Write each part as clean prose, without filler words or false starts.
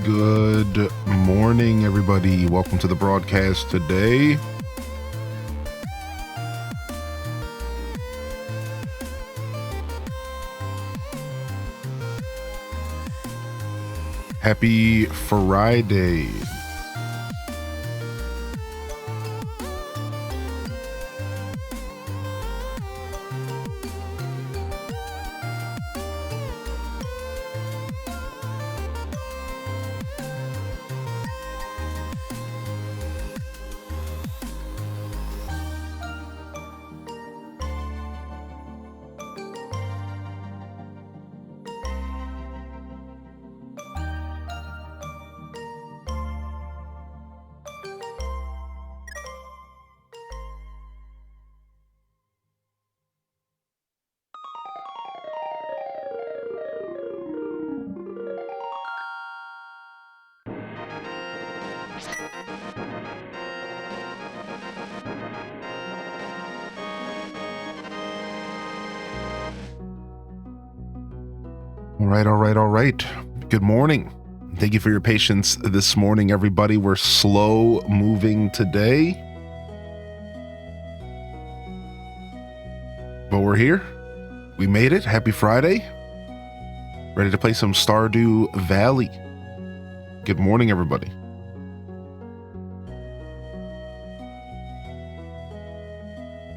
Good morning, everybody. Welcome to the broadcast today. Happy Friday. All right. Good morning. Thank you for your patience this morning, everybody. We're slow moving today, but we're here. We made it. Happy Friday. Ready to play some Stardew Valley. Good morning, everybody.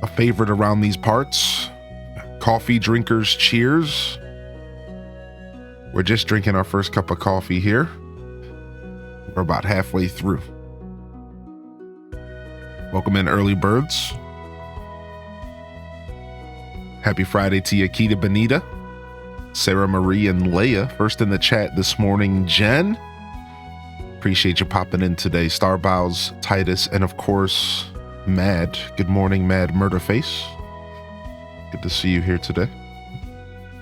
A favorite around these parts. Coffee drinkers, cheers. We're just drinking our first cup of coffee here. We're about halfway through. Welcome in, early birds. Happy Friday to Yakita Benita, Sarah Marie, and Leia. First in the chat this morning, Jen. Appreciate you popping in today. Starbows, Titus, and of course, Mad. Good morning, Mad Murderface. Good to see you here today.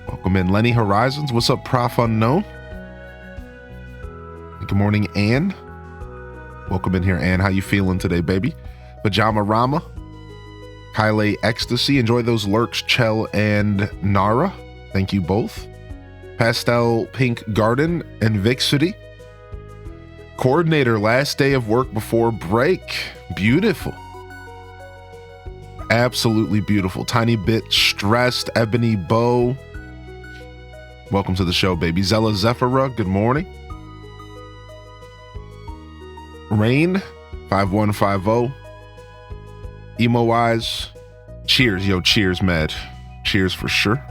Welcome in, Lenny Horizons. What's up, Prof Unknown? Good morning, Ann. Welcome in here, Ann. How you feeling today, baby? Pajama Rama, Kyle Ecstasy. Enjoy those lurks, Chell and Nara. Thank you both. Pastel Pink Garden and Vixity. Coordinator, last day of work before break. Beautiful. Absolutely beautiful. Tiny bit stressed. Ebony Bow. Welcome to the show, baby. Zella Zephira, good morning. Rain 5150. Emo Eyes. Cheers, yo, cheers, Mad. Cheers for sure.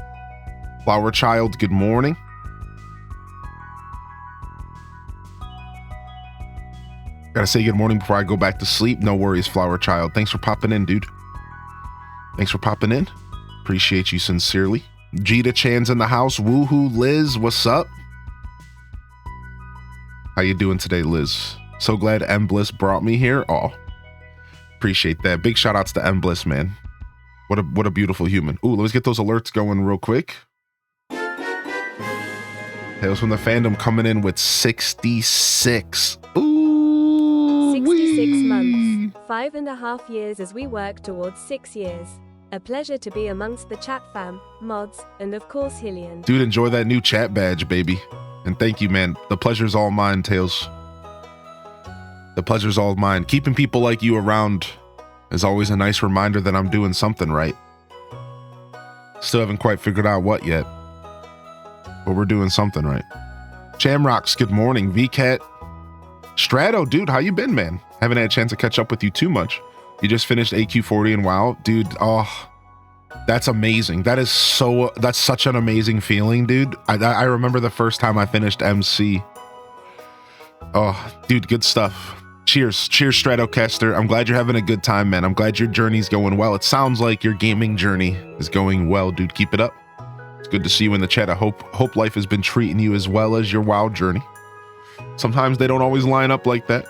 Flower Child, good morning. Gotta say good morning before I go back to sleep. No worries, Flower Child. Thanks for popping in, dude. Thanks for popping in. Appreciate you sincerely. Jita Chan's in the house. Woohoo, Liz, what's up? How you doing today, Liz? So glad M Bliss brought me here. Oh, appreciate that. Big shout outs to M Bliss, man. What a beautiful human. Ooh, let's get those alerts going real quick. Tales from the Fandom coming in with 66. Ooh, 66 months, 5.5 years as we work towards 6 years. A pleasure to be amongst the chat fam, mods, and of course Hillian. Dude, enjoy that new chat badge, baby. And thank you, man. The pleasure's all mine, Tails. The pleasure's all mine. Keeping people like you around is always a nice reminder that I'm doing something right. Still haven't quite figured out what yet, but we're doing something right. Shamrocks, good morning. VCat. Strato, dude, how you been, man? Haven't had a chance to catch up with you too much. You just finished AQ40 and WoW, dude. Oh, that's amazing. That's such an amazing feeling, dude. I remember the first time I finished MC. Oh, dude, good stuff. Cheers, Stratocaster. I'm glad you're having a good time, man. I'm glad your journey's going well. It sounds like your gaming journey is going well, dude. Keep it up. It's good to see you in the chat. I hope life has been treating you as well as your WoW journey. Sometimes they don't always line up like that.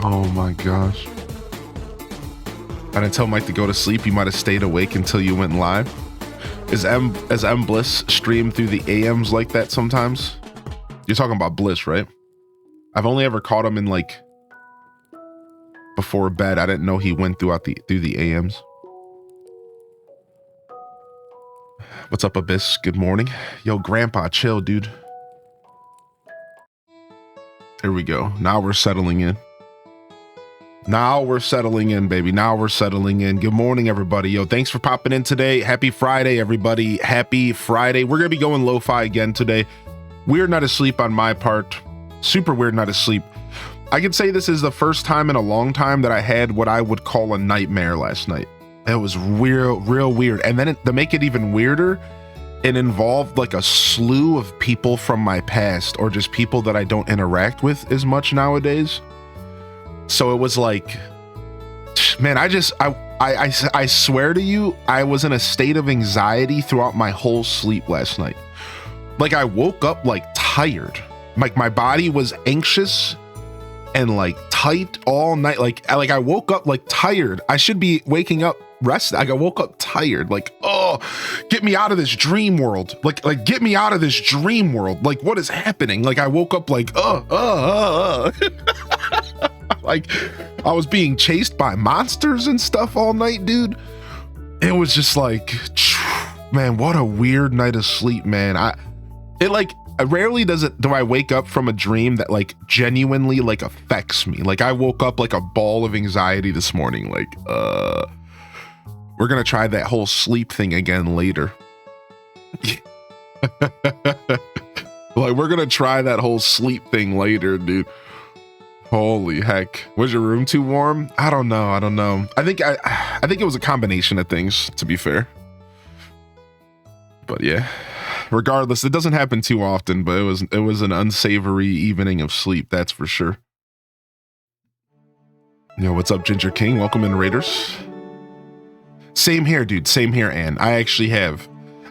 Oh my gosh. I didn't tell Mike to go to sleep. You might have stayed awake until you went live. Is M Bliss stream through the AMs like that sometimes? You're talking about Bliss, right? I've only ever caught him in like before bed. I didn't know he went through the AMs. What's up, Abyss? Good morning. Yo, Grandpa, chill, dude. Here we go. Now we're settling in. Now we're settling in, baby. Now we're settling in. Good morning, everybody. Yo, thanks for popping in today. Happy Friday, everybody. Happy Friday. We're going to be going lo-fi again today. Weird not asleep on my part. Super weird not asleep. I can say this is the first time in a long time that I had what I would call a nightmare last night. It was real weird. And then to make it even weirder, it involved like a slew of people from my past or just people that I don't interact with as much nowadays. So it was like, man, I swear to you, I was in a state of anxiety throughout my whole sleep last night. Like I woke up like tired. Like my body was anxious and like tight all night. Like I woke up like tired. I should be waking up rested. Like I woke up tired. Like, oh, get me out of this dream world. Like get me out of this dream world. Like what is happening? Like I woke up like, like I was being chased by monsters and stuff all night, dude. It was just like, man, what a weird night of sleep, man. Rarely do I wake up from a dream that like genuinely like affects me. Like I woke up like a ball of anxiety this morning. Like, we're gonna try that whole sleep thing again later. Like we're gonna try that whole sleep thing later, dude. Holy heck. Was your room too warm? I don't know. I think it was a combination of things, to be fair. But yeah, regardless, it doesn't happen too often, but it was an unsavory evening of sleep, that's for sure. Yo, what's up, Ginger King? Welcome in, Raiders. Same here, dude. Same here, Ann. I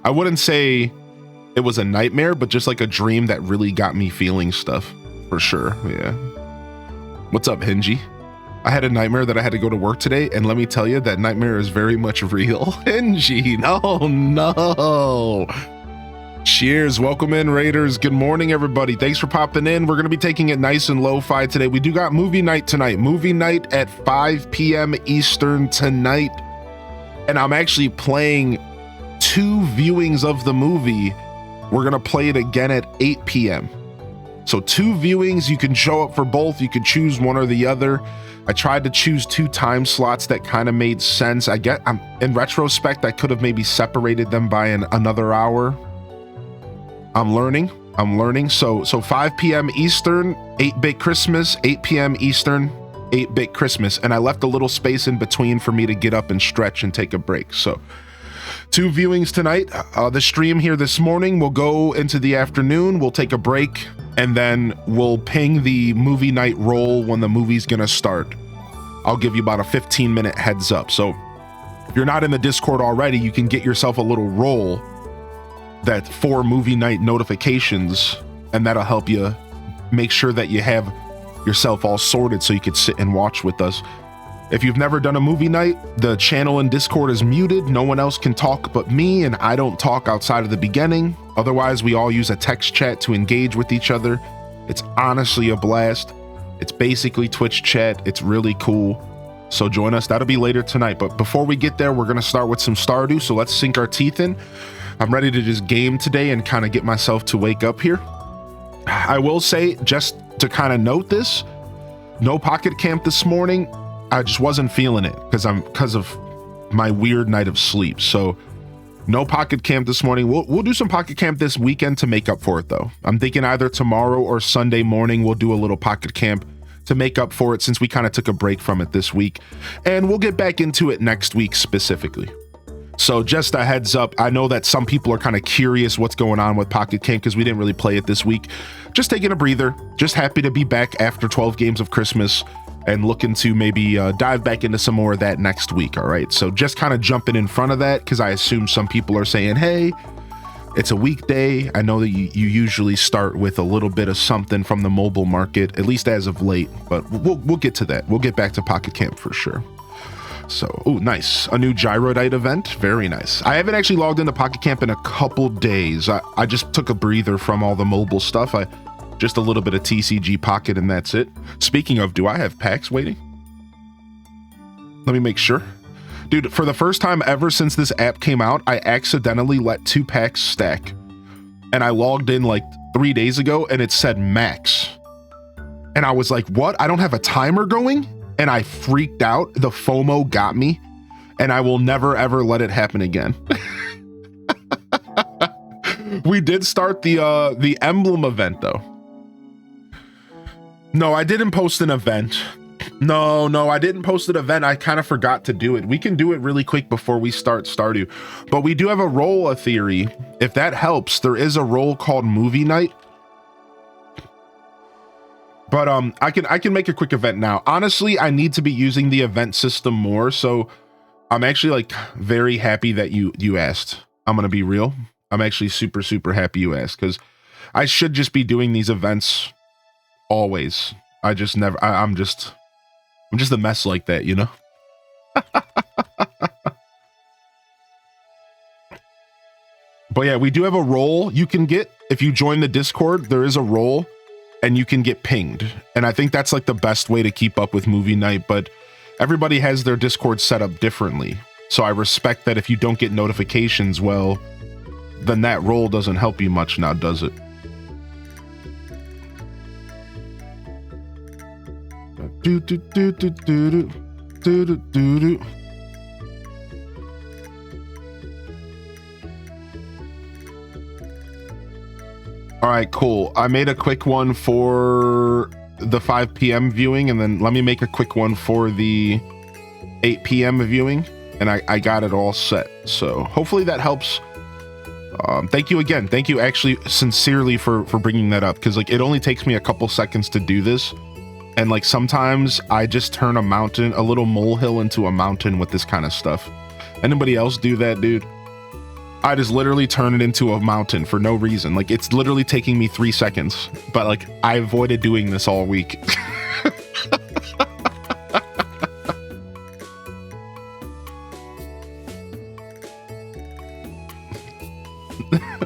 wouldn't say it was a nightmare, but just like a dream that really got me feeling stuff, for sure. Yeah. What's up, Hingy? I had a nightmare that I had to go to work today, and let me tell you, that nightmare is very much real. Hingy, no. Cheers, welcome in, Raiders. Good morning, everybody. Thanks for popping in. We're gonna be taking it nice and lo-fi today. We do got movie night tonight. Movie night at 5 p.m. Eastern tonight. And I'm actually playing 2 viewings of the movie We're going to play it again at 8 p.m. So 2 viewings, you can show up for both. You can choose one or the other. I tried to choose 2 time slots that kind of made sense. In retrospect, I could have maybe separated them by another hour. I'm learning. So 5 p.m. Eastern, 8-bit Christmas, 8 p.m. Eastern, 8-bit Christmas. And I left a little space in between for me to get up and stretch and take a break. So 2 viewings tonight. The stream here this morning will go into the afternoon. We'll take a break, and then we'll ping the movie night roll when the movie's gonna start. I'll give you about a 15-minute heads up. So if you're not in the Discord already, you can get yourself a little roll that for movie night notifications, and that'll help you make sure that you have yourself all sorted so you could sit and watch with us. If you've never done a movie night, the channel in Discord is muted. No one else can talk but me, and I don't talk outside of the beginning. Otherwise, we all use a text chat to engage with each other. It's honestly a blast. It's basically Twitch chat. It's really cool. So join us. That'll be later tonight. But before we get there, we're going to start with some Stardew. So let's sink our teeth in. I'm ready to just game today and kind of get myself to wake up here. I will say, just to kind of note this, no pocket camp this morning. I just wasn't feeling it because of my weird night of sleep. So no pocket camp this morning. We'll do some pocket camp this weekend to make up for it, though. I'm thinking either tomorrow or Sunday morning we'll do a little pocket camp to make up for it, since we kind of took a break from it this week, and we'll get back into it next week specifically. So just a heads up, I know that some people are kind of curious what's going on with Pocket Camp because we didn't really play it this week. Just taking a breather, just happy to be back after 12 games of Christmas and looking to maybe dive back into some more of that next week, all right? So just kind of jumping in front of that because I assume some people are saying, hey, it's a weekday. I know that you usually start with a little bit of something from the mobile market, at least as of late, but we'll get to that. We'll get back to Pocket Camp for sure. So, oh, nice. A new Gyrodite event. Very nice. I haven't actually logged into Pocket Camp in a couple days. I just took a breather from all the mobile stuff. Just a little bit of TCG Pocket and that's it. Speaking of, do I have packs waiting? Let me make sure. Dude, for the first time ever since this app came out, I accidentally let 2 packs stack. And I logged in like 3 days ago and it said max. And I was like, what? I don't have a timer going? And I freaked out. The FOMO got me, and I will never ever let it happen again. We did start the emblem event though. No, I didn't post an event. No, I didn't post an event. I kind of forgot to do it. We can do it really quick before we start Stardew, but we do have a role, a theory. If that helps, there is a role called Movie Night. But I can make a quick event now. Honestly, I need to be using the event system more, so I'm actually like very happy that you asked. I'm gonna be real. I'm actually super happy you asked because I should just be doing these events always. I'm just a mess like that, you know? But yeah, we do have a role you can get if you join the Discord. There is a role and you can get pinged. And I think that's like the best way to keep up with Movie Night, but everybody has their Discord set up differently. So I respect that if you don't get notifications, well, then that role doesn't help you much now, does it? Do do do do do do do do do. All right, cool. I made a quick one for the 5 p.m. viewing, and then let me make a quick one for the 8 p.m. viewing, and I got it all set. So hopefully that helps. Thank you again. Thank you actually sincerely for bringing that up, because like it only takes me a couple seconds to do this. And like sometimes I just turn a little molehill into a mountain with this kind of stuff. Anybody else do that, dude? I just literally turn it into a mountain for no reason. Like it's literally taking me 3 seconds, but like I avoided doing this all week.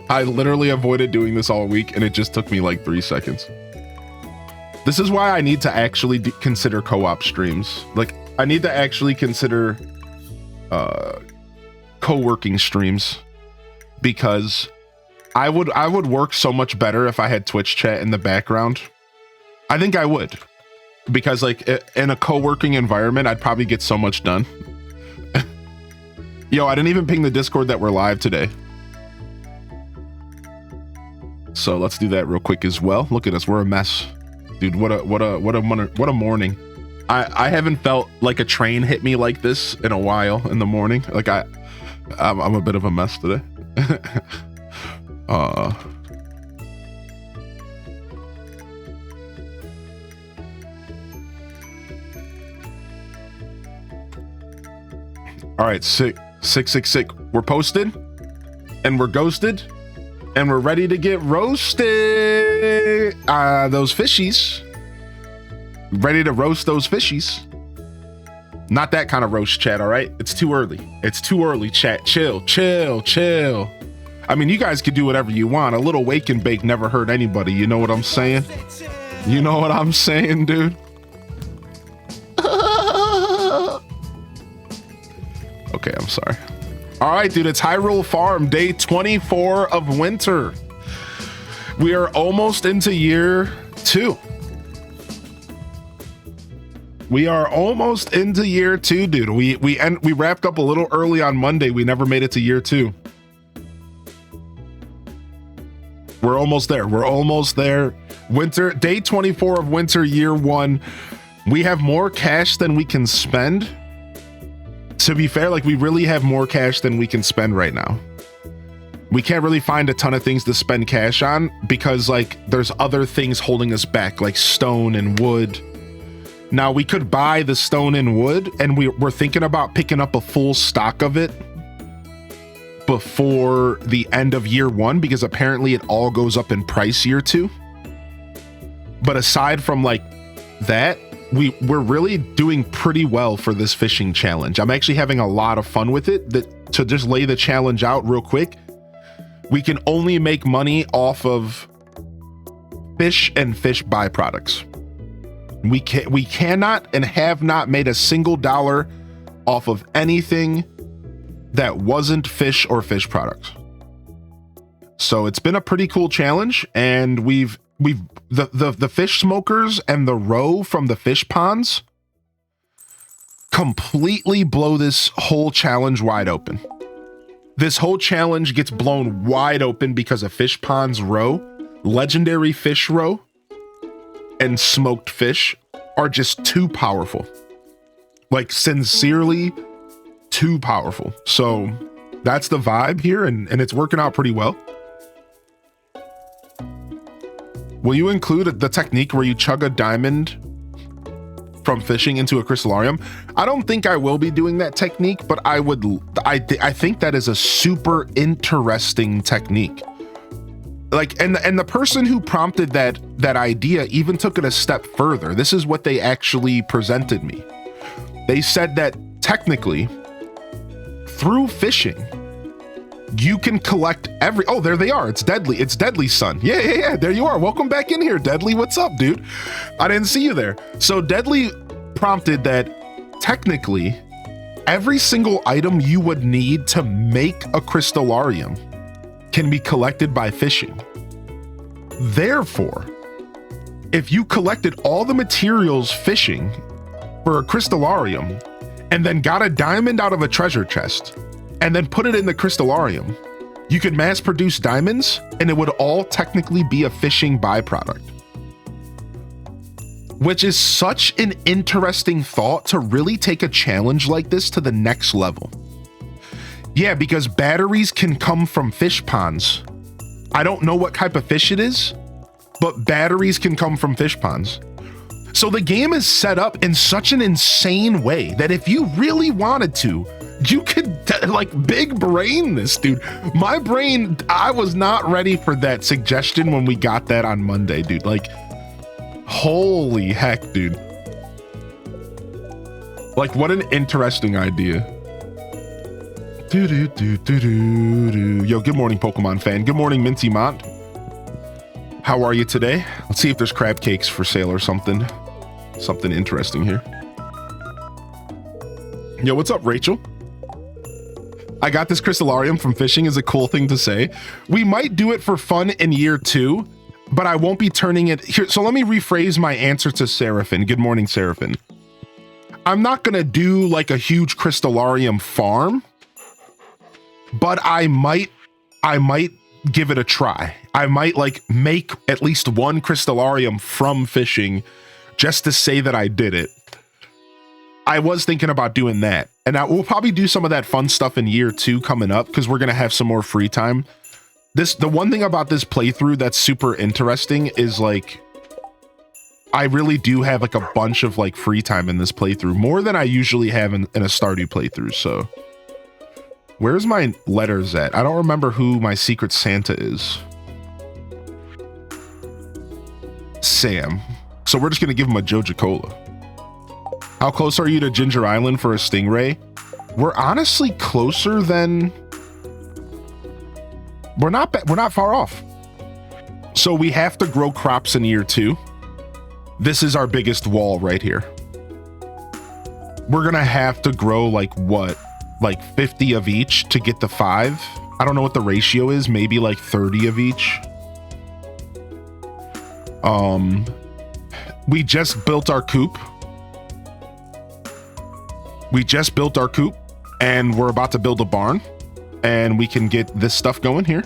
I literally avoided doing this all week and it just took me like 3 seconds. This is why I need to actually consider co-op streams. Like I need to actually consider co-working streams, because I would work so much better if I had Twitch chat in the background. I think I would, because like in a co-working environment, I'd probably get so much done. Yo, I didn't even ping the Discord that we're live today. So let's do that real quick as well. Look at us, we're a mess, dude. What a morning. I haven't felt like a train hit me like this in a while in the morning. Like I'm a bit of a mess today. All right, sick. We're posted and we're ghosted and we're ready to get roasted. Those fishies. Ready to roast those fishies. Not that kind of roast, chat, all right? It's too early. It's too early, chat. Chill. I mean, you guys could do whatever you want. A little wake and bake never hurt anybody. You know what I'm saying? You know what I'm saying, dude? Okay, I'm sorry. All right, dude, it's Hyrule Farm, day 24 of winter. We are almost into year 2. We are almost into year 2, dude. We wrapped up a little early on Monday. We never made it to year 2. We're almost there. Winter, day 24 of winter, year 1. We have more cash than we can spend. To be fair, like we really have more cash than we can spend right now. We can't really find a ton of things to spend cash on because like there's other things holding us back, like stone and wood. Now we could buy the stone and wood, and we're thinking about picking up a full stock of it before the end of year 1, because apparently it all goes up in price year 2. But aside from like that, we're really doing pretty well for this fishing challenge. I'm actually having a lot of fun with it. To just lay the challenge out real quick, we can only make money off of fish and fish byproducts. We cannot and have not made a single dollar off of anything that wasn't fish or fish products. So it's been a pretty cool challenge, and the fish smokers and the roe from the fish ponds completely blow this whole challenge wide open. This whole challenge gets blown wide open because of fish ponds roe, legendary fish roe, and smoked fish are just too powerful. Like sincerely too powerful. So that's the vibe here, and it's working out pretty well. Will you include the technique where you chug a diamond from fishing into a crystallarium? I don't think I will be doing that technique, but I think that is a super interesting technique. Like, and the person who prompted that idea even took it a step further. This is what they actually presented me. They said that technically, through fishing, you can collect oh, there they are. It's Deadly, son. Yeah. There you are. Welcome back in here, Deadly. What's up, dude? I didn't see you there. So Deadly prompted that technically, every single item you would need to make a crystallarium can be collected by fishing. Therefore, if you collected all the materials fishing for a crystallarium and then got a diamond out of a treasure chest and then put it in the crystallarium, you could mass produce diamonds and it would all technically be a fishing byproduct. Which is such an interesting thought to really take a challenge like this to the next level. Yeah, because batteries can come from fish ponds. I don't know what type of fish it is, but batteries can come from fish ponds. So the game is set up in such an insane way that if you really wanted to, you could like big brain this, dude. My brain, I was not ready for that suggestion when we got that on Monday, dude. Like, holy heck, dude. Like, what an interesting idea. Yo, good morning, Pokemon fan. Good morning, Minty Mont. How are you today? Let's see if there's crab cakes for sale or something. Something interesting here. Yo, what's up, Rachel? I got this crystallarium from fishing is a cool thing to say. We might do it for fun in year 2, but I won't be turning it here. So let me rephrase my answer to Seraphin. Good morning, Seraphin. I'm not going to do like a huge crystallarium farm, but I might give it a try. I might like make at least one crystallarium from fishing just to say that I did it. I was thinking about doing that. And we'll probably do some of that fun stuff in year 2 coming up because we're going to have some more free time. The one thing about this playthrough that's super interesting is like, I really do have like a bunch of like free time in this playthrough, more than I usually have in a Stardew playthrough. So where's my letters at? I don't remember who my secret Santa is. Sam. So we're just going to give him a Joja Cola. How close are you to Ginger Island for a stingray? We're honestly closer than... We're not far off. So we have to grow crops in year 2. This is our biggest wall right here. We're gonna have to grow like what? Like 50 of each to get the 5? I don't know what the ratio is, maybe like 30 of each. We just built our coop. And we're about to build a barn, and we can get this stuff going here.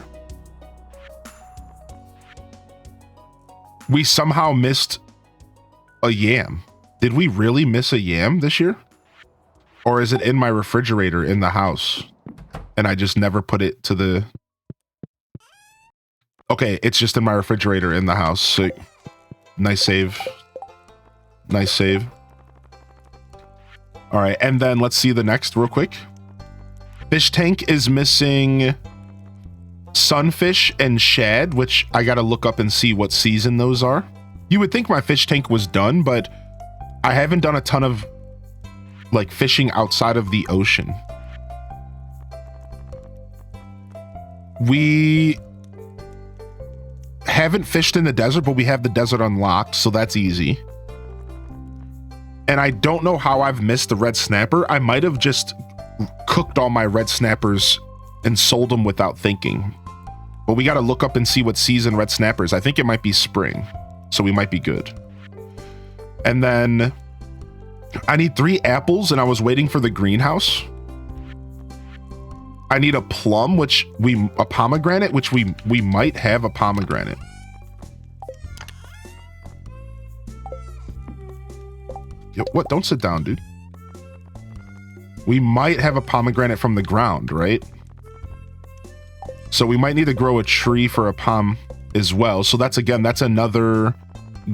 We somehow missed a yam. Did we really miss a yam this year? Or is it in my refrigerator in the house and I just never put it to the... Okay, it's just in my refrigerator in the house. So, nice save. Nice save. All right, and then let's see the next real quick. Fish tank is missing sunfish and shad, which I gotta look up and see what season those are. You would think my fish tank was done, but I haven't done a ton of like fishing outside of the ocean. We haven't fished in the desert, but we have the desert unlocked, so that's easy. And I don't know how I've missed the red snapper. I might have just cooked all my red snappers and sold them without thinking. But we got to look up and see what season red snappers. I think it might be spring, so we might be good. And then I need 3 apples, and I was waiting for the greenhouse. I need a plum, a pomegranate, which we might have a pomegranate. Yo, what? Don't sit down, dude. We might have a pomegranate from the ground, right? So we might need to grow a tree for a pom as well. So that's another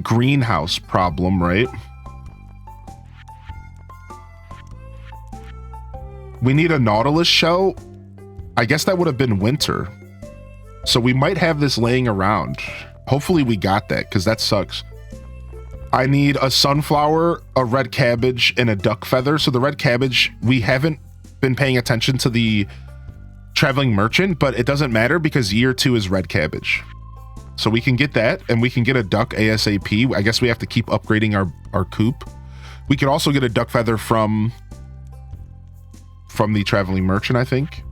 greenhouse problem, right? We need a nautilus shell. I guess that would have been winter. So we might have this laying around. Hopefully we got that, because that sucks. I need a sunflower, a red cabbage, and a duck feather. So the red cabbage, we haven't been paying attention to the traveling merchant, but it doesn't matter because year 2 is red cabbage. So we can get that, and we can get a duck ASAP. I guess we have to keep upgrading our coop. We could also get a duck feather from the traveling merchant, I think.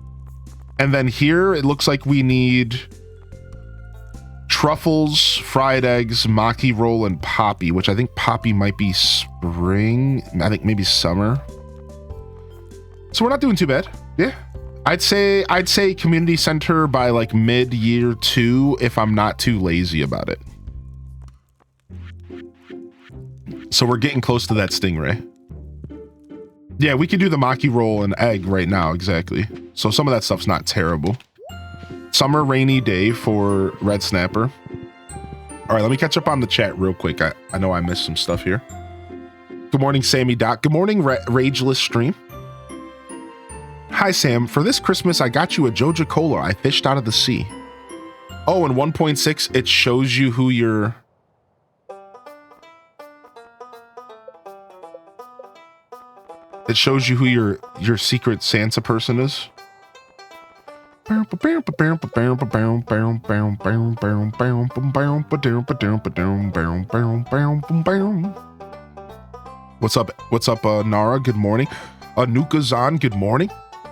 And then here, it looks like we need truffles, fried eggs, maki roll, and poppy, which I think poppy might be spring. I think maybe summer. So we're not doing too bad. Yeah. I'd say community center by like mid year 2 if I'm not too lazy about it. So we're getting close to that stingray. Yeah, we can do the maki roll and egg right now. Exactly. So some of that stuff's not terrible. Summer rainy day for red snapper. All right, let me catch up on the chat real quick. I know I missed some stuff here. Good morning, Sammy Doc. Good morning, Rageless Stream. Hi, Sam. For this Christmas, I got you a Joja Cola I fished out of the sea. Oh, and 1.6, it shows you who your... It shows you who your secret Santa person is. What's up, Nara? Good morning. Anuka Zan, good morning.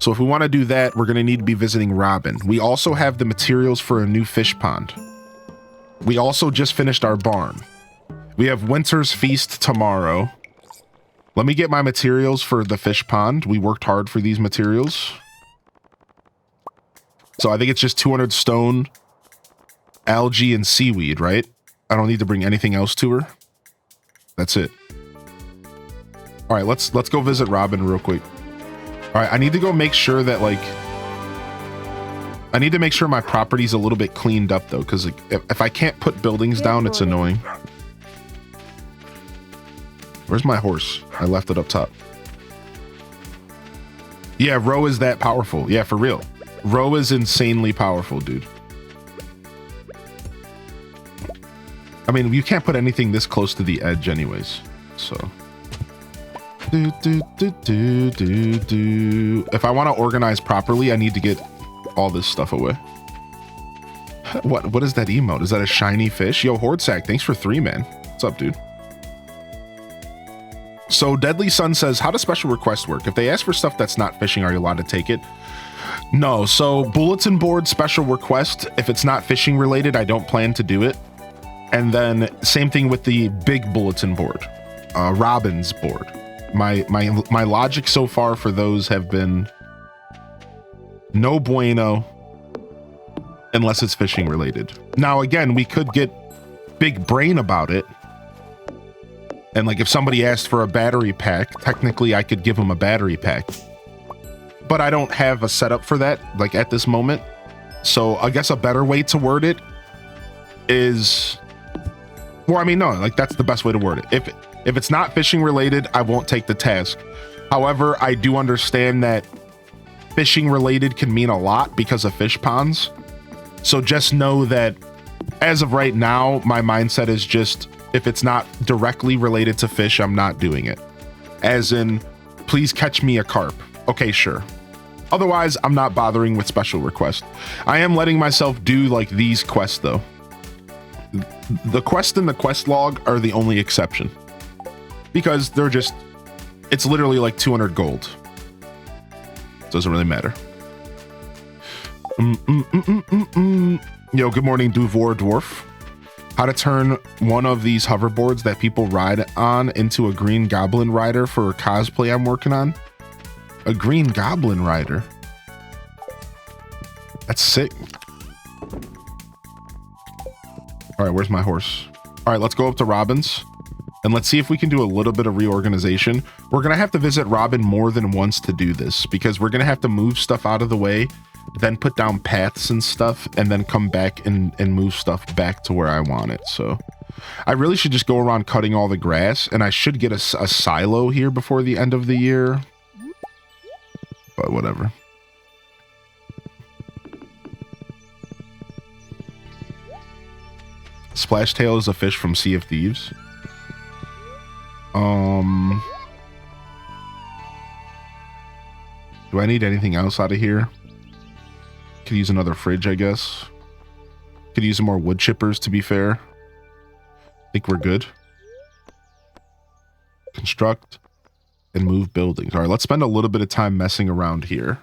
So if we want to do that, we're going to need to be visiting Robin. We also have the materials for a new fish pond. We also just finished our barn. We have Winter's Feast tomorrow. Let me get my materials for the fish pond. We worked hard for these materials. So I think it's just 200 stone, algae, and seaweed, right? I don't need to bring anything else to her. That's it. All right, let's go visit Robin real quick. All right, I need to go make sure that, like, I need to make sure my property's a little bit cleaned up, though, because if I can't put buildings down, it's annoying. Where's my horse? I left it up top. Yeah, Ro is that powerful. Yeah, for real. Ro is insanely powerful, dude. I mean, you can't put anything this close to the edge anyways, so. If I want to organize properly, I need to get all this stuff away. What is that emote? Is that a shiny fish? Yo, Horde Sack, thanks for 3, man. What's up, dude? So Deadly Sun says, how does special request work? If they ask for stuff that's not fishing, are you allowed to take it? No. So bulletin board special request, if it's not fishing related, I don't plan to do it. And then same thing with the big bulletin board, Robin's board. My logic so far for those have been no bueno unless it's fishing related. Now, again, we could get big brain about it. And like if somebody asked for a battery pack, technically I could give them a battery pack. But I don't have a setup for that, like at this moment. So I guess a better way to word it is, well, I mean, no, like that's the best way to word it. If it's not fishing related, I won't take the task. However, I do understand that fishing related can mean a lot because of fish ponds. So just know that as of right now, my mindset is just, if it's not directly related to fish, I'm not doing it. As in, please catch me a carp. Okay, sure. Otherwise, I'm not bothering with special request. I am letting myself do like these quests though. The quest and the quest log are the only exception because they're just, it's literally like 200 gold. Doesn't really matter. Yo, good morning, Duvor Dwarf. How to turn one of these hoverboards that people ride on into a green goblin rider for a cosplay I'm working on. A green goblin rider. That's sick. All right, where's my horse? All right, let's go up to Robin's and let's see if we can do a little bit of reorganization. We're gonna have to visit Robin more than once to do this because we're gonna have to move stuff out of the way, then put down paths and stuff, and then come back and move stuff back to where I want it. So I really should just go around cutting all the grass, and I should get a silo here before the end of the year. But whatever. Splashtail is a fish from Sea of Thieves. Do I need anything else out of here? Could use another fridge, I guess. Could use some more wood chippers, to be fair. I think we're good. Construct and move buildings. All right, let's spend a little bit of time messing around here.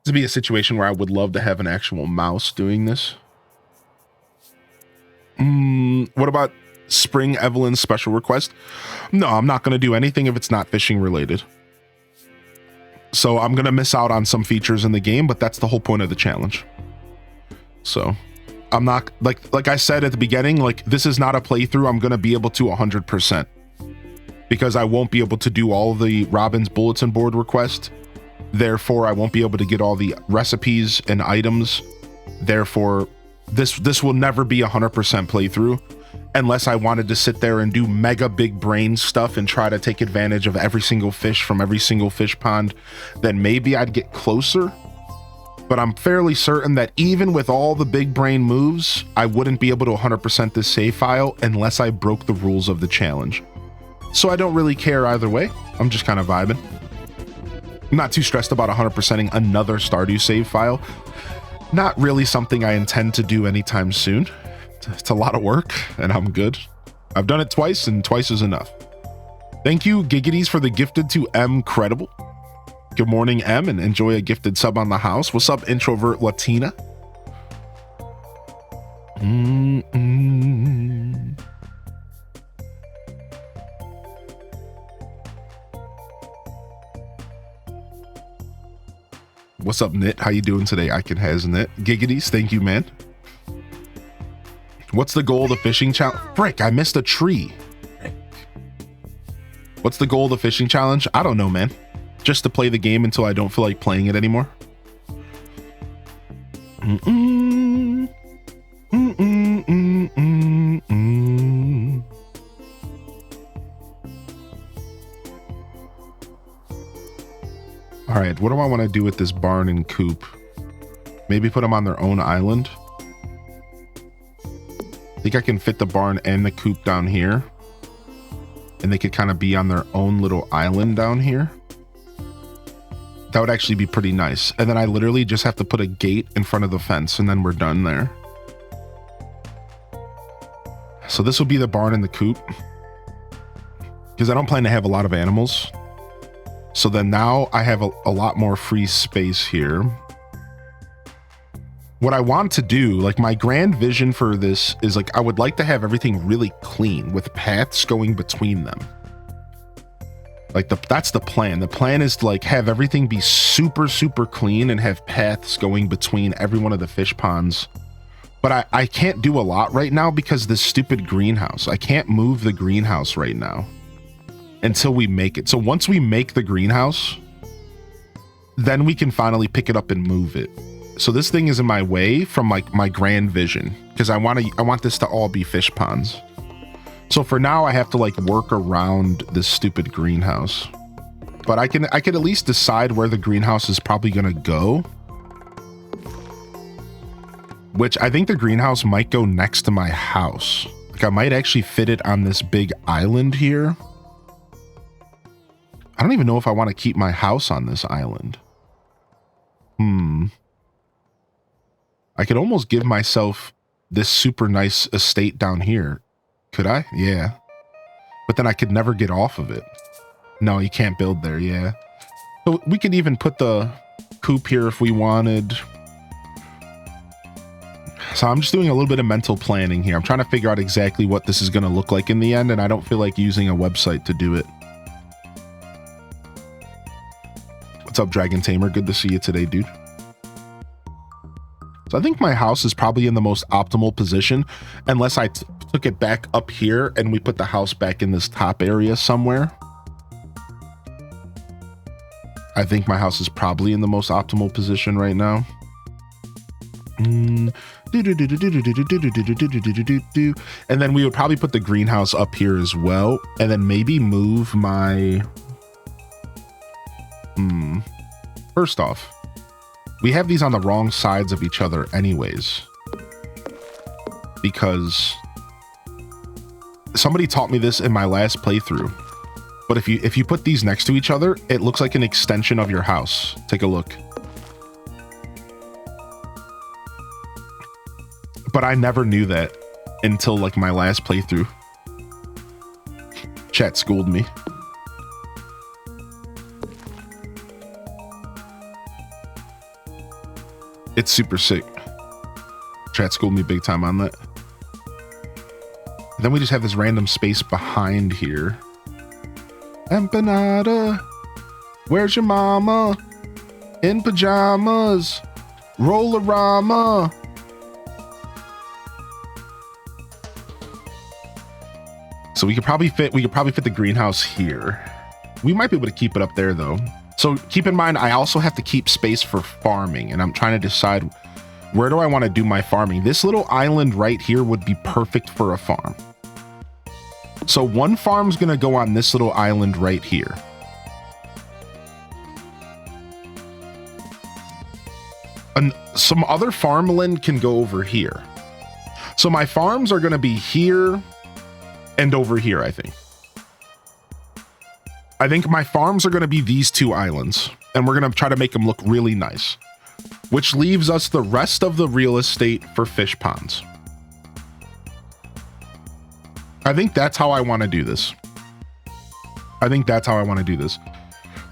This would be a situation where I would love to have an actual mouse doing this. What about Spring Evelyn's special request? No, I'm not going to do anything if it's not fishing related. So I'm going to miss out on some features in the game, but that's the whole point of the challenge. So I'm not, like I said at the beginning, like this is not a playthrough I'm going to be able to 100% because I won't be able to do all the Robin's bulletin board request. Therefore, I won't be able to get all the recipes and items. Therefore, this will never be 100% playthrough unless I wanted to sit there and do mega big brain stuff and try to take advantage of every single fish from every single fish pond. Then maybe I'd get closer. But I'm fairly certain that even with all the big brain moves, I wouldn't be able to 100% this save file unless I broke the rules of the challenge. So I don't really care either way. I'm just kind of vibing. I'm not too stressed about 100%ing another Stardew save file. Not really something I intend to do anytime soon. It's a lot of work and I'm good. I've done it twice and twice is enough. Thank you, Giggities, for the gifted to M Credible. Good morning, M, and enjoy a gifted sub on the house. What's up, introvert Latina? What's up, Knit? How you doing today? I can has Knit. Giggities, thank you, man. What's the goal of the fishing challenge? Frick, I missed a tree. What's the goal of the fishing challenge? I don't know, man. Just to play the game until I don't feel like playing it anymore. All right, what do I want to do with this barn and coop? Maybe put them on their own island. I think I can fit the barn and the coop down here. And they could kind of be on their own little island down here. That would actually be pretty nice. And then I literally just have to put a gate in front of the fence and then we're done there. So this will be the barn and the coop. Because I don't plan to have a lot of animals. So then now I have a lot more free space here. What I want to do, like my grand vision for this is like, I would like to have everything really clean with paths going between them. Like that's the plan. The plan is to like have everything be super, super clean and have paths going between every one of the fish ponds. But I can't do a lot right now because this stupid greenhouse. I can't move the greenhouse right now until we make it. So once we make the greenhouse, then we can finally pick it up and move it. So this thing is in my way from like my grand vision because I want this to all be fish ponds. So for now I have to like work around this stupid greenhouse. But I can at least decide where the greenhouse is probably going to go. Which I think the greenhouse might go next to my house. Like I might actually fit it on this big island here. I don't even know if I want to keep my house on this island. I could almost give myself this super nice estate down here. Could I? Yeah. But then I could never get off of it. No, you can't build there. Yeah. So we could even put the coop here if we wanted. So I'm just doing a little bit of mental planning here. I'm trying to figure out exactly what this is going to look like in the end. And I don't feel like using a website to do it. What's up, Dragon Tamer? Good to see you today, dude. So I think my house is probably in the most optimal position unless I took it back up here and we put the house back in this top area somewhere. I think my house is probably in the most optimal position right now. And then we would probably put the greenhouse up here as well. And then maybe move my... First off, we have these on the wrong sides of each other anyways. Because somebody taught me this in my last playthrough. But if you put these next to each other, it looks like an extension of your house. Take a look. But I never knew that until like my last playthrough. Chat schooled me. It's super sick. Chat schooled me big time on that. Then we just have this random space behind here. Empanada, where's your mama? In pajamas, Rollerama. So we could probably fit the greenhouse here. We might be able to keep it up there though. So keep in mind, I also have to keep space for farming, and I'm trying to decide where do I want to do my farming. This little island right here would be perfect for a farm. So one farm's going to go on this little island right here. And some other farmland can go over here. So my farms are going to be here and over here, I think. I think my farms are going to be these two islands, and we're going to try to make them look really nice, which leaves us the rest of the real estate for fish ponds. I think that's how I want to do this.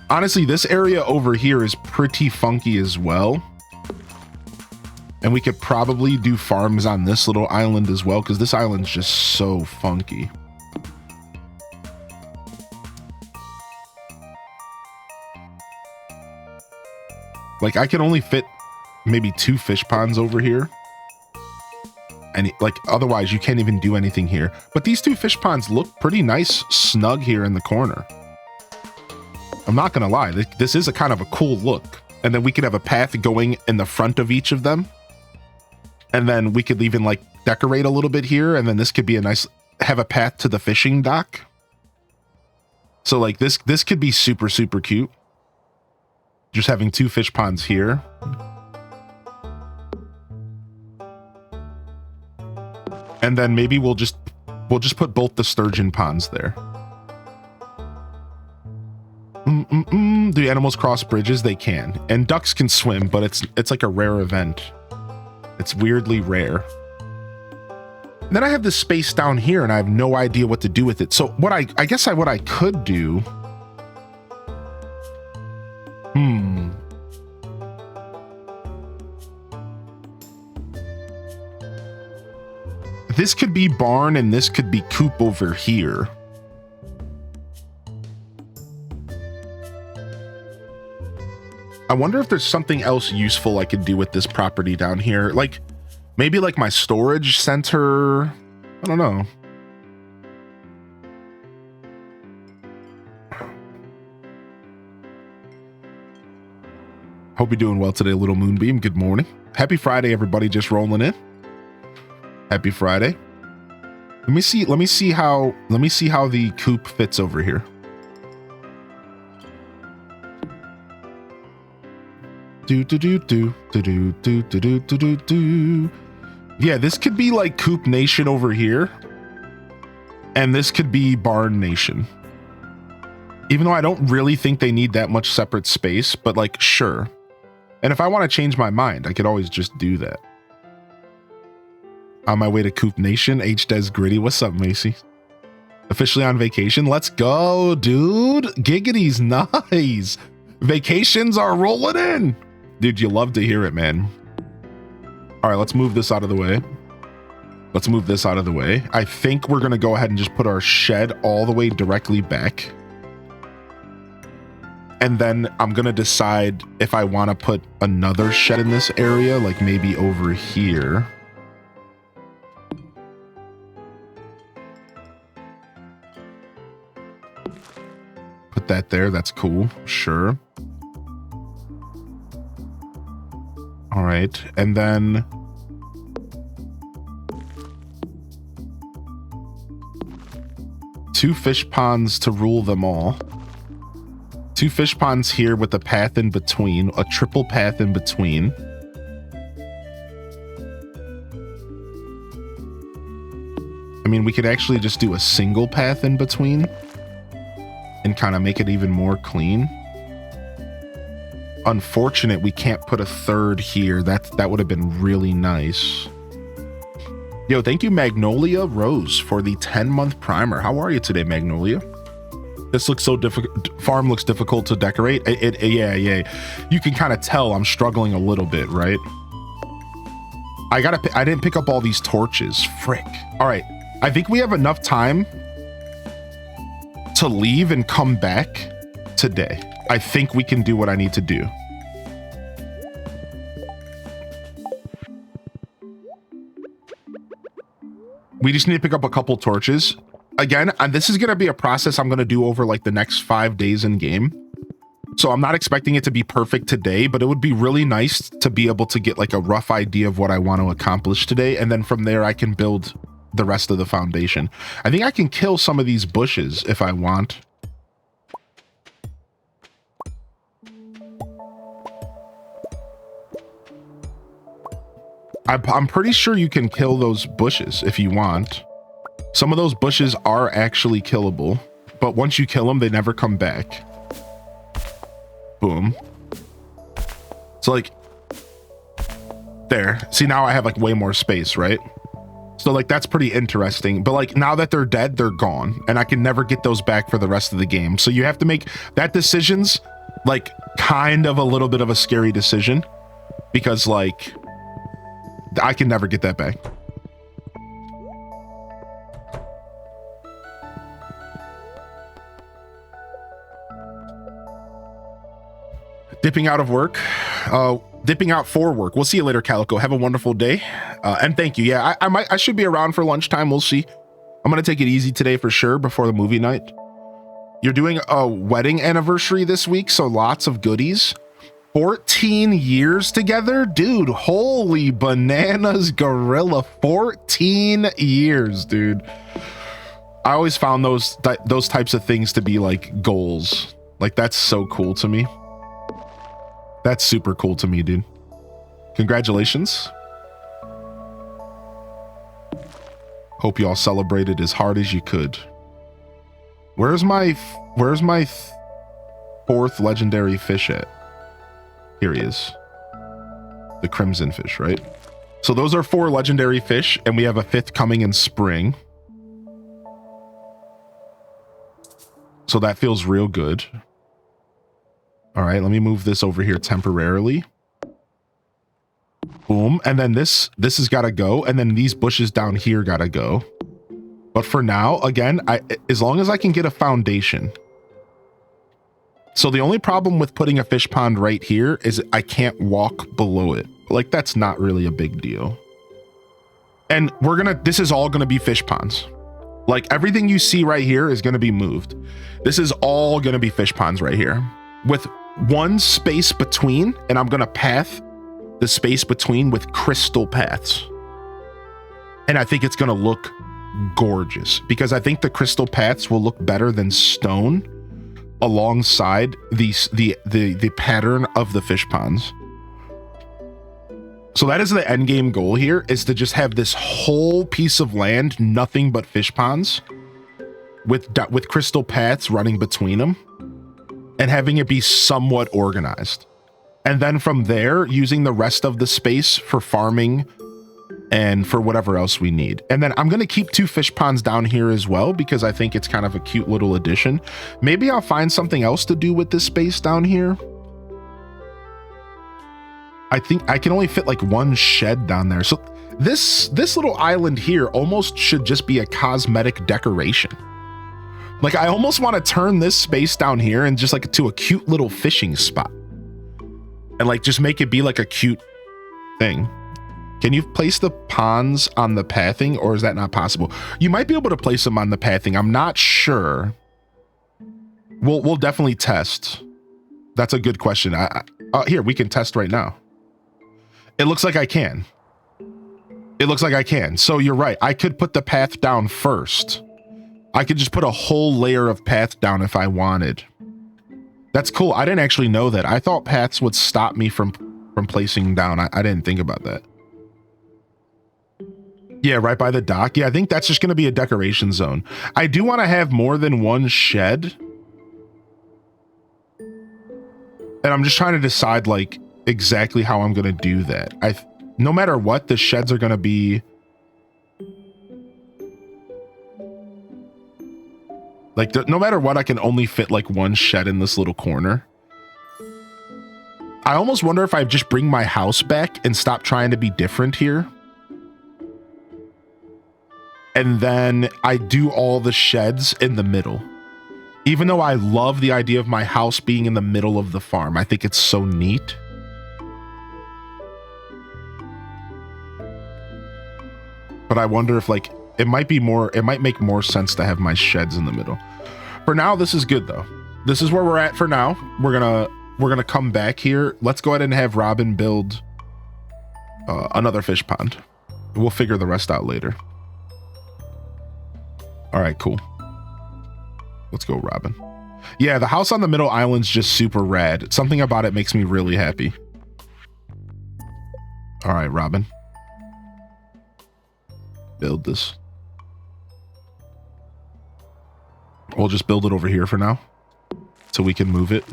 Honestly, this area over here is pretty funky as well. And we could probably do farms on this little island as well, because this island's just so funky. Like, I can only fit maybe 2 fish ponds over here. And like, otherwise you can't even do anything here. But these 2 fish ponds look pretty nice, snug here in the corner. I'm not gonna lie, this is a kind of a cool look. And then we could have a path going in the front of each of them. And then we could even like decorate a little bit here. And then this could be a nice, have a path to the fishing dock. So like this could be super, super cute. Just having 2 fish ponds here. And then maybe we'll just put both the sturgeon ponds there. Do animals cross bridges? They can. And ducks can swim, but it's like a rare event. It's weirdly rare. And then I have this space down here and I have no idea what to do with it. So what I guess what I could do. This could be barn and this could be coop over here. I wonder if there's something else useful I could do with this property down here. Like, maybe like my storage center. I don't know. Hope you're doing well today, little moonbeam. Good morning. Happy Friday, everybody just rolling in. Happy Friday. Let me see how the coop fits over here. Yeah, this could be like Coop Nation over here. And this could be Barn Nation. Even though I don't really think they need that much separate space, but like, sure. And if I want to change my mind, I could always just do that. On my way to Coop Nation, H-Des Gritty. What's up, Macy? Officially on vacation. Let's go, dude. Giggity's nice. Vacations are rolling in. Dude, you love to hear it, man. All right, let's move this out of the way. Let's move this out of the way. I think we're going to go ahead and just put our shed all the way directly back. And then I'm going to decide if I want to put another shed in this area, like maybe over here. Put that there. That's cool. Sure. All right. And then two fish ponds to rule them all. Two fish ponds here with a path in between, a triple path in between. I mean, we could actually just do a single path in between and kind of make it even more clean. Unfortunate we can't put a third here. That would have been really nice. Yo, thank you, Magnolia Rose, for the 10-month primer. How are you today, Magnolia? This looks so difficult. Farm looks difficult to decorate. Yeah. You can kind of tell I'm struggling a little bit, right? I didn't pick up all these torches. Frick. All right. I think we have enough time to leave and come back today. I think we can do what I need to do. We just need to pick up a couple torches. Again, this is going to be a process I'm going to do over like the next 5 days in game. So I'm not expecting it to be perfect today, but it would be really nice to be able to get like a rough idea of what I want to accomplish today. And then from there, I can build the rest of the foundation. I think I can kill some of these bushes if I want. I'm pretty sure you can kill those bushes if you want. Some of those bushes are actually killable, but once you kill them, they never come back. Boom. So like, there. See, now I have like way more space, right? So like, that's pretty interesting. But like, now that they're dead, they're gone. And I can never get those back for the rest of the game. So you have to make that decisions. like kind of a little bit of a scary decision because like I can never get that back. Dipping out of work, dipping out for work. We'll see you later, Calico. Have a wonderful day. And thank you. Yeah, I should be around for lunchtime. We'll see. I'm going to take it easy today for sure before the movie night. You're doing a wedding anniversary this week, so lots of goodies. 14 years together? Dude, holy bananas, gorilla. 14 years, dude. I always found those types of things to be like goals. Like, that's so cool to me. That's super cool to me, dude. Congratulations. Hope you all celebrated as hard as you could. Where's my fourth legendary fish at? Here he is. The crimson fish, right? So those are 4 legendary fish, and we have a 5th coming in spring. So that feels real good. All right, let me move this over here temporarily. Boom. And then this has got to go. And then these bushes down here got to go. But for now, again, as long as I can get a foundation. So the only problem with putting a fish pond right here is I can't walk below it. Like, that's not really a big deal. And this is all going to be fish ponds. Like, everything you see right here is going to be moved. This is all going to be fish ponds right here. With one space between, and I'm going to path the space between with crystal paths. And I think it's going to look gorgeous because I think the crystal paths will look better than stone alongside the pattern of the fish ponds. So that is the end game goal here, is to just have this whole piece of land, nothing but fish ponds with crystal paths running between them. And having it be somewhat organized. And then from there, using the rest of the space for farming and for whatever else we need. And then I'm going to keep 2 fish ponds down here as well, because I think it's kind of a cute little addition. Maybe I'll find something else to do with this space down here. I think I can only fit like 1 shed down there. So this little island here almost should just be a cosmetic decoration. Like, I almost want to turn this space down here and just like to a cute little fishing spot. And like just make it be like a cute thing. Can you place the ponds on the pathing, or is that not possible? You might be able to place them on the pathing. I'm not sure. We'll definitely test. That's a good question. Here, we can test right now. It looks like I can. It looks like I can. So you're right. I could put the path down first. I could just put a whole layer of path down if I wanted. That's cool. I didn't actually know that. I thought paths would stop me from placing down. I didn't think about that. Yeah, right by the dock. Yeah, I think that's just going to be a decoration zone. I do want to have more than 1 shed. And I'm just trying to decide like exactly how I'm going to do that. No matter what, the sheds are going to be like, no matter what, I can only fit like 1 shed in this little corner. I almost wonder if I just bring my house back and stop trying to be different here. And then I do all the sheds in the middle. Even though I love the idea of my house being in the middle of the farm. I think it's so neat. But I wonder if like, it might make more sense to have my sheds in the middle. For now, this is good though. This is where we're at for now. We're gonna come back here. Let's go ahead and have Robin build another fish pond. We'll figure the rest out later. All right, cool. Let's go, Robin. Yeah, the house on the middle island's just super rad. Something about it makes me really happy. All right, Robin. Build this. We'll just build it over here for now, so we can move it.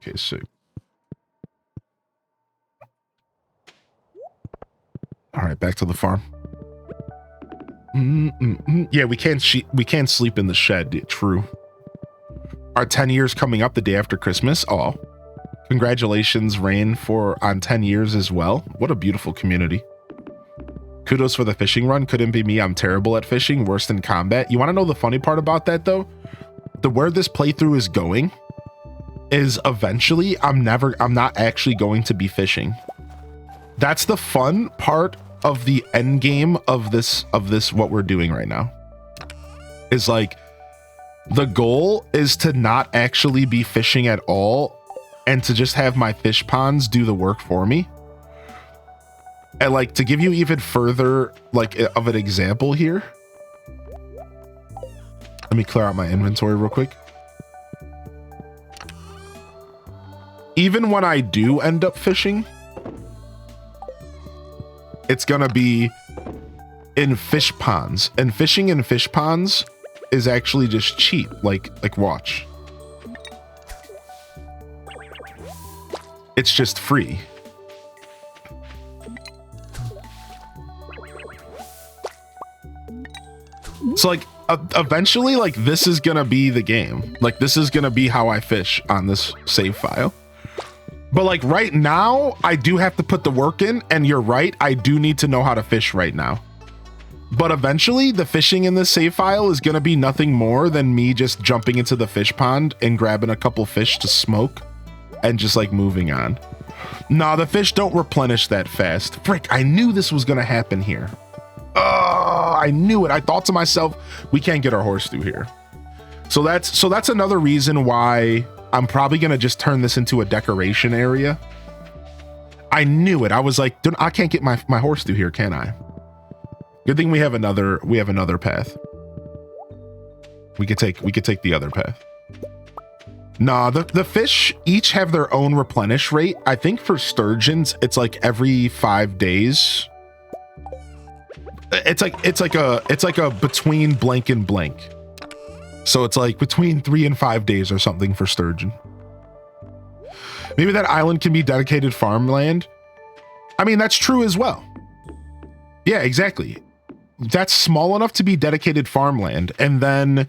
Okay, so. All right, back to the farm. Yeah, we can't sleep in the shed. True. Our 10 years coming up the day after Christmas. Oh, congratulations, Rain, on 10 years as well. What a beautiful community. Kudos for the fishing run. Couldn't be me. I'm terrible at fishing, worse than combat. You want to know the funny part about that though? Where this playthrough is going is eventually I'm not actually going to be fishing. That's the fun part of the end game of this what we're doing right now. Is like the goal is to not actually be fishing at all and to just have my fish ponds do the work for me. And like to give you even further like of an example here. Let me clear out my inventory real quick. Even when I do end up fishing, it's gonna be in fish ponds, and fishing in fish ponds is actually just cheap. Like watch. It's just free. So like eventually like this is gonna be the game. Like this is gonna be how I fish on this save file. But like right now I do have to put the work in, and you're right, I do need to know how to fish right now. But eventually the fishing in this save file is gonna be nothing more than me just jumping into the fish pond and grabbing a couple fish to smoke and just like moving on. Nah, the fish don't replenish that fast. Frick, I knew this was gonna happen here. I knew it. I thought to myself, we can't get our horse through here. So that's another reason why I'm probably gonna just turn this into a decoration area. I knew it. I was like, I can't get my horse through here, can I? Good thing we have another path. We could take the other path. Nah, the fish each have their own replenish rate. I think for sturgeons, it's like every 5 days. It's like a between blank and blank. So it's like between 3 and 5 days or something for sturgeon. Maybe that island can be dedicated farmland. I mean, that's true as well. Yeah, exactly. That's small enough to be dedicated farmland. And then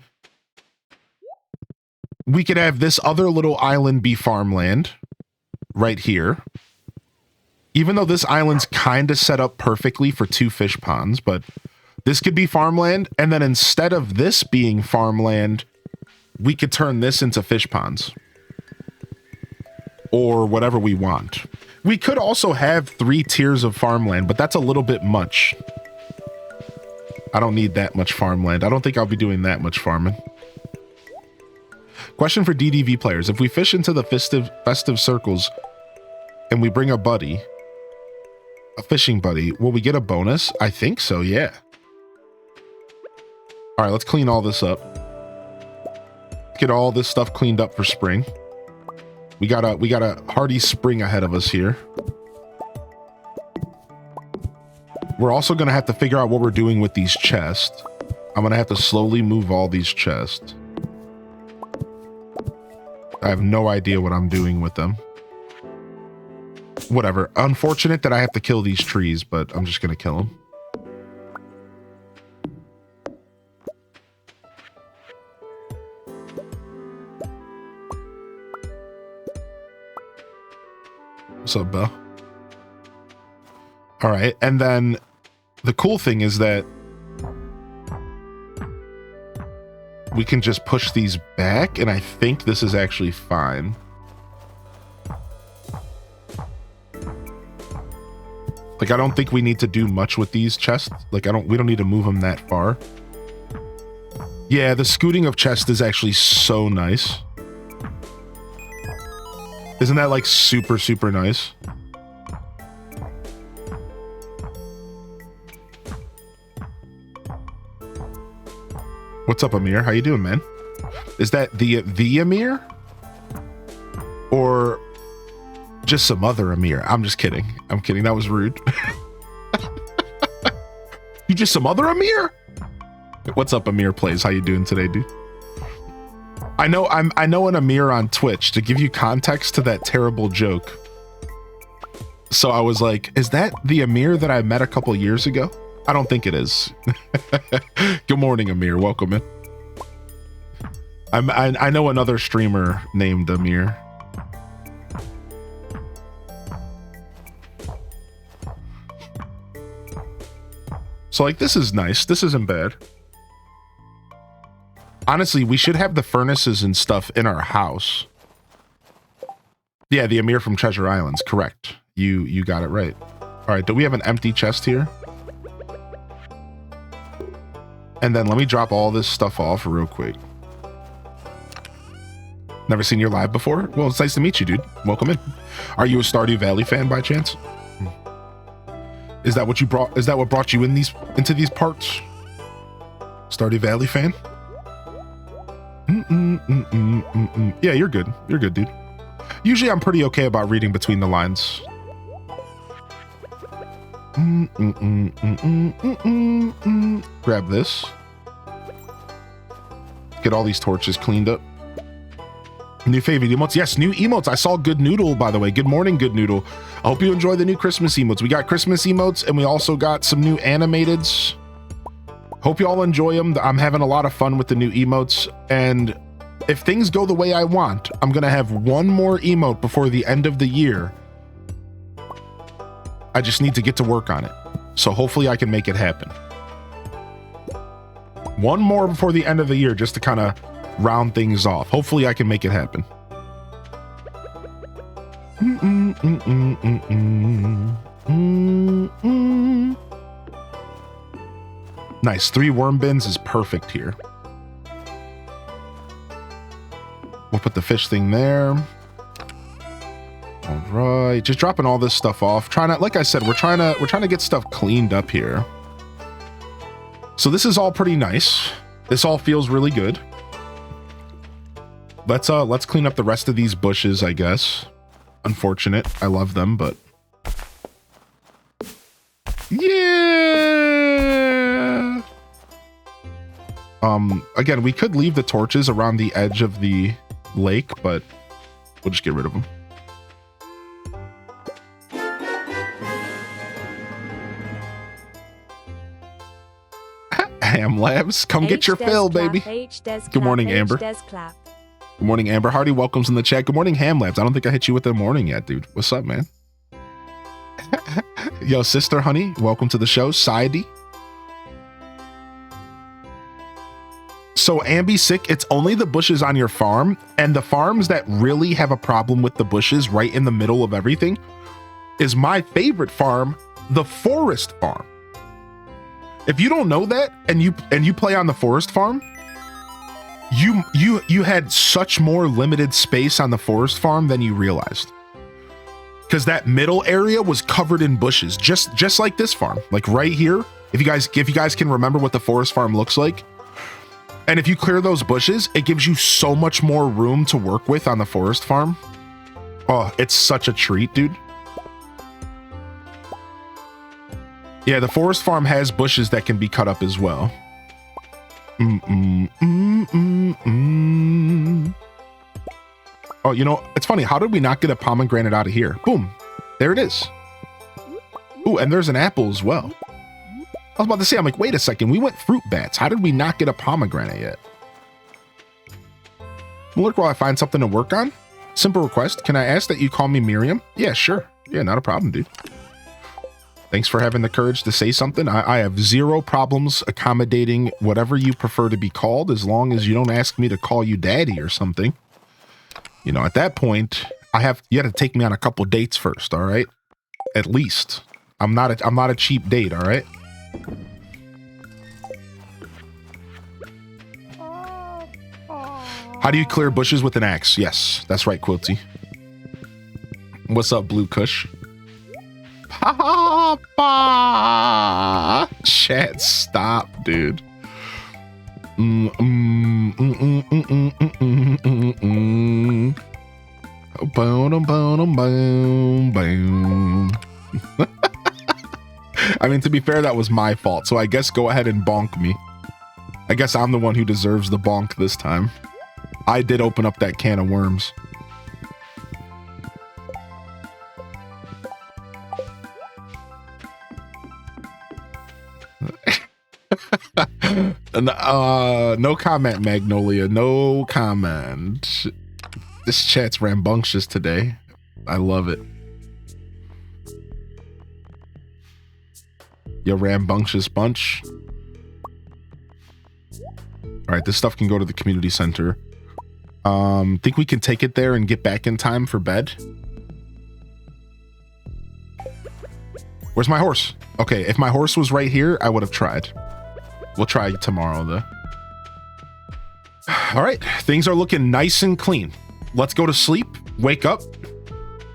we could have this other little island be farmland right here. Even though this island's kind of set up perfectly for 2 fish ponds, but this could be farmland. And then instead of this being farmland, we could turn this into fish ponds or whatever we want. We could also have 3 tiers of farmland, but that's a little bit much. I don't need that much farmland. I don't think I'll be doing that much farming. Question for DDV players. If we fish into the festive circles and we bring a buddy, a fishing buddy, will we get a bonus? I think so, yeah. All right, let's clean all this up. Get all this stuff cleaned up for spring. We got a hearty spring ahead of us here. We're also gonna have to figure out what we're doing with these chests. I'm gonna have to slowly move all these chests. I have no idea what I'm doing with them. Whatever. Unfortunate that I have to kill these trees, but I'm just gonna kill them. What's up, Belle? All right, and then the cool thing is that we can just push these back, and I think this is actually fine. Like, I don't think we need to do much with these chests. Like, we don't need to move them that far. Yeah, the scooting of chests is actually so nice. Isn't that like super, super nice? What's up, Amir? How you doing, man? Is that the Amir? Or just some other Amir? I'm just kidding. I'm kidding. That was rude. You just some other Amir? What's up, Amir Plays? How you doing today, dude? I know an Amir on Twitch. To give you context to that terrible joke. So I was like, is that the Amir that I met a couple years ago? I don't think it is. Good morning, Amir. Welcome in. I know another streamer named Amir. So like, this is nice. This isn't bad. Honestly, we should have the furnaces and stuff in our house. Yeah, the Amir from Treasure Islands. Correct. You got it right. All right, do we have an empty chest here? And then let me drop all this stuff off real quick. Never seen you live before? Well, it's nice to meet you, dude. Welcome in. Are you a Stardew Valley fan by chance? Is that what you brought? Is that what brought you into these parts? Stardew Valley fan? Yeah, you're good. You're good, dude. Usually I'm pretty okay about reading between the lines. Grab this. Get all these torches cleaned up. New favorite emotes. Yes, new emotes. I saw Good Noodle, by the way. Good morning, Good Noodle. I hope you enjoy the new Christmas emotes. We got Christmas emotes, and we also got some new animateds. Hope you all enjoy them. I'm having a lot of fun with the new emotes, and if things go the way I want, I'm gonna have one more emote before the end of the year. I just need to get to work on it, so hopefully I can make it happen. One more before the end of the year, just to kind of round things off. Hopefully I can make it happen. Nice. 3 worm bins is perfect here. We'll put the fish thing there. All right, just dropping all this stuff off. Trying to, like I said, we're trying to get stuff cleaned up here. So this is all pretty nice. This all feels really good. Let's clean up the rest of these bushes, I guess. Unfortunate. I love them, but yeah. Again, we could leave the torches around the edge of the lake, but we'll just get rid of them. Ham Labs, come get your fill, baby. Good morning, Amber. Good morning, Amber. Hardy, welcomes in the chat. Good morning, Ham Labs. I don't think I hit you with the morning yet, dude. What's up, man? Yo, sister, honey, welcome to the show. Sidey. So, Ambi sick, it's only the bushes on your farm, and the farms that really have a problem with the bushes right in the middle of everything is my favorite farm, the forest farm. If you don't know that, and you play on the forest farm, you had such more limited space on the forest farm than you realized. Because that middle area was covered in bushes, just like this farm. Like right here, if you guys can remember what the forest farm looks like. And if you clear those bushes, it gives you so much more room to work with on the forest farm. Oh, it's such a treat, dude. Yeah, the forest farm has bushes that can be cut up as well. Oh, you know, it's funny. How did we not get a pomegranate out of here? Boom. There it is. Ooh, and there's an apple as well. I was about to say, I'm like, wait a second. We went fruit bats. How did we not get a pomegranate yet? Well, look, while I find something to work on. Simple request. Can I ask that you call me Miriam? Yeah, sure. Yeah, not a problem, dude. Thanks for having the courage to say something. I have zero problems accommodating whatever you prefer to be called, as long as you don't ask me to call you daddy or something. You know, at that point, you got to take me on a couple dates first, all right? At least. I'm not a cheap date, all right? How do you clear bushes with an axe? Yes, that's right, Quilty. What's up, Blue Kush? Papa! Chat, stop, dude. I mean, to be fair, that was my fault, so I guess go ahead and bonk me. I guess I'm the one who deserves the bonk this time. I did open up that can of worms. No comment, Magnolia. No comment. This chat's rambunctious today. I love it. You rambunctious bunch. All right, this stuff can go to the community center. Think we can take it there and get back in time for bed? Where's my horse? Okay, if my horse was right here, I would have tried. We'll try tomorrow, though. All right, things are looking nice and clean. Let's go to sleep, wake up,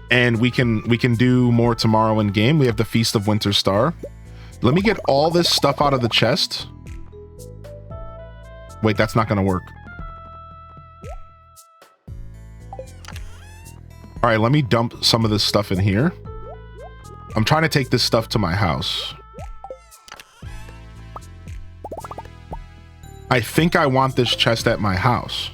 and we can do more tomorrow in game. We have the Feast of Winter Star. Let me get all this stuff out of the chest. Wait, that's not gonna work. All right, let me dump some of this stuff in here. I'm trying to take this stuff to my house. I think I want this chest at my house.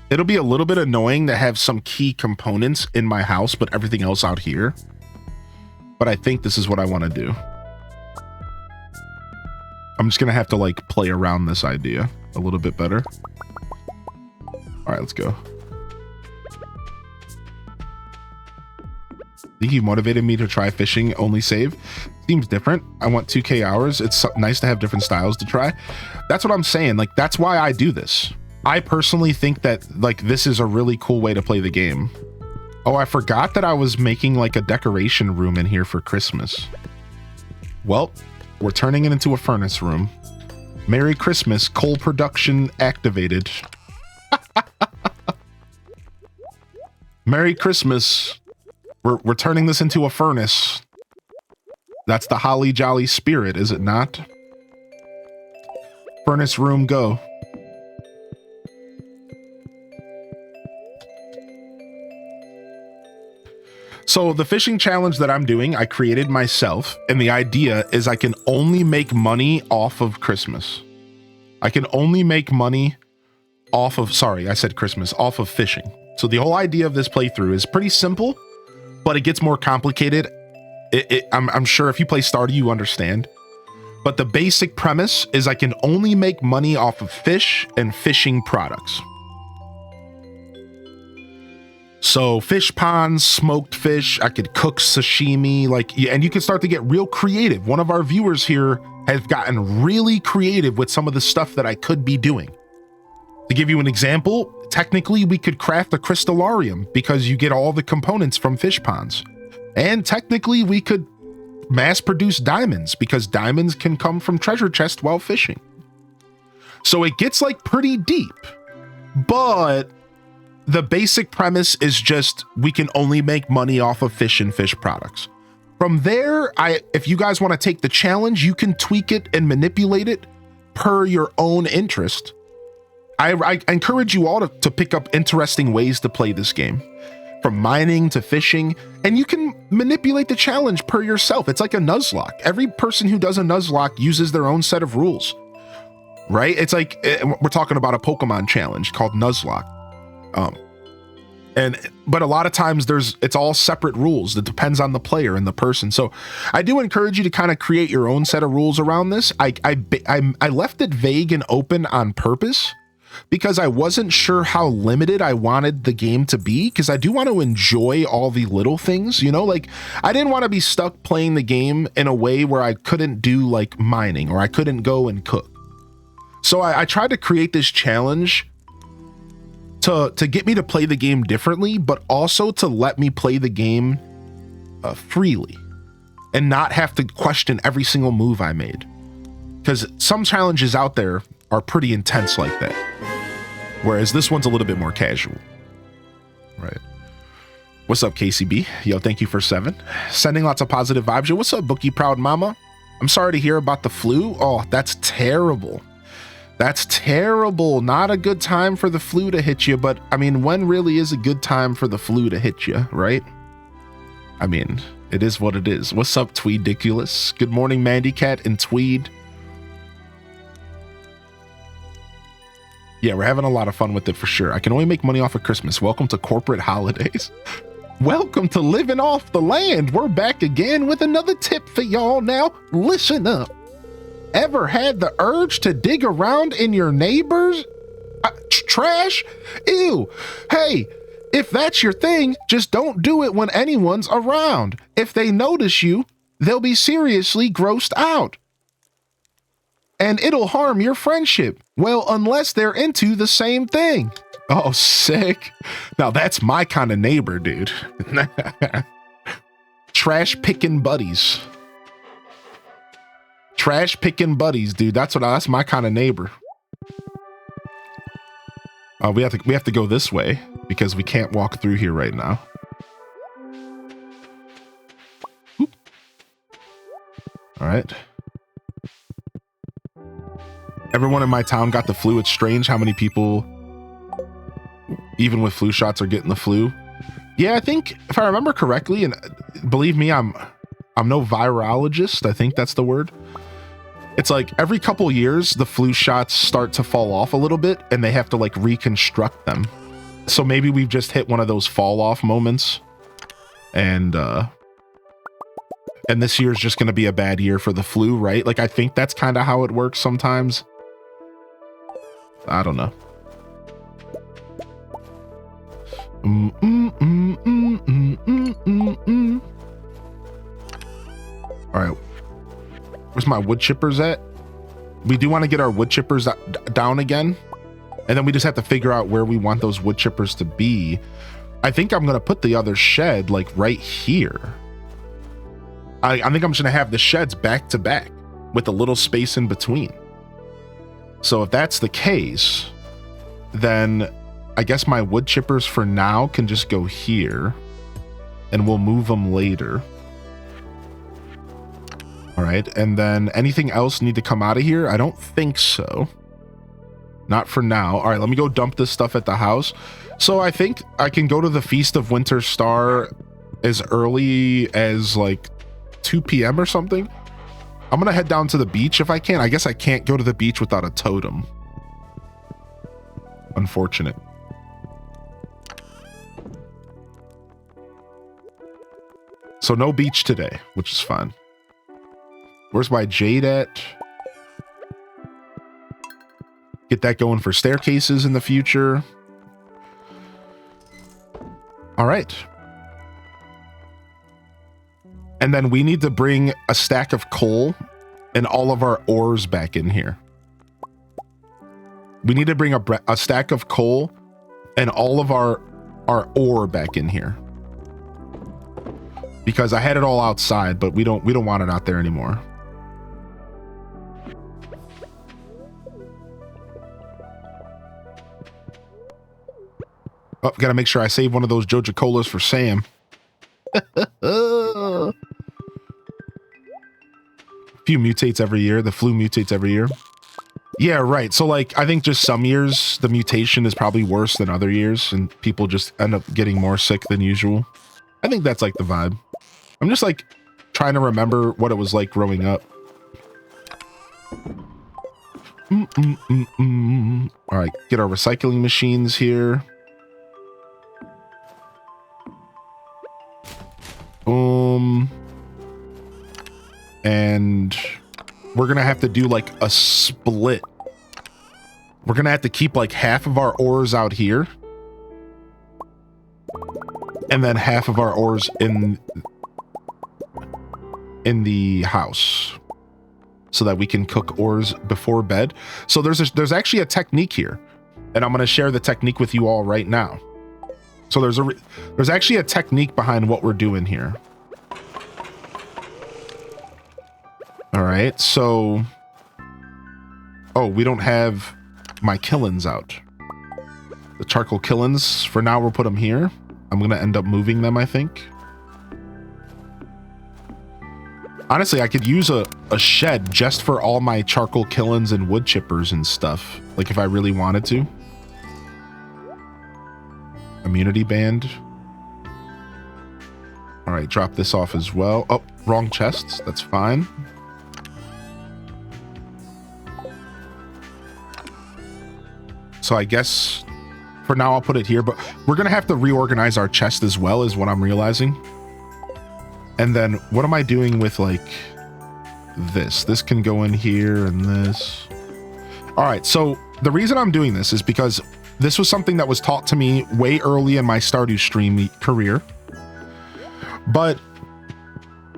It'll be a little bit annoying to have some key components in my house, but everything else out here. But I think this is what I want to do. I'm just going to have to like play around this idea a little bit better. All right, let's go. I think you motivated me to try fishing only save. Seems different. I want 2K hours. It's nice to have different styles to try. That's what I'm saying. Like, that's why I do this. I personally think that like this is a really cool way to play the game. Oh, I forgot that I was making like a decoration room in here for Christmas. Well, we're turning it into a furnace room. Merry Christmas, coal production activated. Merry Christmas. We're turning this into a furnace. That's the holly jolly spirit, is it not? Furnace room, go. So the fishing challenge that I'm doing, I created myself, and the idea is I can only make money off of Christmas. I can only make money off of, sorry, I said Christmas, off of fishing. So the whole idea of this playthrough is pretty simple, but it gets more complicated. I'm sure if you play Stardew, you understand. But the basic premise is I can only make money off of fish and fishing products. So fish ponds, smoked fish, I could cook sashimi, like, and you can start to get real creative. One of our viewers here has gotten really creative with some of the stuff that I could be doing. To give you an example, technically we could craft a crystallarium because you get all the components from fish ponds. And technically we could mass produce diamonds because diamonds can come from treasure chests while fishing. So it gets like pretty deep, but the basic premise is just we can only make money off of fish and fish products. From there, if you guys want to take the challenge, you can tweak it and manipulate it per your own interest. I encourage you all to pick up interesting ways to play this game, from mining to fishing, and you can manipulate the challenge per yourself. It's like a Nuzlocke. Every person who does a Nuzlocke uses their own set of rules, right? It's like we're talking about a Pokemon challenge called Nuzlocke. But a lot of times it's all separate rules. It depends on the player and the person. So I do encourage you to kind of create your own set of rules around this. I left it vague and open on purpose because I wasn't sure how limited I wanted the game to be, because I do want to enjoy all the little things, you know, like I didn't want to be stuck playing the game in a way where I couldn't do like mining or I couldn't go and cook. So I tried to create this challenge to get me to play the game differently, but also to let me play the game freely and not have to question every single move I made. Because some challenges out there are pretty intense like that, whereas this one's a little bit more casual. Right. What's up, KCB? Yo, thank you for 7. Sending lots of positive vibes. Yo, what's up, Bookie Proud Mama? I'm sorry to hear about the flu. Oh, that's terrible. That's terrible. Not a good time for the flu to hit you, but I mean, when really is a good time for the flu to hit you, right? I mean, it is what it is. What's up, Tweediculous? Good morning, Mandy Cat and Tweed. Yeah, we're having a lot of fun with it for sure. I can only make money off of Christmas. Welcome to corporate holidays. Welcome to Living Off the Land. We're back again with another tip for y'all now. Listen up. Ever had the urge to dig around in your neighbor's trash? Ew. Hey, if that's your thing, just don't do it when anyone's around. If they notice you, they'll be seriously grossed out. And it'll harm your friendship. Well, unless they're into the same thing. Oh, sick. Now that's my kind of neighbor, dude. Trash picking buddies. Trash picking buddies, dude. That's my kind of neighbor. We have to go this way because we can't walk through here right now. Oop. All right. Everyone in my town got the flu. It's strange how many people, even with flu shots, are getting the flu. Yeah, I think if I remember correctly, and believe me, I'm no virologist. I think that's the word. It's like every couple years, the flu shots start to fall off a little bit and they have to like reconstruct them. So maybe we've just hit one of those fall off moments. And this year's just going to be a bad year for the flu, right? Like, I think that's kind of how it works sometimes. I don't know. All right. Where's my wood chippers at? We do want to get our wood chippers down again. And then we just have to figure out where we want those wood chippers to be. I think I'm going to put the other shed like right here. I think I'm just going to have the sheds back to back with a little space in between. So if that's the case, then I guess my wood chippers for now can just go here and we'll move them later. All right. And then anything else need to come out of here? I don't think so. Not for now. All right. Let me go dump this stuff at the house. So I think I can go to the Feast of Winter Star as early as like 2 p.m. or something. I'm going to head down to the beach if I can. I guess I can't go to the beach without a totem. Unfortunate. So no beach today, which is fine. Where's my jade at? Get that going for staircases in the future. All right. And then we need to bring a stack of coal and all of our ores back in here. We need to bring a stack of coal and all of our ore back in here. Because I had it all outside, but we don't want it out there anymore. Oh, gotta make sure I save one of those Joja Colas for Sam. Few mutates every year. The flu mutates every year. Yeah, right. So like, I think just some years the mutation is probably worse than other years and people just end up getting more sick than usual. I think that's like the vibe. I'm just like trying to remember what it was like growing up. All right, get our recycling machines here. And we're gonna have to do like a split. We're gonna have to keep like half of our ores out here and then half of our ores in the house so that we can cook ores before bed. So there's actually a technique here, and I'm going to share the technique with you all right now. So there's actually a technique behind what we're doing here. All right, so we don't have my killins out. The charcoal killins, for now we'll put them here. I'm going to end up moving them, I think. Honestly, I could use a shed just for all my charcoal killins and wood chippers and stuff. Like if I really wanted to. Immunity band. All right, drop this off as well. Oh, wrong chests. That's fine. So I guess For now, I'll put it here, but we're going to have to reorganize our chest as well, is what I'm realizing. And then what am I doing with like this? This can go in here and this. All right. So the reason I'm doing this is because this was something that was taught to me way early in my Stardew stream career. But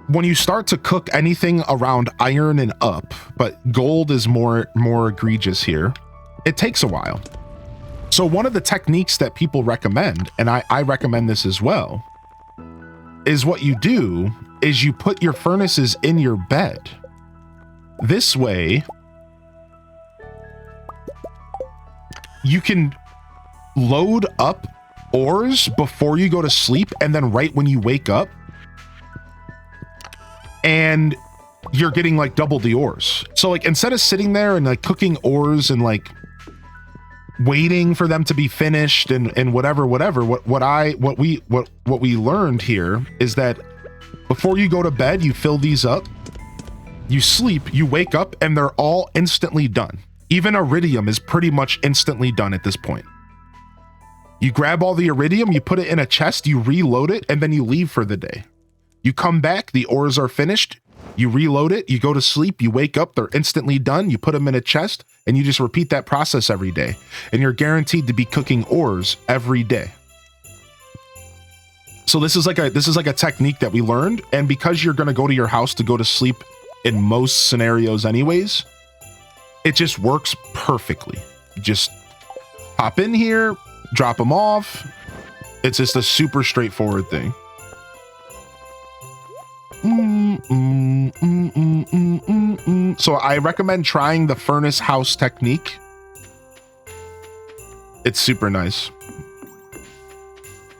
when you start to cook anything around iron and up, but gold is more egregious here, it takes a while. So one of the techniques that people recommend, and I recommend this as well, is what you do is you put your furnaces in your bed. This way, you can load up ores before you go to sleep, and then right when you wake up, and you're getting like double the ores. So like instead of sitting there and like cooking ores and like waiting for them to be finished and whatever, what we learned here is that before you go to bed, you fill these up, you sleep, you wake up, and they're all instantly done. Even iridium is pretty much instantly done at this point. You grab all the iridium, you put it in a chest, you reload it, and then you leave for the day. You come back, the ores are finished, you reload it, you go to sleep, you wake up, they're instantly done, you put them in a chest, and you just repeat that process every day. And you're guaranteed to be cooking ores every day. So this is like a technique that we learned, and because you're gonna go to your house to go to sleep in most scenarios anyways, it just works perfectly. Just hop in here, drop them off. It's just a super straightforward thing. So I recommend trying the furnace house technique. It's super nice.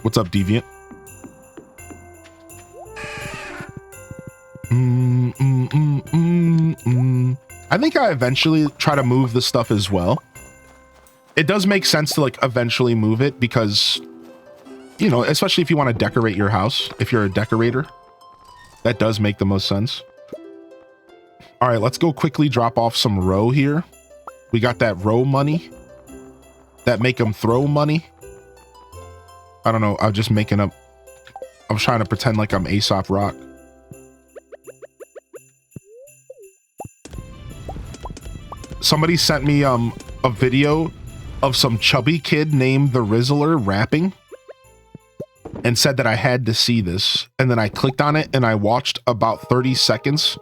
What's up, Deviant? I think I eventually try to move the stuff as well. It does make sense to like eventually move it because, you know, especially if you want to decorate your house, if you're a decorator, that does make the most sense. All right, let's go quickly drop off some row here. We got that row money, that make them throw money. I don't know. I'm just making up. I'm trying to pretend like I'm Aesop Rock. Somebody sent me a video of some chubby kid named the Rizzler rapping and said that I had to see this. And then I clicked on it and I watched about 30 seconds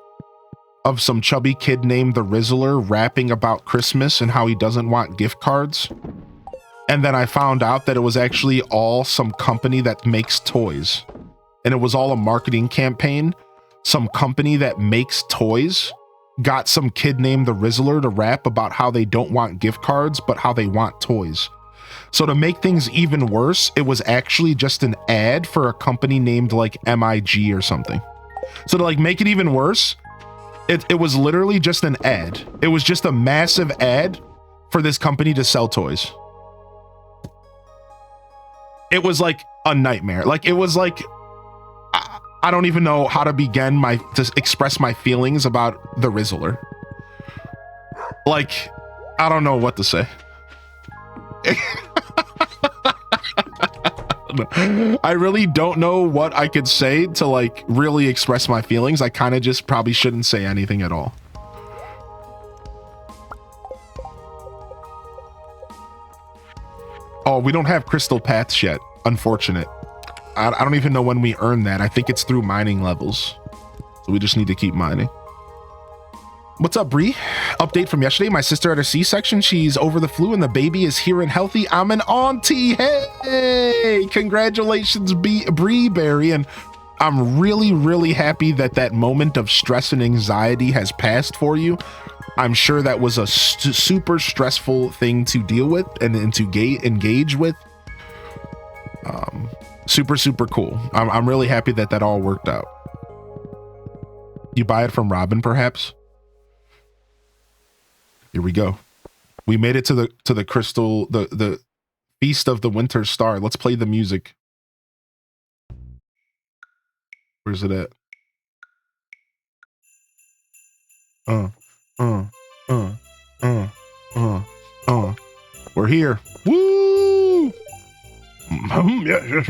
of some chubby kid named the Rizzler rapping about Christmas and how he doesn't want gift cards. And then I found out that it was actually all some company that makes toys. And it was all a marketing campaign. Some company that makes toys got some kid named the Rizzler to rap about how they don't want gift cards, but how they want toys. So to make things even worse, it was actually just an ad for a company named like MIG or something. So to like make it even worse, it was literally just an ad. It was just a massive ad for this company to sell toys. It was like a nightmare. Like it was like, I don't even know how to begin to express my feelings about the Rizzler. Like, I don't know what to say. I really don't know what I could say to like really express my feelings. I kind of just probably shouldn't say anything at all. Oh, we don't have crystal paths yet. Unfortunate. I don't even know when we earn that. I think it's through mining levels. So we just need to keep mining. What's up, Bree? Update from yesterday. My sister had a C-section. She's over the flu and the baby is here and healthy. I'm an auntie. Hey, congratulations, Bree Berry. And I'm really, really happy that that moment of stress and anxiety has passed for you. I'm sure that was a super stressful thing to deal with and to engage with. Super, super cool. I'm really happy that that all worked out. You buy it from Robin, perhaps? Here we go. We made it to the crystal, the Feast of the Winter Star. Let's play the music. Where's it at? We're here. Woo! Yes, yes.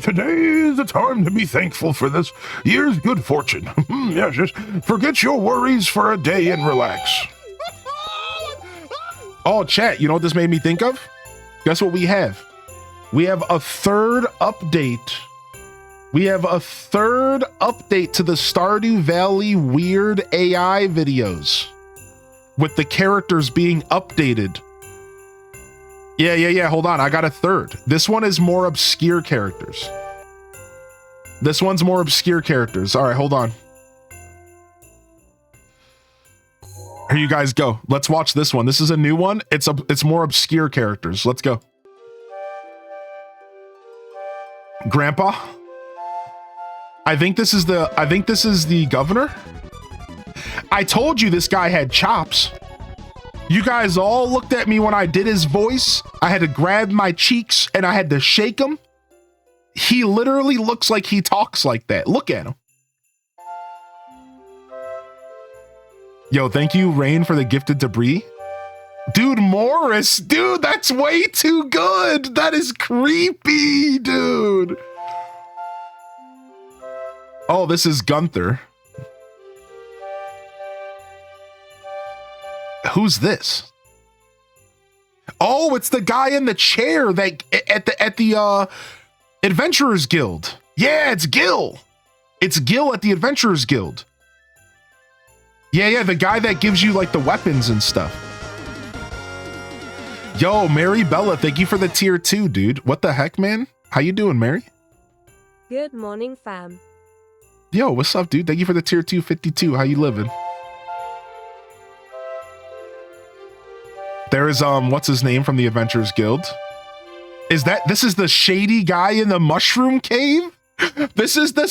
Today is the time to be thankful for this year's good fortune. Yes, yes. Forget your worries for a day and relax. Oh, chat, you know what this made me think of? Guess what we have? We have a third update. We have a third update to the Stardew Valley weird AI videos with the characters being updated. Yeah. Hold on. I got a third. This one is more obscure characters. This one's more obscure characters. All right, hold on. Here you guys go. Let's watch this one. This is a new one. It's more obscure characters. Let's go. Grandpa. I think this is the governor. I told you this guy had chops. You guys all looked at me when I did his voice. I had to grab my cheeks and I had to shake him. He literally looks like he talks like that. Look at him. Yo, thank you, Rain, for the gifted debris. Dude, Morris, dude, that's way too good. That is creepy, dude. Oh, this is Gunther. Who's this? Oh, it's the guy in the chair that at the Adventurers Guild. Yeah, it's Gil. It's Gil at the Adventurers Guild. Yeah, the guy that gives you like the weapons and stuff. Yo, Mary Bella, thank you for the tier 2, dude. What the heck, man? How you doing, Mary? Good morning, fam. Yo, what's up, dude? Thank you for the tier 252. How you living? There is what's his name from the Adventurers Guild? This is the shady guy in the mushroom cave? This is the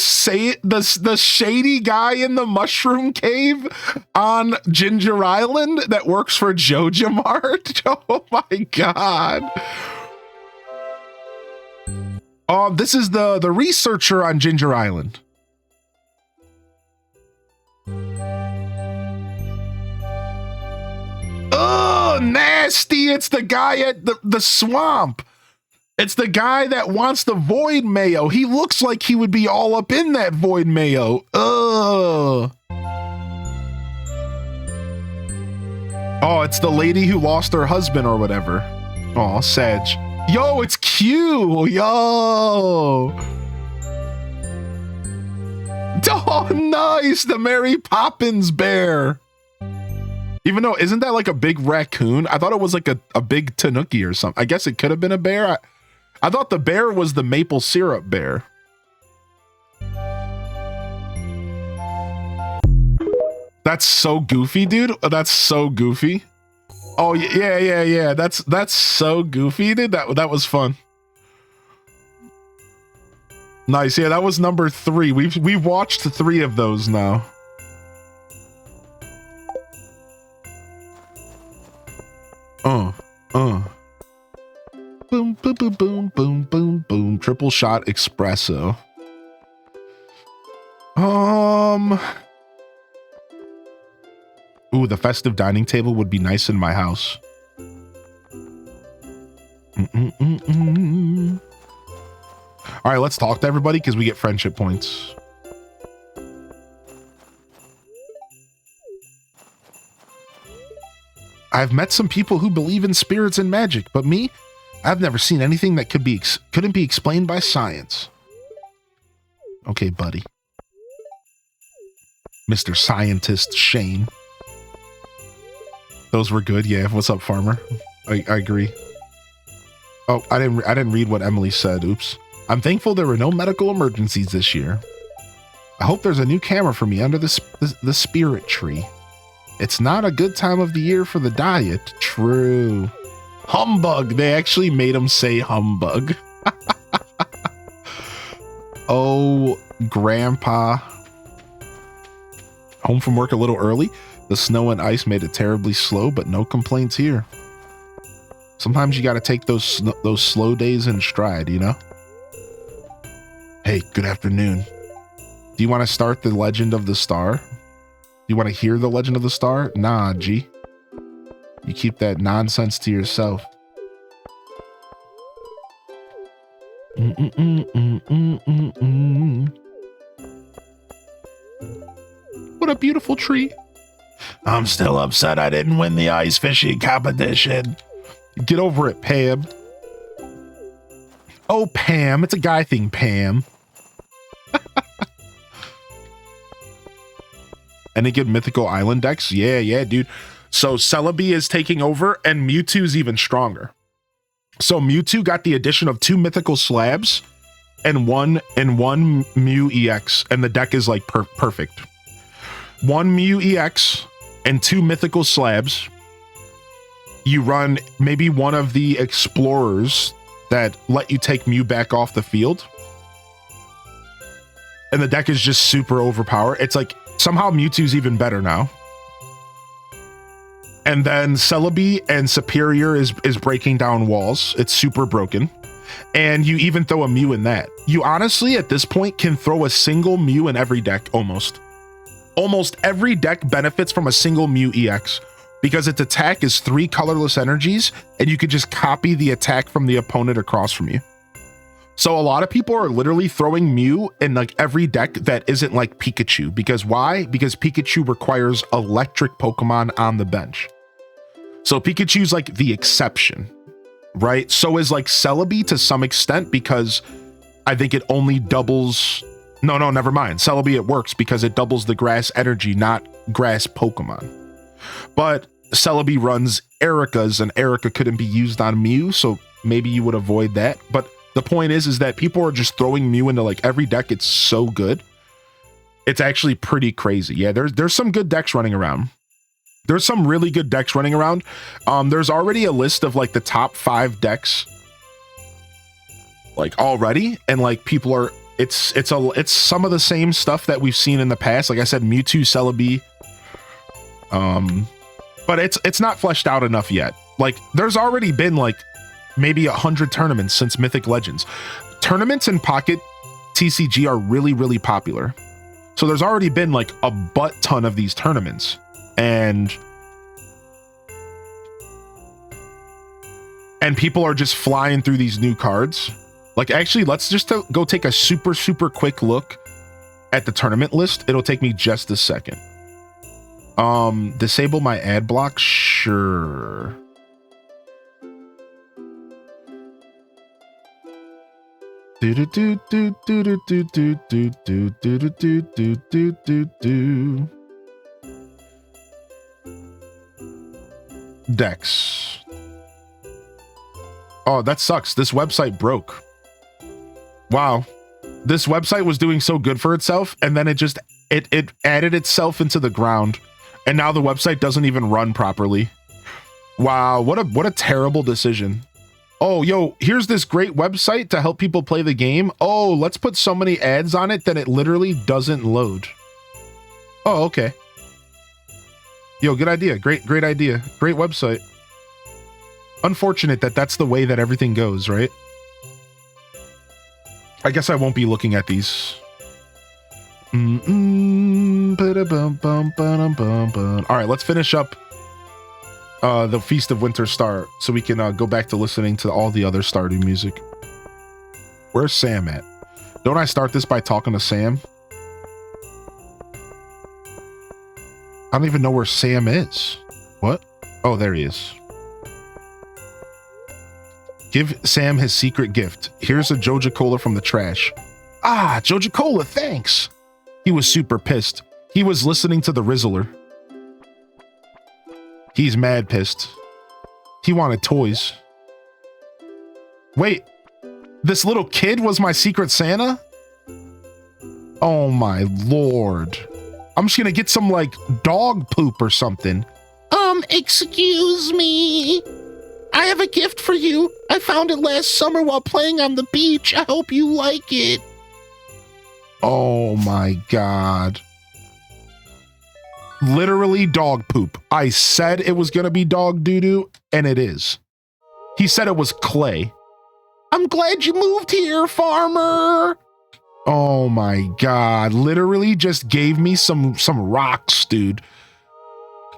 shady guy in the mushroom cave on Ginger Island that works for Joja Mart. Oh my god. This is the researcher on Ginger Island. Oh, nasty. It's the guy at the swamp. It's the guy that wants the void mayo. He looks like he would be all up in that void mayo. Ugh. Oh, it's the lady who lost her husband or whatever. Oh, Sag. Yo, it's Q. Yo. Oh, nice. The Mary Poppins bear. Even though, isn't that like a big raccoon? I thought it was like a big tanuki or something. I guess it could have been a bear. I thought the bear was the maple syrup bear. That's so goofy, dude. That's so goofy. Oh, yeah. That's so goofy, dude. That was fun. Nice. Yeah, that was number 3. We've watched 3 of those now. Boom, boom, boom, boom, boom, boom, boom. Triple shot espresso. Ooh, the festive dining table would be nice in my house. All right, let's talk to everybody because we get friendship points. I've met some people who believe in spirits and magic, but me, I've never seen anything that couldn't be explained by science. Okay, buddy. Mr. Scientist Shane. Those were good. Yeah. What's up, farmer? I agree. Oh, I didn't read what Emily said. Oops. I'm thankful there were no medical emergencies this year. I hope there's a new camera for me under the spirit tree. It's not a good time of the year for the diet. True. Humbug. They actually made him say humbug. Oh, Grandpa. Home from work a little early. The snow and ice made it terribly slow, but no complaints here. Sometimes you got to take those slow days in stride, you know? Hey, good afternoon. Do you want to start the Legend of the Star? You want to hear the Legend of the Star? Nah, G. You keep that nonsense to yourself. What a beautiful tree. I'm still upset I didn't win the ice fishing competition. Get over it, Pam. Oh, Pam. It's a guy thing, Pam. Any good mythical island decks? Yeah, dude. So Celebi is taking over and Mewtwo's even stronger. So Mewtwo got the addition of 2 mythical slabs and one Mew EX, and the deck is like perfect. 1 Mew EX and 2 mythical slabs. You run maybe one of the explorers that let you take Mew back off the field. And the deck is just super overpowered. It's like somehow Mewtwo's even better now. And then Celebi and Superior is breaking down walls. It's super broken. And you even throw a Mew in that. You honestly, at this point, can throw a single Mew in every deck, almost. Almost every deck benefits from a single Mew EX because its attack is 3 colorless energies, and you could just copy the attack from the opponent across from you. So a lot of people are literally throwing Mew in like every deck that isn't like Pikachu. Because why? Because Pikachu requires electric Pokemon on the bench. So Pikachu's like the exception, right? So is like Celebi to some extent because I think it only doubles... No, never mind. Celebi, it works because it doubles the grass energy, not grass Pokemon. But Celebi runs Erika's, and Erika couldn't be used on Mew, so maybe you would avoid that. But the point is that people are just throwing Mew into like every deck. It's so good. It's actually pretty crazy. Yeah, there's some good decks running around. There's some really good decks running around. There's already a list of like the top 5 decks like already, and like people are... It's some of the same stuff that we've seen in the past. Like I said, Mewtwo, Celebi. But it's not fleshed out enough yet. Like there's already been like maybe 100 tournaments since Mythic Legends. Tournaments in Pocket TCG are really, really popular. So there's already been like a butt ton of these tournaments. And people are just flying through these new cards. Like, actually, let's just go take a super, super quick look at the tournament list. It'll take me just a second. Disable my ad block? Sure. Decks. Oh, that sucks. This website broke. Wow. This website was doing so good for itself, and then it added itself into the ground, and now the website doesn't even run properly. Wow, what a terrible decision. Oh, yo, here's this great website to help people play the game. Oh, let's put so many ads on it that it literally doesn't load. Oh, okay. Yo, good idea. Great idea. Great website. Unfortunate that that's the way that everything goes, right? I guess I won't be looking at these. All right, let's finish up the Feast of Winter Star so we can go back to listening to all the other Stardew music. Where's Sam at? Don't I start this by talking to Sam? I don't even know where Sam is. What? Oh, there he is. Give Sam his secret gift. Here's a Joja Cola from the trash. Ah, Joja Cola, thanks. He was super pissed. He was listening to the Rizzler. He's mad pissed. He wanted toys. Wait, this little kid was my secret Santa? Oh my lord. I'm just gonna get some like dog poop or something. Excuse me. I have a gift for you. I found it last summer while playing on the beach. I hope you like it. Oh my god. Literally dog poop. I said it was gonna be dog doo-doo, and it is. He said it was clay. I'm glad you moved here, farmer. Oh my god. Literally just gave me some rocks, dude.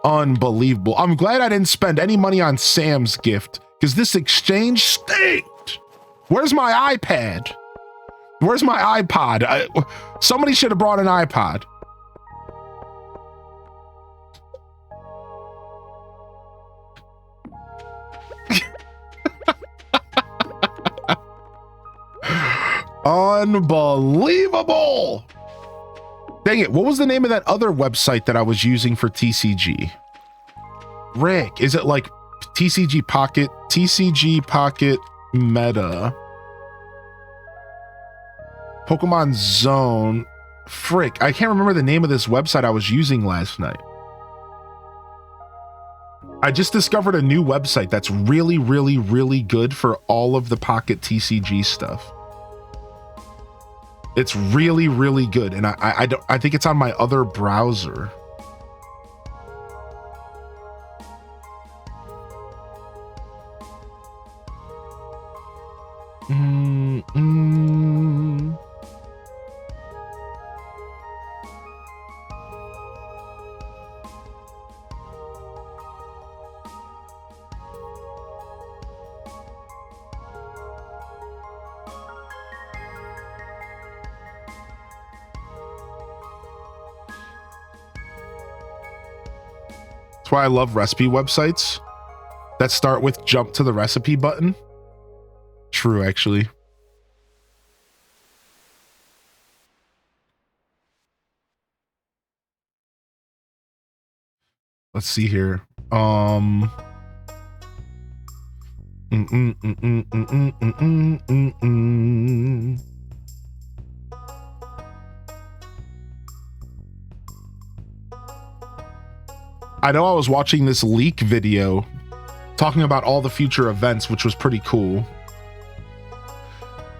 Unbelievable. I'm glad I didn't spend any money on Sam's gift, because this exchange stinked. Where's my iPad? Where's my iPod? Somebody should have brought an iPod. Unbelievable. Dang it. What was the name of that other website that I was using for TCG? Rick, is it like TCG Pocket Meta, Pokemon Zone? Frick, I can't remember the name of this website I was using last night. I just discovered a new website that's really, really, really good for all of the Pocket TCG stuff. It's really, really good, and I think it's on my other browser. That's why I love recipe websites that start with jump to the recipe button. True, actually. Let's see here. I know I was watching this leak video talking about all the future events, which was pretty cool.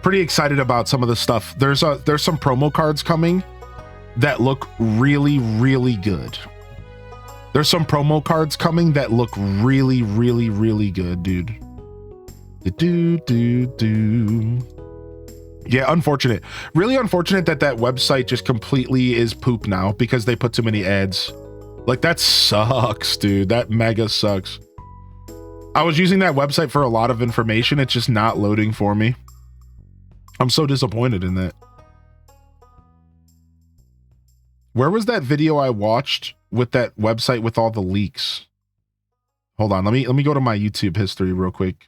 Pretty excited about some of the stuff. There's some promo cards coming that look really, really good. There's some promo cards coming that look really, really, really good, dude. Yeah, unfortunate. Really unfortunate that website just completely is poop now because they put too many ads. Like, that sucks, dude. That mega sucks. I was using that website for a lot of information. It's just not loading for me. I'm so disappointed in that. Where was that video I watched with that website with all the leaks? Hold on, let me go to my YouTube history real quick.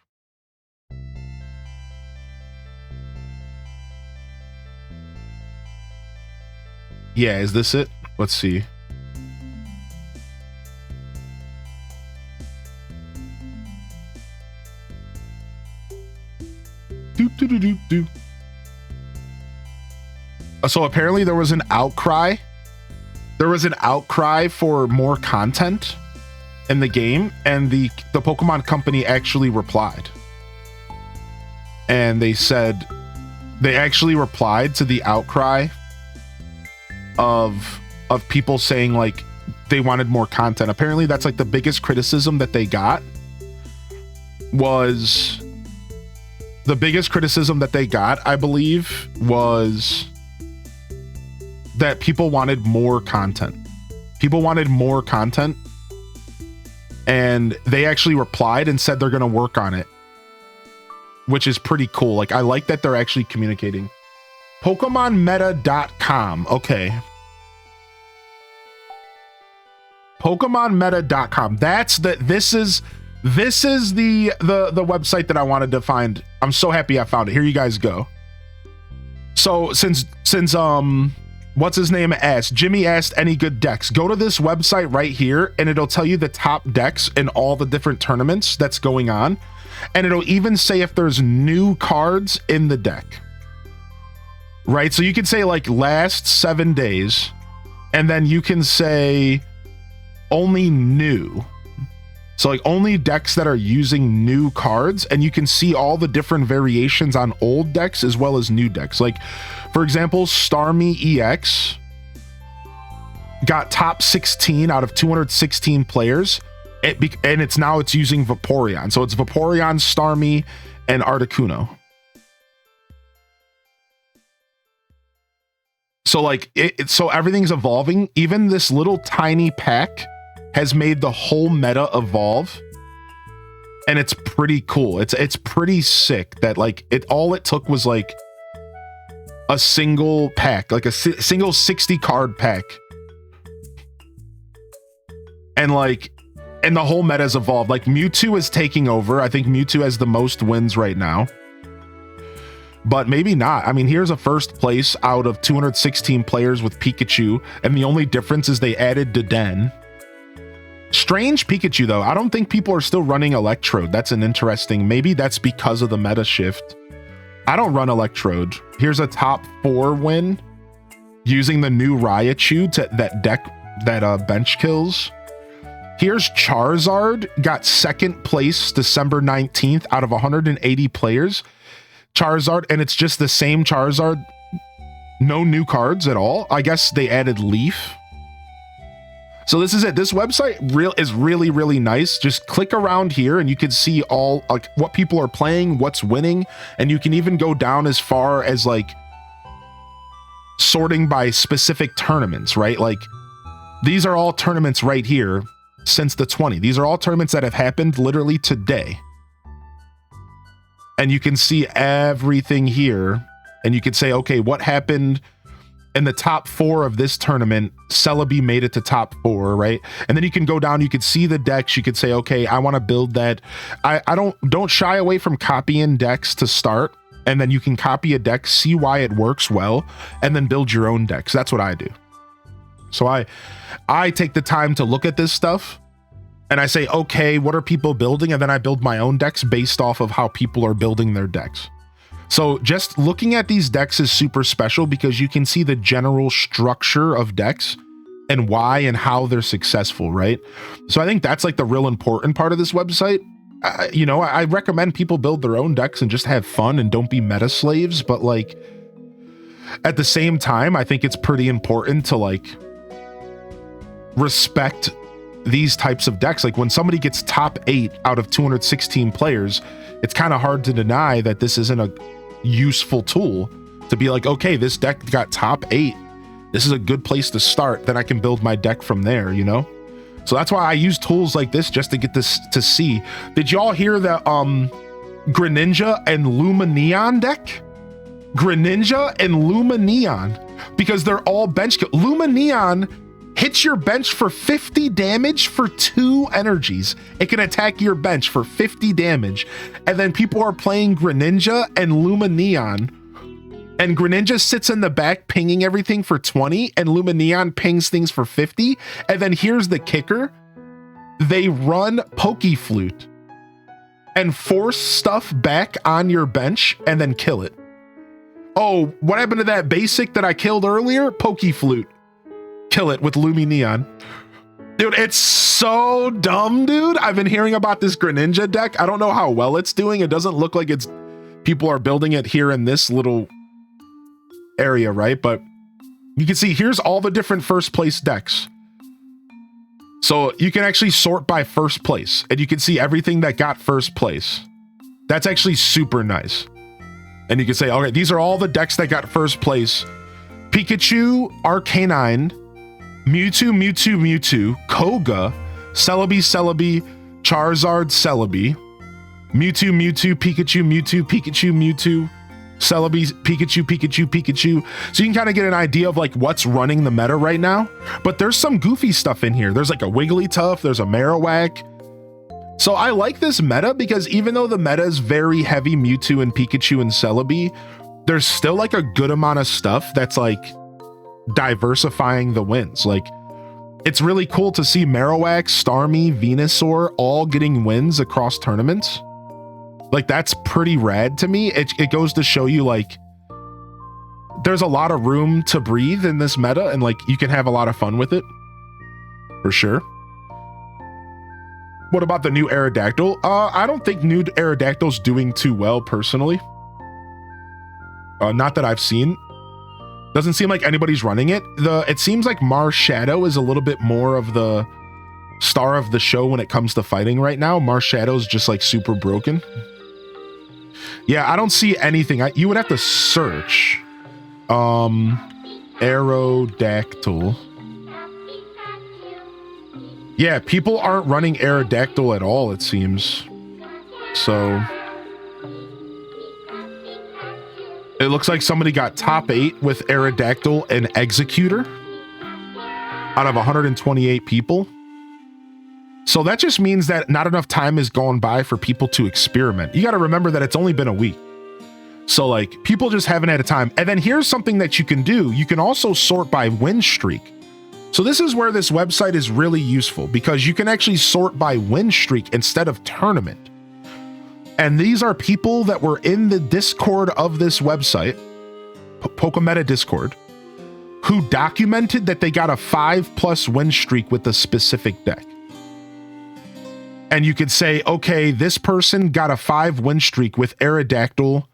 Yeah, is this it? Let's see. So apparently there was an outcry. There was an outcry for more content in the game, and the Pokemon Company actually replied. And they said they actually replied to the outcry of people saying like they wanted more content. Apparently that's like the biggest criticism that they got was I believe, was that people wanted more content. People wanted more content, and they actually replied and said they're going to work on it, which is pretty cool. Like, I like that they're actually communicating. PokemonMeta.com. Okay. PokemonMeta.com. This is the website that I wanted to find. I'm so happy I found it. Here you guys go. So since what's his name asked, Jimmy asked any good decks, go to this website right here and it'll tell you the top decks in all the different tournaments that's going on. And it'll even say if there's new cards in the deck. Right? So you can say like last 7 days, and then you can say only new. So like only decks that are using new cards, and you can see all the different variations on old decks as well as new decks. Like, for example, Starmie EX got top 16 out of 216 players, and it's using Vaporeon. So it's Vaporeon, Starmie, and Articuno. So like so everything's evolving. Even this little tiny pack has made the whole meta evolve, and it's pretty cool. It's pretty sick that like all it took was like a single pack, like a single 60 card pack. And like, and the whole meta's evolved. Like Mewtwo is taking over. I think Mewtwo has the most wins right now. But maybe not. I mean, here's a first place out of 216 players with Pikachu, and the only difference is they added Deden. Strange Pikachu, though. I don't think people are still running Electrode. That's an interesting... Maybe that's because of the meta shift. I don't run Electrode. Here's a top 4 win using the new Raichu to that deck that bench kills. Here's Charizard. Got second place December 19th out of 180 players. Charizard, and it's just the same Charizard. No new cards at all. I guess they added Leaf. So this is it. This website is really, really nice. Just click around here and you can see all like what people are playing, what's winning, and you can even go down as far as like sorting by specific tournaments, right? Like these are all tournaments right here since the 20. These are all tournaments that have happened literally today. And you can see everything here, and you could say, okay, what happened in the top 4 of this tournament? Celebi made it to top 4, right? And then you can go down, you could see the decks, you could say, okay, I want to build that. I don't shy away from copying decks to start, and then you can copy a deck, see why it works well, and then build your own decks. That's what I do. So I take the time to look at this stuff, and I say, okay, what are people building? And then I build my own decks based off of how people are building their decks. So just looking at these decks is super special because you can see the general structure of decks and why and how they're successful, right? So I think that's like the real important part of this website. I recommend people build their own decks and just have fun and don't be meta slaves. But like at the same time, I think it's pretty important to like respect these types of decks. Like when somebody gets top 8 out of 216 players, it's kind of hard to deny that this isn't a useful tool to be like, okay, this deck got top 8. This is a good place to start. Then I can build my deck from there, you know? So that's why I use tools like this just to get this to see. Did y'all hear the Greninja and Lumineon deck? Greninja and Lumineon, because they're all bench kill. Lumineon hits your bench for 50 damage for 2 energies. It can attack your bench for 50 damage. And then people are playing Greninja and Lumineon. And Greninja sits in the back pinging everything for 20. And Lumineon pings things for 50. And then here's the kicker. They run Pokeflute and force stuff back on your bench and then kill it. Oh, what happened to that basic that I killed earlier? Pokeflute. Kill it with Lumineon. Dude, it's so dumb, dude. I've been hearing about this Greninja deck. I don't know how well it's doing. It doesn't look like it's people are building it here in this little area, right? But you can see here's all the different first place decks. So you can actually sort by first place and you can see everything that got first place. That's actually super nice. And you can say, okay, these are all the decks that got first place. Pikachu, Arcanine, Mewtwo, Koga, Celebi, Charizard, Celebi, Mewtwo, Pikachu, Celebi, Pikachu. So you can kind of get an idea of like what's running the meta right now. But there's some goofy stuff in here. There's like a Wigglytuff, there's a Marowak. So I like this meta because even though the meta is very heavy Mewtwo and Pikachu and Celebi, there's still like a good amount of stuff that's like diversifying the wins. Like it's really cool to see Marowak, Starmie, Venusaur all getting wins across tournaments. Like that's pretty rad to me. It goes to show you like there's a lot of room to breathe in this meta and like you can have a lot of fun with it for sure. What about the new Aerodactyl? I don't think new Aerodactyl's doing too well personally. Not that I've seen. Doesn't seem like anybody's running it. It seems like Marshadow is a little bit more of the star of the show when it comes to fighting right now. Marshadow's just like super broken. Yeah, I don't see anything. You would have to search. Aerodactyl. Yeah, people aren't running Aerodactyl at all, it seems. So It looks like somebody got top 8 with Aerodactyl and Executor out of 128 people. So that just means that not enough time has gone by for people to experiment. You got to remember that it's only been a week. So like people just haven't had a time. And then here's something that you can do. You can also sort by win streak. So this is where this website is really useful because you can actually sort by win streak instead of tournament. And these are people that were in the Discord of this website, Pokemeta Discord, who documented that they got a 5+ win streak with a specific deck. And you could say, okay, this person got a 5 win streak with Aerodactyl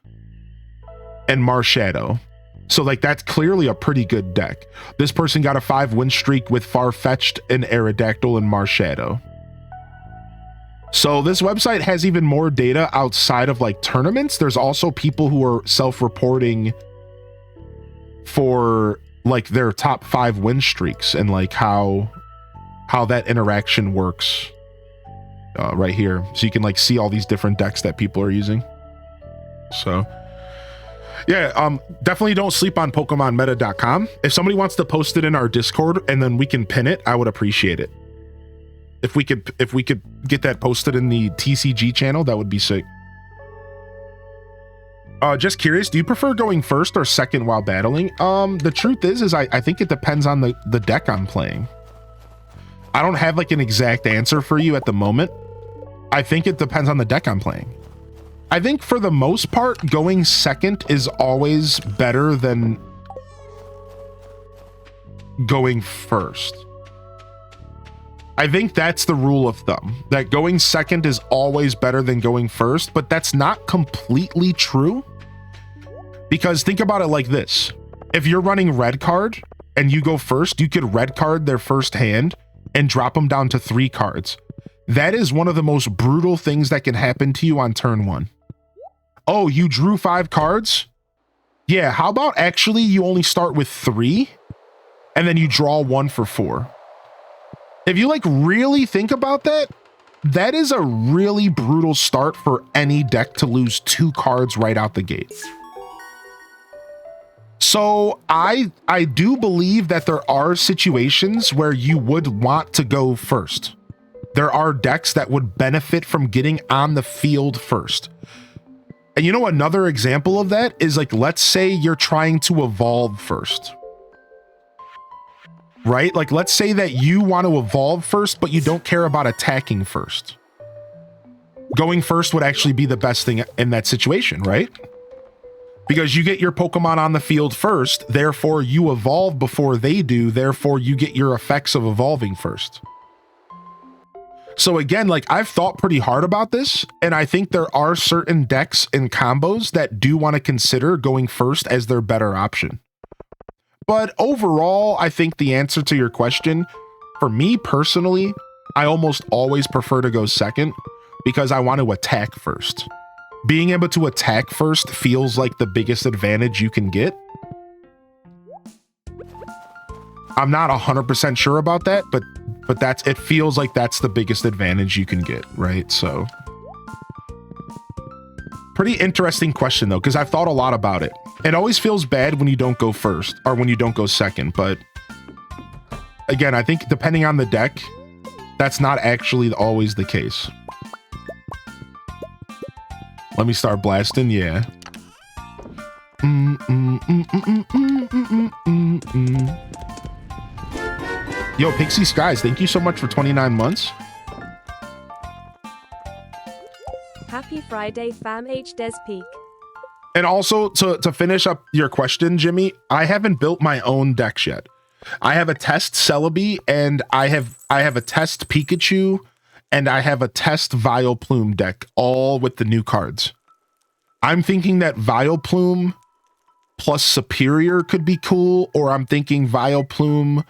and Marshadow. So like that's clearly a pretty good deck. This person got a 5 win streak with Farfetch'd and Aerodactyl and Marshadow. So this website has even more data outside of like tournaments. There's also people who are self-reporting for like their top 5 win streaks and like how that interaction works right here. So you can like see all these different decks that people are using. So yeah, definitely don't sleep on PokemonMeta.com. If somebody wants to post it in our Discord and then we can pin it, I would appreciate it. If we could get that posted in the TCG channel, that would be sick. Just curious, do you prefer going first or second while battling? The truth is I think it depends on the deck I'm playing. I don't have like an exact answer for you at the moment. I think it depends on the deck I'm playing. I think for the most part, going second is always better than going first. I think that's the rule of thumb, that going second is always better than going first, but that's not completely true. Because think about it like this. If you're running red card and you go first, you could red card their first hand and drop them down to 3 cards. That is one of the most brutal things that can happen to you on turn 1. Oh, you drew 5 cards? Yeah, how about actually you only start with 3 and then you draw 1 for 4? If you like really think about that, that is a really brutal start for any deck to lose 2 cards right out the gate. So I do believe that there are situations where you would want to go first. There are decks that would benefit from getting on the field first. And you know, another example of that is like, let's say you're trying to evolve first, right? Like, let's say that you want to evolve first, but you don't care about attacking first. Going first would actually be the best thing in that situation, right? Because you get your Pokemon on the field first, therefore you evolve before they do, therefore you get your effects of evolving first. So again, like I've thought pretty hard about this, and I think there are certain decks and combos that do want to consider going first as their better option. But overall, I think the answer to your question, for me personally, I almost always prefer to go second because I want to attack first. Being able to attack first feels like the biggest advantage you can get. I'm not 100% sure about that, but it feels like that's the biggest advantage you can get, right? So pretty interesting question though, because I've thought a lot about it. It always feels bad when you don't go first or when you don't go second, but again, I think depending on the deck, that's not actually always the case. Let me start blasting, yeah. Yo, Pixie Skies, thank you so much for 29 months. Happy Friday, fam H Des Peak. And also, to finish up your question, Jimmy, I haven't built my own decks yet. I have a test Celebi, and I have a test Pikachu, and I have a test Vileplume deck, all with the new cards. I'm thinking that Vileplume plus Superior could be cool, or I'm thinking Vileplume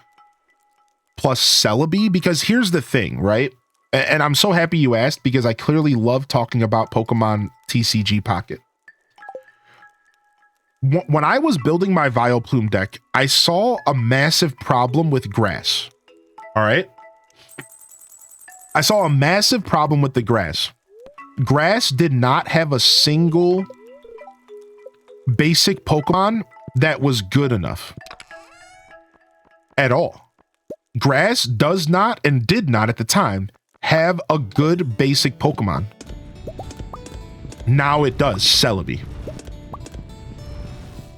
plus Celebi, because here's the thing, right? And I'm so happy you asked, because I clearly love talking about Pokemon TCG Pocket. When I was building my Vileplume deck, I saw a massive problem with grass. All right? I saw a massive problem with the grass. Grass did not have a single basic Pokemon that was good enough at all. Grass does not and did not at the time have a good basic Pokemon. Now it does, Celebi.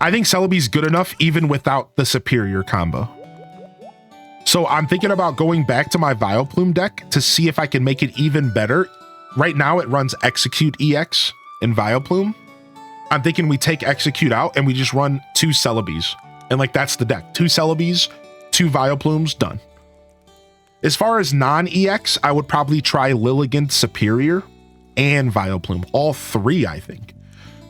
I think Celebi's good enough even without the superior combo. So I'm thinking about going back to my Vileplume deck to see if I can make it even better. Right now it runs Execute EX in Vileplume. I'm thinking we take Execute out and we just run 2 Celebis. And like that's the deck. 2 Celebis, 2 Vileplumes, done. As far as non-EX, I would probably try Lilligant Superior and Vileplume. All 3, I think.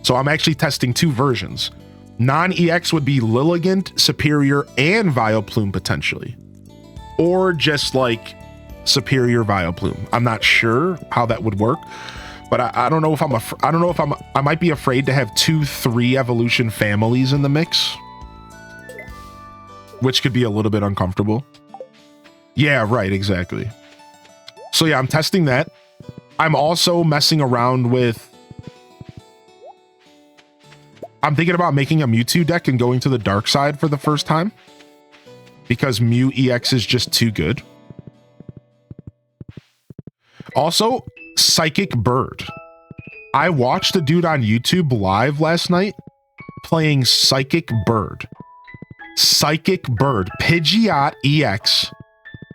So I'm actually testing 2 versions. Non-EX would be Lilligant, Superior, and Vileplume potentially. Or just like Superior Vileplume. I'm not sure how that would work, but I don't know if I might be afraid to have 2-3 evolution families in the mix, which could be a little bit uncomfortable. Yeah, right, exactly. So yeah, I'm testing that. I'm also messing around with... I'm thinking about making a Mewtwo deck and going to the dark side for the first time, because Mew EX is just too good. Also, Psychic Bird. I watched a dude on YouTube live last night playing Psychic Bird. Psychic Bird, Pidgeot EX,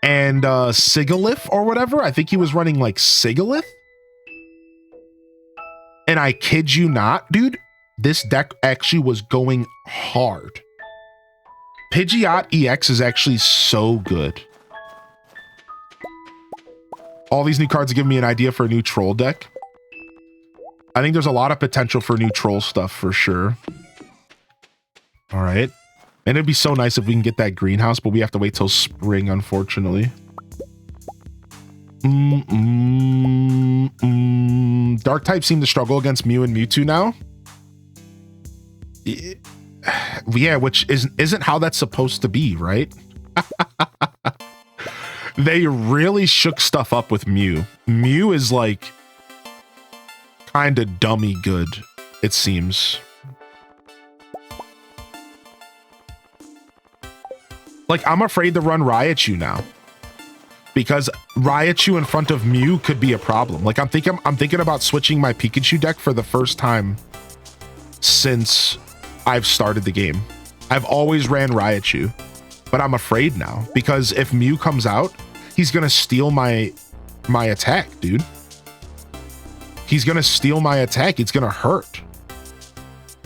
and Sigilyph or whatever. I think he was running like Sigilyph. And I kid you not, dude, this deck actually was going hard. Pidgeot EX is actually so good. All these new cards give me an idea for a new troll deck. I think there's a lot of potential for new troll stuff for sure. All right. And it'd be so nice if we can get that greenhouse, but we have to wait till spring, unfortunately. Dark types seem to struggle against Mew and Mewtwo now. Yeah, which isn't how that's supposed to be, right? They really shook stuff up with Mew. Mew is like kind of dummy good, it seems. Like, I'm afraid to run Raichu now, because Raichu in front of Mew could be a problem. Like, I'm thinking about switching my Pikachu deck for the first time since I've started the game. I've always ran Raichu, but I'm afraid now, because if Mew comes out, he's gonna steal my attack, dude. He's gonna steal my attack. It's gonna hurt.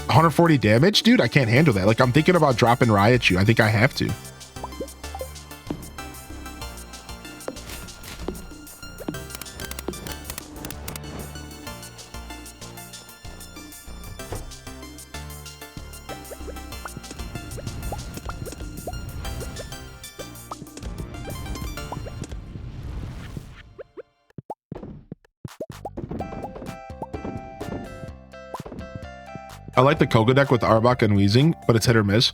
140 damage, dude. I can't handle that. Like, I'm thinking about dropping Raichu. I think I have to. I like the Koga deck with Arbok and Weezing, but it's hit or miss.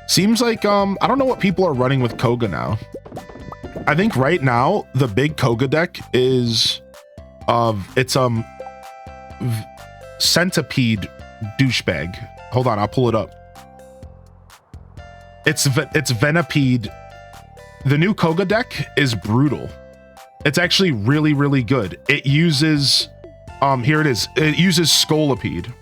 Seems like, I don't know what people are running with Koga now. I think right now, the big Koga deck is, Centipede douchebag. Hold on, I'll pull it up. It's Venipede. The new Koga deck is brutal. It's actually really, really good. It uses, here it is. It uses Scolipede.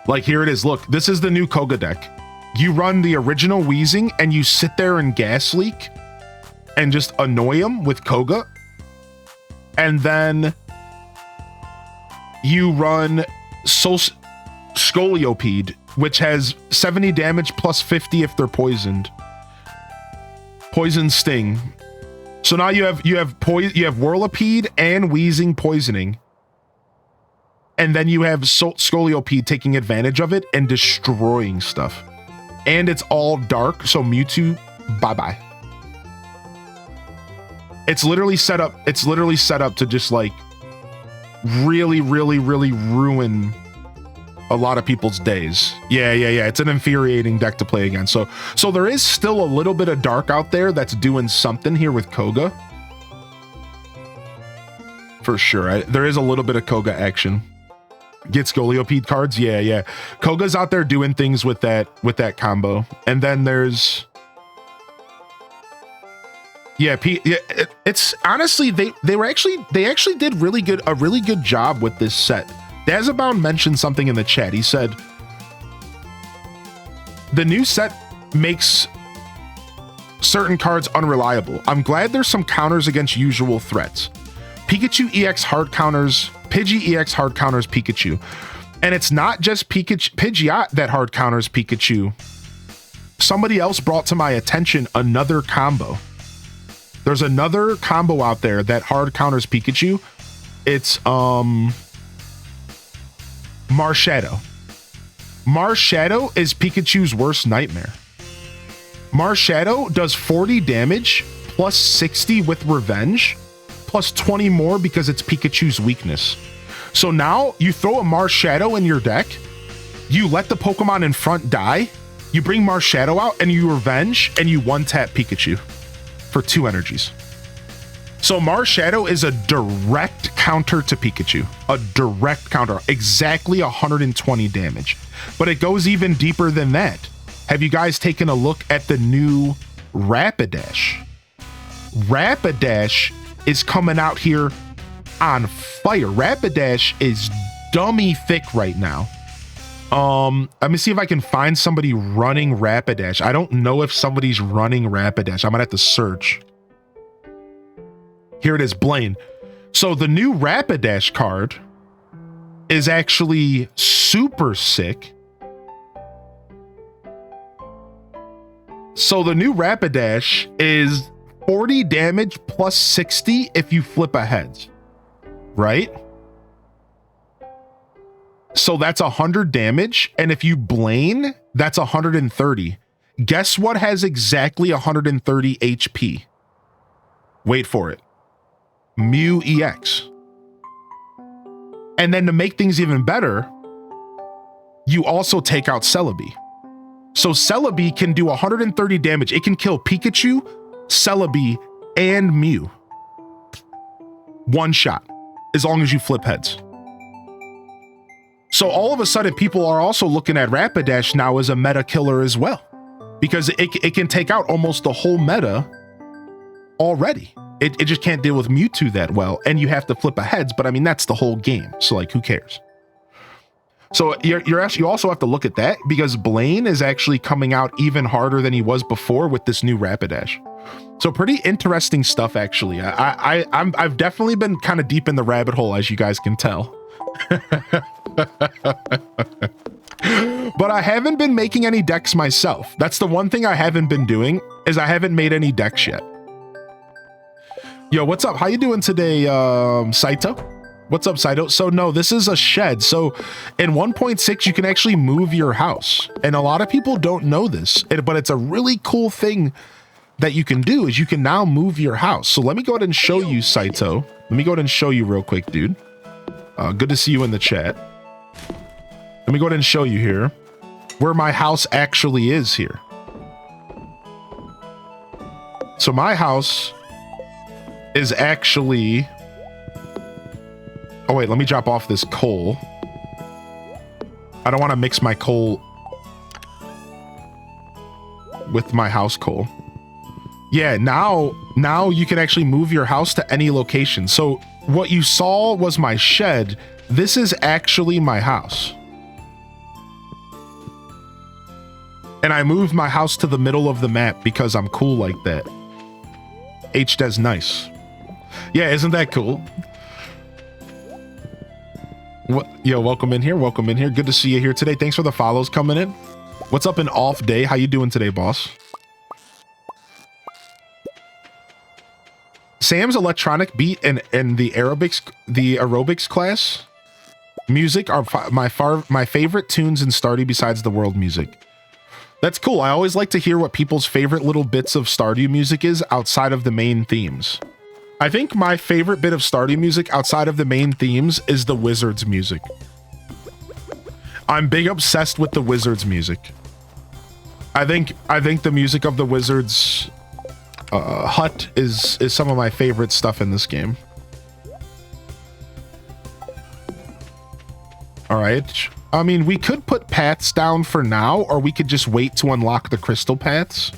Like, here it is. Look, this is the new Koga deck. You run the original Weezing and you sit there and Gas Leak and just annoy him with Koga. And then you run Scoliopede, which has 70 damage plus 50 if they're poisoned. Poison Sting. So now you have Whirlipede and Weezing poisoning. And then you have Scoliopede taking advantage of it and destroying stuff. And it's all dark, so Mewtwo, bye-bye. It's literally set up to just like really, really, really ruin a lot of people's days. Yeah. It's an infuriating deck to play against. So there is still a little bit of dark out there that's doing something here with Koga. For sure. There is a little bit of Koga action. Gets Goliopede cards. Yeah. Koga's out there doing things with that combo. And then there's it's honestly they actually did a really good job with this set. Dazabound mentioned something in the chat. He said the new set makes certain cards unreliable. I'm glad there's some counters against usual threats. Pikachu EX hard counters, Pidgey EX hard counters Pikachu. And it's not just Pidgeot that hard counters Pikachu. Somebody else brought to my attention another combo. There's another combo out there that hard counters Pikachu. It's Marshadow. Marshadow is Pikachu's worst nightmare. Marshadow does 40 damage plus 60 with revenge plus 20 more because it's Pikachu's weakness. So now you throw a Marshadow in your deck, you let the Pokemon in front die, you bring Marshadow out and you revenge and you one-tap Pikachu for 2 energies. So Marshadow is a direct counter to Pikachu. A direct counter. Exactly 120 damage. But it goes even deeper than that. Have you guys taken a look at the new Rapidash? Rapidash is coming out here on fire. Rapidash is dummy thick right now. Let me see if I can find somebody running Rapidash. I don't know if somebody's running Rapidash. I might have to search. Here it is, Blaine. So the new Rapidash card is actually super sick. So the new Rapidash is 40 damage plus 60 if you flip a heads, right? So that's 100 damage. And if you Blaine, that's 130. Guess what has exactly 130 HP? Wait for it. Mew EX. And then to make things even better, you also take out Celebi. So Celebi can do 130 damage. It can kill Pikachu, Celebi, and Mew. One shot, as long as you flip heads. So all of a sudden, people are also looking at Rapidash now as a meta killer as well, because it can take out almost the whole meta already. It just can't deal with Mewtwo that well, and you have to flip a heads, but I mean, that's the whole game. So like, who cares? So you also have to look at that, because Blaine is actually coming out even harder than he was before with this new Rapidash. So pretty interesting stuff, actually. I've definitely been kind of deep in the rabbit hole, as you guys can tell. But I haven't been making any decks myself. That's the one thing I haven't been doing, is I haven't made any decks yet. Yo, what's up? How you doing today, Saito? What's up, Saito? So no, this is a shed. So in 1.6, you can actually move your house. And a lot of people don't know this, but it's a really cool thing that you can do, is you can now move your house. So let me go ahead and show you, Saito. Let me go ahead and show you real quick, dude. Good to see you in the chat. Let me go ahead and show you here where my house actually is here. So my house is actually... Oh wait, let me drop off this coal. I don't want to mix my coal with my house coal. Yeah, now you can actually move your house to any location. So what you saw was my shed. This is actually my house. And I moved my house to the middle of the map because I'm cool like that. HD's nice. Yeah, isn't that cool? Yo, welcome in here. Welcome in here. Good to see you here today. Thanks for the follows coming in. What's up, an off day? How you doing today, boss? Sam's electronic beat and the aerobics class music are my favorite tunes in Stardew besides the world music. That's cool. I always like to hear what people's favorite little bits of Stardew music is outside of the main themes. I think my favorite bit of Stardew music outside of the main themes is the Wizards music. I'm big obsessed with the Wizards music. I think the music of the Wizards hut is some of my favorite stuff in this game. All right. I mean, we could put paths down for now, or we could just wait to unlock the crystal paths.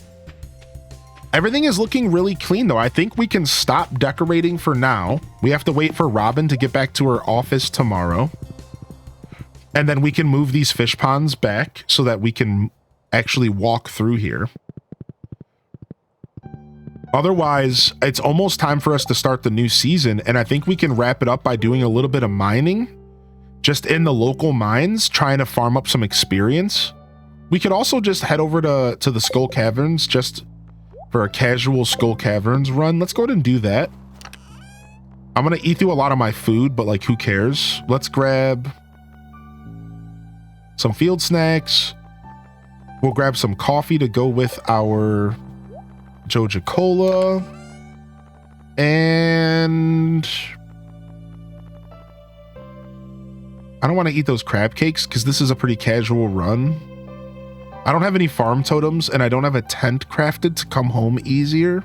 Everything is looking really clean, though. I think we can stop decorating for now. We have to wait for Robin to get back to her office tomorrow. And then we can move these fish ponds back so that we can actually walk through here. Otherwise, it's almost time for us to start the new season, and I think we can wrap it up by doing a little bit of mining, just in the local mines, trying to farm up some experience. We could also just head over to the Skull Caverns, just for a casual Skull Caverns run. Let's go ahead and do that. I'm gonna eat through a lot of my food, but like, who cares? Let's grab some field snacks. We'll grab some coffee to go with our Joja Cola. And I don't want to eat those crab cakes because this is a pretty casual run. I don't have any farm totems and I don't have a tent crafted to come home easier.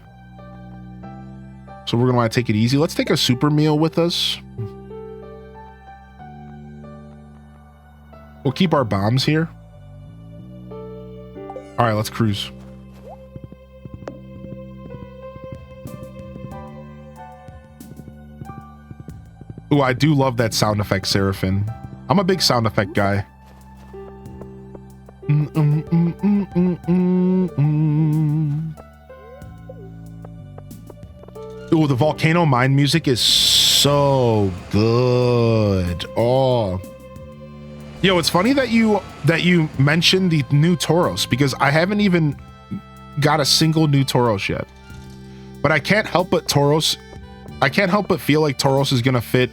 So we're going to want to take it easy. Let's take a super meal with us. We'll keep our bombs here. All right, let's cruise. Ooh, I do love that sound effect, Seraphim. I'm a big sound effect guy. Ooh, the volcano mine music is so good. Oh. Yo, it's funny that you mentioned the new Tauros, because I haven't even got a single new Tauros yet. But I can't help but feel like Tauros is gonna fit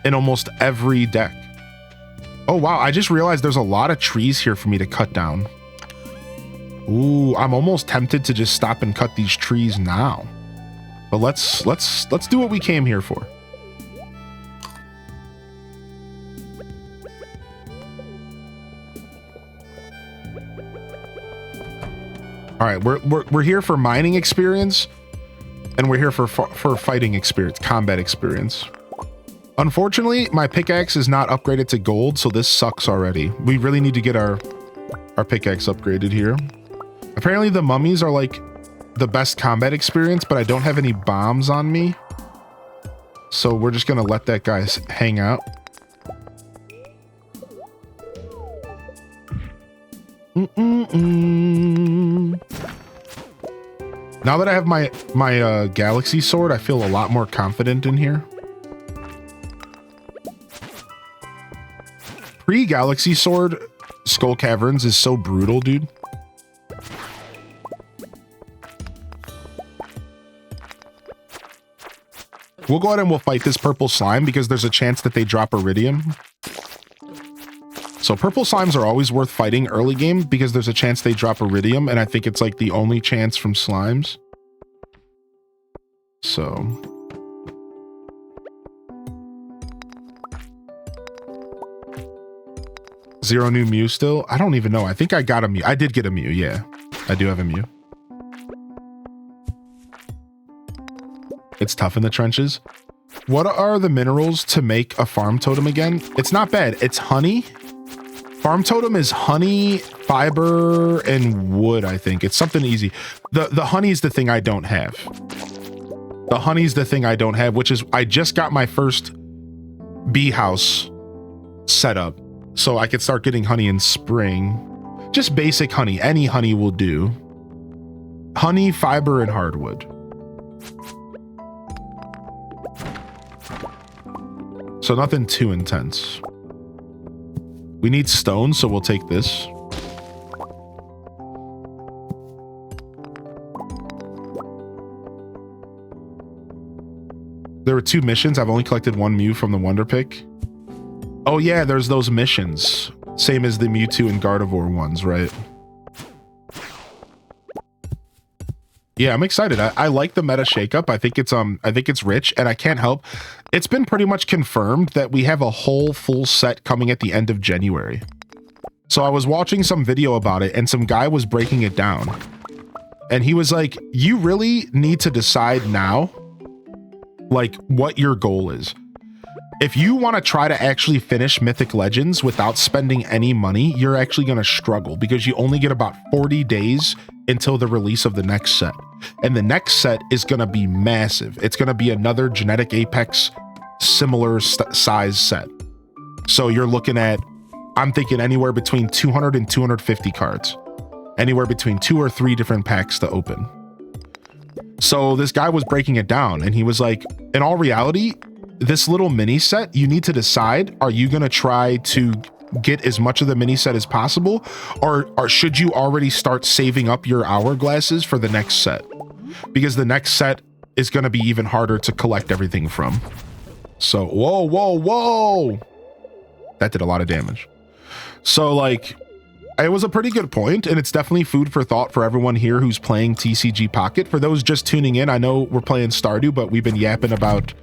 in almost every deck. Oh wow, I just realized there's a lot of trees here for me to cut down. Ooh, I'm almost tempted to just stop and cut these trees now. But let's do what we came here for. All right, we're here for mining experience, and we're here for fighting experience, combat experience. Unfortunately, my pickaxe is not upgraded to gold, so this sucks already. We really need to get our pickaxe upgraded here. Apparently the mummies are like the best combat experience, but I don't have any bombs on me. So we're just gonna let that guy hang out. Now that I have my galaxy sword, I feel a lot more confident in here. Pre-galaxy sword Skull Caverns is so brutal, dude. We'll go ahead and we'll fight this purple slime because there's a chance that they drop iridium. So purple slimes are always worth fighting early game because there's a chance they drop iridium, and I think it's like the only chance from slimes. So zero new Mew still? I don't even know. I think I got a Mew. I did get a Mew, yeah. I do have a Mew. It's tough in the trenches. What are the minerals to make a farm totem again? It's not bad. It's honey. Farm totem is honey, fiber, and wood, I think. It's something easy. The honey is the thing I don't have. The honey's the thing I don't have, which is I just got my first bee house set up. So I could start getting honey in spring. Just basic honey. Any honey will do. Honey, fiber, and hardwood. So nothing too intense. We need stone, so we'll take this. There were 2 missions. I've only collected 1 Mew from the Wonder Pick. Oh yeah, there's those missions. Same as the Mewtwo and Gardevoir ones, right? Yeah, I'm excited. I like the meta shakeup. I think it's rich, and I can't help. It's been pretty much confirmed that we have a whole full set coming at the end of January. So I was watching some video about it, and some guy was breaking it down. And he was like, you really need to decide now, like, what your goal is. if you want to try to actually finish Mythic Legends without spending any money, you're actually going to struggle because you only get about 40 days until the release of the next set. And the next set is going to be massive. It's going to be another Genetic Apex similar size set. So you're looking at, I'm thinking anywhere between 200 and 250 cards. Anywhere between 2 or 3 different packs to open. So this guy was breaking it down and he was like, in all reality, this little mini set, you need to decide, are you going to try to get as much of the mini set as possible? Or should you already start saving up your hourglasses for the next set? Because the next set is going to be even harder to collect everything from. So, whoa, whoa, whoa. That did a lot of damage. So like, it was a pretty good point, and it's definitely food for thought for everyone here who's playing TCG Pocket. For those just tuning in, I know we're playing Stardew, but we've been yapping about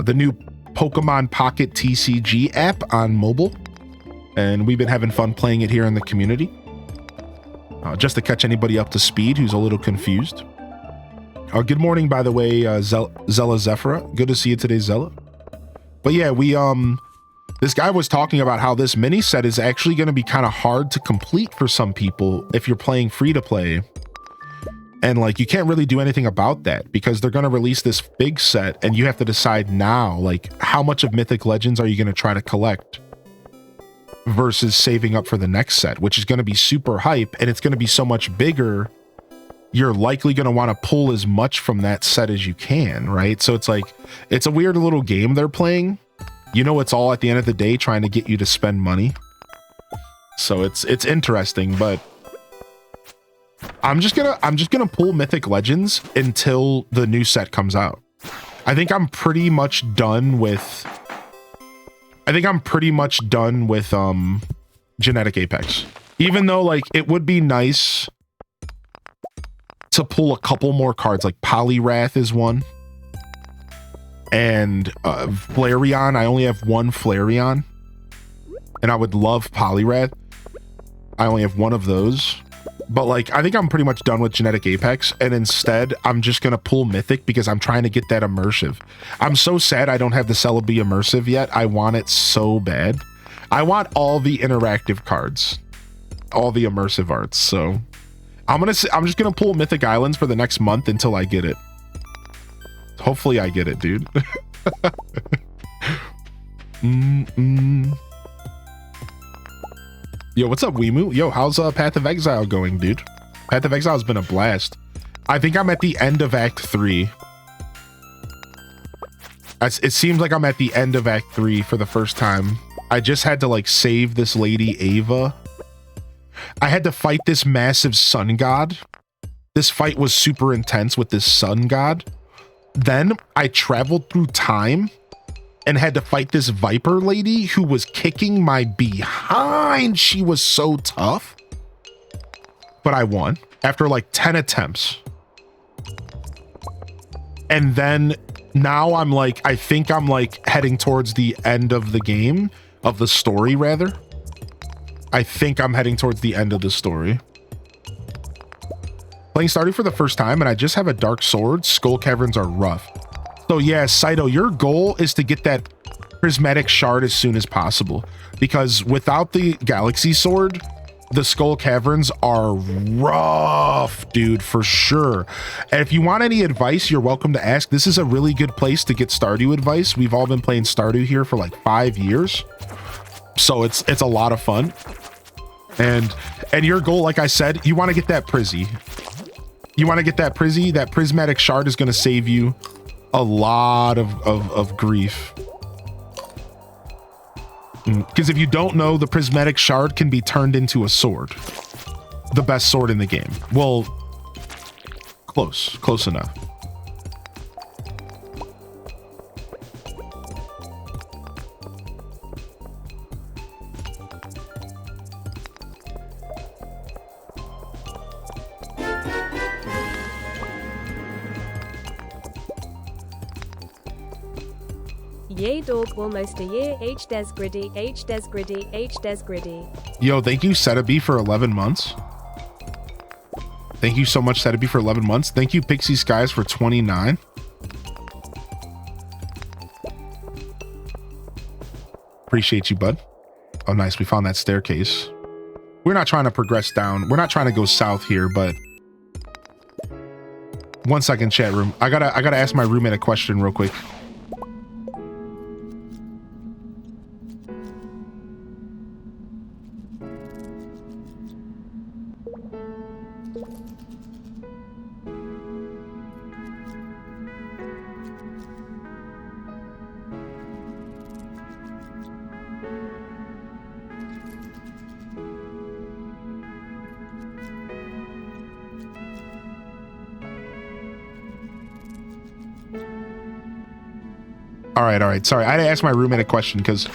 the new Pokemon Pocket TCG app on mobile, and we've been having fun playing it here in the community. Just to catch anybody up to speed who's a little confused. Good morning, by the way, Zella Zephira. Good to see you today, Zella. But yeah, this guy was talking about how this mini set is actually going to be kind of hard to complete for some people if you're playing free to play. And like, you can't really do anything about that because they're going to release this big set and you have to decide now, like, how much of Mythic Legends are you going to try to collect versus saving up for the next set, which is going to be super hype and it's going to be so much bigger. You're likely going to want to pull as much from that set as you can, right? So it's like, it's a weird little game they're playing. You know, it's all at the end of the day trying to get you to spend money. So it's interesting, but I'm just gonna pull Mythic Legends until the new set comes out. I think I'm pretty much done with Genetic Apex. Even though like it would be nice to pull a couple more cards, like Poliwrath is one. And Flareon, I only have one Flareon. And I would love Poliwrath. I only have one of those. But like, I think I'm pretty much done with Genetic Apex. And instead, I'm just going to pull Mythic because I'm trying to get that immersive. I'm so sad I don't have the Celebi immersive yet. I want it so bad. I want all the interactive cards. All the immersive arts. So I'm just going to pull Mythic Islands for the next month until I get it. Hopefully I get it, dude. Yo, what's up, Wimu? Yo, how's Path of Exile going, dude? Path of Exile has been a blast. I think I'm at the end of Act 3. It seems like I'm at the end of Act 3 for the first time. I just had to like save this lady Ava. I had to fight this massive sun god. This fight was super intense with this sun god. Then I traveled through time and had to fight this Viper lady who was kicking my behind. She was so tough. But I won after like 10 attempts. And then now I'm like, I think I'm like heading towards the end of the game, of the story rather. I think I'm heading towards the end of the story. Playing Stardew for the first time, and I just have a dark sword. Skull Caverns are rough. So yeah, Saito, your goal is to get that prismatic shard as soon as possible. Because without the Galaxy Sword, the Skull Caverns are rough, dude, for sure. And if you want any advice, you're welcome to ask. This is a really good place to get Stardew advice. We've all been playing Stardew here for like 5 years. So it's a lot of fun. And your goal, like I said, you want to get that Prizzy. You want to get that Prizzy. That prismatic shard is going to save you a lot of grief. Because if you don't know, the prismatic shard can be turned into a sword. The best sword in the game. Well, close enough. Yay dog, almost a year, H des griddy, H des griddy, H des griddy. Yo, thank you Setabi for 11 months. Thank you so much Setabi for 11 months. Thank you Pixie Skies for 29. Appreciate you, bud. Oh, nice. We found that staircase. We're not trying to progress down. We're not trying to go south here, but 1 second, chat room. I gotta ask my roommate a question real quick. All right. Sorry, I had to ask my roommate a question because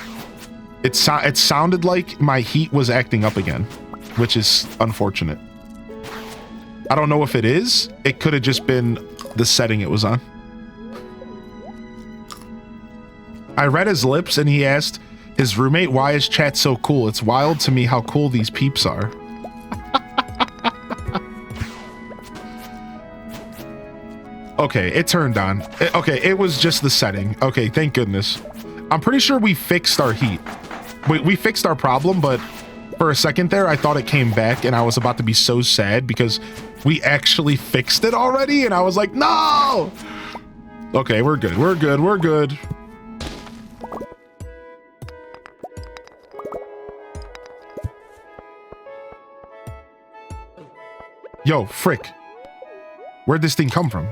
it sounded like my heat was acting up again, which is unfortunate. I don't know if it is. It could have just been the setting it was on. I read his lips and he asked his roommate, "Why is chat so cool? It's wild to me how cool these peeps are." Okay, it turned on. Okay, it was just the setting. Okay, thank goodness. I'm pretty sure we fixed our heat. We fixed our problem, but for a second there, I thought it came back and I was about to be so sad because we actually fixed it already and I was like, no! Okay, we're good. We're good. We're good. Yo, frick. Where'd this thing come from?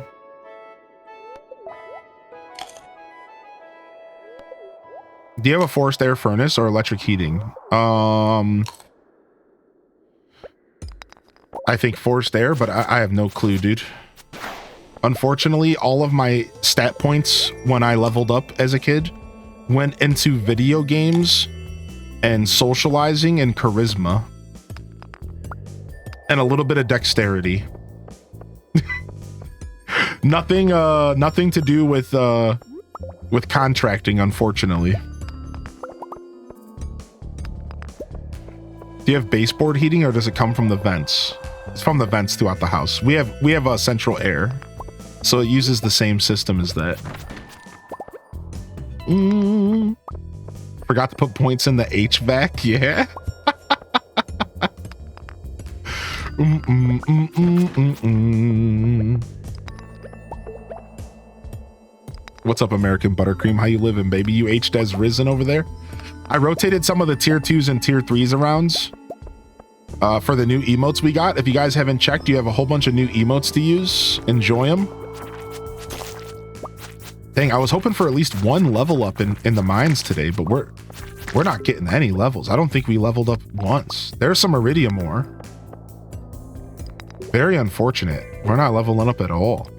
Do you have a forced air furnace or electric heating? I think forced air, but I have no clue, dude. Unfortunately, all of my stat points when I leveled up as a kid went into video games and socializing and charisma and a little bit of dexterity. Nothing to do with contracting, unfortunately. Do you have baseboard heating or does it come from the vents? It's from the vents throughout the house. We have a central air, so it uses the same system as that. Forgot to put points in the HVAC. Yeah. What's up, American Buttercream? How you living, baby? You H-Des risen over there? I rotated some of the tier 2s and tier 3s arounds for the new emotes we got. If you guys haven't checked, you have a whole bunch of new emotes to use. Enjoy them. Dang, I was hoping for at least one level up in the mines today, but we're not getting any levels. I don't think we leveled up once. There's some iridium ore. Very unfortunate. We're not leveling up at all.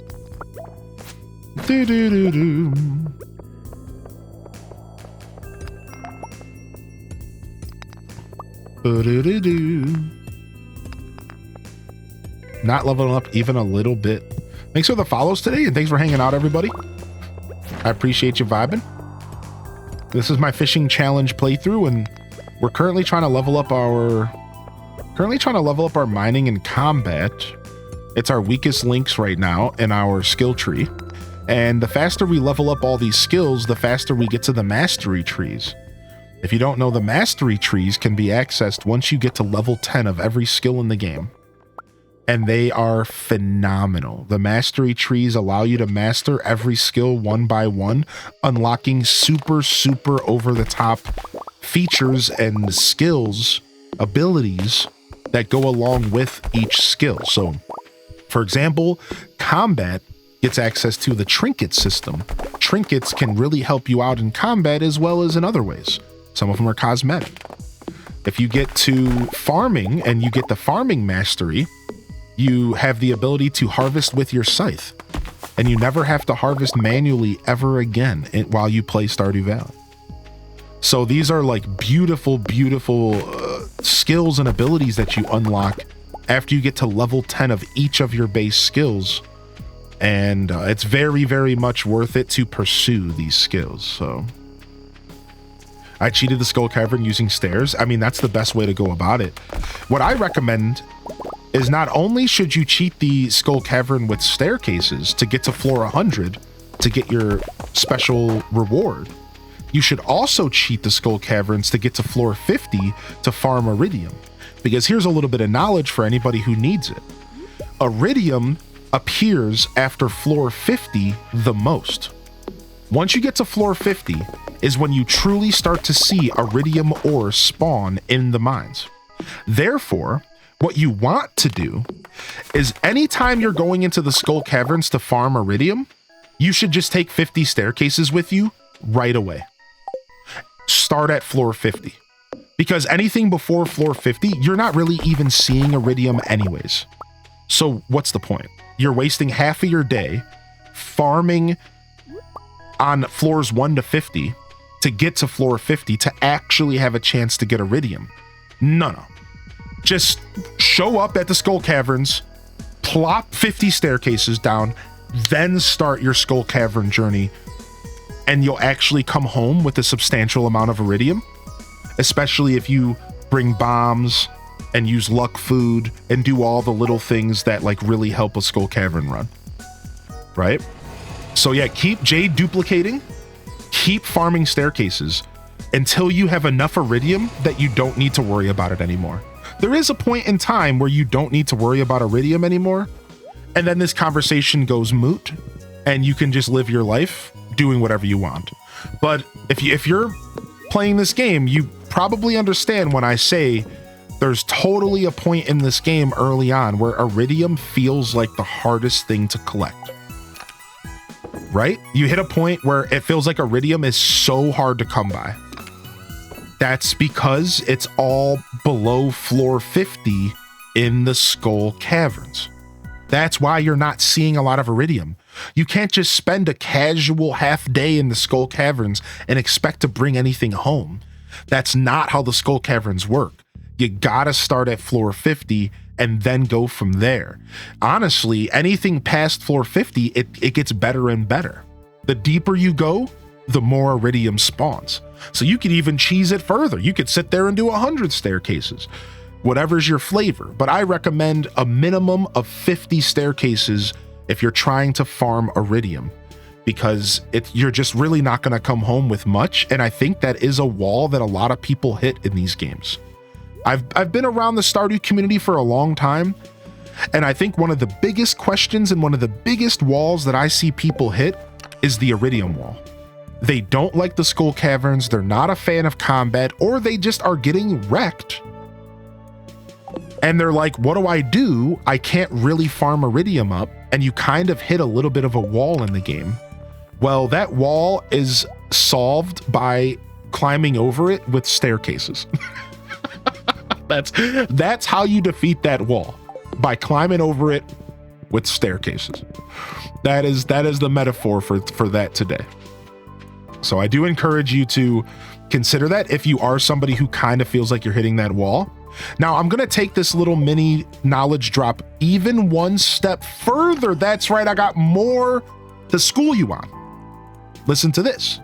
Do-do-do-do. Not leveling up even a little bit. Thanks for the follows today and thanks for hanging out, everybody. I appreciate you vibing. This is my fishing challenge playthrough and we're currently trying to level up our mining and combat. It's our weakest links right now in our skill tree. And the faster we level up all these skills, the faster we get to the mastery trees. If you don't know, the mastery trees can be accessed once you get to level 10 of every skill in the game. And they are phenomenal. The mastery trees allow you to master every skill one by one, unlocking super over the top features and skills, abilities that go along with each skill. So, for example, combat gets access to the trinket system. Trinkets can really help you out in combat as well as in other ways. Some of them are cosmetic. If you get to farming and you get the farming mastery, you have the ability to harvest with your scythe. And you never have to harvest manually ever again while you play Stardew Valley. So these are like beautiful skills and abilities that you unlock after you get to level 10 of each of your base skills. And it's very much worth it to pursue these skills. So I cheated the skull cavern using stairs. I mean, that's the best way to go about it. What I recommend is not only should you cheat the skull cavern with staircases to get to floor 100 to get your special reward, You should also cheat the Skull Caverns to get to floor 50 to farm Iridium. Because here's a little bit of knowledge for anybody who needs it. Iridium appears after floor 50 the most. Once you get to floor 50 is when you truly start to see Iridium ore spawn in the mines. Therefore, what you want to do is anytime you're going into the Skull Caverns to farm Iridium, you should just take 50 staircases with you right away. Start at floor 50. Because anything before floor 50, you're not really even seeing Iridium anyways. So what's the point? You're wasting half of your day farming on floors 1 to 50 to get to floor 50 to actually have a chance to get Iridium. No. Just show up at the Skull Caverns, plop 50 staircases down, then start your Skull Cavern journey, and you'll actually come home with a substantial amount of Iridium, especially if you bring bombs and use luck food and do all the little things that like really help a Skull Cavern run, right? So yeah, keep Jade duplicating, keep farming staircases until you have enough Iridium that you don't need to worry about it anymore. There is a point in time where you don't need to worry about Iridium anymore, and then this conversation goes moot and you can just live your life doing whatever you want. But if you're playing this game, you probably understand when I say there's totally a point in this game early on where Iridium feels like the hardest thing to collect. Right? You hit a point where it feels like Iridium is so hard to come by. That's because it's all below floor 50 in the Skull Caverns. That's why you're not seeing a lot of Iridium. You can't just spend a casual half day in the Skull Caverns and expect to bring anything home. That's not how the Skull Caverns work. You gotta start at floor 50 and then go from there. Honestly, anything past floor 50, it gets better and better. The deeper you go, the more Iridium spawns. So you could even cheese it further. You could sit there and do 100 staircases, whatever's your flavor. But I recommend a minimum of 50 staircases if you're trying to farm Iridium, because you're just really not going to come home with much. And I think that is a wall that a lot of people hit in these games. I've been around the Stardew community for a long time, and I think one of the biggest questions and one of the biggest walls that I see people hit is the Iridium wall. They don't like the Skull Caverns, they're not a fan of combat, or they just are getting wrecked. And they're like, what do? I can't really farm Iridium up, and you kind of hit a little bit of a wall in the game. Well, that wall is solved by climbing over it with staircases. That's how you defeat that wall, by climbing over it with staircases. That is the metaphor for that today. So I do encourage you to consider that if you are somebody who kind of feels like you're hitting that wall. Now I'm going to take this little mini knowledge drop even one step further. That's right, I got more to school you on. Listen to this.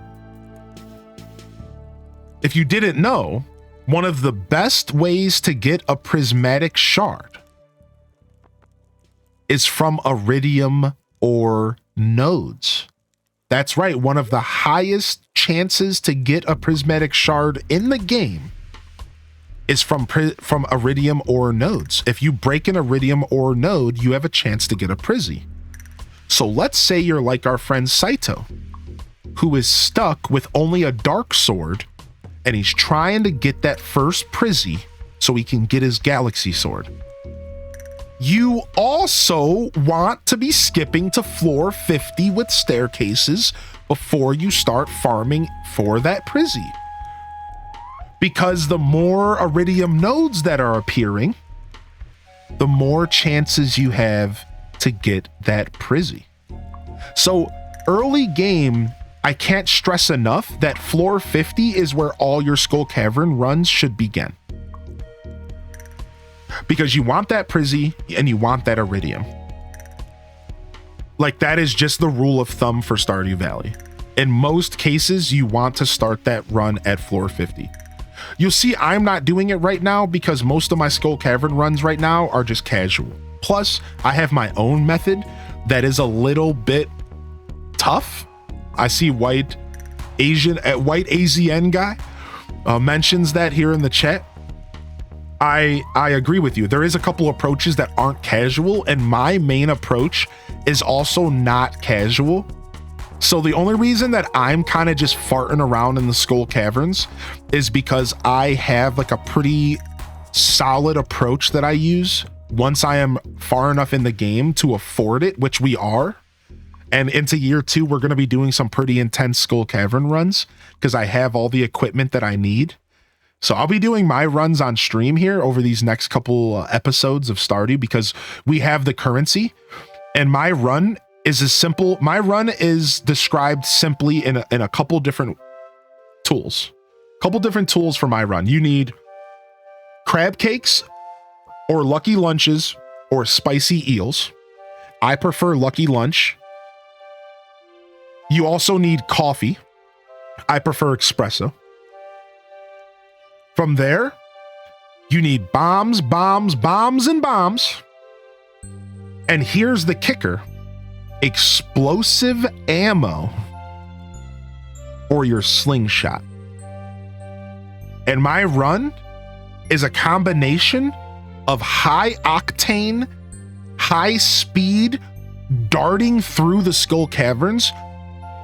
If you didn't know, one of the best ways to get a prismatic shard is from Iridium ore nodes. That's right, one of the highest chances to get a prismatic shard in the game is from Iridium ore nodes. If you break an Iridium ore node, you have a chance to get a Prizzy. So let's say you're like our friend Saito, who is stuck with only a dark sword, and he's trying to get that first Prizzy so he can get his galaxy sword. You also want to be skipping to floor 50 with staircases before you start farming for that Prizzy. Because the more Iridium nodes that are appearing, the more chances you have to get that Prizzy. So early game, I can't stress enough that floor 50 is where all your Skull Cavern runs should begin. Because you want that Prizzy and you want that Iridium. Like, that is just the rule of thumb for Stardew Valley. In most cases, you want to start that run at floor 50. You'll see I'm not doing it right now because most of my Skull Cavern runs right now are just casual. Plus, I have my own method that is a little bit tough. I see White white AZN guy mentions that here in the chat. I agree with you. There is a couple approaches that aren't casual, and my main approach is also not casual. So the only reason that I'm kind of just farting around in the Skull Caverns is because I have like a pretty solid approach that I use once I am far enough in the game to afford it, which we are. And into year 2, we're going to be doing some pretty intense Skull Cavern runs because I have all the equipment that I need. So I'll be doing my runs on stream here over these next couple episodes of Stardew because we have the currency, and my run is as simple. My run is described simply in a couple different tools. Couple different tools for my run. You need crab cakes or lucky lunches or spicy eels. I prefer lucky lunch. You also need coffee. I prefer espresso. From there, you need bombs, bombs, bombs, and bombs. And here's the kicker: explosive ammo or your slingshot. And my run is a combination of high octane, high speed, darting through the Skull Caverns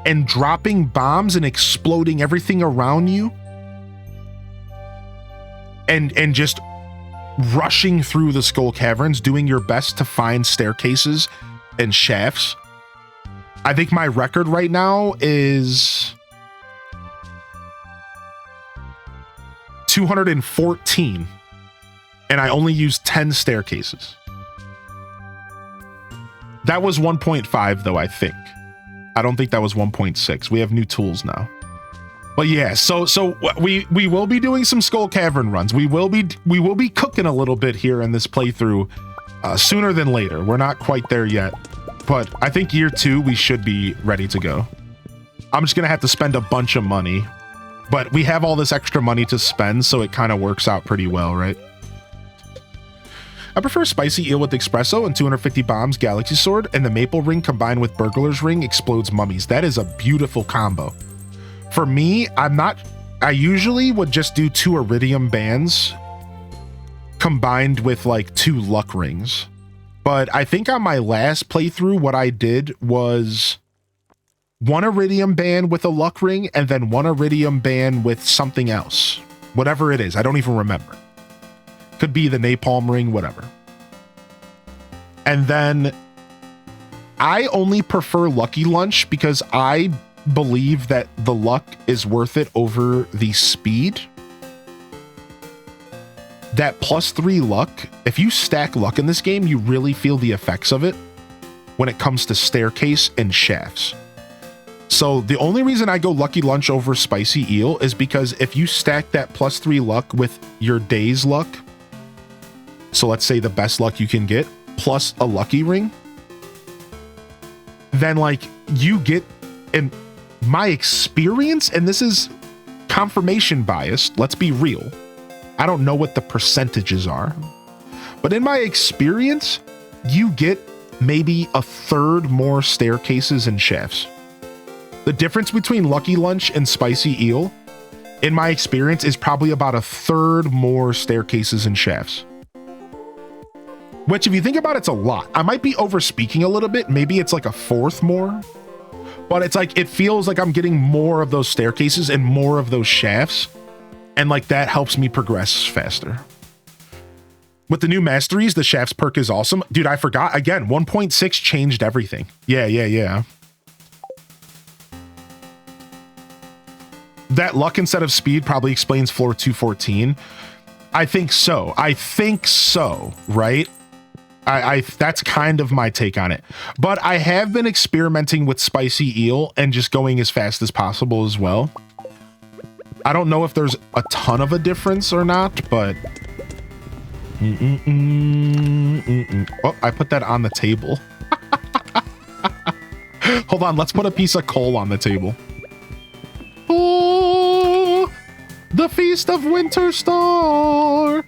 and dropping bombs and exploding everything around you. And just rushing through the Skull Caverns, doing your best to find staircases and shafts. I think my record right now is 214, and I only used 10 staircases. That was 1.5 though, I think. I don't think that was 1.6. We have new tools now. But yeah, so we will be doing some Skull Cavern runs. We will be cooking a little bit here in this playthrough sooner than later. We're not quite there yet, but I think year 2 we should be ready to go. I'm just gonna have to spend a bunch of money, but we have all this extra money to spend, so it kind of works out pretty well, right? I prefer spicy eel with espresso and 250 bombs galaxy sword, and the maple ring combined with burglar's ring explodes mummies. That is a beautiful combo. For me, I usually would just do 2 iridium bands combined with like 2 luck rings. But I think on my last playthrough, what I did was 1 iridium band with a luck ring and then 1 iridium band with something else. Whatever it is, I don't even remember. Could be the napalm ring, whatever. And then I only prefer Lucky Lunch because I believe that the luck is worth it over the speed. That +3 luck, if you stack luck in this game, you really feel the effects of it when it comes to staircase and shafts. So the only reason I go Lucky Lunch over Spicy Eel is because if you stack that +3 luck with your day's luck, so let's say the best luck you can get, plus a lucky ring, then like you get, in my experience, and this is confirmation bias, let's be real, I don't know what the percentages are, but in my experience, you get maybe 1/3 more staircases and shafts. The difference between Lucky Lunch and Spicy Eel, in my experience, is probably about 1/3 more staircases and shafts. Which, if you think about it, it's a lot. I might be over-speaking a little bit. Maybe it's like 1/4 more. But it's like, it feels like I'm getting more of those staircases and more of those shafts. And like that helps me progress faster. With the new masteries, the shafts perk is awesome. Dude, I forgot. Again, 1.6 changed everything. Yeah. That luck instead of speed probably explains floor 214. I think so, right? I that's kind of my take on it. But I have been experimenting with Spicy Eel and just going as fast as possible as well. I don't know if there's a ton of a difference or not, but oh, I put that on the table. Hold on, let's put a piece of coal on the table. Oh, the Feast of Winter Star.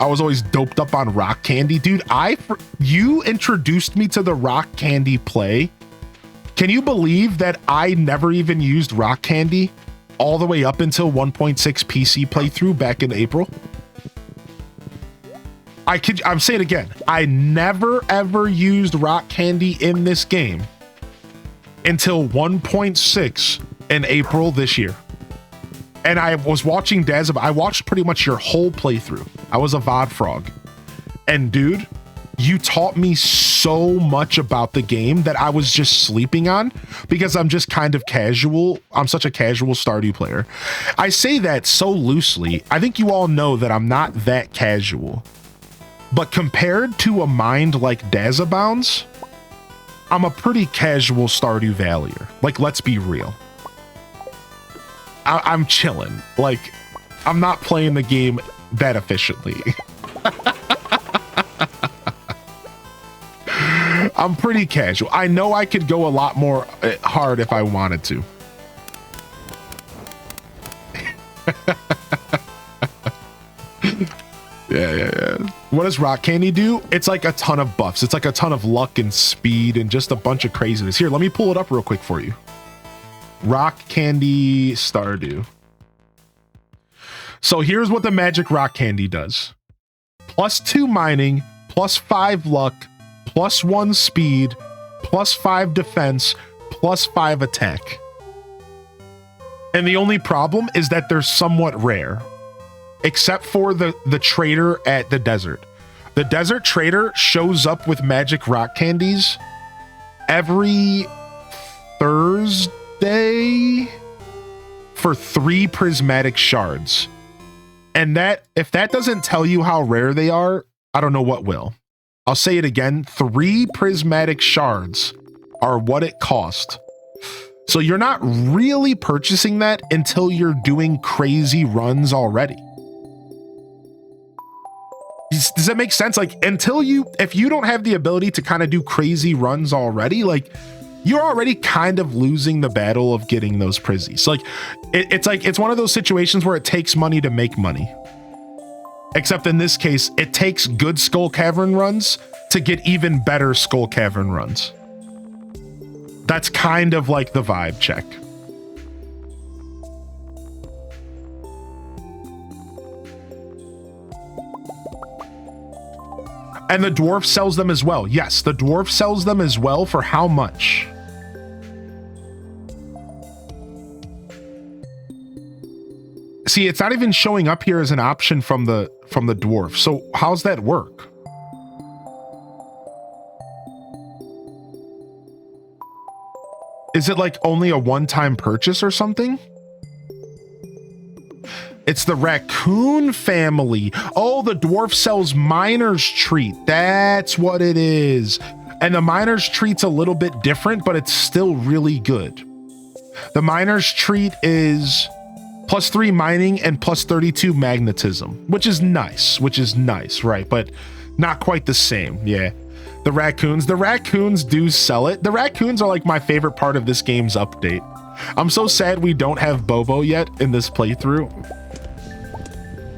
I was always doped up on rock candy. Dude, you introduced me to the rock candy play. Can you believe that I never even used rock candy all the way up until 1.6 PC playthrough back in April? I'm saying it again. I never ever used rock candy in this game until 1.6 in April this year. And I was watching Daz. I watched pretty much your whole playthrough. I was a VOD frog. And dude, you taught me so much about the game that I was just sleeping on because I'm just kind of casual. I'm such a casual Stardew player. I say that so loosely. I think you all know that I'm not that casual. But compared to a mind like Dazabounds, I'm a pretty casual Stardew Valleyer. Like, let's be real. I'm chilling. Like, I'm not playing the game that efficiently. I'm pretty casual. I know I could go a lot more hard if I wanted to. Yeah. What does rock candy do? It's like a ton of buffs. It's like a ton of luck and speed and just a bunch of craziness. Here, let me pull it up real quick for you. Rock candy Stardew. So here's what the magic rock candy does. +2 mining, +5 luck, +1 speed, +5 defense, +5 attack. And the only problem is that they're somewhat rare. Except for the trader at the desert. The desert trader shows up with magic rock candies every Thursday for 3 prismatic shards. And that, if that doesn't tell you how rare they are, I don't know what will. I'll say it again. 3 prismatic shards are what it cost. So you're not really purchasing that until you're doing crazy runs already. Does that make sense? Like, if you don't have the ability to kind of do crazy runs already, like, you're already kind of losing the battle of getting those prizzies. Like, it's one of those situations where it takes money to make money. Except in this case, it takes good Skull Cavern runs to get even better Skull Cavern runs. That's kind of like the vibe check. And the dwarf sells them as well. Yes, the dwarf sells them as well. For how much? See, it's not even showing up here as an option from the dwarf. So how's that work? Is it like only a one-time purchase or something? It's the raccoon family. Oh, the dwarf sells miner's treat. That's what it is. And the miner's treat's a little bit different, but it's still really good. The miner's treat is +3 mining and +32 magnetism, which is nice, right? But not quite the same. Yeah. The raccoons do sell it. The raccoons are like my favorite part of this game's update. I'm so sad we don't have Bobo yet in this playthrough.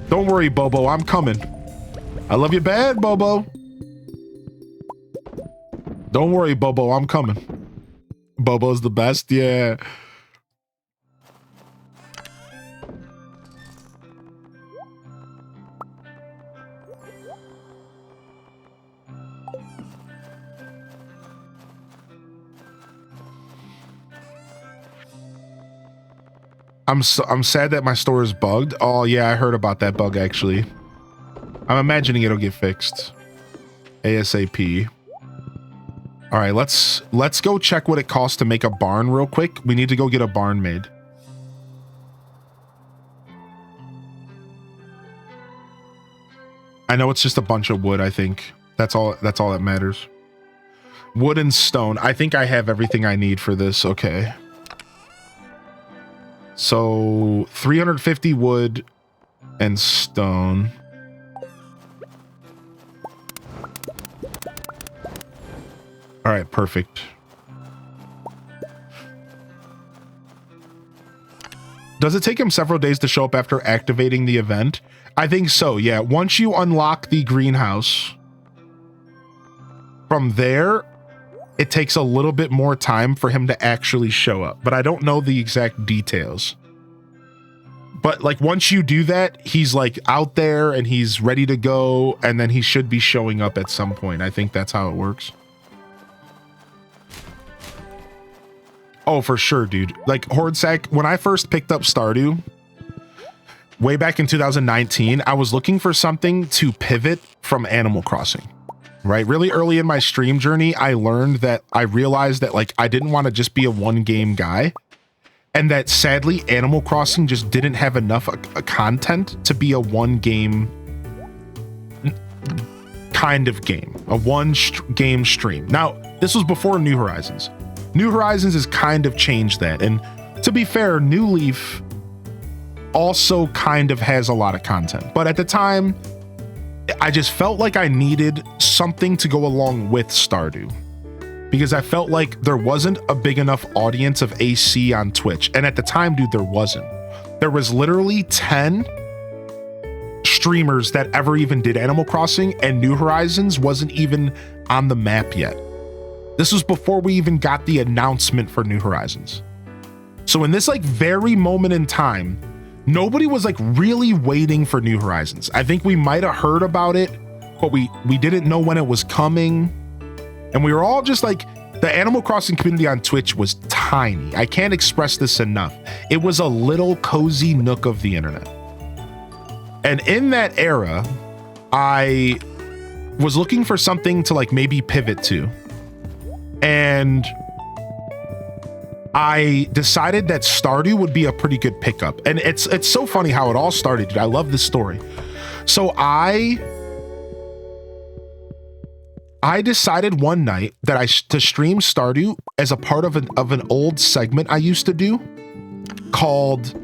Don't worry, Bobo, I'm coming. I love you bad, Bobo. Don't worry, Bobo, I'm coming. Bobo's the best, yeah. I'm sad that my store is bugged. Oh yeah, I heard about that bug actually. I'm imagining it'll get fixed ASAP. All right, let's go check what it costs to make a barn real quick. We need to go get a barn made. I know it's just a bunch of wood, I think. That's all that matters. Wood and stone. I think I have everything I need for this. Okay. So 350 wood and stone. All right, perfect. Does it take him several days to show up after activating the event? I think so, yeah. Once you unlock the greenhouse, from there, it takes a little bit more time for him to actually show up, but I don't know the exact details. But like once you do that, he's like out there and he's ready to go, and then he should be showing up at some point. I think that's how it works. Oh, for sure, dude. Like Hordsack, when I first picked up Stardew, way back in 2019, I was looking for something to pivot from Animal Crossing, right? Really early in my stream journey, I realized that like I didn't want to just be a one game guy, and that sadly Animal Crossing just didn't have enough content to be a one game kind of game, a game stream. Now, this was before New Horizons. New Horizons has kind of changed that, and to be fair, New Leaf also kind of has a lot of content, but at the time I just felt like I needed something to go along with Stardew, because I felt like there wasn't a big enough audience of AC on Twitch. And at the time, dude, there wasn't. There was literally 10 streamers that ever even did Animal Crossing, and New Horizons wasn't even on the map yet. This was before we even got the announcement for New Horizons. So in this like very moment in time, nobody was like really waiting for New Horizons. I think we might have heard about it, but we didn't know when it was coming. And we were all just like, the Animal Crossing community on Twitch was tiny. I can't express this enough. It was a little cozy nook of the internet. And in that era, I was looking for something to like maybe pivot to. And I decided that Stardew would be a pretty good pickup. And it's so funny how it all started, dude. I love this story. So I decided one night that to stream Stardew as a part of an old segment I used to do called,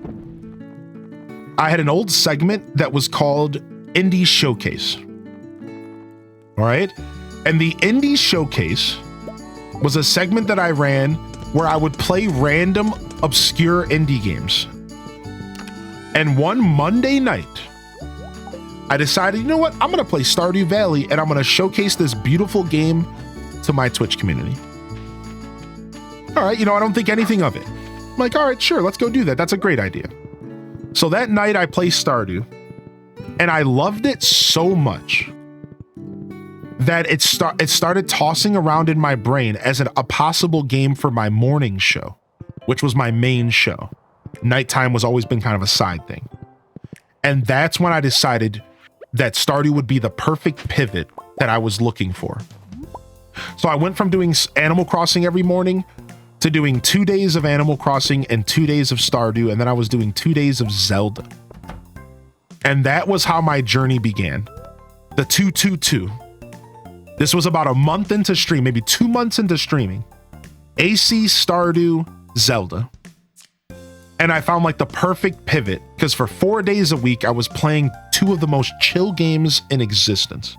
I had an old segment that was called Indie Showcase. All right. And the Indie Showcase was a segment that I ran where I would play random obscure indie games. And one Monday night, I decided, you know what? I'm going to play Stardew Valley, and I'm going to showcase this beautiful game to my Twitch community. All right, I don't think anything of it. I'm like, all right, sure, let's go do that. That's a great idea. So that night I played Stardew, and I loved it so much that it started tossing around in my brain as a possible game for my morning show, which was my main show. Nighttime was always been kind of a side thing. And that's when I decided that Stardew would be the perfect pivot that I was looking for. So I went from doing Animal Crossing every morning to doing 2 days of Animal Crossing and 2 days of Stardew, and then I was doing 2 days of Zelda. And that was how my journey began. The 222. This was about a month into stream, maybe 2 months into streaming. AC, Stardew, Zelda. And I found like the perfect pivot, because for 4 days a week, I was playing 2 of the most chill games in existence.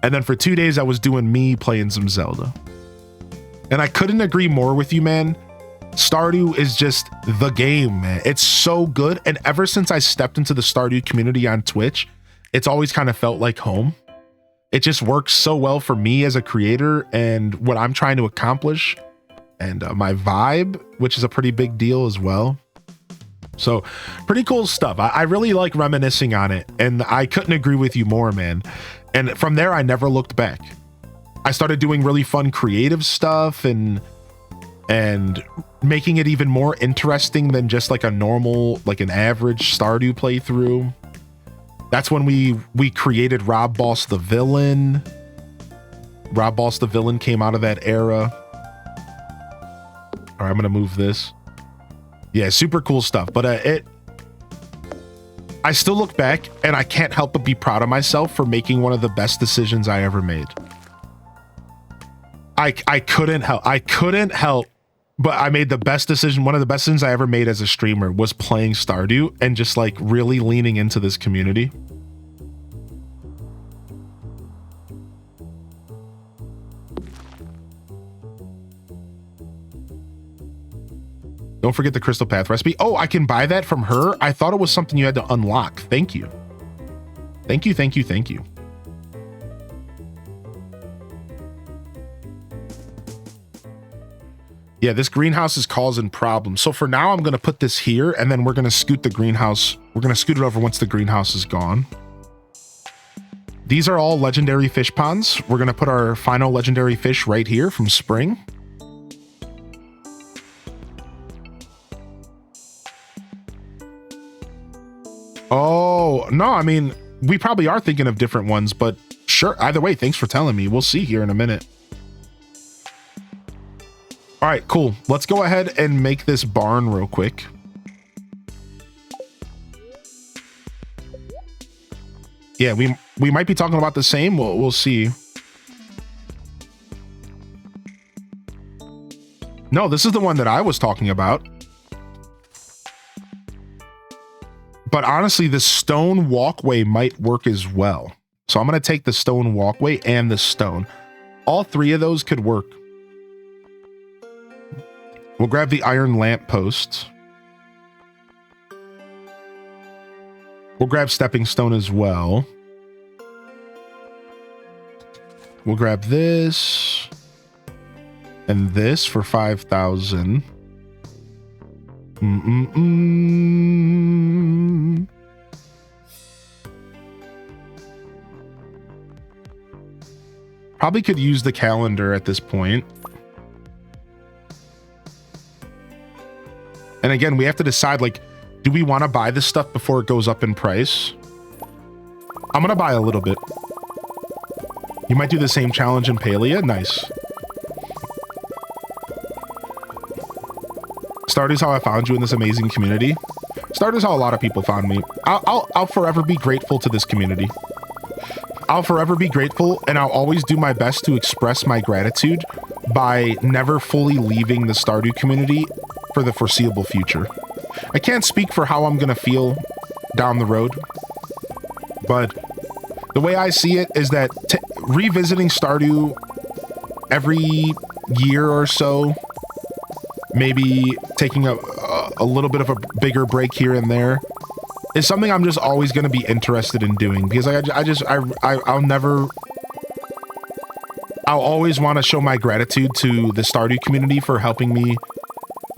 And then for 2 days, I was doing me playing some Zelda. And I couldn't agree more with you, man. Stardew is just the game, man. It's so good. And ever since I stepped into the Stardew community on Twitch, it's always kind of felt like home. It just works so well for me as a creator and what I'm trying to accomplish, and my vibe, which is a pretty big deal as well. So pretty cool stuff. I really like reminiscing on it, and I couldn't agree with you more, man. And from there, I never looked back. I started doing really fun creative stuff and making it even more interesting than just like a normal, like an average Stardew playthrough. That's when we created Rob Boss the Villain. Rob Boss the Villain came out of that era. All right, I'm gonna move this. Yeah, super cool stuff. But I still look back and I can't help but be proud of myself for making one of the best decisions I ever made. I couldn't help, but I made the best decision. One of the best decisions I ever made as a streamer was playing Stardew and just like really leaning into this community. Don't forget the Crystal Path recipe. Oh, I can buy that from her? I thought it was something you had to unlock. Thank you. Thank you, thank you, thank you. Yeah, this greenhouse is causing problems. So for now, I'm going to put this here, and then we're going to scoot the greenhouse. We're going to scoot it over once the greenhouse is gone. These are all legendary fish ponds. We're going to put our final legendary fish right here from spring. Oh, no, I mean, we probably are thinking of different ones, but sure. Either way, thanks for telling me. We'll see here in a minute. All right, cool. Let's go ahead and make this barn real quick. Yeah, we might be talking about the same. We'll see. No, this is the one that I was talking about. But honestly, the stone walkway might work as well. So I'm going to take the stone walkway and the stone. All three of those could work. We'll grab the iron lamp post. We'll grab stepping stone as well. We'll grab this and this for 5,000. Probably could use the calendar at this point. And again, we have to decide, like, do we want to buy this stuff before it goes up in price? I'm going to buy a little bit. You might do the same challenge in Palia. Nice. Stardew's how I found you in this amazing community. Stardew's how a lot of people found me. I'll forever be grateful to this community. I'll forever be grateful, and I'll always do my best to express my gratitude by never fully leaving the Stardew community for the foreseeable future. I can't speak for how I'm going to feel down the road, but the way I see it is that revisiting Stardew every year or so, maybe taking a little bit of a bigger break here and there, is something I'm just always going to be interested in doing, because I'll always want to show my gratitude to the Stardew community for helping me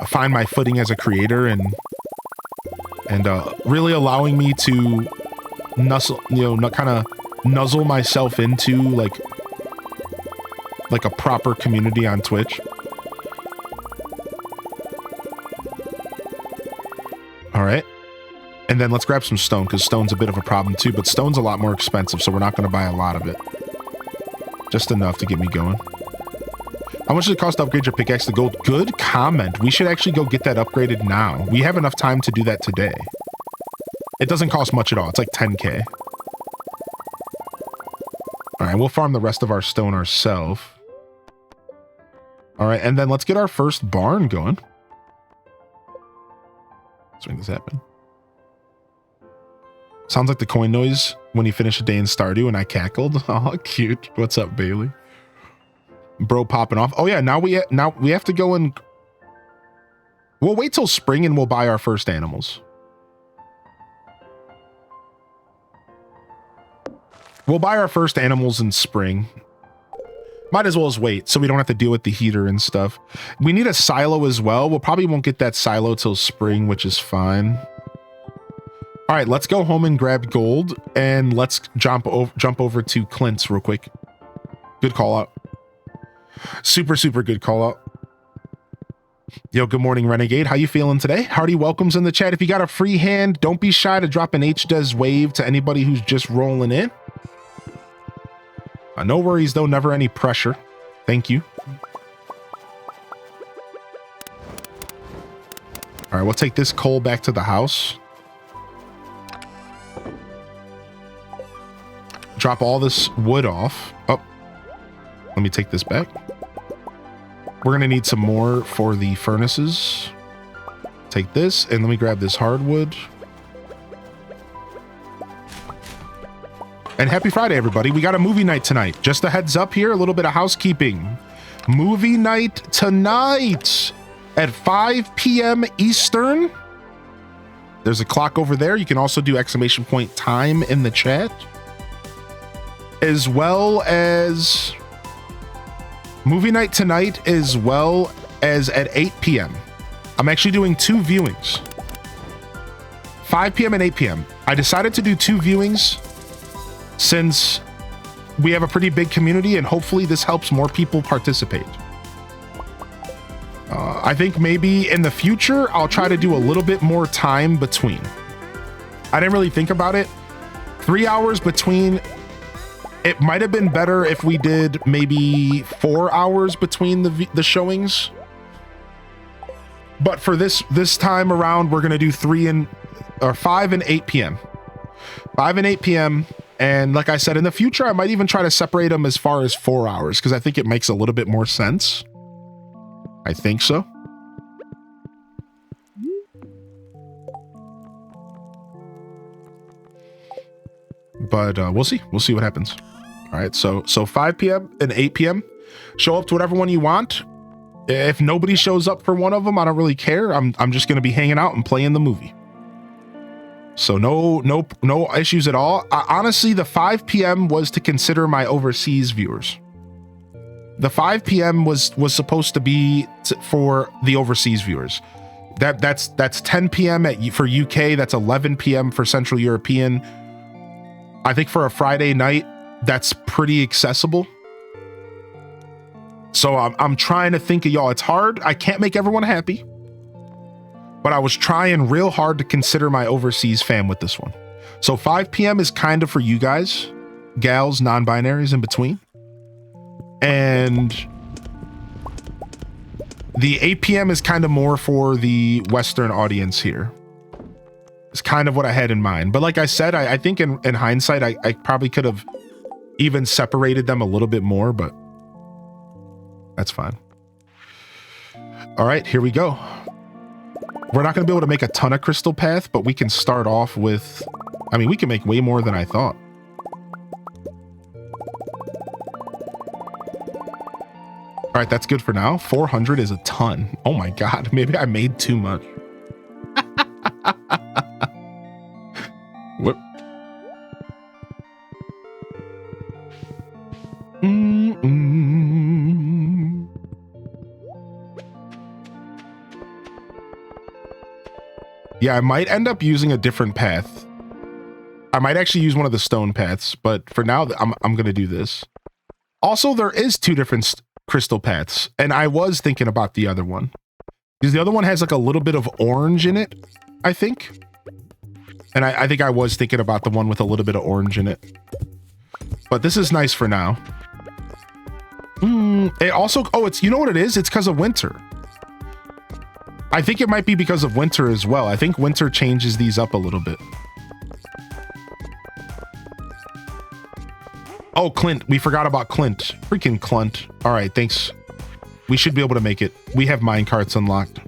find my footing as a creator and really allowing me to nuzzle myself into like a proper community on Twitch. All right. And then let's grab some stone, because stone's a bit of a problem too, but stone's a lot more expensive, so we're not going to buy a lot of it. Just enough to get me going. How much does it cost to upgrade your pickaxe to gold? Good comment. We should actually go get that upgraded now. We have enough time to do that today. It doesn't cost much at all. It's like 10K. All right, we'll farm the rest of our stone ourselves. All right, and then let's get our first barn going. Let's make this happen. Sounds like the coin noise when you finish a day in Stardew and I cackled. Oh, cute. What's up, Bailey? Bro popping off. Oh yeah, now we have to go and we'll wait till spring and we'll buy our first animals. We'll buy our first animals in spring. Might as well as wait so we don't have to deal with the heater and stuff. We need a silo as well. We'll probably won't get that silo till spring, which is fine. All right, let's go home and grab gold, and let's jump over to Clint's real quick. Good call out. Super good call out. Yo, good morning, Renegade. How you feeling today? Hearty welcomes in the chat. If you got a free hand, don't be shy to drop an HDes wave to anybody who's just rolling in. No worries though, never any pressure. Thank you. All right, we'll take this coal back to the house. Drop all this wood off. Oh, let me take this back. We're going to need some more for the furnaces. Take this, and let me grab this hardwood. And happy Friday, everybody. We got a movie night tonight. Just a heads up here, a little bit of housekeeping. Movie night tonight. at 5 p.m. Eastern. There's a clock over there. You can also do exclamation point time in the chat, as well as movie night tonight, as well as at 8 p.m. I'm actually doing 2 viewings, 5 p.m. and 8 p.m. I decided to do 2 viewings since we have a pretty big community, and hopefully this helps more people participate. I think maybe in the future, I'll try to do a little bit more time between. I didn't really think about it. 3 hours between. It might have been better if we did maybe 4 hours between the showings. But for this time around, we're going to do 5 and 8 p.m. 5 and 8 p.m. And like I said, in the future, I might even try to separate them as far as 4 hours, because I think it makes a little bit more sense. I think so. But we'll see. We'll see what happens. All right. So 5 p.m. and 8 p.m. Show up to whatever one you want. If nobody shows up for one of them, I don't really care. I'm just going to be hanging out and playing the movie. So no issues at all. Honestly, the 5 p.m. was to consider my overseas viewers. The 5 p.m. was supposed to be for the overseas viewers. That's 10 p.m. for UK. That's 11 p.m. for Central European. I think for a Friday night, that's pretty accessible. So I'm trying to think of y'all. It's hard. I can't make everyone happy, but I was trying real hard to consider my overseas fam with this one. So 5 p.m. is kind of for you guys, gals, non-binaries in between. And the 8 p.m. is kind of more for the Western audience here. It's kind of what I had in mind. But like I said, I think in hindsight, I probably could have even separated them a little bit more, but that's fine. All right, here we go. We're not going to be able to make a ton of crystal path, but we can start off with, I mean, we can make way more than I thought. All right, that's good for now. 400 is a ton. Oh my God, maybe I made too much. Whoop. Yeah, I might end up using a different path. I might actually use one of the stone paths, but for now, I'm going to do this. Also, there is 2 different crystal paths, and I was thinking about the other one, because the other one has like a little bit of orange in it, I think. And I think I was thinking about the one with a little bit of orange in it. But this is nice for now. It also, you know what it is? It's because of winter. I think it might be because of winter as well. I think winter changes these up a little bit. Oh, Clint. We forgot about Clint. Freaking Clint. All right, thanks. We should be able to make it. We have minecarts unlocked.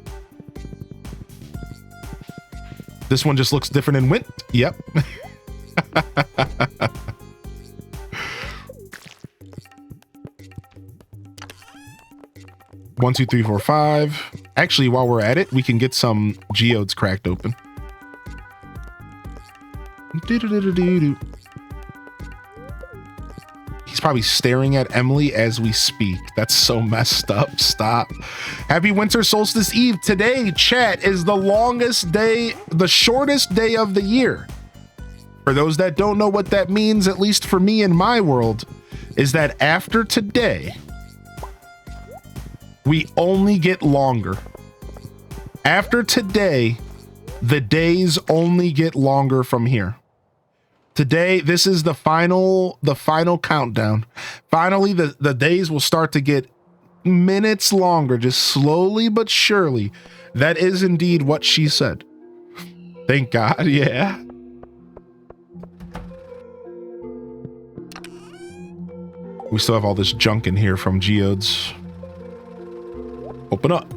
This one just looks different in Wint. Yep. 1, 2, 3, 4, 5. Actually, while we're at it, we can get some geodes cracked open. He's probably staring at Emily as we speak. That's so messed up. Stop. Happy Winter Solstice Eve. Today, chat, is the longest day, the shortest day of the year. For those that don't know what that means, at least for me in my world, is that after today, we only get longer. After today, the days only get longer from here. Today, this is the final countdown. Finally, the days will start to get minutes longer, just slowly but surely. That is indeed what she said. Thank God, yeah. We still have all this junk in here from geodes. Open up.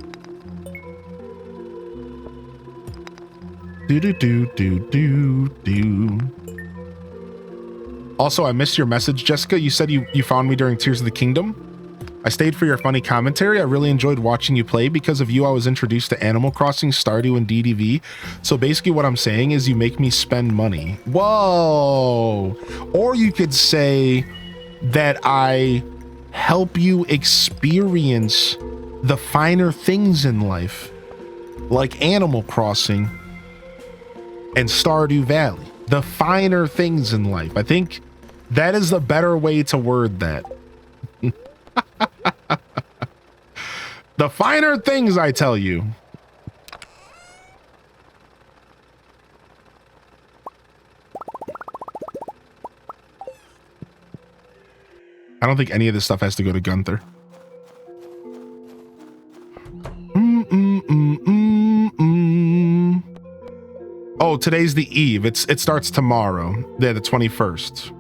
Do. Also, I missed your message, Jessica. You said you found me during Tears of the Kingdom. I stayed for your funny commentary. I really enjoyed watching you play. Because of you, I was introduced to Animal Crossing, Stardew, and DDV. So basically what I'm saying is you make me spend money. Whoa! Or you could say that I help you experience the finer things in life, like Animal Crossing and Stardew Valley. The finer things in life. I think that is the better way to word that. The finer things, I tell you. I don't think any of this stuff has to go to Gunther. Oh, today's the eve. It starts tomorrow. Yeah, the 21st.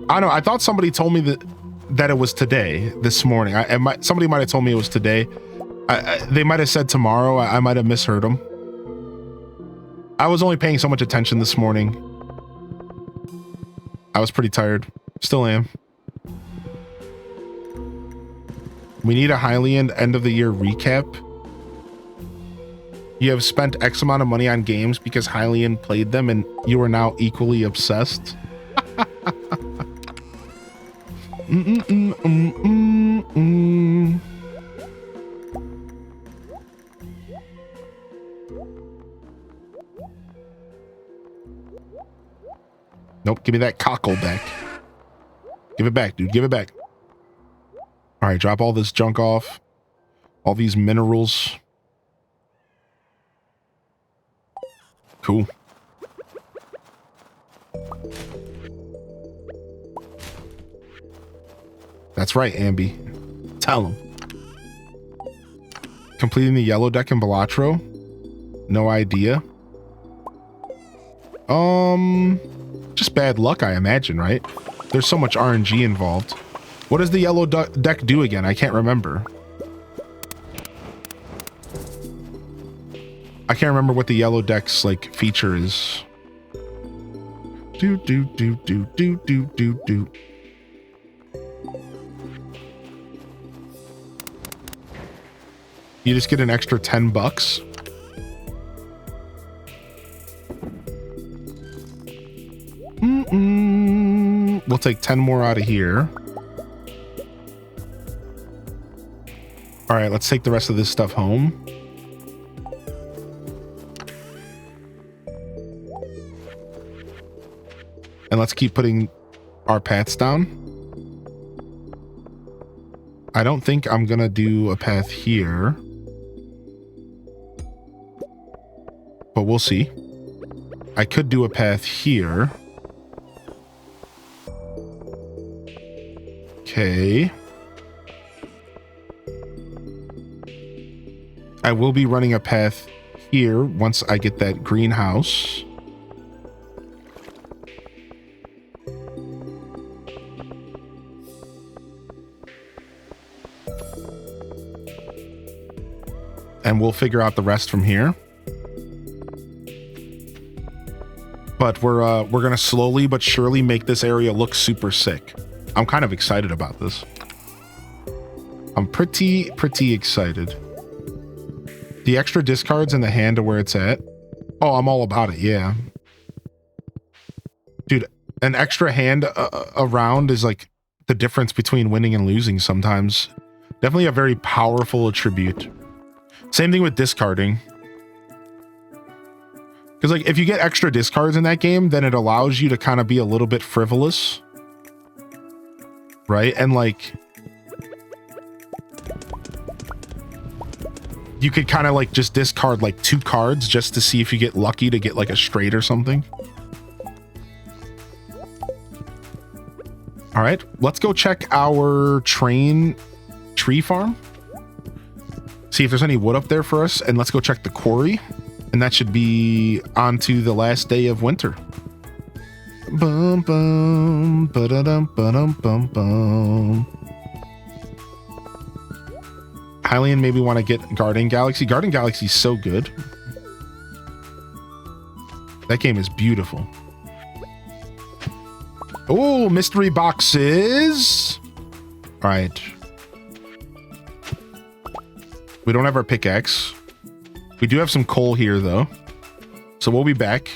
I know. I thought somebody told me that it was today, this morning. Somebody might have told me it was today. They might have said tomorrow. I might have misheard them. I was only paying so much attention this morning. I was pretty tired. Still am. We need a Hylian end of the year recap. You have spent X amount of money on games because Hylian played them and you are now equally obsessed. Nope, give me that cockle back. Give it back, dude. Give it back. All right, drop all this junk off. All these minerals. Cool. That's right, Ambi. Tell him. Completing the yellow deck in Balatro? No idea. Just bad luck, I imagine, right? There's so much RNG involved. What does the yellow deck do again? I can't remember. I can't remember what the yellow deck's like feature is. Do. You just get an extra $10. We'll take 10 more out of here. All right, let's take the rest of this stuff home. And let's keep putting our paths down. I don't think I'm gonna do a path here. But we'll see. I could do a path here. Okay. I will be running a path here once I get that greenhouse. And we'll figure out the rest from here. But we're gonna slowly but surely make this area look super sick. I'm kind of excited about this. I'm pretty excited. The extra discards in the hand to where it's at. Oh, I'm all about it, yeah. Dude, an extra hand around is like the difference between winning and losing sometimes. Definitely a very powerful attribute. Same thing with discarding. Because like if you get extra discards in that game, then it allows you to kind of be a little bit frivolous. Right? And like you could kind of like just discard like 2 cards just to see if you get lucky to get like a straight or something. All right, let's go check our tree farm. See if there's any wood up there for us, and let's go check the quarry. And that should be on to the last day of winter. Bum bum ba-da-dum ba-dum bum bum. Hylian maybe want to get Garden Galaxy. Garden Galaxy is so good. That game is beautiful. Oh, mystery boxes. All right. We don't have our pickaxe. We do have some coal here, though. So we'll be back.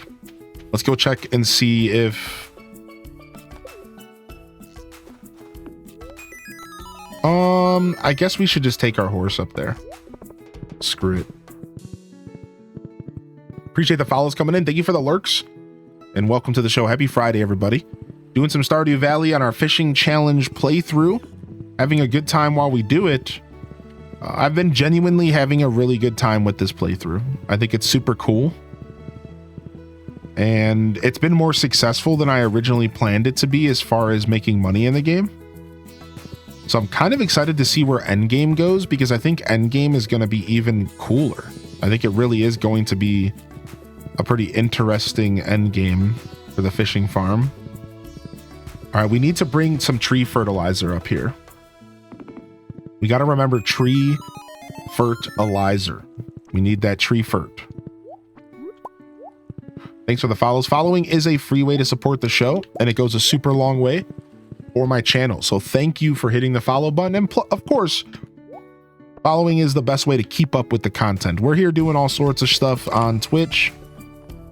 Let's go check and see if... I guess we should just take our horse up there. Screw it. Appreciate the follows coming in. Thank you for the lurks. And welcome to the show. Happy Friday, everybody. Doing some Stardew Valley on our fishing challenge playthrough. Having a good time while we do it. I've been genuinely having a really good time with this playthrough. I think it's super cool. And it's been more successful than I originally planned it to be as far as making money in the game. So I'm kind of excited to see where Endgame goes, because I think Endgame is going to be even cooler. I think it really is going to be a pretty interesting Endgame for the fishing farm. All right, we need to bring some tree fertilizer up here. We got to remember tree fertilizer. We need that tree fert. Thanks for the follows. Following is a free way to support the show, and it goes a super long way for my channel. So thank you for hitting the follow button. And of course, following is the best way to keep up with the content. We're here doing all sorts of stuff on Twitch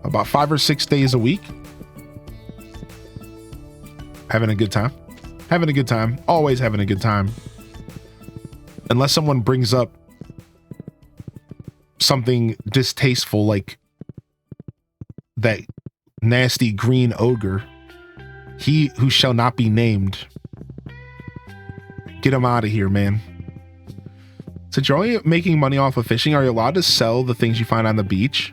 about 5 or 6 days a week. Having a good time. Having a good time. Always having a good time. Unless someone brings up something distasteful like that nasty green ogre. He who shall not be named. Get him out of here, man. Since you're only making money off of fishing, are you allowed to sell the things you find on the beach?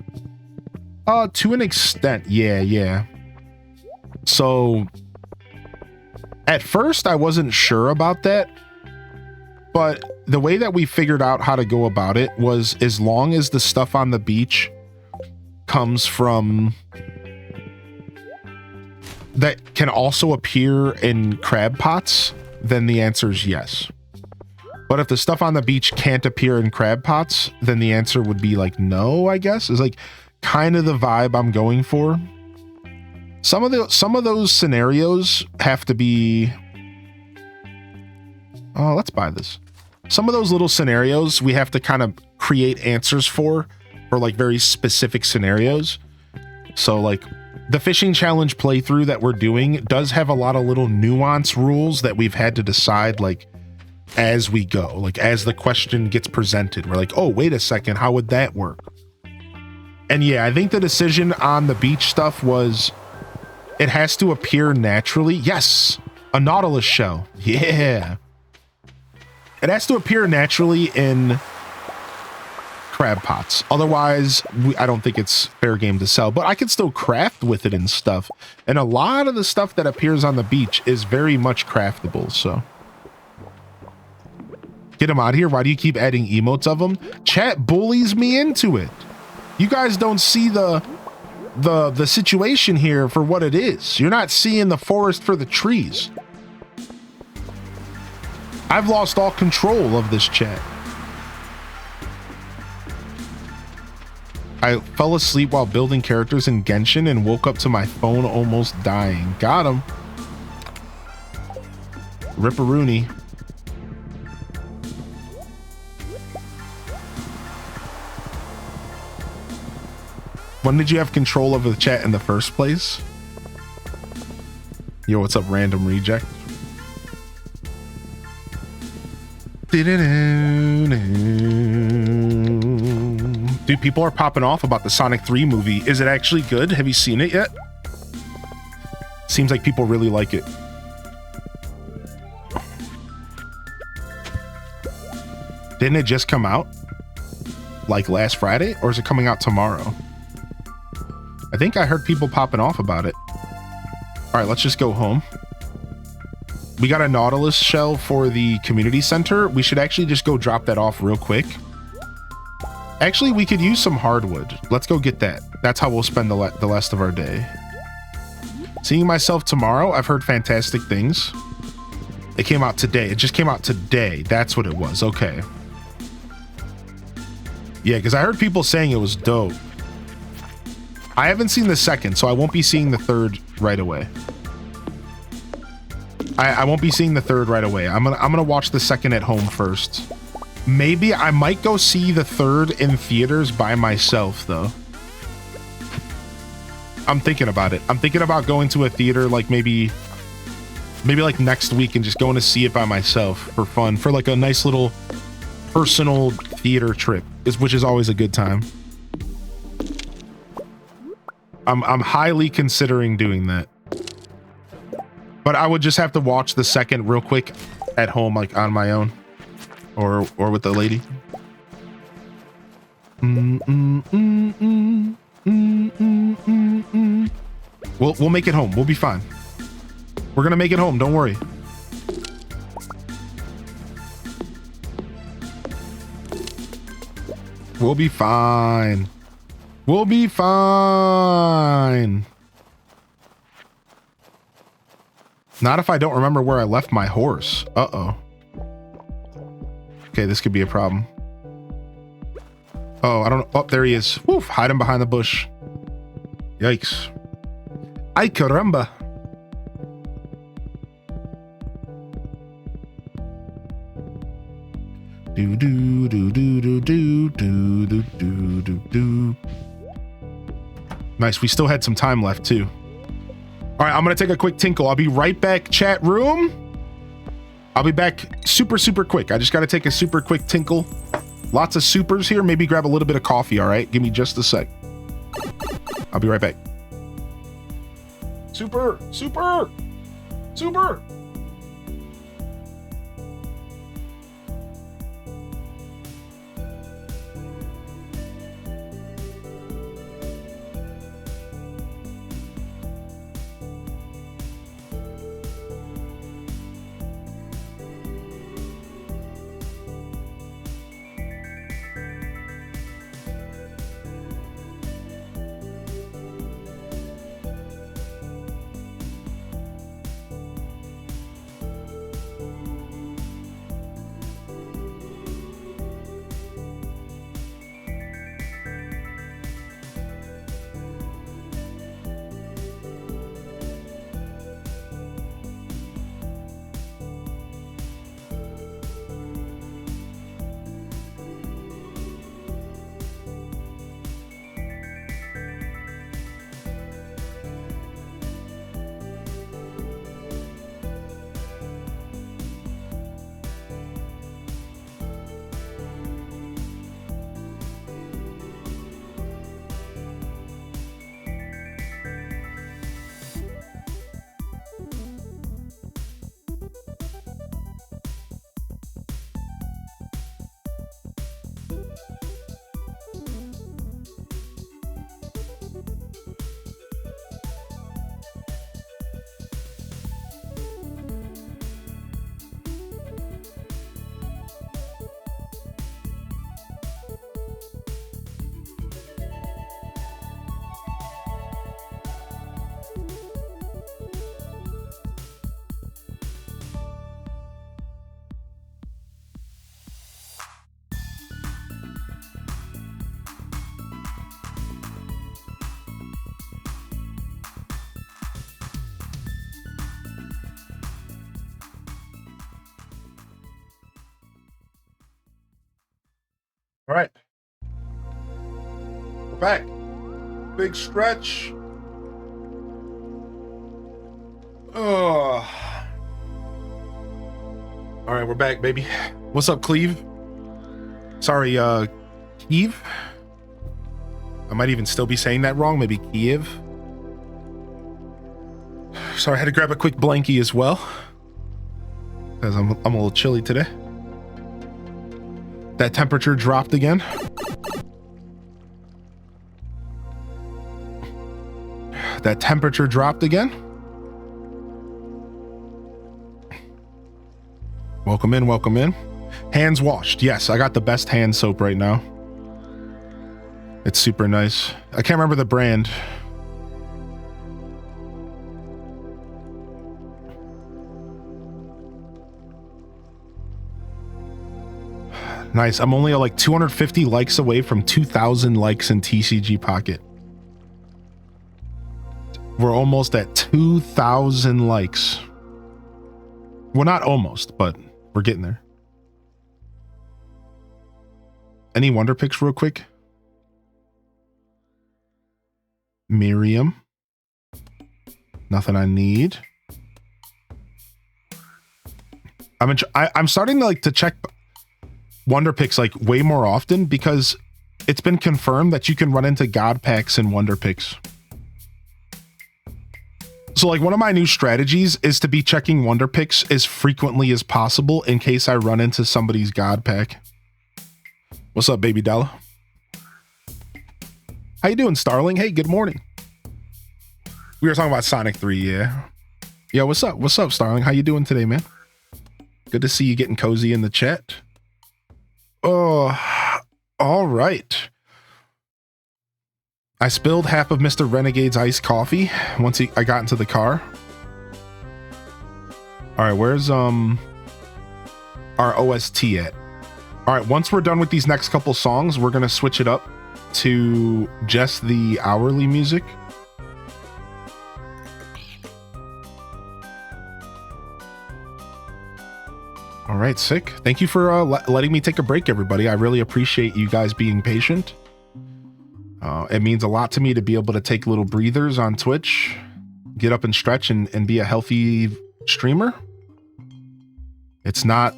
To an extent, yeah. So, at first, I wasn't sure about that. But the way that we figured out how to go about it was, as long as the stuff on the beach comes from... that can also appear in crab pots, then the answer is yes. But if the stuff on the beach can't appear in crab pots, then the answer would be like no, I guess. Is like kind of the vibe I'm going for. Some of those scenarios have to be... oh, let's buy this. Some of those little scenarios we have to kind of create answers for like very specific scenarios. So like the fishing challenge playthrough that we're doing does have a lot of little nuance rules that we've had to decide like as we go, like as the question gets presented. We're like, oh, wait a second, how would that work? And yeah, I think the decision on the beach stuff was it has to appear naturally. Yes, a nautilus shell. Yeah. It has to appear naturally in crab pots. Otherwise, I don't think it's fair game to sell, but I can still craft with it and stuff. And a lot of the stuff that appears on the beach is very much craftable, so. Get them out of here. Why do you keep adding emotes of them? Chat bullies me into it. You guys don't see the situation here for what it is. You're not seeing the forest for the trees. I've lost all control of this chat. I fell asleep while building characters in Genshin and woke up to my phone almost dying. Got him. Ripperoonie. When did you have control over the chat in the first place? Yo, what's up, random reject? Dude, people are popping off about the Sonic 3 movie. Is it actually good? Have you seen it yet? Seems like people really like it. Didn't it just come out? Like last Friday? Or is it coming out tomorrow? I think I heard people popping off about it. All right, let's just go home. We got a Nautilus shell for the community center. We should actually just go drop that off real quick. Actually, we could use some hardwood. Let's go get that. That's how we'll spend the rest of our day. Seeing myself tomorrow. I've heard fantastic things. It came out today. It just came out today. That's what it was. Okay. Yeah, because I heard people saying it was dope. I haven't seen the second, so I won't be seeing the third right away. I won't be seeing the third right away. I'm gonna watch the second at home first. Maybe I might go see the third in theaters by myself though. I'm thinking about it. I'm thinking about going to a theater like maybe like next week and just going to see it by myself for fun, for like a nice little personal theater trip, which is always a good time. I'm highly considering doing that. But I would just have to watch the second real quick at home, like on my own or with the lady. We'll make it home. We'll be fine. We're gonna make it home. Don't worry. We'll be fine. We'll be fine. Not if I don't remember where I left my horse. Uh-oh. Okay, this could be a problem. Oh, I don't know. Oh, there he is. Woof, hide him behind the bush. Yikes. Ay caramba. Do do do do do do do do do do do. Nice. We still had some time left too. All right, I'm gonna take a quick tinkle. I'll be right back, chat room. I'll be back super quick. I just gotta take a super quick tinkle. Lots of supers here. Maybe grab a little bit of coffee. All right, give me just a sec. I'll be right back. Super. All right. We're back. Big stretch. Oh. All right, we're back, baby. What's up, Cleve? Sorry, Kiev? I might even still be saying that wrong. Maybe Kiev. Sorry, I had to grab a quick blankie as well, because I'm a little chilly today. That temperature dropped again. That temperature dropped again. Welcome in, welcome in. Hands washed. Yes, I got the best hand soap right now. It's super nice. I can't remember the brand. Nice. I'm only like 250 likes away from 2,000 likes in TCG Pocket. We're almost at 2,000 likes. Well, not almost, but we're getting there. Any Wonder Picks real quick? Miriam. Nothing I need. I'm starting to like to check Wonder Picks like way more often because it's been confirmed that you can run into God packs in Wonder Picks. So like one of my new strategies is to be checking Wonder Picks as frequently as possible in case I run into somebody's God pack. What's up, baby Della? How you doing, Starling? Hey, good morning. We were talking about Sonic 3, yeah. Yeah, what's up? What's up, Starling? How you doing today, man? Good to see you getting cozy in the chat. Oh, all right. I spilled half of Mr. Renegade's iced coffee once I got into the car. All right, where's our OST at? All right, once we're done with these next couple songs, we're going to switch it up to just the hourly music. All right, sick. Thank you for letting me take a break, everybody. I really appreciate you guys being patient. It means a lot to me to be able to take little breathers on Twitch, get up and stretch and be a healthy streamer. It's not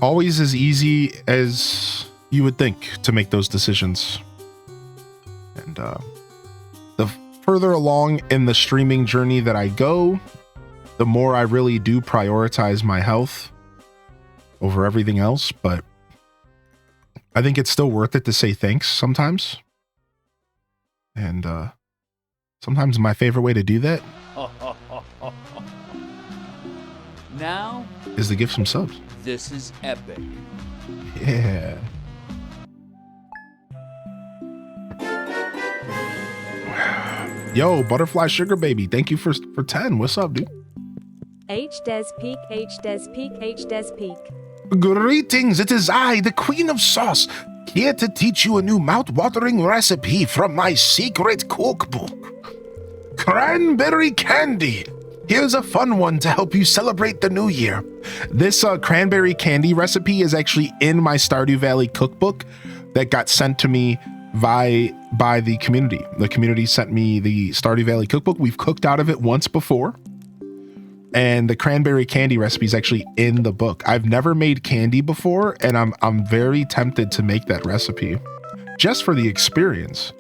always as easy as you would think to make those decisions. And the further along in the streaming journey that I go, the more I really do prioritize my health over everything else, but I think it's still worth it to say thanks sometimes. And sometimes my favorite way to do that now is to give some subs. This is epic. Yeah. Yo, Butterfly Sugar Baby, thank you for 10. What's up, dude? H Des Peak, H Des Peak, H Des Peak. Greetings, it is I, the Queen of Sauce, here to teach you a new mouth-watering recipe from my secret cookbook. Cranberry candy. Here's a fun one to help you celebrate the new year. This cranberry candy recipe is actually in my Stardew Valley cookbook that got sent to me by the community. The community sent me the Stardew Valley cookbook. We've cooked out of it once before. And the cranberry candy recipe is actually in the book. I've never made candy before, and I'm very tempted to make that recipe just for the experience.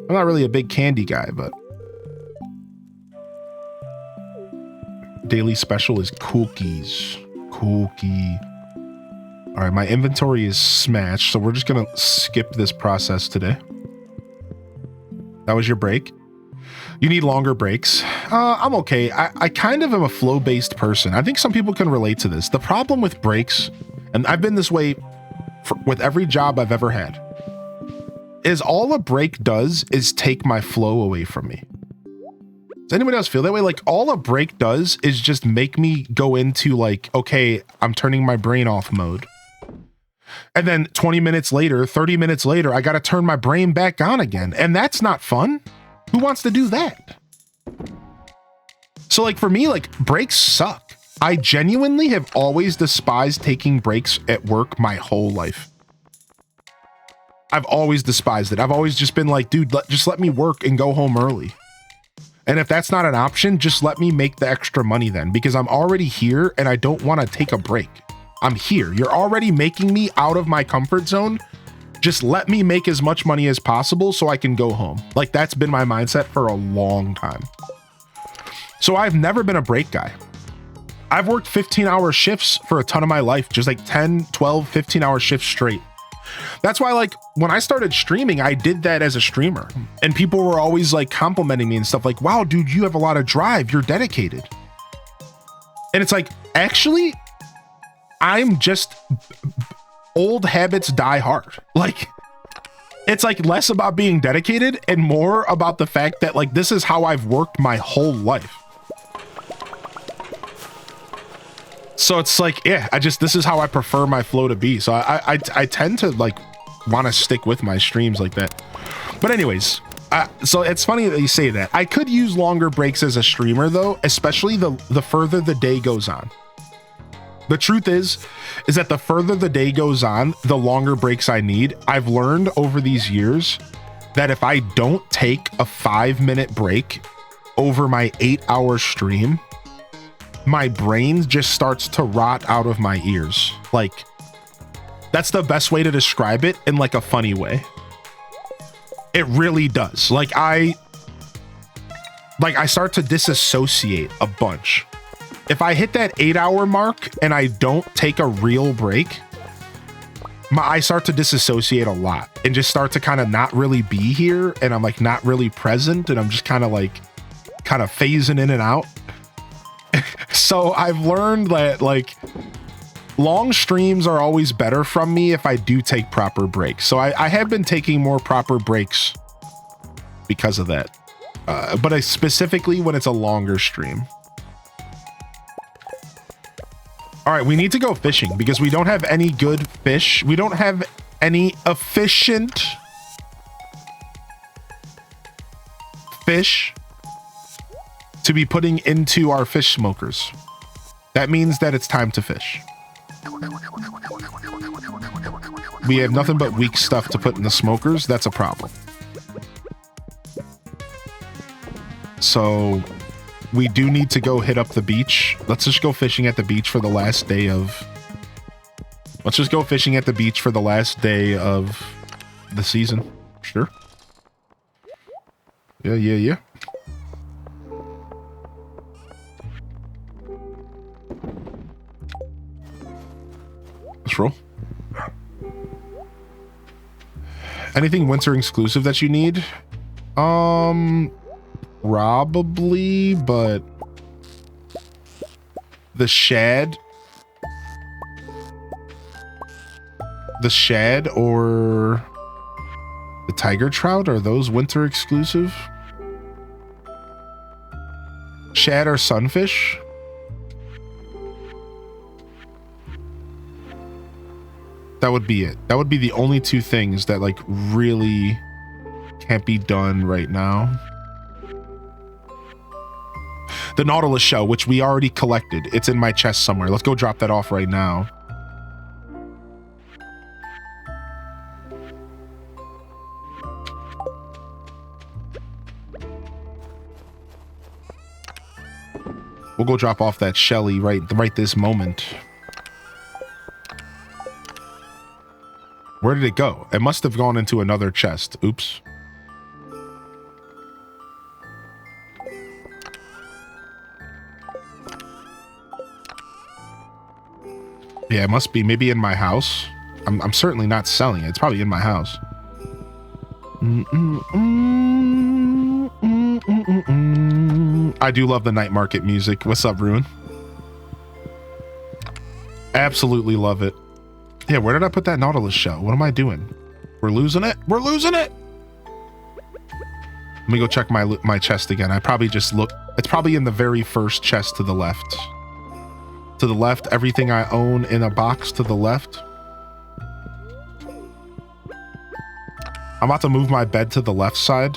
I'm not really a big candy guy, but daily special is cookies. Cookie. All right, my inventory is smashed, so we're just gonna skip this process today. That was your break. You need longer breaks. I'm okay. I kind of am a flow-based person. I think some people can relate to this. The problem with breaks, and I've been this way with every job I've ever had, is all a break does is take my flow away from me. Does anybody else feel that way? Like all a break does is just make me go into like, okay, I'm turning my brain off mode. And then 20 minutes later, 30 minutes later, I got to turn my brain back on again. And that's not fun. Who wants to do that? So like for me, like breaks suck. I genuinely have always despised taking breaks at work my whole life. I've always despised it. I've always just been like, dude, just let me work and go home early. And if that's not an option, just let me make the extra money then, because I'm already here and I don't want to take a break. I'm here. You're already making me out of my comfort zone. Just let me make as much money as possible so I can go home. Like that's been my mindset for a long time. So I've never been a break guy. I've worked 15-hour shifts for a ton of my life, just like 10, 12, 15-hour shifts straight. That's why like when I started streaming, I did that as a streamer and people were always like complimenting me and stuff like, wow, dude, you have a lot of drive. You're dedicated. And it's like, actually, I'm just old habits die hard. Like it's like less about being dedicated and more about the fact that like this is how I've worked my whole life. So it's like, yeah, this is how I prefer my flow to be. So I tend to like want to stick with my streams like that. But anyways, so it's funny that you say that. I could use longer breaks as a streamer though, especially the further the day goes on. The truth is that the further the day goes on, the longer breaks I need. I've learned over these years that if I don't take a 5-minute break over my 8-hour stream, my brain just starts to rot out of my ears. Like, that's the best way to describe it in like a funny way. It really does. Like I start to disassociate a bunch. If I hit that 8-hour mark and I don't take a real break, I start to disassociate a lot and just start to kind of not really be here, and I'm like not really present, and I'm just kind of phasing in and out. So I've learned that like long streams are always better from me if I do take proper breaks. So I have been taking more proper breaks because of that. But specifically when it's a longer stream. All right, we need to go fishing because we don't have any good fish. We don't have any efficient fish to be putting into our fish smokers. That means that it's time to fish. We have nothing but weak stuff to put in the smokers. That's a problem. So we do need to go hit up the beach. Let's just go fishing at the beach for the last day of... Let's just go fishing at the beach for the last day of the season. Sure. Yeah. Let's roll. Anything winter exclusive that you need? Probably, but the shad or the tiger trout, are those winter exclusive? Shad or sunfish? That would be it. That would be the only two things that like really can't be done right now. The Nautilus shell, which we already collected. It's in my chest somewhere. Let's go drop that off right now. We'll go drop off that Shelly right this moment. Where did it go? It must have gone into another chest. Oops. Yeah, it must be maybe in my house. I'm certainly not selling it. It's probably in my house. I do love the night market music. What's up, Ruin? Absolutely love it. Yeah, where did I put that Nautilus shell? What am I doing? We're losing it. We're losing it. Let me go check my chest again. I probably just look. It's probably in the very first chest to the left. To the left, everything I own in a box to the left. I'm about to move my bed to the left side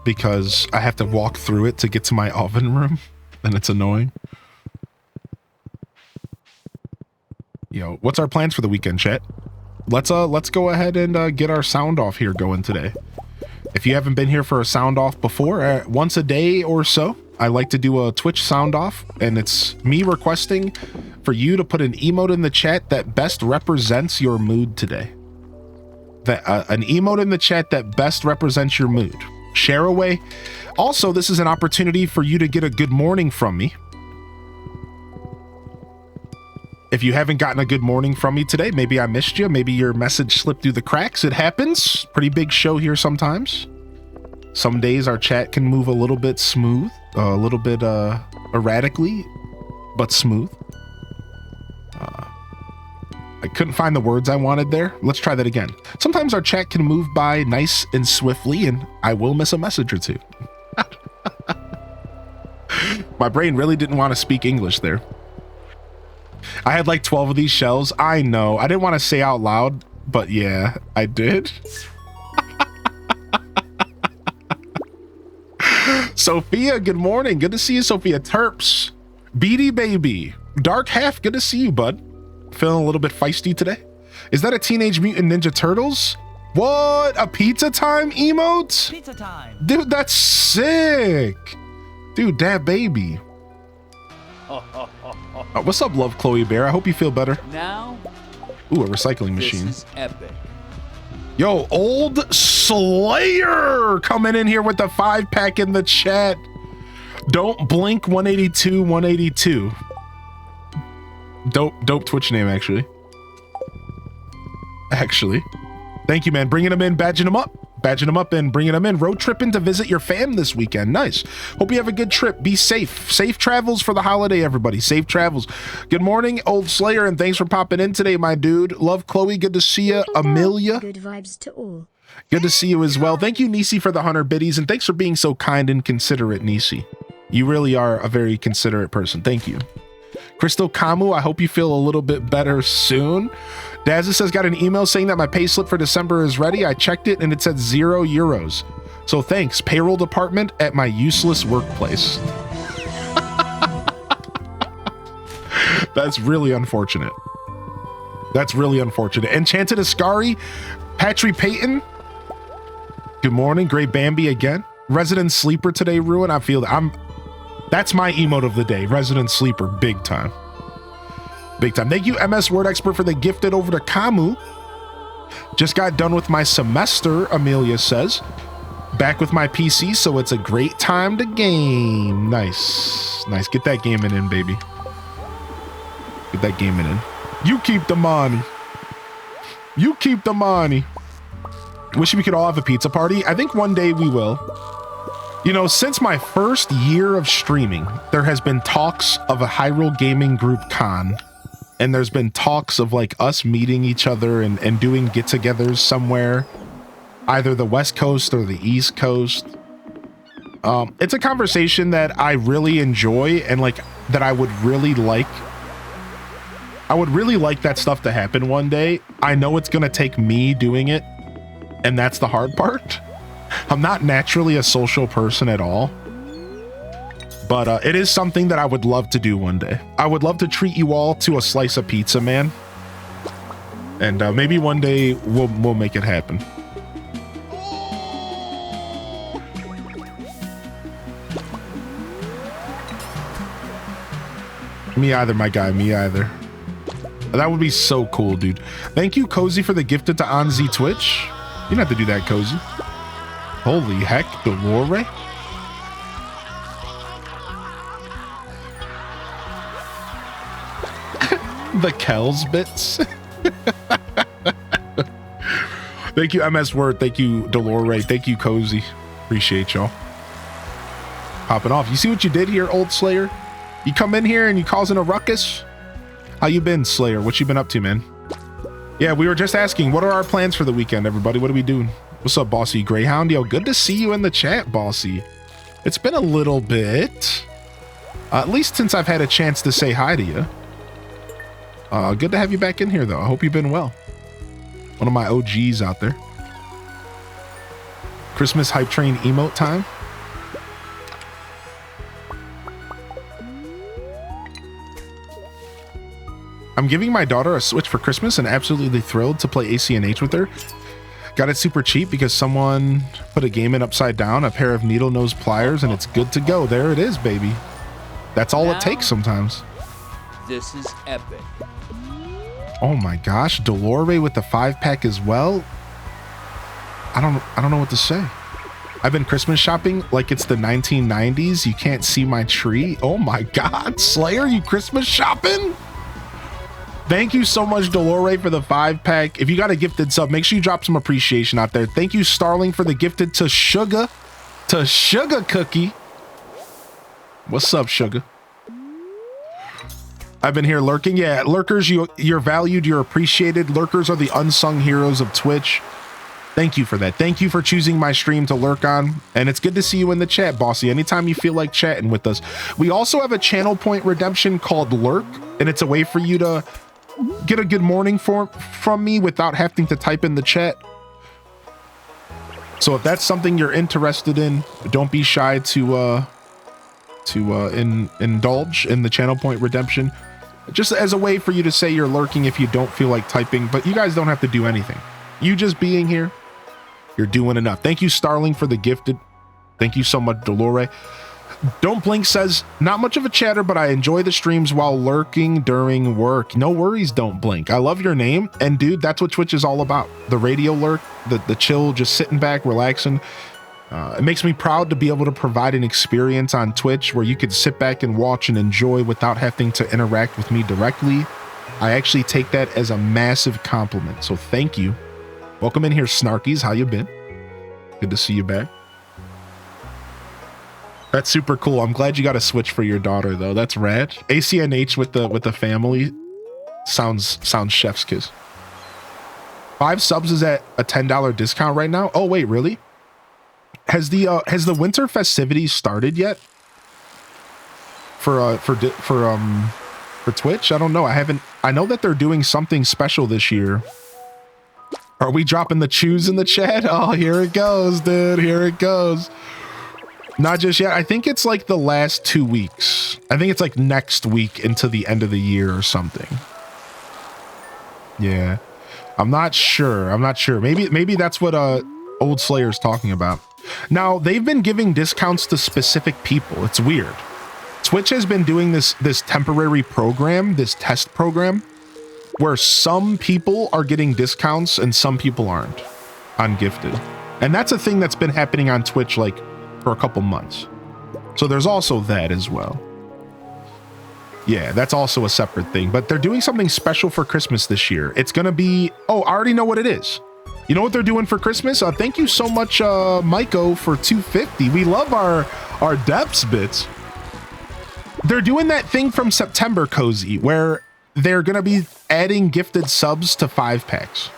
because I have to walk through it to get to my oven room, and it's annoying. Yo, what's our plans for the weekend, chat? Let's go ahead and get our sound off here going today. If you haven't been here for a sound off before, once a day or so, I like to do a Twitch sound off, and it's me requesting for you to put an emote in the chat that best represents your mood today. An emote in the chat that best represents your mood. Share away. Also, this is an opportunity for you to get a good morning from me. If you haven't gotten a good morning from me today, maybe I missed you. Maybe your message slipped through the cracks. It happens. Pretty big show here sometimes. Some days our chat can move a little bit smooth, a little bit erratically, but smooth. I couldn't find the words I wanted there. Let's try that again. Sometimes our chat can move by nice and swiftly, and I will miss a message or two. My brain really didn't want to speak English there. I had like 12 of these shells. I know. I didn't want to say out loud, but yeah, I did. Sophia, good morning. Good to see you, Sophia. Terps. Beady Baby. Dark Half, good to see you, bud. Feeling a little bit feisty today. Is that a Teenage Mutant Ninja Turtles? What? A pizza time emote? Pizza time. Dude, that's sick. Dude, that baby. What's up, Love Chloe Bear? I hope you feel better. Now, Ooh, a recycling this machine. is epic. Yo, Old Slayer coming in here with the 5-pack in the chat. Don't blink 182 182. Dope Twitch name, actually. Thank you, man. Bringing them in, badging them up and bringing them in. Road tripping to visit your fam this weekend. Nice. Hope you have a good trip. Be safe. Safe travels for the holiday, everybody. Safe travels. Good morning, Old Slayer, and thanks for popping in today, my dude. Love Chloe. Good to see you. Amelia. Good vibes to all. Good to see you as well. Thank you, Nisi, for the 100 biddies, and thanks for being so kind and considerate, Nisi. You really are a very considerate person. Thank you. Crystal Kamu, I hope you feel a little bit better soon. Dazza says, got an email saying that my payslip for December is ready. I checked it and it said €0. So thanks, payroll department at my useless workplace. That's really unfortunate. Enchanted Ascari, Patry Payton. Good morning, Great Bambi again. Resident Sleeper today, Ruin. I feel that's my emote of the day. Resident Sleeper, big time. Thank you, MS Word Expert, for the gifted over to Kamu. Just got done with my semester, Amelia says. Back with my PC, so it's a great time to game. Nice. Get that gaming in, baby. You keep the money. Wishing we could all have a pizza party. I think one day we will. You know, since my first year of streaming, there has been talks of a Hyrule Gaming Group con. And there's been talks of like us meeting each other and doing get-togethers somewhere, either the West Coast or the East Coast. It's a conversation that I really enjoy and like that I would really like that stuff to happen one day. I know it's gonna take me doing it, and that's the hard part. I'm not naturally a social person at all. But it is something that I would love to do one day. I would love to treat you all to a slice of pizza, man. And maybe one day we'll make it happen. Me either, my guy. Me either. That would be so cool, dude. Thank you, Cozy, for the gifted to Onz Twitch. You don't have to do that, Cozy. Holy heck, Dolore. The Kells bits. Thank you, MS Word. Thank you, Dolore. Thank you, Cozy. Appreciate y'all. Popping off. You see what you did here, Old Slayer? You come in here and you causing a ruckus? How you been, Slayer? What you been up to, man? Yeah, we were just asking, what are our plans for the weekend, everybody? What are we doing? What's up, Bossy Greyhound? Yo, good to see you in the chat, Bossy. It's been a little bit. At least since I've had a chance to say hi to you. Good to have you back in here, though. I hope you've been well. One of my OGs out there. Christmas hype train emote time. I'm giving my daughter a Switch for Christmas and absolutely thrilled to play ACNH with her. Got it super cheap because someone put a game in upside down, a pair of needle nose pliers, and it's good to go. There it is, baby. That's all it takes sometimes. This is epic. Oh my gosh, Dolore with the 5-pack as well. I don't know what to say. I've been Christmas shopping like it's the 1990s. You can't see my tree. Oh my God, Slayer, you Christmas shopping? Thank you so much, Dolore, for the 5-pack. If you got a gifted sub, make sure you drop some appreciation out there. Thank you, Starling, for the gifted to Sugar Cookie. What's up, Sugar? I've been here lurking. Yeah, lurkers, you're valued, you're appreciated. Lurkers are the unsung heroes of Twitch. Thank you for that. Thank you for choosing my stream to lurk on. And it's good to see you in the chat, Bossy. Anytime you feel like chatting with us. We also have a channel point redemption called Lurk, and it's a way for you to get a good morning from me without having to type in the chat. So if that's something you're interested in, don't be shy to to indulge in the channel point redemption, just as a way for you to say you're lurking if you don't feel like typing. But you guys don't have to do anything. You just being here, you're doing enough. Thank you, Starling, for the gifted. Thank you so much, Dolore. Don't Blink says, not much of a chatter, but I enjoy the streams while lurking during work. No worries, Don't Blink. I love your name. And dude, that's what Twitch is all about. The radio lurk, the chill, just sitting back, relaxing. It makes me proud to be able to provide an experience on Twitch where you could sit back and watch and enjoy without having to interact with me directly. I actually take that as a massive compliment. So thank you. Welcome in here, Snarkies. How you been? Good to see you back. That's super cool. I'm glad you got a Switch for your daughter, though. That's rad. ACNH with the family sounds chef's kiss. 5 subs is at a $10 discount right now. Oh wait, really? Has the winter festivities started yet? For Twitch? I don't know. I know that they're doing something special this year. Are we dropping the chews in the chat? Oh, here it goes, dude. Here it goes. Not just yet. I think it's like the last 2 weeks. I think it's like next week into the end of the year or something. Yeah. I'm not sure. Maybe that's what Old Slayer's talking about. Now, they've been giving discounts to specific people. It's weird. Twitch has been doing this temporary program, this test program, where some people are getting discounts and some people aren't on gifted. And that's a thing that's been happening on Twitch like for a couple months. So there's also that as well. Yeah, that's also a separate thing. But they're doing something special for Christmas this year. It's going to be... Oh, I already know what it is. You know what they're doing for Christmas? Thank you so much, Maiko, for 250. We love our depths bits. They're doing that thing from September, Cozy, where they're going to be adding gifted subs to 5-packs.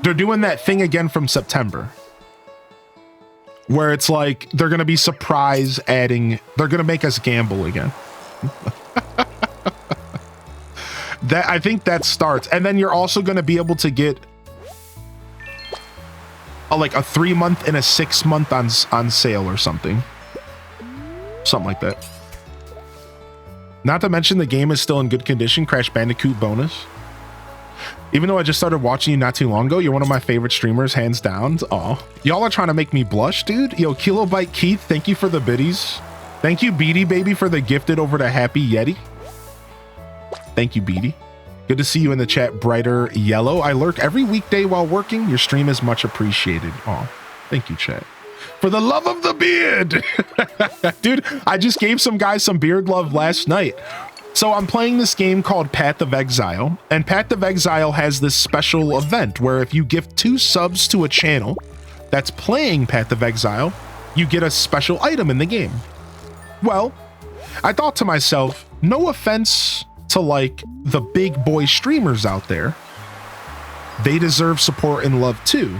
They're doing that thing again from September, where it's like they're going to be surprise adding. They're going to make us gamble again. I think that starts. And then you're also going to be able to get like a 3-month and a 6-month on sale or something like that. Not to mention the game is still in good condition. Crash Bandicoot bonus. Even though I just started watching you not too long ago, you're one of my favorite streamers, hands down. Aw, y'all are trying to make me blush, dude. Yo, Kilobyte Keith, thank you for the biddies. Thank you, Beady Baby, for the gifted over to Happy Yeti. Thank you, Beady. Good to see you in the chat, Brighter Yellow. I lurk every weekday while working. Your stream is much appreciated. Aw, thank you, chat. For the love of the beard. Dude, I just gave some guys some beard love last night. So I'm playing this game called Path of Exile, and Path of Exile has this special event where if you gift 2 subs to a channel that's playing Path of Exile, you get a special item in the game. Well, I thought to myself, no offense to like the big boy streamers out there. They deserve support and love too.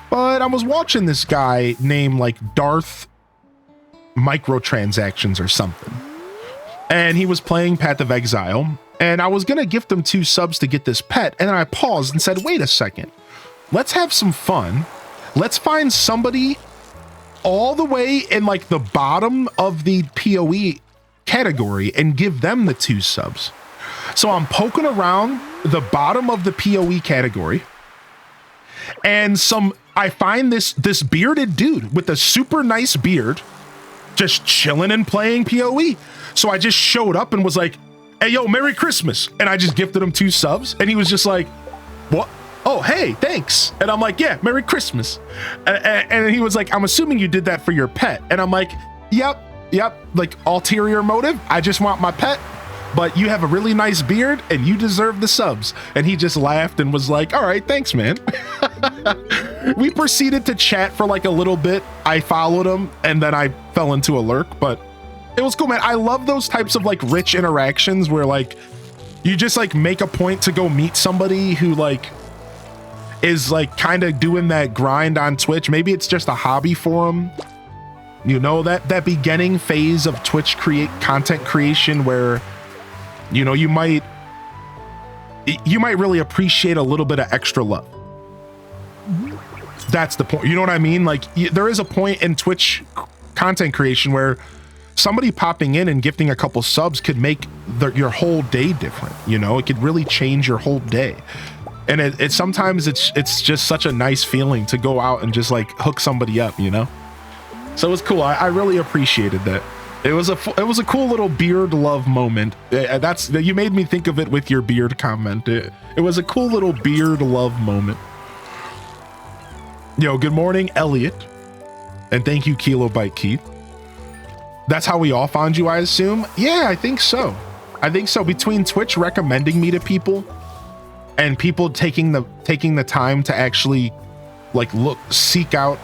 But I was watching this guy named like Darth Microtransactions or something. And he was playing Path of Exile. And I was going to gift him 2 subs to get this pet. And then I paused and said, wait a second. Let's have some fun. Let's find somebody all the way in like the bottom of the PoE category and give them the 2 subs. So I'm poking around the bottom of the PoE category. And I find this bearded dude with a super nice beard just chilling and playing PoE. So I just showed up and was like, hey, yo, Merry Christmas. And I just gifted him 2 subs. And he was just like, what? Oh, hey, thanks. And I'm like, yeah, Merry Christmas. And he was like, I'm assuming you did that for your pet. And I'm like, yep. Like ulterior motive. I just want my pet. But you have a really nice beard and you deserve the subs. And he just laughed and was like, all right, thanks, man. We proceeded to chat for like a little bit. I followed him and then I fell into a lurk, but it was cool, man. I love those types of like rich interactions where like you just like make a point to go meet somebody who like is like kind of doing that grind on Twitch. Maybe it's just a hobby for them. You know, that beginning phase of Twitch content creation where, you know, you might really appreciate a little bit of extra love. That's the point. You know what I mean? Like there is a point in Twitch content creation where somebody popping in and gifting a couple subs could make your whole day different. You know, it could really change your whole day. And it sometimes it's just such a nice feeling to go out and just like hook somebody up, you know? So it was cool. I really appreciated that. It was a cool little beard love moment. You made me think of it with your beard comment. It was a cool little beard love moment. Yo, good morning, Elliot. And thank you, Kilobyte Keith. That's how we all found you, I assume? Yeah, I think so. Between Twitch recommending me to people and people taking the time to actually like seek out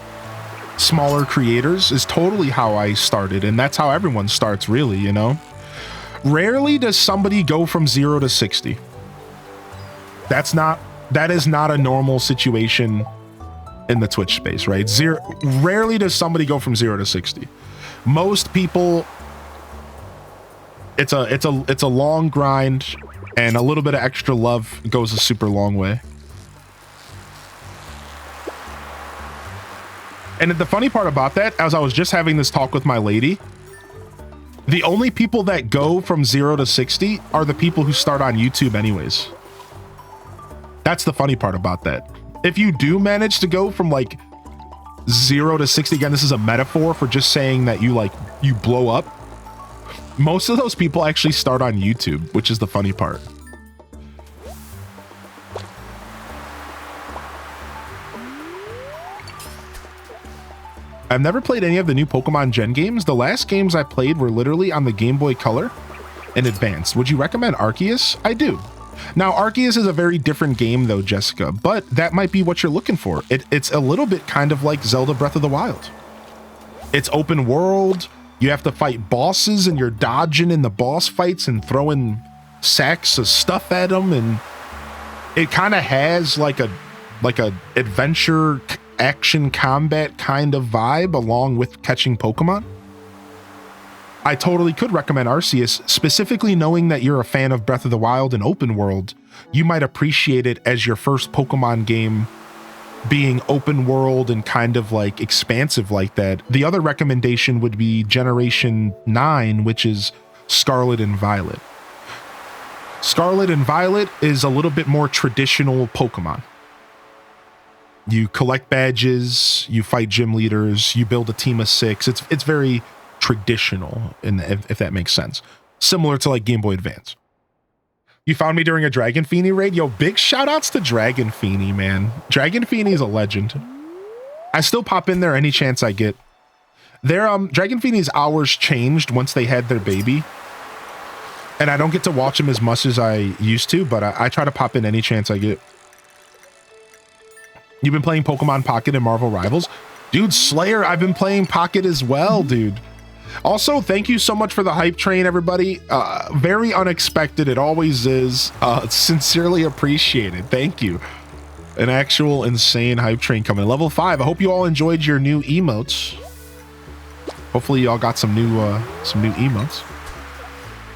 smaller creators is totally how I started, and that's how everyone starts, really, you know? Rarely does somebody go from 0 to 60. That is not a normal situation in the Twitch space, right? Rarely does somebody go from 0 to 60. Most people, it's a long grind, and a little bit of extra love goes a super long way. And the funny part about that, as I was just having this talk with my lady, the only people that go from 0 to 60 are the people who start on YouTube anyways. That's the funny part about that. If you do manage to go from like 0 to 60, again, this is a metaphor for just saying that you blow up. Most of those people actually start on YouTube, which is the funny part. I've never played any of the new Pokemon Gen games. The last games I played were literally on the Game Boy Color and Advanced. Would you recommend Arceus? I do. Now, Arceus is a very different game though, Jessica, but that might be what you're looking for. It's a little bit kind of like Zelda Breath of the Wild. It's open world. You have to fight bosses and you're dodging in the boss fights and throwing sacks of stuff at them. And it kind of has like a adventure action combat kind of vibe along with catching Pokemon. I totally could recommend Arceus, specifically knowing that you're a fan of Breath of the Wild and open world. You might appreciate it as your first Pokemon game being open world and kind of like expansive like that. The other recommendation would be Generation 9, which is Scarlet and Violet. Scarlet and Violet is a little bit more traditional Pokemon. You collect badges, you fight gym leaders, you build a team of 6. It's very traditional, if that makes sense. Similar to like Game Boy Advance. You found me during a Dragon Feeny raid? Yo, big shout outs to Dragon Feeny, man. Dragon Feeny is a legend. I still pop in there any chance I get. Dragon Feeny's hours changed once they had their baby. And I don't get to watch them as much as I used to, but I try to pop in any chance I get. You've been playing Pokemon Pocket and Marvel Rivals? Dude, Slayer, I've been playing Pocket as well, dude. Also, thank you so much for the hype train, everybody. Very unexpected. It always is. Sincerely appreciated. Thank you. An actual insane hype train coming. Level 5. I hope you all enjoyed your new emotes. Hopefully y'all got some new emotes.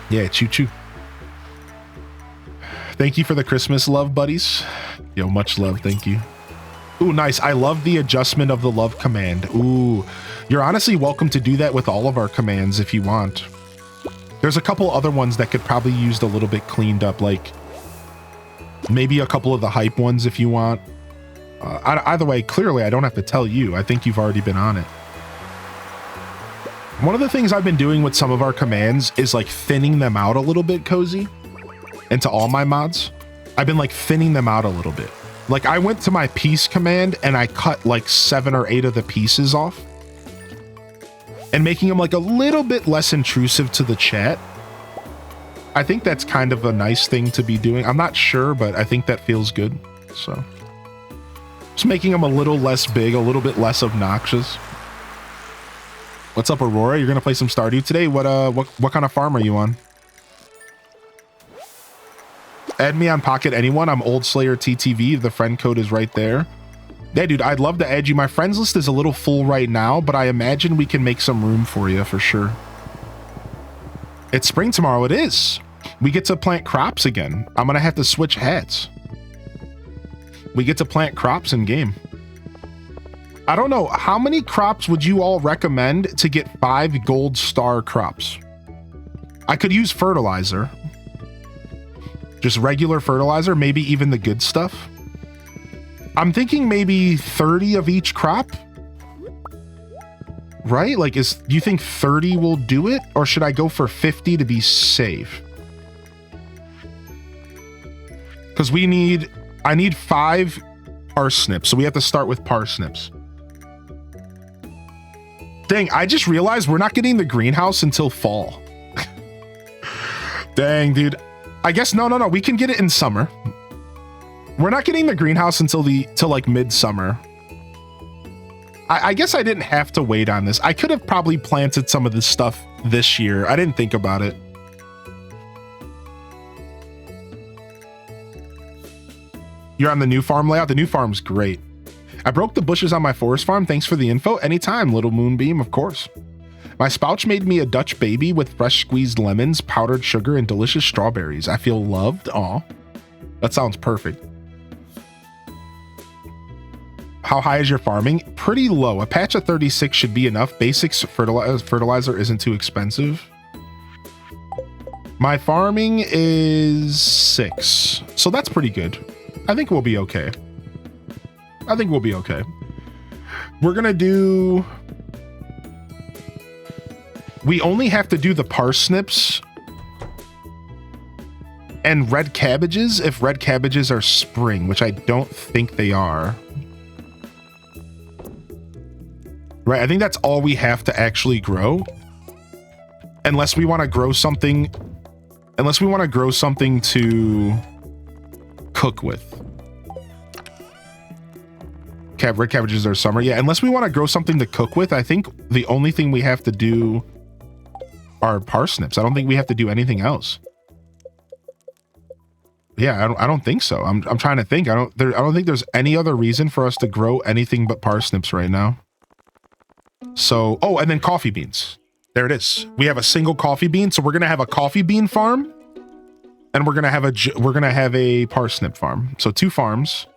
Yeah, choo choo. Thank you for the Christmas love, buddies. Yo, much love. Thank you. Ooh, nice. I love the adjustment of the love command. Ooh, you're honestly welcome to do that with all of our commands if you want. There's a couple other ones that could probably use a little bit cleaned up, like maybe a couple of the hype ones if you want. Either way, clearly I don't have to tell you. I think you've already been on it. One of the things I've been doing with some of our commands is like thinning them out a little bit, Cozy, and to all my mods. I've been like thinning them out a little bit. Like I went to my piece command and I cut like 7 or 8 of the pieces off and making them like a little bit less intrusive to the chat. I think that's kind of a nice thing to be doing. I'm not sure, but I think that feels good. So just making them a little less big, a little bit less obnoxious. What's up, Aurora? You're going to play some Stardew today? What kind of farm are you on? Add me on Pocket, anyone. I'm Old Slayer TTV. The friend code is right there. Yeah, dude, I'd love to add you. My friends list is a little full right now, but I imagine we can make some room for you for sure. It's spring tomorrow. It is. We get to plant crops again. I'm going to have to switch hats. We get to plant crops in game. I don't know. How many crops would you all recommend to get 5 gold star crops? I could use fertilizer. Just regular fertilizer, maybe even the good stuff. I'm thinking maybe 30 of each crop. Right? Like, do you think 30 will do it? Or should I go for 50 to be safe? Because I need 5 parsnips. So we have to start with parsnips. Dang, I just realized we're not getting the greenhouse until fall. Dang, dude. I guess, no. We can get it in summer. We're not getting the greenhouse until like midsummer. I guess I didn't have to wait on this. I could have probably planted some of this stuff this year. I didn't think about it. You're on the new farm layout? The new farm's great. I broke the bushes on my forest farm. Thanks for the info. Anytime, little moonbeam, of course. My spouch made me a Dutch baby with fresh squeezed lemons, powdered sugar, and delicious strawberries. I feel loved. Aw. That sounds perfect. How high is your farming? Pretty low. A patch of 36 should be enough. Basics fertilizer isn't too expensive. My farming is 6. So that's pretty good. I think we'll be okay. We're gonna do... We only have to do the parsnips and red cabbages if red cabbages are spring, which I don't think they are. Right, I think that's all we have to actually grow. Unless we want to grow something to cook with. Red cabbages are summer. Yeah, unless we want to grow something to cook with, I think the only thing we have to do are parsnips. I don't think we have to do anything else. Yeah, I don't think so. I'm trying to think. I don't think there's any other reason for us to grow anything but parsnips right now. So, oh, and then coffee beans. There it is. We have a single coffee bean, so we're gonna have a coffee bean farm, and we're gonna have a parsnip farm. So 2 farms.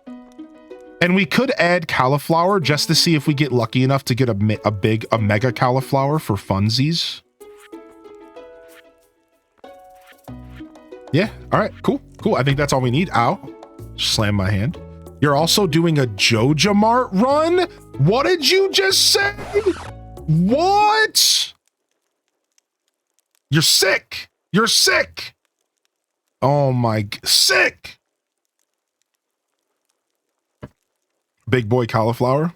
And we could add cauliflower just to see if we get lucky enough to get a mega cauliflower for funsies. Yeah. All right. Cool. I think that's all we need. Ow. Slam my hand. You're also doing a JojaMart run? What did you just say? What? You're sick. Oh my, sick. Big boy cauliflower.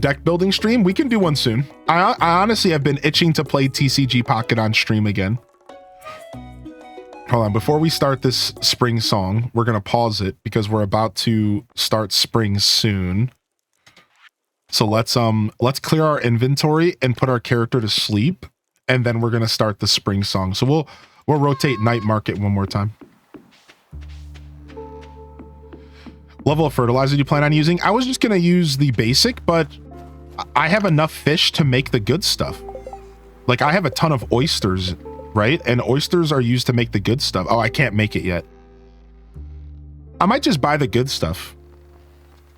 Deck building stream. We can do one soon. I honestly have been itching to play TCG Pocket on stream again. Hold on, before we start this spring song, we're gonna pause it because we're about to start spring soon. So let's clear our inventory and put our character to sleep, and then we're gonna start the spring song. So we'll rotate Night Market one more time. Level of fertilizer you plan on using? I was just gonna use the basic, but I have enough fish to make the good stuff. Like, I have a ton of oysters, right? And oysters are used to make the good stuff. Oh, I can't make it yet. I might just buy the good stuff.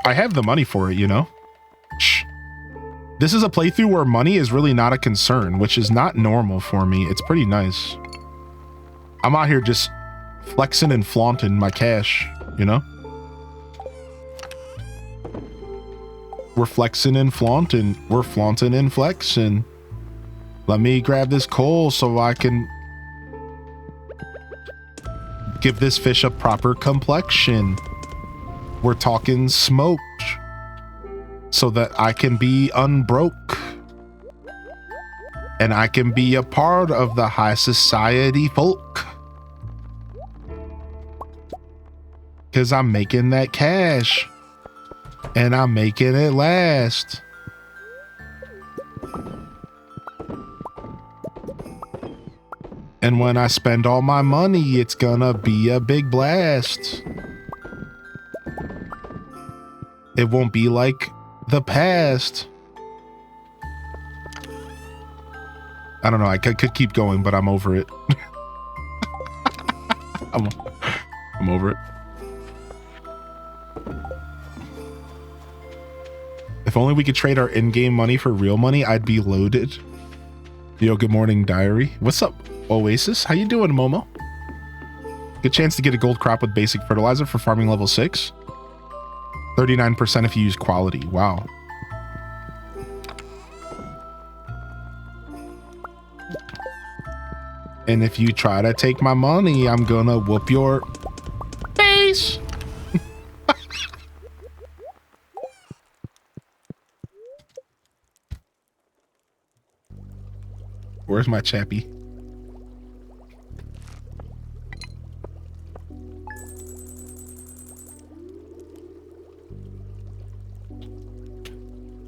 I have the money for it, you know? Shh. This is a playthrough where money is really not a concern, which is not normal for me. It's pretty nice. I'm out here just flexing and flaunting my cash, you know? We're flexing and flaunting. We're flaunting and flexing. Let me grab this coal so I can give this fish a proper complexion. We're talking smoked so that I can be unbroke. And I can be a part of the high society folk. 'Cause I'm making that cash. And I'm making it last. And when I spend all my money, it's gonna be a big blast. It won't be like the past. I don't know, I could keep going, but I'm over it. I'm over it. If only we could trade our in-game money for real money, I'd be loaded. Yo, good morning, diary. What's up, Oasis? How you doing, Momo? Good chance to get a gold crop with basic fertilizer for farming level 6. 39% if you use quality. Wow. And if you try to take my money, I'm gonna whoop your face. Where's my chappy?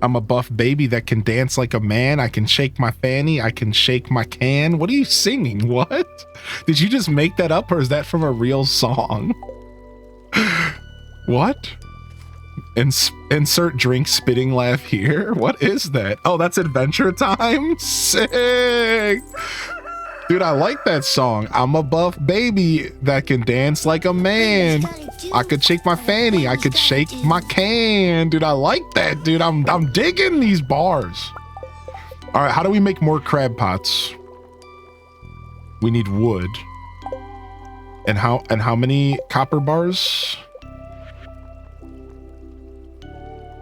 I'm a buff baby that can dance like a man. I can shake my fanny. I can shake my can. What are you singing? What? Did you just make that up or is that from a real song? What? Insert drink spitting laugh here. What is that? Oh, that's Adventure Time? Sick. Dude, I like that song. I'm a buff baby that can dance like a man. I could shake my fanny. I could shake my can. Dude, I like that, dude. I'm digging these bars. All right, how do we make more crab pots? We need wood. And how many copper bars?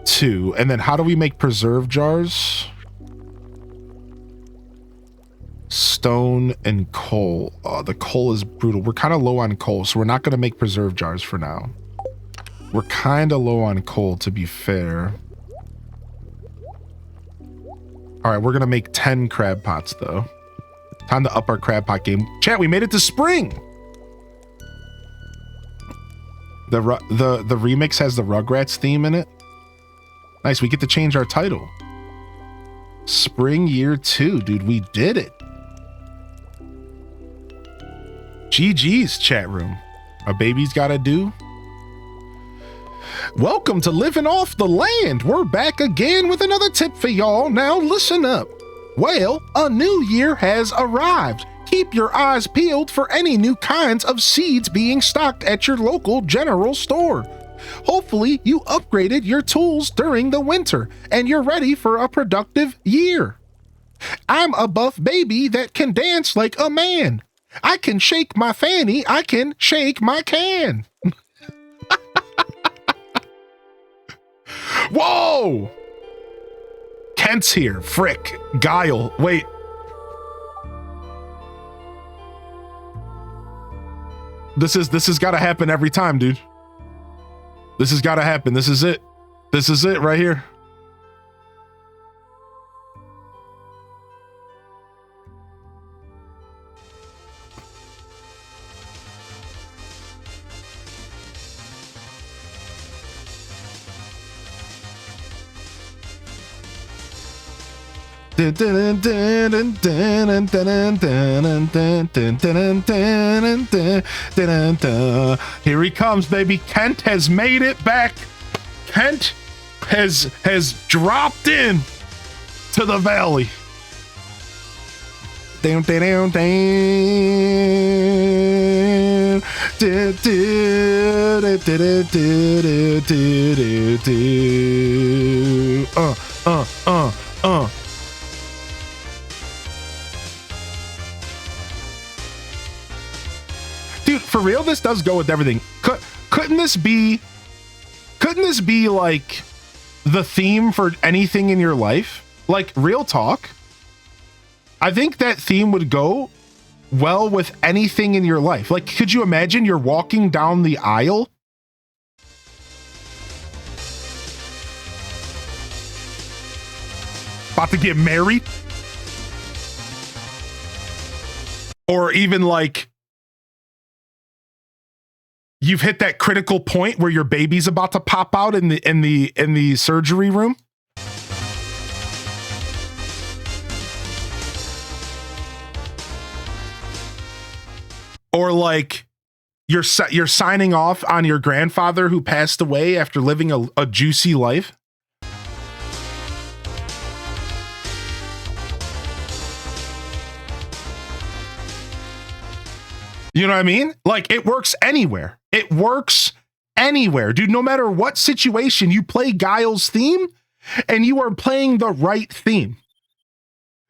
2. And then how do we make preserve jars? Stone and coal. The coal is brutal. We're kind of low on coal, so we're not going to make preserve jars for now. We're kind of low on coal, to be fair. All right, we're going to make 10 crab pots, though. Time to up our crab pot game. Chat, we made it to spring! The remix has the Rugrats theme in it. Nice, we get to change our title. Spring year 2, dude, we did it. GG's, chat room. A baby's gotta do. Welcome to Living Off the Land. We're back again with another tip for y'all. Now listen up. Well, a new year has arrived. Keep your eyes peeled for any new kinds of seeds being stocked at your local general store. Hopefully, you upgraded your tools during the winter and you're ready for a productive year. I'm a buff baby that can dance like a man. I can shake my fanny. I can shake my can. Whoa! Kent's here. Frick. Guile. Wait. This has got to happen every time, dude. This has got to happen. This is it. This is it right here. Here he comes, baby. Kent has made it back. Kent has dropped in to the valley. Down, down, down. Dude, for real, this does go with everything. Couldn't this be like the theme for anything in your life? Like, real talk. I think that theme would go well with anything in your life. Like, could you imagine you're walking down the aisle? About to get married? Or even like, you've hit that critical point where your baby's about to pop out in the surgery room. Or like you're signing off on your grandfather who passed away after living a juicy life. You know what I mean? Like, it works anywhere. It works anywhere. Dude, no matter what situation you play Guile's theme, and you are playing the right theme.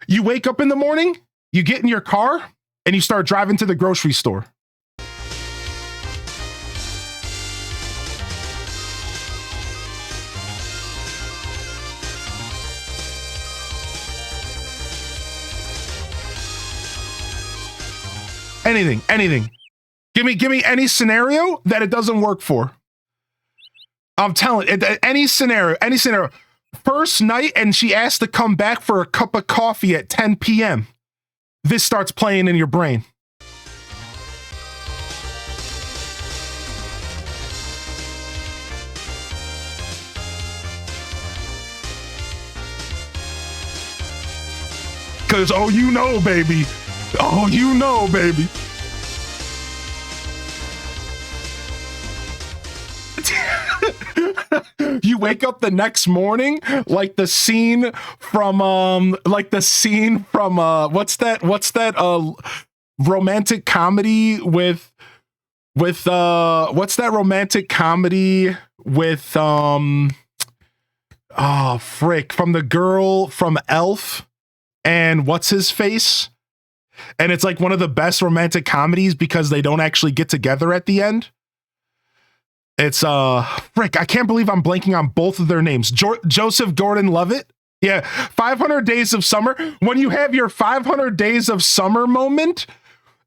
You wake up in the morning, you get in your car, and you start driving to the grocery store. Anything. Give me any scenario that it doesn't work for. I'm telling you, any scenario. First night, and she asked to come back for a cup of coffee at 10 p.m. This starts playing in your brain. Because, oh, you know, baby. You wake up the next morning like the scene from what's that romantic comedy with what's that romantic comedy with from the girl from Elf and what's his face? And it's like one of the best romantic comedies because they don't actually get together at the end. It's I can't believe I'm blanking on both of their names. Joseph Gordon-Levitt. Yeah, 500 Days of Summer. When you have your 500 Days of Summer moment,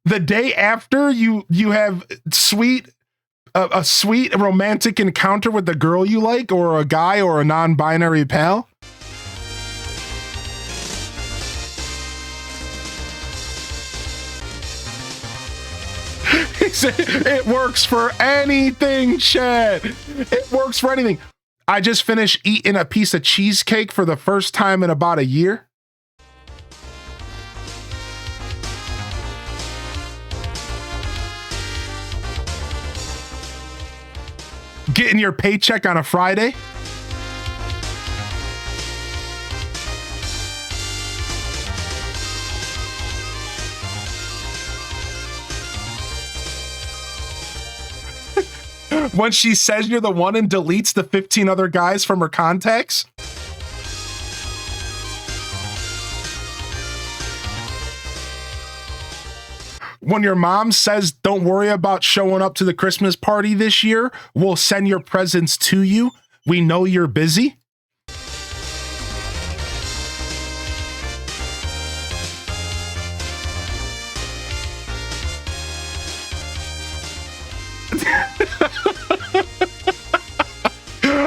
the day after you have a sweet romantic encounter with the girl you like, or a guy, or a non-binary pal. It works for anything, chat. It works for anything. I just finished eating a piece of cheesecake for the first time in about a year. Getting your paycheck on a Friday. When she says you're the one and deletes the 15 other guys from her contacts. When your mom says, don't worry about showing up to the Christmas party this year, we'll send your presents to you. We know you're busy.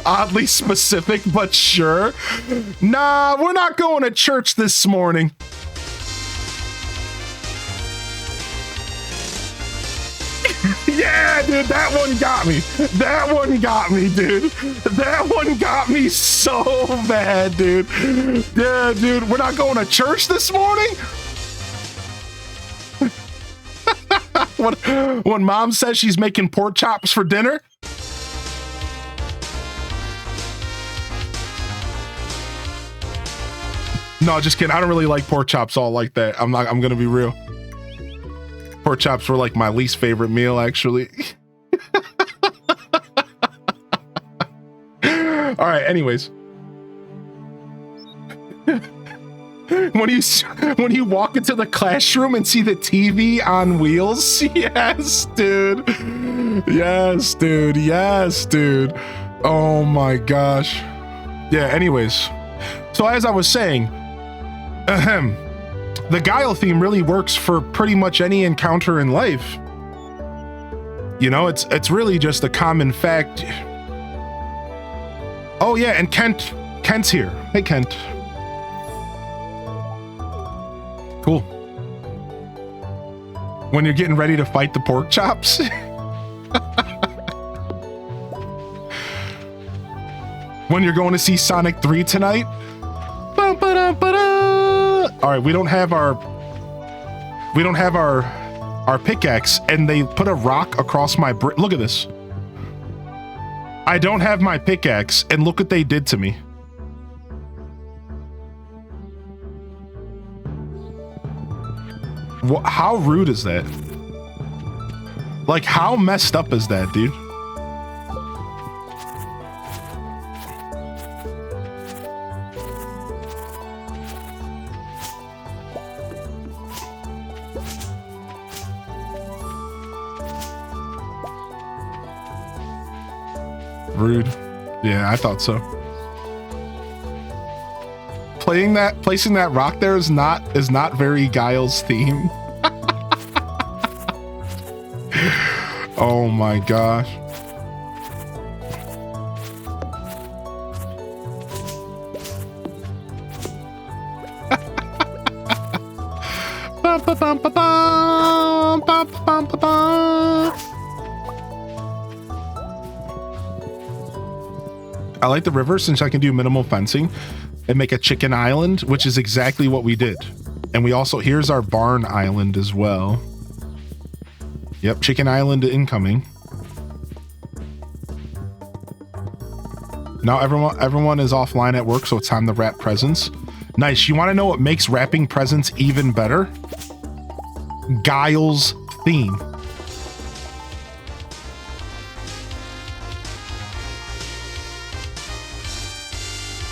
Oddly specific, but sure. Nah, we're not going to church this morning. Yeah, dude, that one got me. That one got me, dude. That one got me so bad, dude. Yeah, dude, we're not going to church this morning? When mom says she's making pork chops for dinner? No, just kidding. I don't really like pork chops all like that. I'm gonna be real. Pork chops were like my least favorite meal, actually. All right, anyways. When you walk into the classroom and see the TV on wheels, yes, dude. Yes, dude. Yes, dude. Oh my gosh. Yeah, anyways. So as I was saying, the Guile theme really works for pretty much any encounter in life. You know, it's really just a common fact. Oh yeah, and Kent's here. Hey, Kent. Cool. When you're getting ready to fight the pork chops. When you're going to see Sonic 3 tonight. All right, we don't have our pickaxe, and they put a rock across my brick. Look at this. I don't have my pickaxe, and look what they did to me. How rude is that? Like, how messed up is that, dude? Rude. Yeah, I thought so. Placing that rock there is not very Guile's theme. Oh my gosh. I like the river since I can do minimal fencing and make a chicken island, which is exactly what we did. And we also, here's our barn island as well. Yep, chicken island incoming. Now everyone is offline at work, so it's time to wrap presents. Nice. You want to know what makes wrapping presents even better? Guile's theme.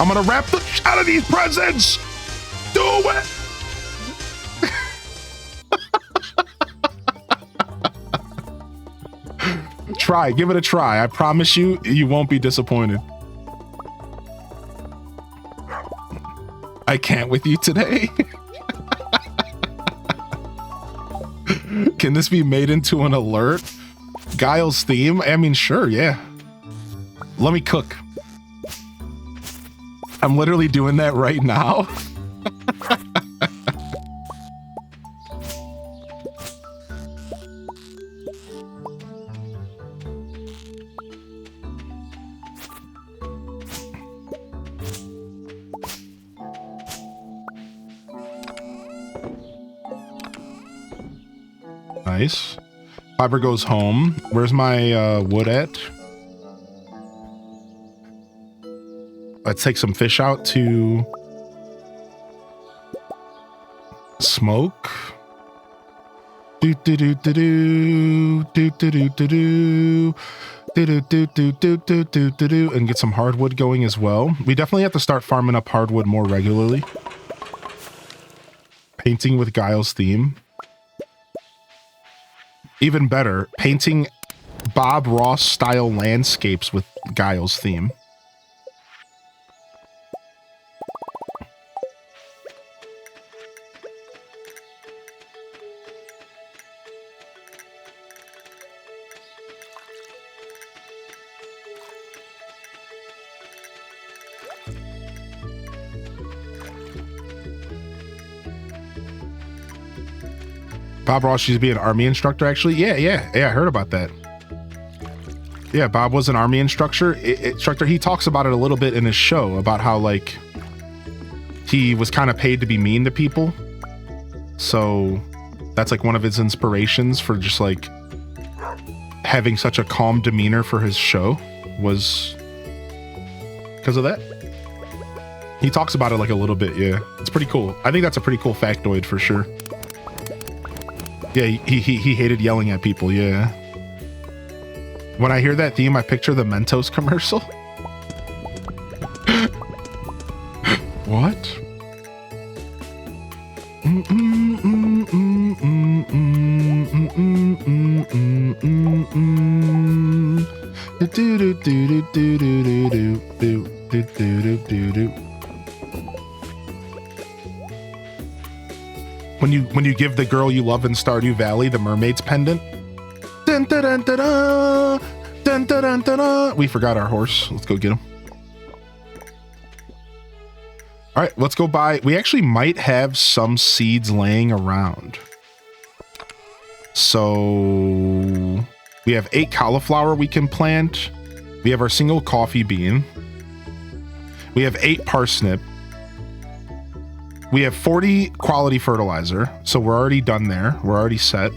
I'm gonna wrap the shit out of these presents. Do it. Try, give it a try. I promise you, you won't be disappointed. I can't with you today. Can this be made into an alert? Guile's theme? I mean, sure, yeah. Let me cook. I'm literally doing that right now. Nice. Fiber goes home. Where's my wood at? Let's take some fish out to smoke. And get some hardwood going as well. We definitely have to start farming up hardwood more regularly. Painting with Guile's theme. Even better, painting Bob Ross style landscapes with Guile's theme. Bob Ross used to be an army instructor, actually. Yeah, I heard about that. Yeah, Bob was an army instructor. He talks about it a little bit in his show about how, like, he was kind of paid to be mean to people. So that's like one of his inspirations for just like having such a calm demeanor for his show was because of that. He talks about it like a little bit. Yeah, it's pretty cool. I think that's a pretty cool factoid for sure. Yeah, he hated yelling at people, yeah. When I hear that theme, I picture the Mentos commercial. What? When you give the girl you love in Stardew Valley the mermaid's pendant. Dun, dun, dun, dun, dun, dun, dun, dun, dun, dun. We forgot our horse. Let's go get him. All right, let's go buy. We actually might have some seeds laying around. So we have 8 cauliflower we can plant. We have our single coffee bean. We have 8 parsnip. We have 40 quality fertilizer, so we're already done there. We're already set.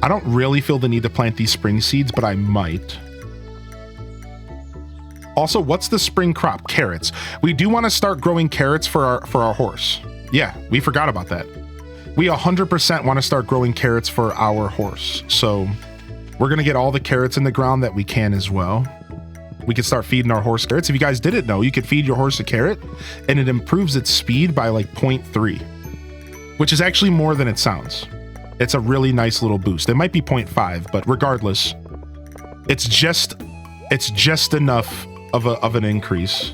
I don't really feel the need to plant these spring seeds, but I might. Also, what's the spring crop? Carrots. We do want to start growing carrots for our horse. Yeah, we forgot about that. We 100% want to start growing carrots for our horse. So we're going to get all the carrots in the ground that we can as well. We could start feeding our horse carrots. If you guys didn't know, you could feed your horse a carrot and it improves its speed by like 0.3, which is actually more than it sounds. It's a really nice little boost. It might be 0.5, but regardless, It's just enough of an increase.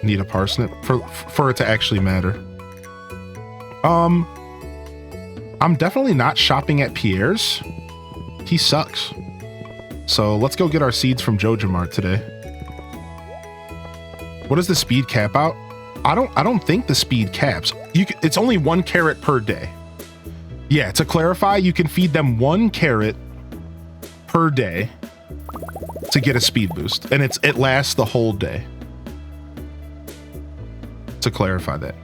Need a parsnip for it to actually matter. I'm definitely not shopping at Pierre's. He sucks. So let's go get our seeds from Joja Mart today. What does the speed cap out? I don't think the speed caps. It's only 1 carrot per day. Yeah, to clarify, you can feed them 1 carrot per day to get a speed boost, and it lasts the whole day. To clarify that.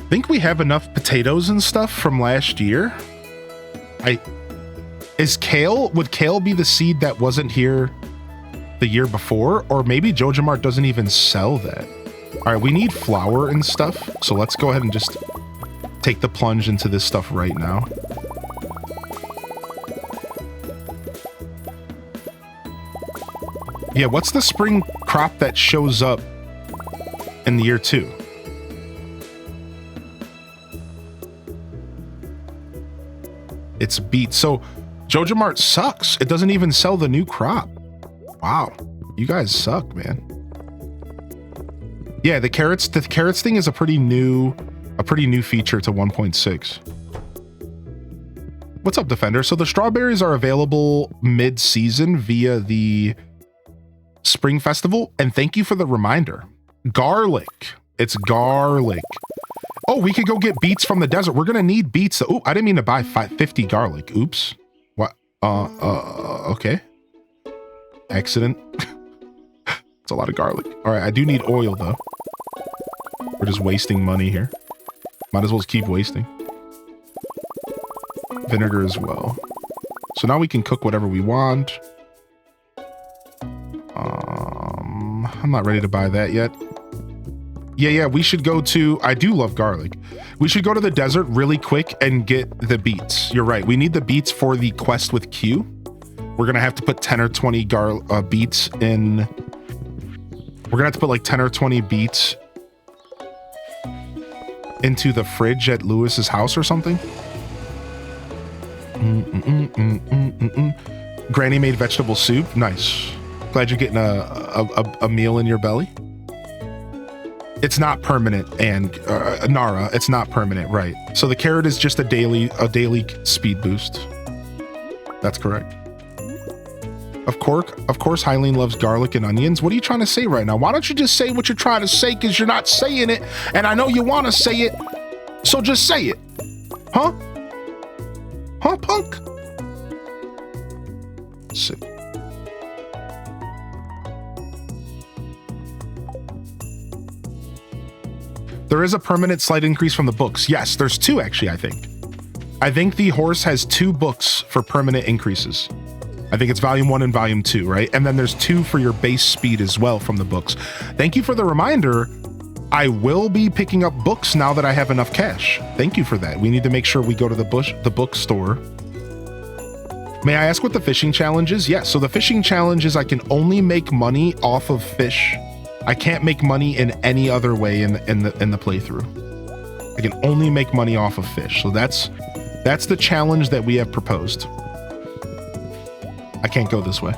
Think we have enough potatoes and stuff from last year. Would kale be the seed that wasn't here the year before? Or maybe Joja Mart doesn't even sell that. All right, we need flour and stuff. So let's go ahead and just take the plunge into this stuff right now. Yeah, what's the spring crop that shows up in the year 2? It's beets. So Joja Mart sucks. It doesn't even sell the new crop. Wow. You guys suck, man. Yeah, the carrots thing is a pretty new feature to 1.6. What's up, Defender? So the strawberries are available mid-season via the Spring Festival, and thank you for the reminder. Garlic. It's garlic. Oh, we could go get beets from the desert. We're gonna need beets. Oh, I didn't mean to buy 50 garlic. Oops. What? Okay. Accident. It's a lot of garlic. All right, I do need oil though. We're just wasting money here. Might as well just keep wasting. Vinegar as well. So now we can cook whatever we want. I'm not ready to buy that yet. Yeah, we should go to, I do love garlic. We should go to the desert really quick and get the beets. You're right, we need the beets for the quest with Q. We're gonna have to put 10 or 20 beets in. We're gonna have to put like 10 or 20 beets into the fridge at Lewis's house or something. Granny made vegetable soup, nice. Glad you're getting a meal in your belly. It's not permanent, and Nara, it's not permanent, right? So the carrot is just a daily speed boost. That's correct. Of course, Hyleen loves garlic and onions. What are you trying to say right now? Why don't you just say what you're trying to say? Because you're not saying it, and I know you want to say it, so just say it, huh? Huh, punk? Sick. There is a permanent slight increase from the books. Yes, there's 2 actually, I think. I think the horse has 2 books for permanent increases. I think it's volume 1 and volume 2, right? And then there's 2 for your base speed as well from the books. Thank you for the reminder. I will be picking up books now that I have enough cash. Thank you for that. We need to make sure we go to the bookstore. May I ask what the fishing challenge is? Yes, so the fishing challenge is I can only make money off of fish. I can't make money in any other way in the playthrough. I can only make money off of fish. So that's the challenge that we have proposed. I can't go this way.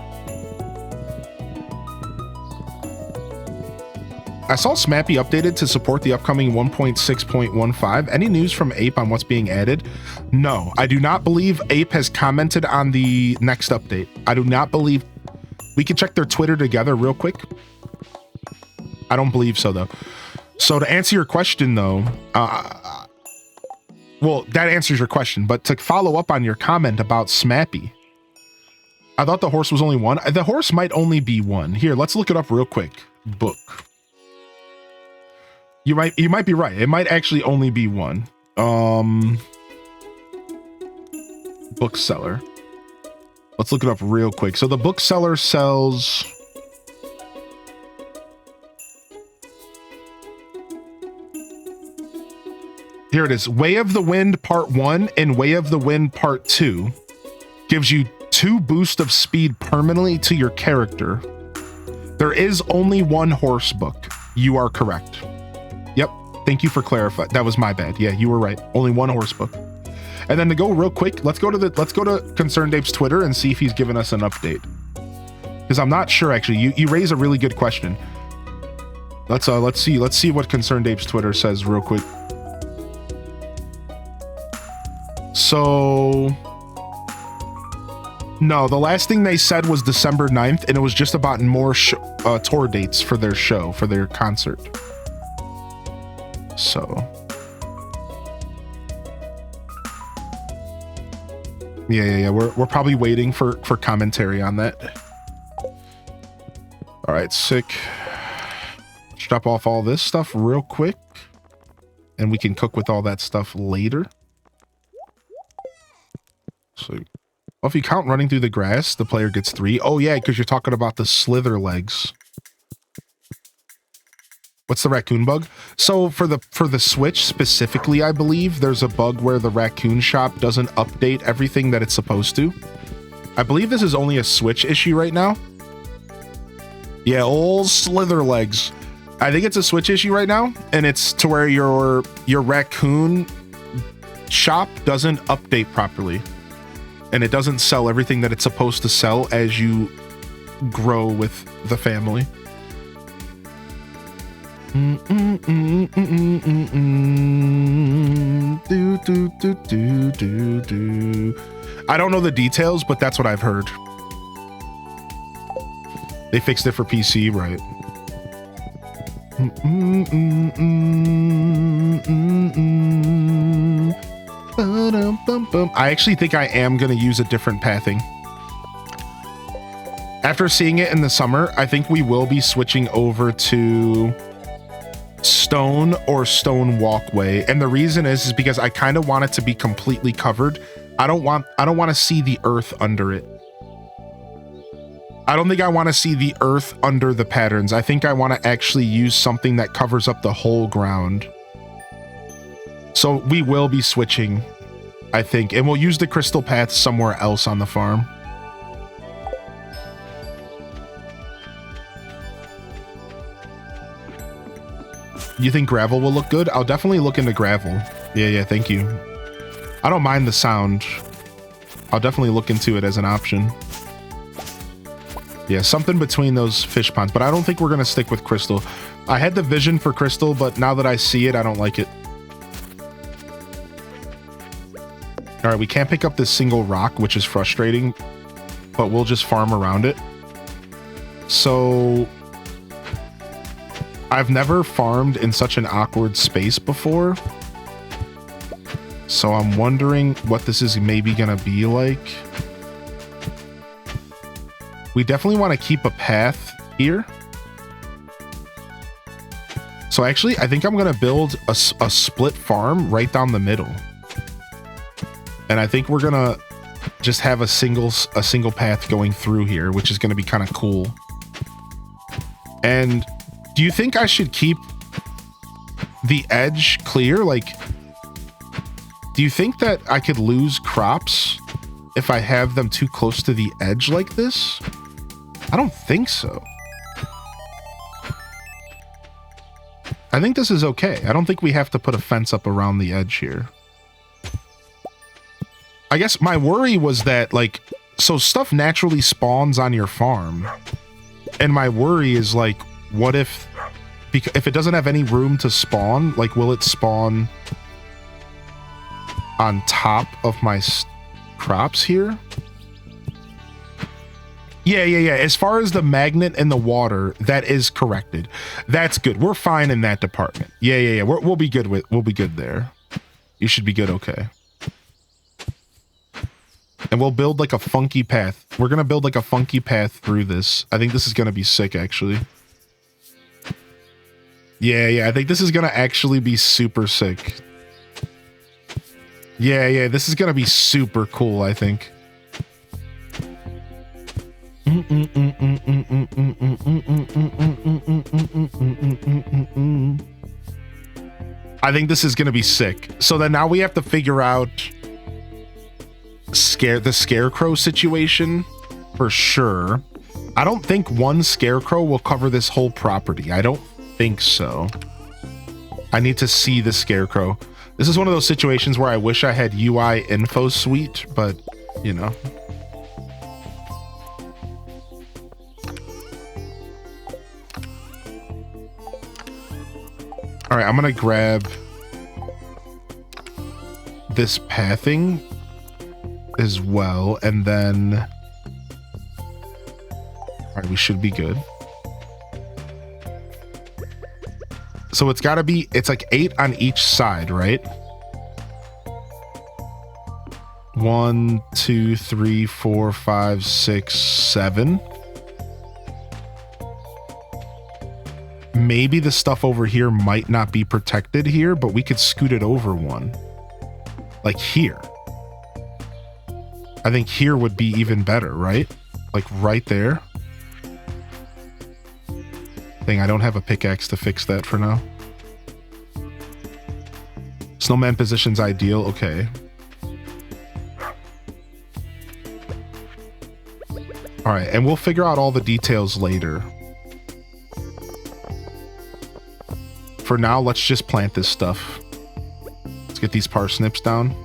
I saw Smappy updated to support the upcoming 1.6.15. Any news from Ape on what's being added? No, I do not believe Ape has commented on the next update. I do not believe. We can check their Twitter together real quick. I don't believe so, though. So to answer your question, though, well, that answers your question. But to follow up on your comment about Smappy, I thought the horse was only 1. The horse might only be 1. Here, let's look it up real quick. Book. You might be right. It might actually only be 1. Bookseller. Let's look it up real quick. So the bookseller sells. Here it is. Way of the Wind Part 1 and Way of the Wind Part 2 gives you 2 boosts of speed permanently to your character. There is only 1 horse book. You are correct. Yep. Thank you for clarifying. That was my bad. Yeah, you were right. Only one horse book. And then to go real quick, let's go to Concerned Ape's Twitter and see if he's given us an update. Because I'm not sure actually. You raise a really good question. Let's see what Concerned Ape's Twitter says real quick. So no, the last thing they said was December 9th, and it was just about more tour dates for their show, for their concert. So yeah. We're probably waiting for commentary on that. All right, sick. Let's drop off all this stuff real quick, and we can cook with all that stuff later. So, well, if you count running through the grass, the player gets 3. Oh yeah, because you're talking about the slither legs. What's the raccoon bug? So for the Switch specifically, I believe there's a bug where the raccoon shop doesn't update everything that it's supposed to. I believe this is only a Switch issue right now. Yeah, old slither legs. I think it's a Switch issue right now, and it's to where your raccoon shop doesn't update properly, and it doesn't sell everything that it's supposed to sell as you grow with the family. I don't know the details, but that's what I've heard. They fixed it for PC, right? I actually think I am going to use a different pathing. After seeing it in the summer, I think we will be switching over to stone or stone walkway, and the reason is because I kind of want it to be completely covered. I don't want to see the earth under it. I don't think I want to see the earth under the patterns. I think I want to actually use something that covers up the whole ground. So we will be switching, I think, and we'll use the crystal path somewhere else on the farm. You think gravel will look good? I'll definitely look into gravel. Yeah, thank you. I don't mind the sound. I'll definitely look into it as an option. Yeah, something between those fish ponds, but I don't think we're going to stick with crystal. I had the vision for crystal, but now that I see it, I don't like it. All right, we can't pick up this single rock, which is frustrating, but we'll just farm around it. So I've never farmed in such an awkward space before. So I'm wondering what this is maybe going to be like. We definitely want to keep a path here. So actually, I think I'm going to build a split farm right down the middle. And I think we're going to just have a single path going through here, which is going to be kind of cool. And do you think I should keep the edge clear? Like, do you think that I could lose crops if I have them too close to the edge like this? I don't think so. I think this is okay. I don't think we have to put a fence up around the edge here. I guess my worry was that, like, so stuff naturally spawns on your farm. And my worry is, like, what if it doesn't have any room to spawn, like, will it spawn on top of my crops here? Yeah. As far as the magnet and the water, that is corrected. That's good. We're fine in that department. Yeah. We'll be good there. You should be good. Okay. And we'll build like a funky path. We're going to build like a funky path through this. I think this is going to be sick, actually. Yeah. I think this is going to actually be super sick. Yeah. This is going to be super cool, I think. I think this is going to be sick. So then now we have to figure out the scarecrow situation for sure. I don't think one scarecrow will cover this whole property. I don't think so. I need to see the scarecrow. This is one of those situations where I wish I had UI info suite, but you know. All right, I'm gonna grab this pathing as well, and then all right, we should be good. So it's got to be, it's like 8 on each side, right? 1, 2, 3, 4, 5, 6, 7. Maybe the stuff over here might not be protected here, but we could scoot it over one. Like here. I think here would be even better, right? Like right there. Dang, I don't have a pickaxe to fix that for now. Snowman position's ideal. Okay. All right, and we'll figure out all the details later. For now, let's just plant this stuff. Let's get these parsnips down.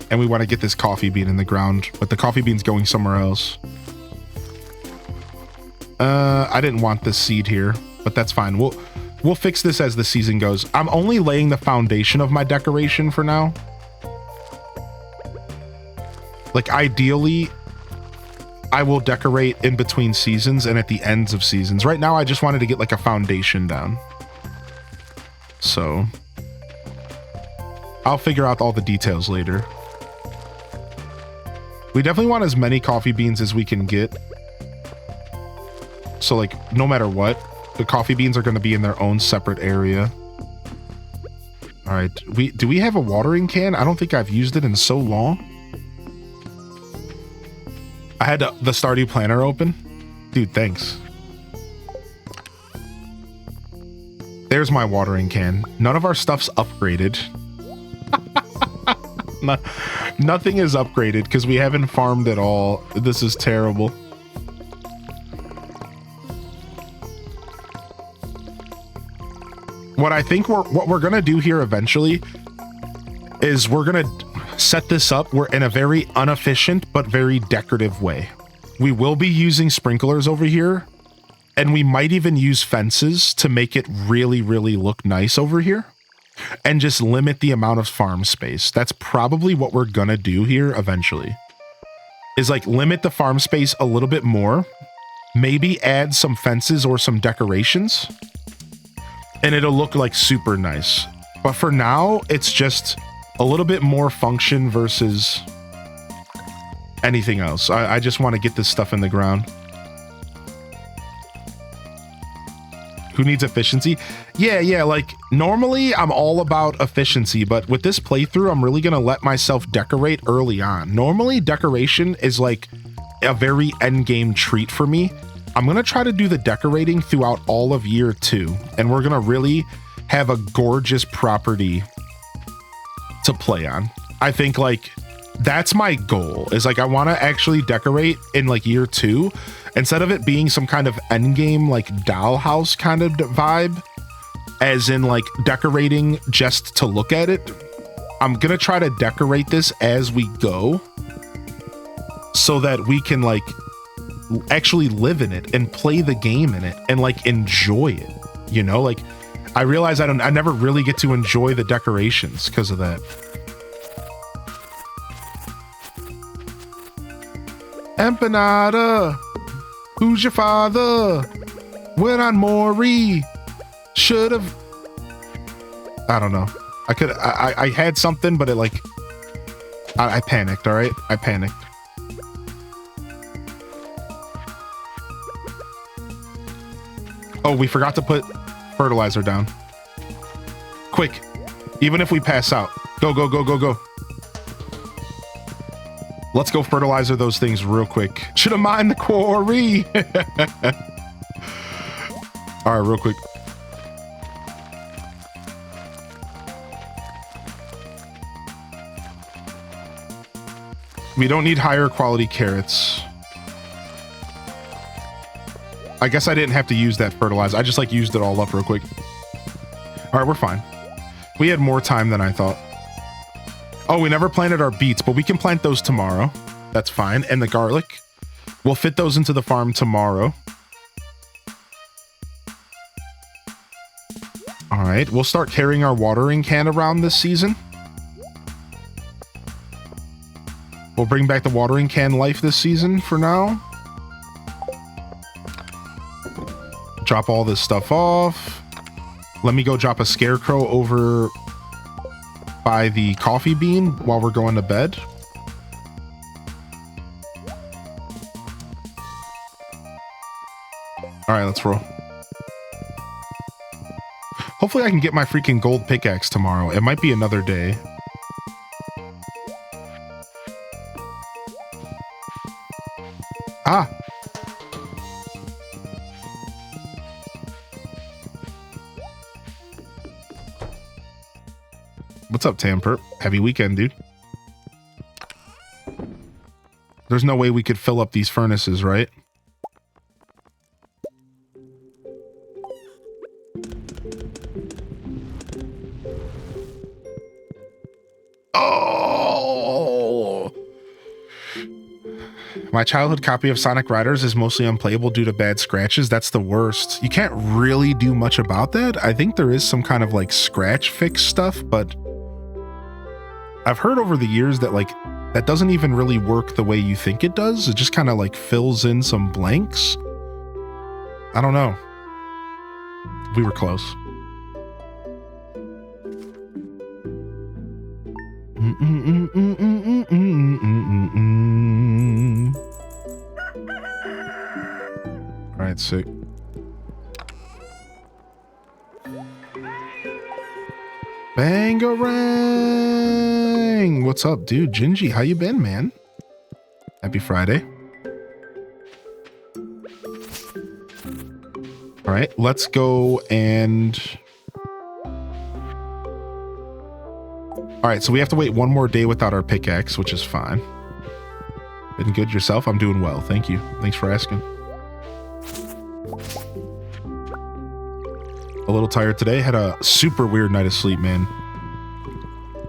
And we want to get this coffee bean in the ground, but the coffee bean's going somewhere else. I didn't want this seed here, but that's fine. We'll fix this as the season goes. I'm only laying the foundation of my decoration for now. Like ideally, I will decorate in between seasons and at the ends of seasons. Right now, I just wanted to get like a foundation down. So I'll figure out all the details later. We definitely want as many coffee beans as we can get. So like, no matter what, the coffee beans are going to be in their own separate area. All right. Do we have a watering can? I don't think I've used it in so long. I had the Stardew Planner open. Dude, thanks. There's my watering can. None of our stuff's upgraded. Nothing is upgraded because we haven't farmed at all. This is terrible. What I think what we're gonna do here eventually is we're gonna set this up. We're in a very inefficient but very decorative way. We will be using sprinklers over here, and we might even use fences to make it really, really look nice over here. And just limit the amount of farm space. That's probably what we're gonna do here eventually. Is like limit the farm space a little bit more. Maybe add some fences or some decorations. And it'll look like super nice. But for now, it's just a little bit more function versus anything else. I just want to get this stuff in the ground. Who needs efficiency? Yeah, like normally I'm all about efficiency, but with this playthrough, I'm really gonna let myself decorate early on. Normally decoration is like a very end game treat for me. I'm gonna try to do the decorating throughout all of year 2, and we're gonna really have a gorgeous property to play on. I think like that's my goal, is like I want to actually decorate in like year 2 instead of it being some kind of end game like dollhouse kind of vibe, as in like decorating just to look at it. I'm gonna try to decorate this as we go so that we can like actually live in it and play the game in it and like enjoy it, you know? Like I realize I never really get to enjoy the decorations because of that. Empanada, who's your father? Went on Maury. Should have. I don't know. I had something, but it like. I panicked, all right? I panicked. Oh, we forgot to put fertilizer down. Quick. Even if we pass out. Go, go, go, go, go. Let's go fertilizer those things real quick. Should have mined the quarry. All right, real quick. We don't need higher quality carrots. I guess I didn't have to use that fertilizer. I just like used it all up real quick. All right, we're fine. We had more time than I thought. Oh, we never planted our beets, but we can plant those tomorrow. That's fine. And the garlic. We'll fit those into the farm tomorrow. All right, we'll start carrying our watering can around this season. We'll bring back the watering can life this season for now. Drop all this stuff off. Let me go drop a scarecrow over by the coffee bean while we're going to bed. All right, let's roll. Hopefully I can get my freaking gold pickaxe tomorrow. It might be another day. Ah. What's up, Tamper? Heavy weekend, dude. There's no way we could fill up these furnaces, right? Oh! My childhood copy of Sonic Riders is mostly unplayable due to bad scratches. That's the worst. You can't really do much about that. I think there is some kind of like scratch fix stuff, but I've heard over the years that like that doesn't even really work the way you think it does. It just kind of like fills in some blanks. I don't know. We were close. All right, sick. Bangarang! What's up, dude? Gingy, how you been, man? Happy Friday. All right, let's go and... All right, so we have to wait one more day without our pickaxe, which is fine. Been good yourself? I'm doing well, thank you. Thanks for asking. A little tired today. Had a super weird night of sleep, man.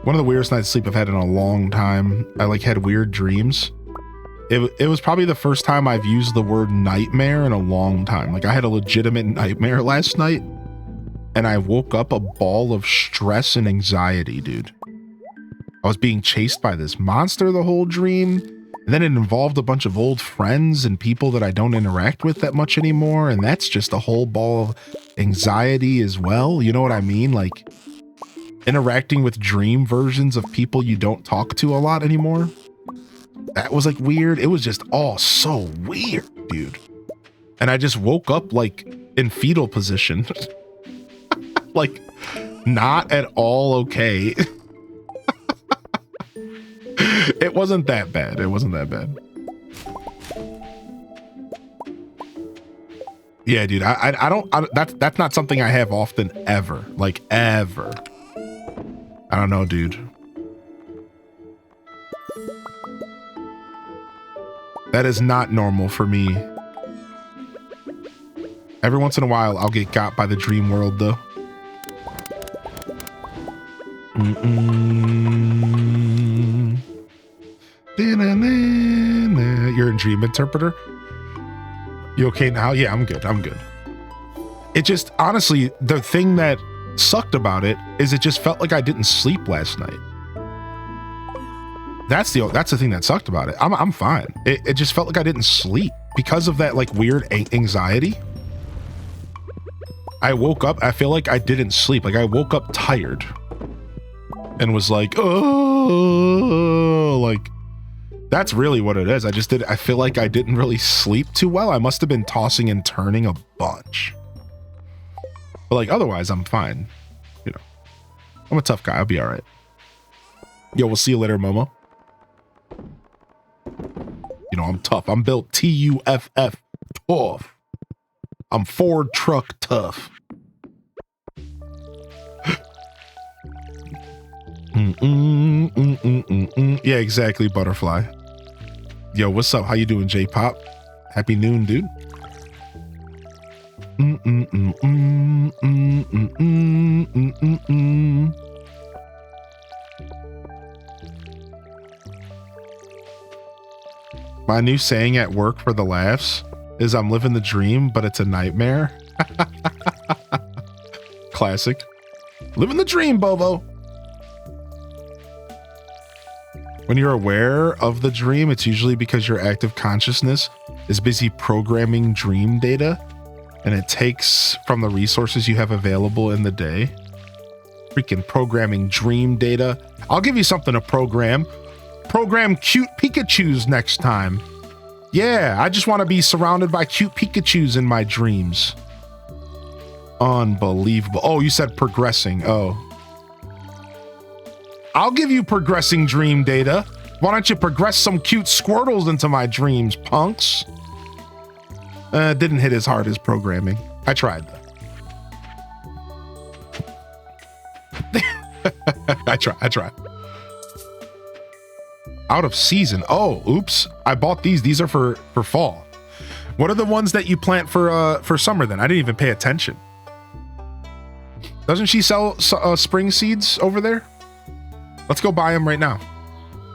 One of the weirdest nights of sleep I've had in a long time. I like had weird dreams. It was probably the first time I've used the word nightmare in a long time. Like I had a legitimate nightmare last night and I woke up a ball of stress and anxiety, dude. I was being chased by this monster the whole dream. And then it involved a bunch of old friends and people that I don't interact with that much anymore. And that's just a whole ball of anxiety as well. You know what I mean? Like interacting with dream versions of people you don't talk to a lot anymore. That was like weird. It was just all so weird, dude. And I just woke up like in fetal position. Like not at all okay. It wasn't that bad. It wasn't that bad. Yeah, dude. That's not something I have often ever. Like ever. I don't know, dude. That is not normal for me. Every once in a while, I'll get got by the dream world, though. You're a dream interpreter? You okay now? Yeah, I'm good. I'm good. It just, honestly, the thing that sucked about it is it just felt like I didn't sleep last night. That's the thing that sucked about it. I'm fine. It just felt like I didn't sleep because of that like weird anxiety. I woke up, I feel like I didn't sleep. Like I woke up tired and was like, oh, like that's really what it is. I feel like I didn't really sleep too well. I must have been tossing and turning a bunch. But like otherwise I'm fine. You know, I'm a tough guy. I'll be all right. Yo, we'll see you later, Momo. You know, I'm tough. I'm built T-U-F-F, tough. I'm Ford truck tough. Yeah, exactly, butterfly. Yo, what's up? How you doing, J-Pop? Happy noon, dude. My new saying at work for the laughs is I'm living the dream, but it's a nightmare. Classic. Living the dream, Bobo. When you're aware of the dream, it's usually because your active consciousness is busy programming dream data, and it takes from the resources you have available in the day. Freaking programming dream data. I'll give you something to program. Program cute Pikachus next time. Yeah, I just want to be surrounded by cute Pikachus in my dreams. Unbelievable. Oh, you said progressing. Oh. I'll give you progressing dream data. Why don't you progress some cute Squirtles into my dreams, punks? Didn't hit as hard as programming. I tried though. I tried. Out of season. Oh, oops. I bought these. These are for fall. What are the ones that you plant for summer then? I didn't even pay attention. Doesn't she sell spring seeds over there? Let's go buy them right now.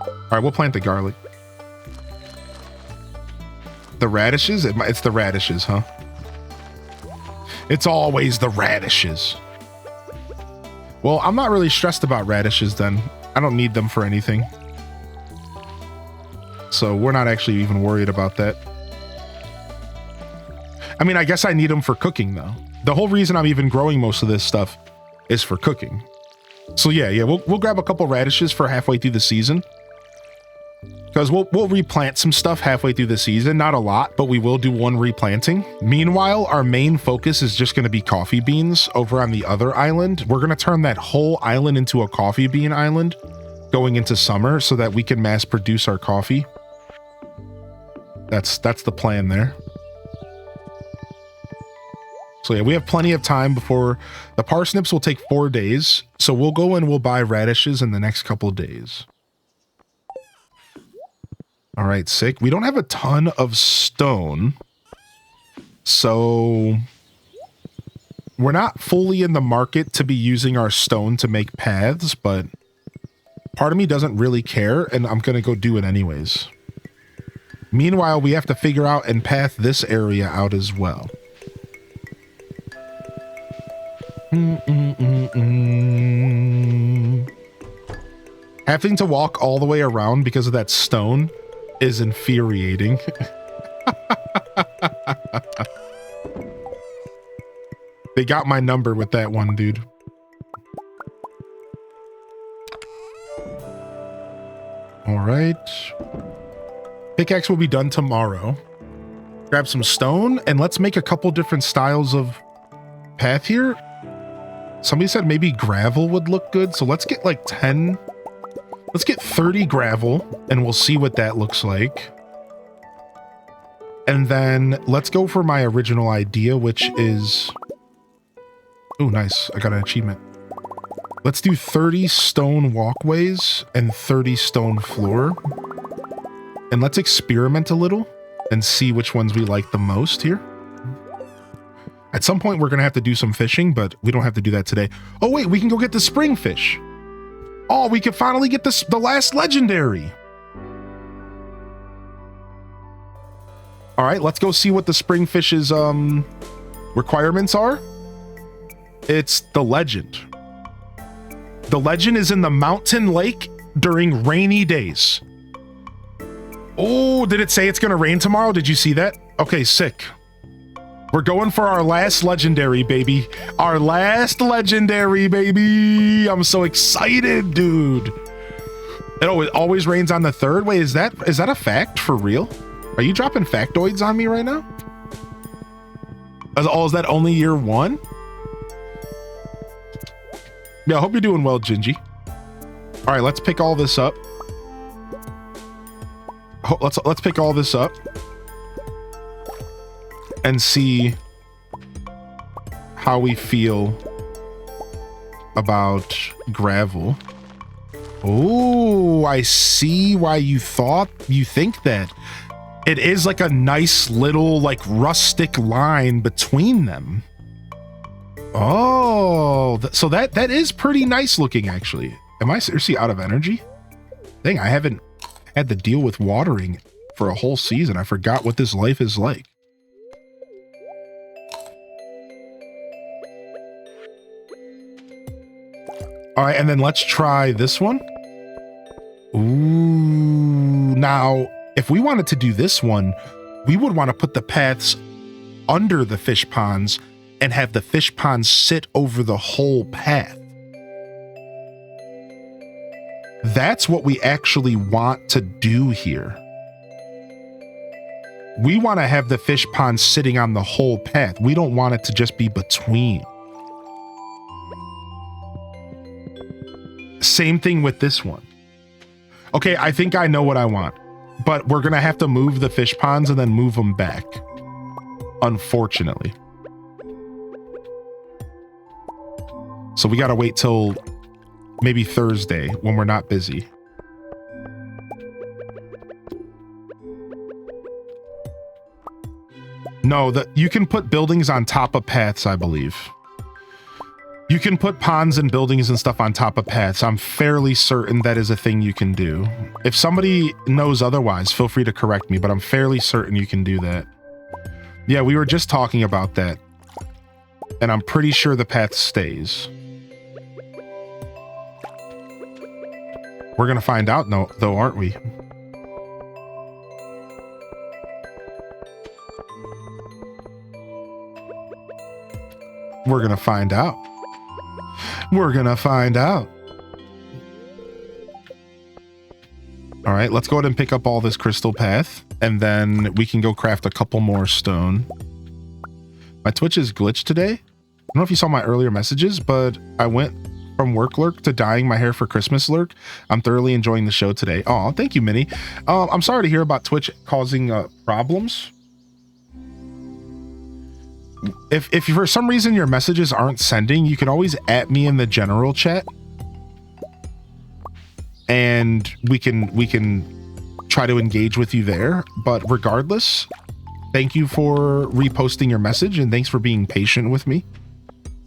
All right, we'll plant the garlic. The radishes? It's the radishes, huh? It's always the radishes. Well, I'm not really stressed about radishes then. I don't need them for anything. So we're not actually even worried about that. I mean, I guess I need them for cooking though. The whole reason I'm even growing most of this stuff is for cooking. So yeah, we'll grab a couple radishes for halfway through the season. Because we'll replant some stuff halfway through the season. Not a lot, but we will do one replanting. Meanwhile, our main focus is just going to be coffee beans over on the other island. We're going to turn that whole island into a coffee bean island going into summer so that we can mass produce our coffee. That's the plan there. So yeah, we have plenty of time before the parsnips will take 4 days. So we'll go and we'll buy radishes in the next couple of days. All right, sick. We don't have a ton of stone. So we're not fully in the market to be using our stone to make paths, but part of me doesn't really care and I'm going to go do it anyways. Meanwhile, we have to figure out and path this area out as well. Having to walk all the way around because of that stone is infuriating. They got my number with that one, dude. All right. Pickaxe will be done tomorrow. Grab some stone and let's make a couple different styles of path here. Somebody said maybe gravel would look good. So let's get like 10. Let's get 30 gravel and we'll see what that looks like. And then let's go for my original idea, which is... Oh, nice. I got an achievement. Let's do 30 stone walkways and 30 stone floor. And let's experiment a little and see which ones we like the most here. At some point, we're going to have to do some fishing, but we don't have to do that today. Oh, wait, we can go get the spring fish. Oh, we can finally get the last legendary. All right, let's go see what the spring fish's requirements are. It's the legend. The legend is in the mountain lake during rainy days. Oh, did it say it's going to rain tomorrow? Did you see that? Okay, sick. We're going for our last legendary, baby. Our last legendary, baby. I'm so excited, dude. Oh, it always rains on the 3rd. Wait, is that a fact for real? Are you dropping factoids on me right now? Oh, is that only year 1? Yeah, I hope you're doing well, Gingy. All right, let's pick all this up. Let's pick all this up and see how we feel about gravel. Oh, I see why you think that. It is like a nice little like rustic line between them. Oh, so that is pretty nice looking actually. Am I seriously out of energy? Dang, I haven't had to deal with watering for a whole season. I forgot what this life is like. All right, and then let's try this one. Ooh, now, if we wanted to do this one, we would want to put the paths under the fish ponds and have the fish ponds sit over the whole path. That's what we actually want to do here. We want to have the fish pond sitting on the whole path. We don't want it to just be between. Same thing with this one. Okay, I think I know what I want, but we're going to have to move the fish ponds and then move them back, unfortunately. So we got to wait till maybe Thursday when we're not busy. No, you can put buildings on top of paths, I believe. You can put ponds and buildings and stuff on top of paths. I'm fairly certain that is a thing you can do. If somebody knows otherwise, feel free to correct me, but I'm fairly certain you can do that. Yeah, we were just talking about that. And I'm pretty sure the path stays. We're going to find out, though, aren't we? We're going to find out. We're gonna find out. All right, let's go ahead and pick up all this crystal path, and then we can go craft a couple more stone. My Twitch is glitched today. I don't know if you saw my earlier messages, but I went from work lurk to dyeing my hair for Christmas lurk. I'm thoroughly enjoying the show today. Oh, thank you, Minnie. I'm sorry to hear about Twitch causing problems. If for some reason your messages aren't sending, you can always @me in the general chat, and we can try to engage with you there. But regardless, thank you for reposting your message, and thanks for being patient with me.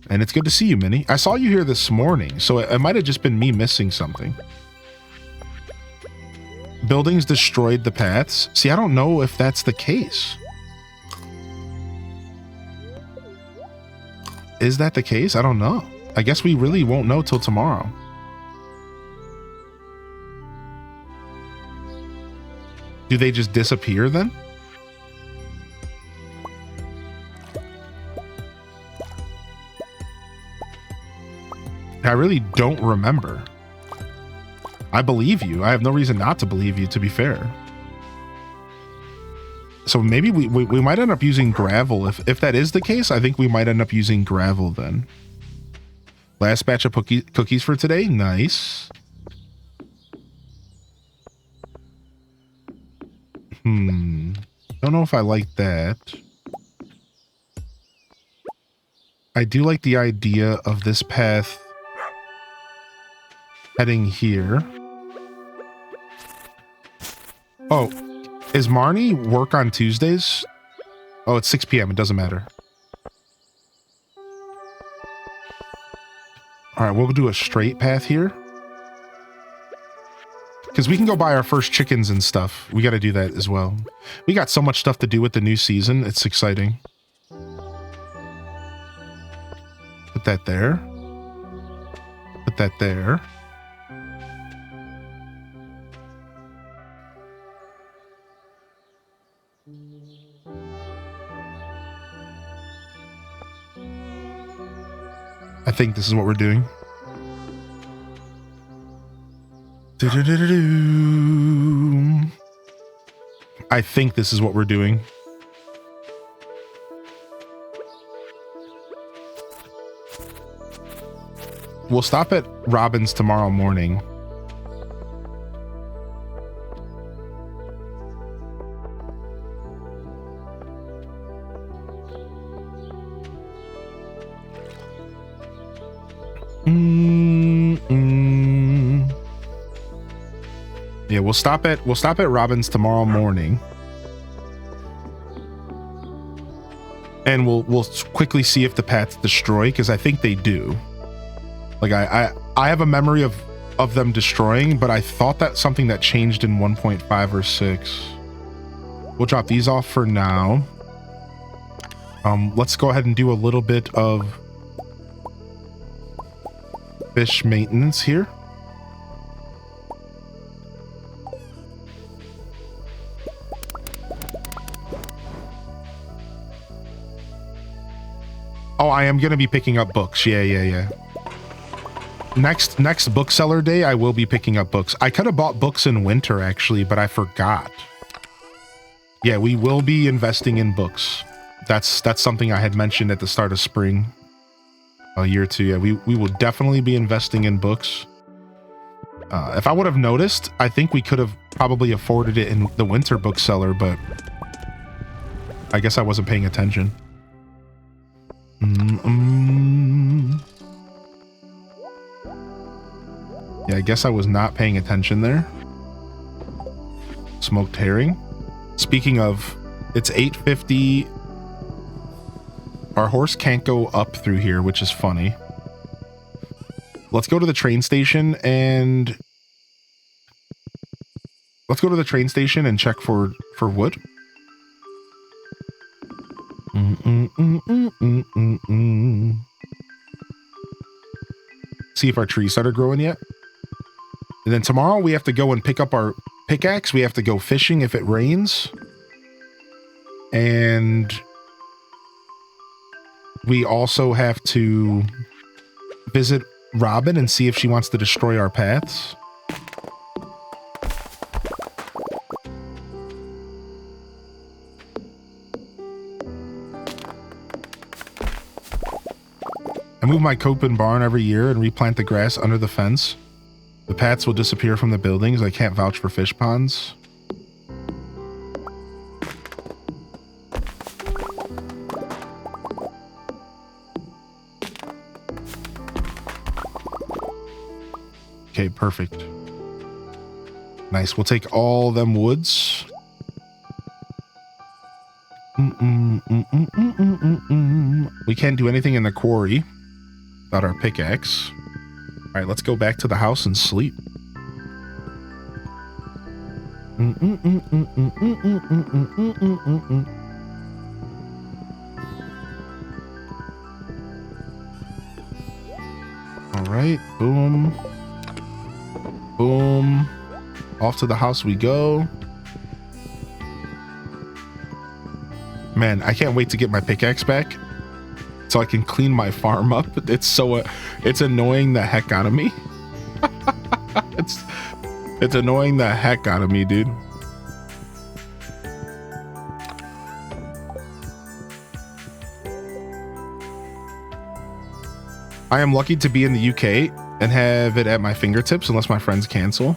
And it's good to see you, Minnie. I saw you here this morning, so it might have just been me missing something. Buildings destroyed the paths. See, I don't know if that's the case. Is that the case? I don't know. I guess we really won't know till tomorrow. Do they just disappear then? I really don't remember. I believe you. I have no reason not to believe you, to be fair. So maybe we might end up using gravel. If that is the case, I think we might end up using gravel then. Last batch of cookies for today. Nice. Don't know if I like that. I do like the idea of this path heading here. Oh, is Marnie work on Tuesdays? Oh, it's 6 p.m. It doesn't matter. All right, we'll do a straight path here. Because we can go buy our first chickens and stuff. We got to do that as well. We got so much stuff to do with the new season. It's exciting. Put that there. Put that there. I think this is what we're doing. I think this is what we're doing. We'll stop at Robin's tomorrow morning. Yeah, we'll stop at Robin's tomorrow morning. And we'll quickly see if the paths destroy, because I think they do. Like I have a memory of them destroying, but I thought that's something that changed in 1.5 or 6. We'll drop these off for now. Let's go ahead and do a little bit of fish maintenance here. Oh, I am going to be picking up books. Yeah. Next bookseller day, I will be picking up books. I could have bought books in winter, actually, but I forgot. Yeah, we will be investing in books. That's something I had mentioned at the start of spring. A year or two. Yeah, we will definitely be investing in books. If I would have noticed, I think we could have probably afforded it in the winter bookseller, but I guess I wasn't paying attention. Yeah, I guess I was not paying attention there. Smoked herring. Speaking of, it's 8:50. Our horse can't go up through here, which is funny. Let's go to the train station and check for wood. See if our trees started growing yet. And then tomorrow we have to go and pick up our pickaxe. We have to go fishing if it rains. And we also have to visit Robin and see if she wants to destroy our paths. I move my coop and barn every year and replant the grass under the fence. The paths will disappear from the buildings. I can't vouch for fish ponds. Okay, perfect. Nice. We'll take all them woods. We can't do anything in the quarry without our pickaxe. All right, let's go back to the house and sleep. All right, boom. Boom. Off to the house we go. Man, I can't wait to get my pickaxe back so I can clean my farm up. It's annoying the heck out of me. It's annoying the heck out of me, dude. I am lucky to be in the UK and have it at my fingertips unless my friends cancel.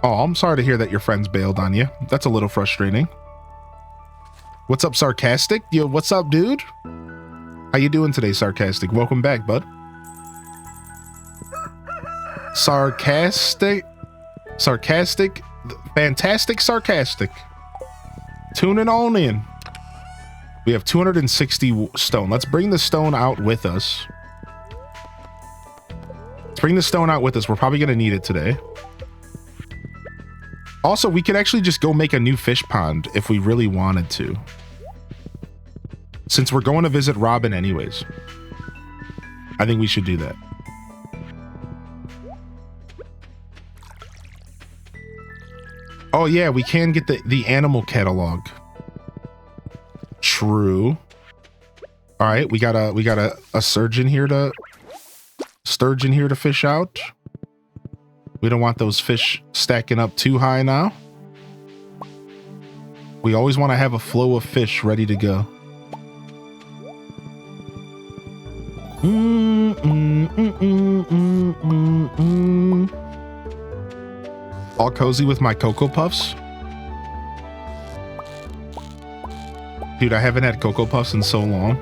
Oh, I'm sorry to hear that your friends bailed on you. That's a little frustrating. What's up, Sarcastic? Yo, what's up, dude? How you doing today, Sarcastic? Welcome back, bud. Sarcastic, fantastic, sarcastic. Tuning on in. We have 260 stone. Let's bring the stone out with us. We're probably going to need it today. Also, we could actually just go make a new fish pond if we really wanted to. Since we're going to visit Robin anyways. I think we should do that. Oh yeah, we can get the animal catalog. True. All right, we got a sturgeon here to fish out. We don't want those fish stacking up too high now. We always want to have a flow of fish ready to go. All cozy with my Cocoa Puffs. Dude, I haven't had Cocoa Puffs in so long.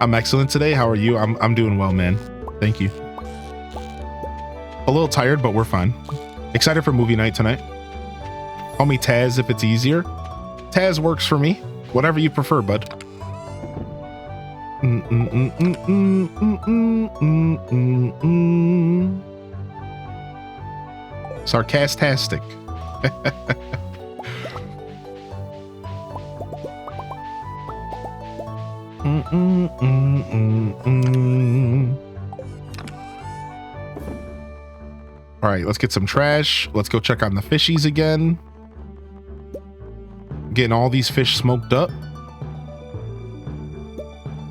I'm excellent today. How are you? I'm doing well, man. Thank you. A little tired, but we're fine. Excited for movie night tonight. Call me Taz if it's easier. Taz works for me. Whatever you prefer, bud. Sarcastic. All right, let's get some trash. Let's go check on the fishies again. Getting all these fish smoked up.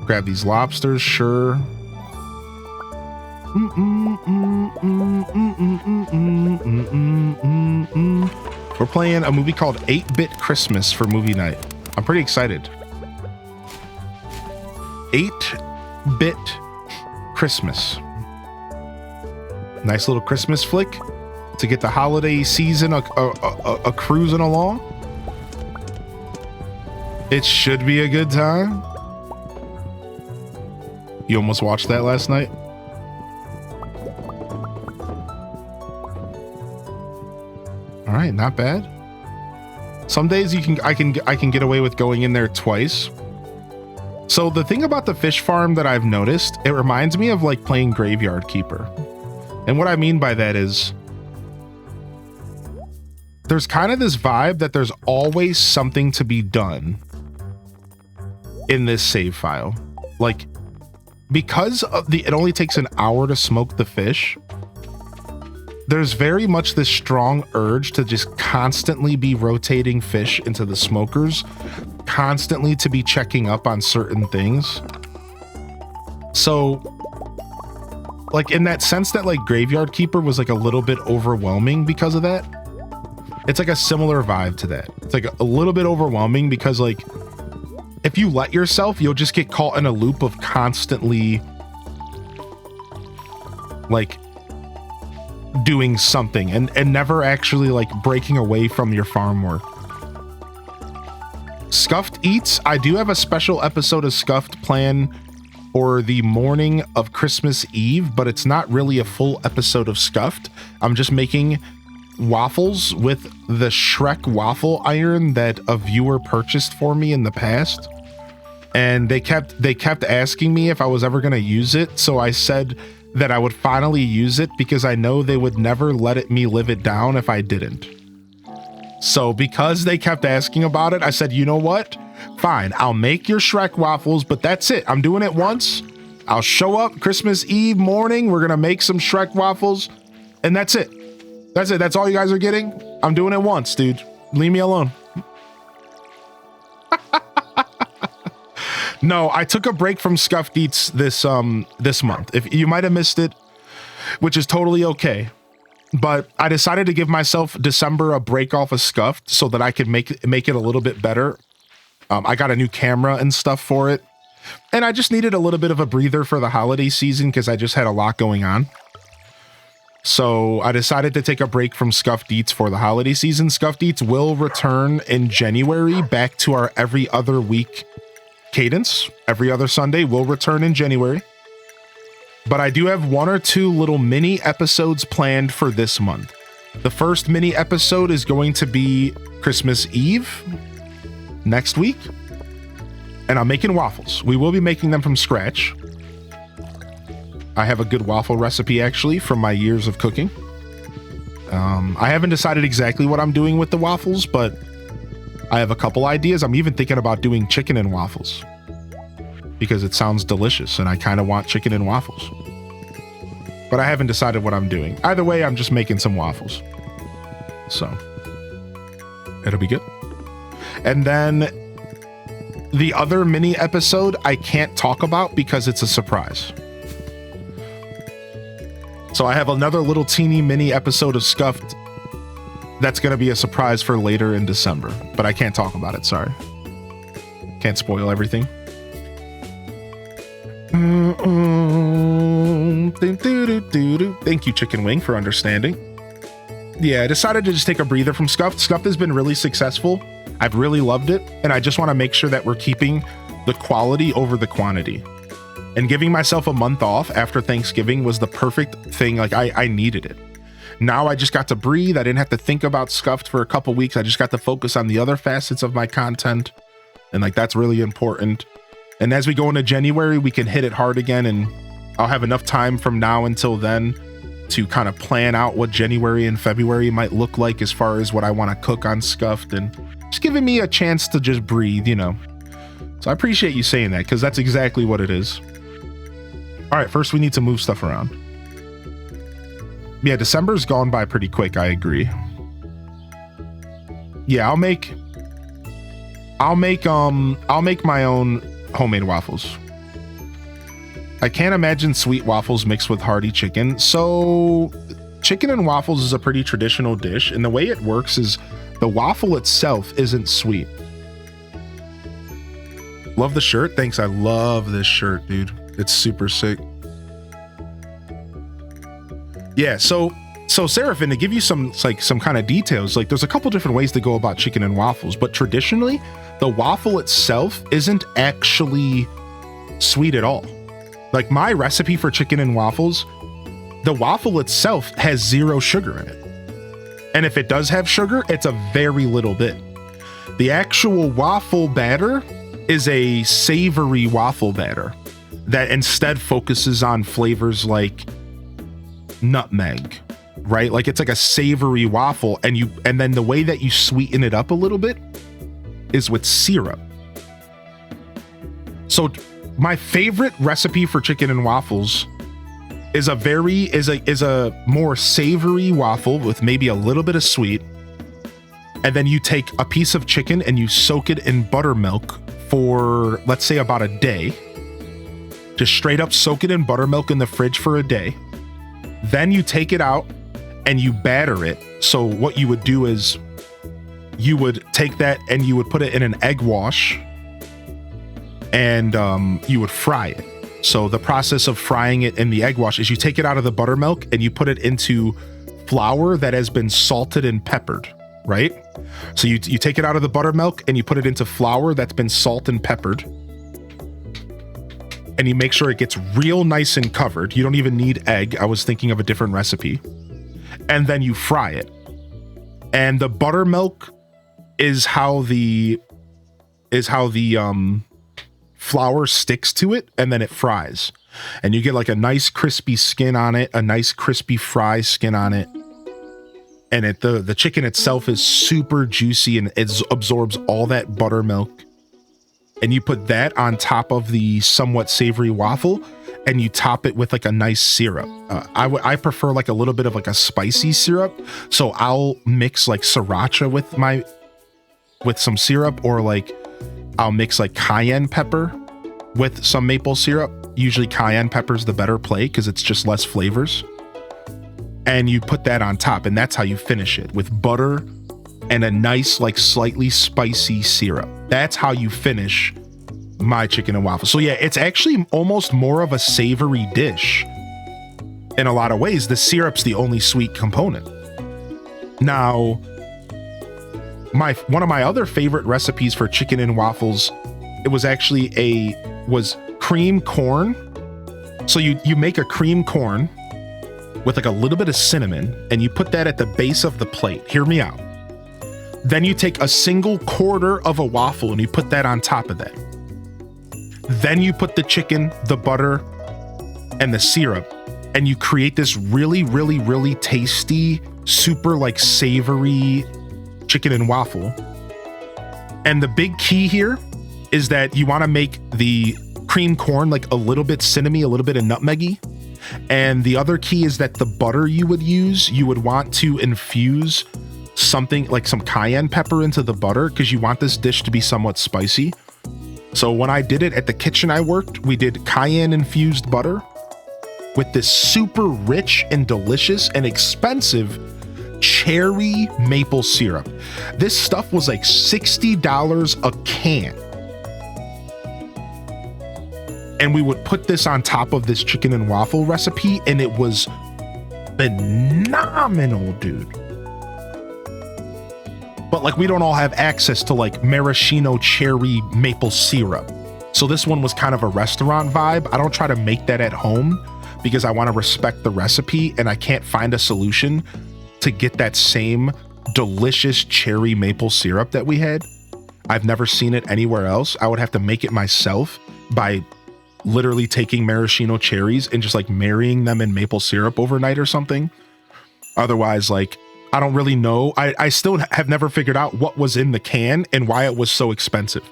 Grab these lobsters, sure. We're playing a movie called 8-Bit Christmas for movie night. I'm pretty excited. 8-Bit Christmas. Nice little Christmas flick to get the holiday season a cruising along. It should be a good time. You almost watched that last night? All right, not bad. Some days I can get away with going in there twice. So the thing about the fish farm that I've noticed, it reminds me of like playing Graveyard Keeper. And what I mean by that is there's kind of this vibe that there's always something to be done in this save file. Like, because of it only takes an hour to smoke the fish, there's very much this strong urge to just constantly be rotating fish into the smokers, constantly to be checking up on certain things. So, like, in that sense that like Graveyard Keeper was like a little bit overwhelming because of that, it's like a similar vibe to that. It's like a little bit overwhelming because like if you let yourself, you'll just get caught in a loop of constantly like doing something and never actually like breaking away from your farm work. Scuffed Eats, I do have a special episode of Scuffed planned for the morning of Christmas Eve, but it's not really a full episode of Scuffed. I'm just making waffles with the Shrek waffle iron that a viewer purchased for me in the past, and they kept asking me if I was ever going to use it, so I said that I would finally use it because I know they would never let me live it down if I didn't. So because they kept asking about it, I said, you know what, fine, I'll make your Shrek waffles, but that's it. I'm doing it once. I'll show up Christmas Eve morning, we're gonna make some Shrek waffles, and that's it. That's it. That's all you guys are getting. I'm doing it once, dude. Leave me alone. No, I took a break from Scuffed Eats this month. If you might have missed it, which is totally okay, but I decided to give myself December a break off of Scuffed so that I could make it a little bit better. I got a new camera and stuff for it, and I just needed a little bit of a breather for the holiday season because I just had a lot going on. So I decided to take a break from Scuffed Eats for the holiday season. Scuffed Eats will return in January back to our every other week cadence. Every other Sunday will return in January. But I do have one or two little mini episodes planned for this month. The first mini episode is going to be Christmas Eve next week. And I'm making waffles. We will be making them from scratch. I have a good waffle recipe actually from my years of cooking. I haven't decided exactly what I'm doing with the waffles, but I have a couple ideas. I'm even thinking about doing chicken and waffles because it sounds delicious and I kind of want chicken and waffles. But I haven't decided what I'm doing. Either way, I'm just making some waffles. So it'll be good. And then the other mini episode I can't talk about because it's a surprise. So I have another little teeny mini episode of Scuffed that's going to be a surprise for later in December, but I can't talk about it. Sorry. Can't spoil everything. Thank you, Chicken Wing, for understanding. Yeah, I decided to just take a breather from Scuffed. Scuffed has been really successful. I've really loved it, and I just want to make sure that we're keeping the quality over the quantity. And giving myself a month off after Thanksgiving was the perfect thing. Like I needed it. Now I just got to breathe. I didn't have to think about Scuffed for a couple weeks. I just got to focus on the other facets of my content. And like, that's really important. And as we go into January, we can hit it hard again. And I'll have enough time from now until then to kind of plan out what January and February might look like as far as what I want to cook on Scuffed, and just giving me a chance to just breathe, you know. So I appreciate you saying that, because that's exactly what it is. All right, first we need to move stuff around. Yeah, December's gone by pretty quick, I agree. Yeah, I'll make my own homemade waffles. I can't imagine sweet waffles mixed with hearty chicken. So chicken and waffles is a pretty traditional dish, and the way it works is the waffle itself isn't sweet. Love the shirt. Thanks. I love this shirt, dude. It's super sick. Yeah, so Seraphin, to give you some kind of details, like there's a couple different ways to go about chicken and waffles, but traditionally the waffle itself isn't actually sweet at all. Like my recipe for chicken and waffles, the waffle itself has 0 sugar in it. And if it does have sugar, it's a very little bit. The actual waffle batter is a savory waffle batter that instead focuses on flavors like nutmeg, right? Like it's like a savory waffle, and then the way that you sweeten it up a little bit is with syrup. So my favorite recipe for chicken and waffles is a more savory waffle with maybe a little bit of sweet. And then you take a piece of chicken and you soak it in buttermilk for, let's say, about a day. Just straight up soak it in buttermilk in the fridge for a day. Then you take it out and you batter it. So what you would do is you would take that and you would put it in an egg wash, and you would fry it. So the process of frying it in the egg wash is you take it out of the buttermilk and you put it into flour that has been salted and peppered, right? So you take it out of the buttermilk and you put it into flour that's been salt and peppered, and you make sure it gets real nice and covered. You don't even need egg. I was thinking of a different recipe. And then you fry it. And the buttermilk is how the flour sticks to it, and then it fries. And you get like a nice crispy skin on it, a nice crispy fry skin on it. And the chicken itself is super juicy and it absorbs all that buttermilk. And you put that on top of the somewhat savory waffle, and you top it with like a nice syrup. I prefer like a little bit of like a spicy syrup. So I'll mix like sriracha with some syrup, or like I'll mix like cayenne pepper with some maple syrup. Usually cayenne pepper's the better play because it's just less flavors. And you put that on top, and that's how you finish it, with butter and a nice like slightly spicy syrup. That's how you finish my chicken and waffles. So yeah, it's actually almost more of a savory dish in a lot of ways. The syrup's the only sweet component. Now, one of my other favorite recipes for chicken and waffles, it was actually was cream corn. So you make a cream corn with like a little bit of cinnamon, and you put that at the base of the plate. Hear me out. Then you take a single quarter of a waffle and you put that on top of that. Then you put the chicken, the butter, and the syrup, and you create this really, really, really tasty, super like savory chicken and waffle. And the big key here is that you want to make the cream corn like a little bit cinnamony, a little bit of nutmeggy. And the other key is that the butter you would use, you would want to infuse something like some cayenne pepper into the butter, because you want this dish to be somewhat spicy. So when I did it at the kitchen I worked, we did cayenne infused butter with this super rich and delicious and expensive cherry maple syrup. This stuff was like $60 a can. And we would put this on top of this chicken and waffle recipe, and it was phenomenal, dude. But like, we don't all have access to like maraschino cherry maple syrup. So this one was kind of a restaurant vibe. I don't try to make that at home because I want to respect the recipe, and I can't find a solution to get that same delicious cherry maple syrup that we had. I've never seen it anywhere else. I would have to make it myself by literally taking maraschino cherries and just like marrying them in maple syrup overnight or something. Otherwise, like, I don't really know. I still have never figured out what was in the can and why it was so expensive.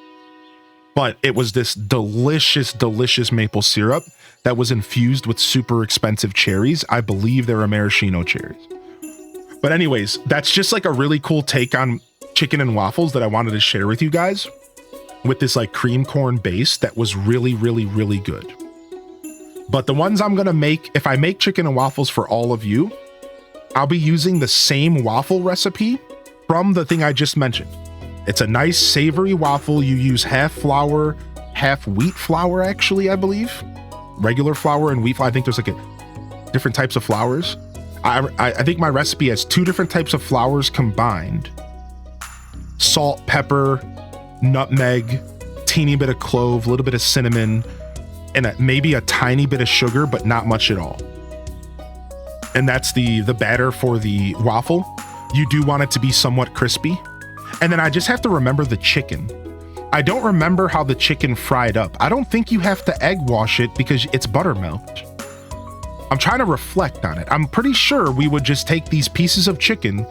But it was this delicious, delicious maple syrup that was infused with super expensive cherries. I believe they were maraschino cherries. But anyways, that's just like a really cool take on chicken and waffles that I wanted to share with you guys, with this like cream corn base that was really, really, really good. But the ones I'm gonna make, if I make chicken and waffles for all of you, I'll be using the same waffle recipe from the thing I just mentioned. It's a nice savory waffle. You use half flour, half wheat flour, actually, I believe. Regular flour and wheat flour. I think there's like different types of flours. I think my recipe has 2 different types of flours combined. Salt, pepper, nutmeg, teeny bit of clove, a little bit of cinnamon, and maybe a tiny bit of sugar, but not much at all. And that's the batter for the waffle. You do want it to be somewhat crispy. And then I just have to remember the chicken. I don't remember how the chicken fried up. I don't think you have to egg wash it because it's buttermilked. I'm trying to reflect on it. I'm pretty sure we would just take these pieces of chicken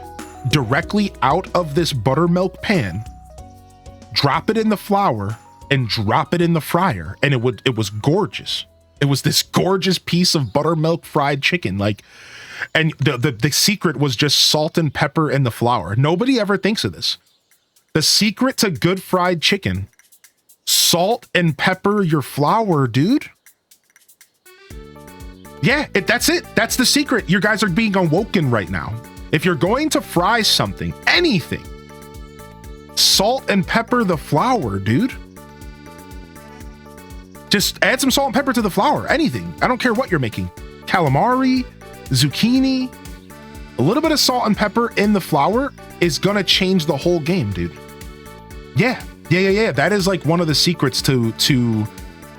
directly out of this buttermilk pan, drop it in the flour, and drop it in the fryer. And it was gorgeous. It was this gorgeous piece of buttermilk fried chicken. Like, and the secret was just salt and pepper in the flour. Nobody ever thinks of this. The secret to good fried chicken: salt and pepper your flour, dude. Yeah, that's it. That's the secret. You guys are being awoken right now. If you're going to fry something, anything, salt and pepper the flour, dude. Just add some salt and pepper to the flour, anything. I don't care what you're making. Calamari, zucchini, a little bit of salt and pepper in the flour is gonna change the whole game, dude. Yeah. That is like one of the secrets to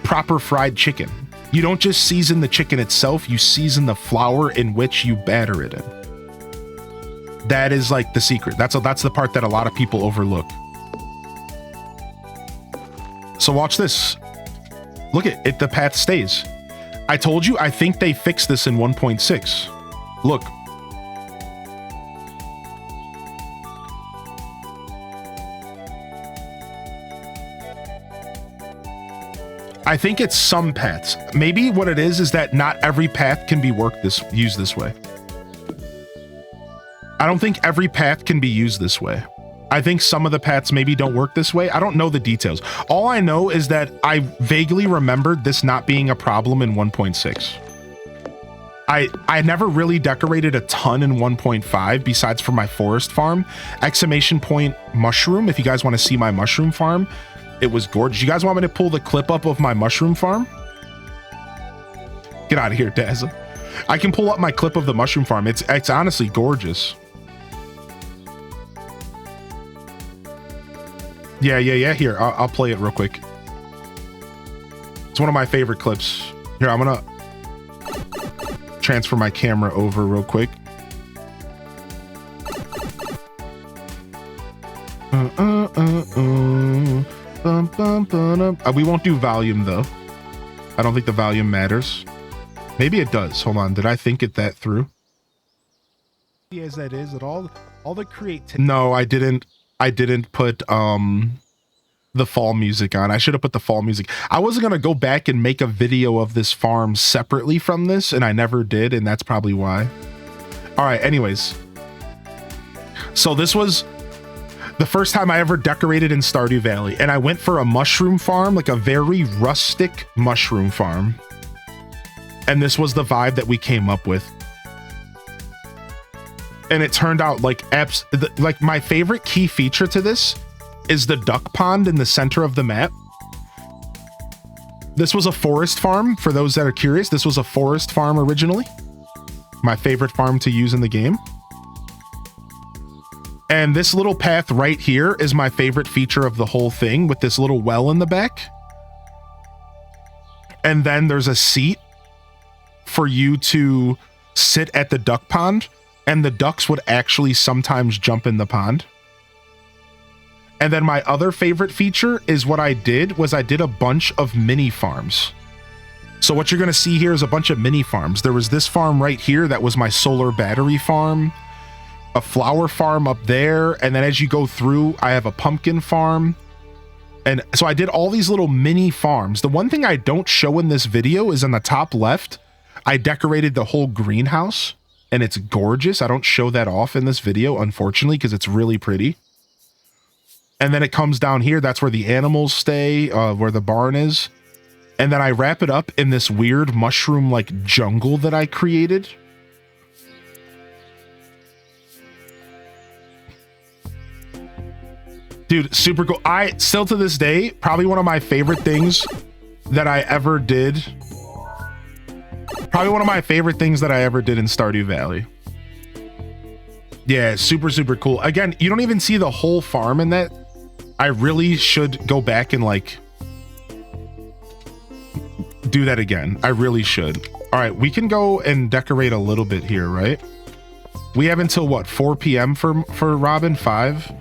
proper fried chicken. You don't just season the chicken itself, you season the flour in which you batter it in. That is like the secret. That's the part that a lot of people overlook. So watch this. Look at it, the path stays. I told you, I think they fixed this in 1.6. Look. I think it's some paths. Maybe what it is that not every path can be used this way. I don't think every path can be used this way. I think some of the paths maybe don't work this way. I don't know the details. All I know is that I vaguely remembered this not being a problem in 1.6. I never really decorated a ton in 1.5 besides for my forest farm. Exclamation point mushroom. If you guys want to see my mushroom farm, it was gorgeous. You guys want me to pull the clip up of my mushroom farm? Get out of here, Daz. I can pull up my clip of the mushroom farm. It's honestly gorgeous. Yeah. Here, I'll play it real quick. It's one of my favorite clips. Here, I'm gonna transfer my camera over real quick. We won't do volume though. I don't think the volume matters. Maybe it does. Hold on. Did I think it that through? As that is at all the creativity. No, I didn't put the fall music on. I should have put the fall music. I wasn't gonna go back and make a video of this farm separately from this, and I never did, and that's probably why. All right, anyways. So this was the first time I ever decorated in Stardew Valley, and I went for a mushroom farm, like a very rustic mushroom farm. And this was the vibe that we came up with. And it turned out like my favorite key feature to this is the duck pond in the center of the map. This was a forest farm, for those that are curious. This was a forest farm originally. My favorite farm to use in the game. And this little path right here is my favorite feature of the whole thing, with this little well in the back. And then there's a seat for you to sit at the duck pond, and the ducks would actually sometimes jump in the pond. And then my other favorite feature is what I did a bunch of mini farms. So what you're going to see here is a bunch of mini farms. There was this farm right here that was my solar battery farm, a flower farm up there, and then as you go through, I have a pumpkin farm. And so I did all these little mini farms. The one thing I don't show in this video is on the top left, I decorated the whole greenhouse, and it's gorgeous. I don't show that off in this video, unfortunately, because it's really pretty. And then it comes down here. That's where the animals stay, where the barn is. And then I wrap it up in this weird mushroom-like jungle that I created. Dude, super cool. I still to this day, probably one of my favorite things that I ever did. Probably one of my favorite things that I ever did in Stardew Valley. Yeah, super, super cool. Again, you don't even see the whole farm in that. I really should go back and like do that again. I really should. All right, we can go and decorate a little bit here, right? We have until what, 4 p.m. for Robin? 5?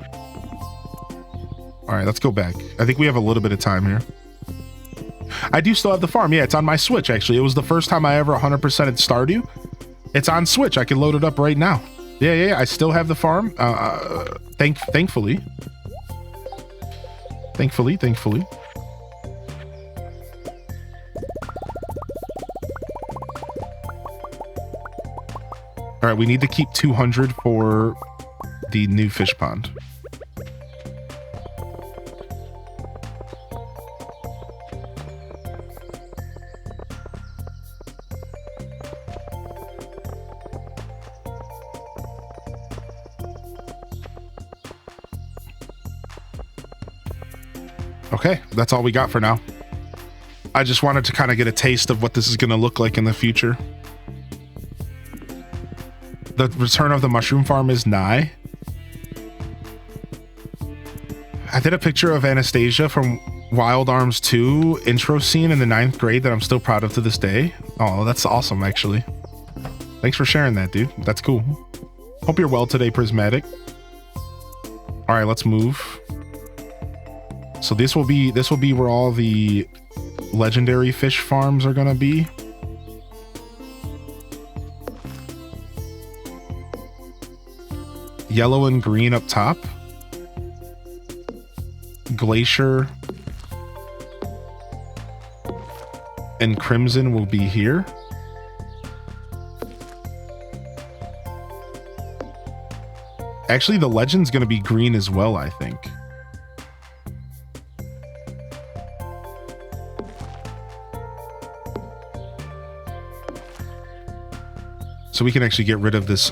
All right, let's go back. I think we have a little bit of time here. I do still have the farm. Yeah, it's on my Switch, actually. It was the first time I ever 100%ed Stardew. It's on Switch. I can load it up right now. Yeah. I still have the farm. Thankfully. Thankfully. All right, we need to keep 200 for the new fish pond. Okay, that's all we got for now. I just wanted to kind of get a taste of what this is going to look like in the future. The return of the mushroom farm is nigh. I did a picture of Anastasia from Wild Arms 2 intro scene in the 9th grade that I'm still proud of to this day. Oh, that's awesome, actually. Thanks for sharing that, dude. That's cool. Hope you're well today, Prismatic. All right, let's move. So this will be where all the legendary fish farms are gonna be. Yellow and green up top. Glacier and crimson will be here. Actually, the legend's gonna be green as well, I think. So we can actually get rid of this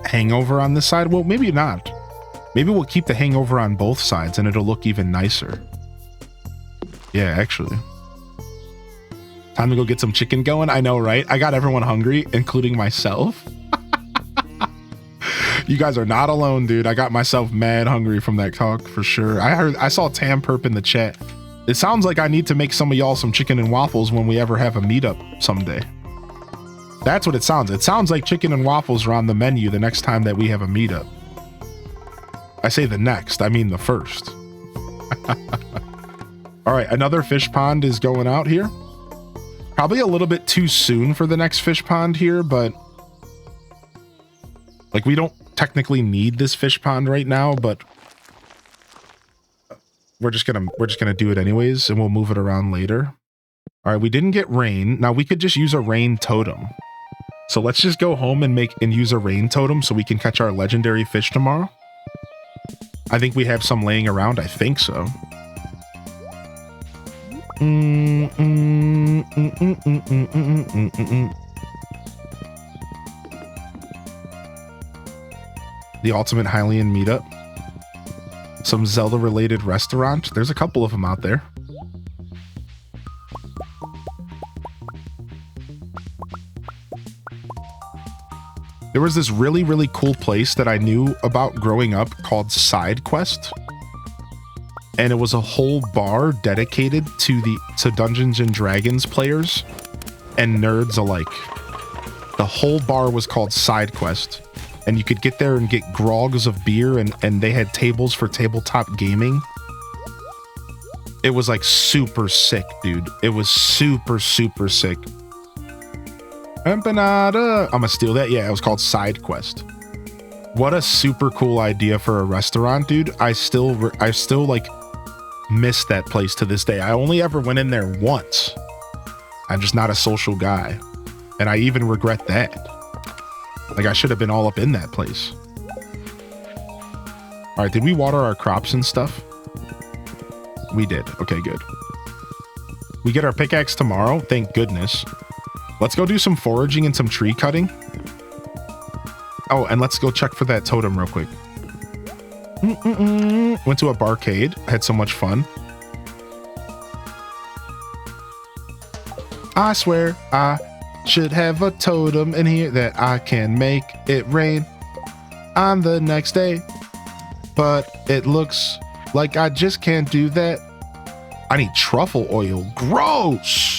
hangover on this side. Well, maybe not. Maybe we'll keep the hangover on both sides and it'll look even nicer. Yeah, actually. Time to go get some chicken going. I know, right? I got everyone hungry, including myself. You guys are not alone, dude. I got myself mad hungry from that talk for sure. I saw Tam Perp in the chat. It sounds like I need to make some of y'all some chicken and waffles when we ever have a meetup someday. That's what it sounds. It sounds like chicken and waffles are on the menu the next time that we have a meetup. I say the next, I mean the first. All right, another fish pond is going out here. Probably a little bit too soon for the next fish pond here, but like we don't technically need this fish pond right now, but we're just gonna do it anyways, and we'll move it around later. All right, we didn't get rain. Now we could just use a rain totem. So let's just go home and use a rain totem so we can catch our legendary fish tomorrow. I think we have some laying around. I think so. The ultimate Hylian meetup. Some Zelda related restaurant. There's a couple of them out there. There was this really, really cool place that I knew about growing up called Side Quest. and it was a whole bar dedicated to Dungeons and Dragons players and nerds alike. The whole bar was called Side Quest, and you could get there and get grogs of beer, and they had tables for tabletop gaming. It was like super sick, dude. It was super, super sick. Empanada. I'm gonna steal that. Yeah, it was called Side Quest. What a super cool idea for a restaurant, dude. I still like miss that place to this day. I only ever went in there once. I'm just not a social guy. And I even regret that. Like, I should have been all up in that place. All right, did we water our crops and stuff? We did. Okay, good. We get our pickaxe tomorrow. Thank goodness. Let's go do some foraging and some tree cutting. Oh, and let's go check for that totem real quick. Went to a barcade. Had so much fun. I swear I should have a totem in here that I can make it rain on the next day. But it looks like I just can't do that. I need truffle oil. Gross.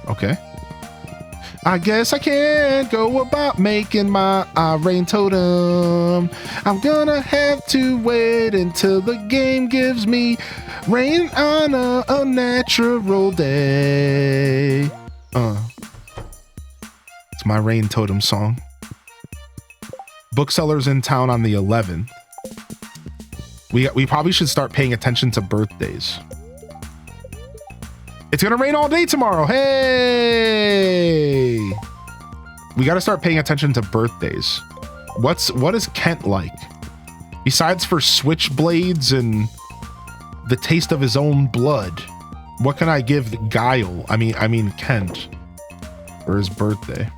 Okay. I guess I can't go about making my rain totem. I'm gonna have to wait until the game gives me rain on a natural day. It's my rain totem song. Booksellers in town on the 11th. We probably should start paying attention to birthdays. It's gonna rain all day tomorrow. Hey! We gotta start paying attention to birthdays. What is Kent like? Besides for switchblades and the taste of his own blood, what can I give Guile? I mean Kent for his birthday.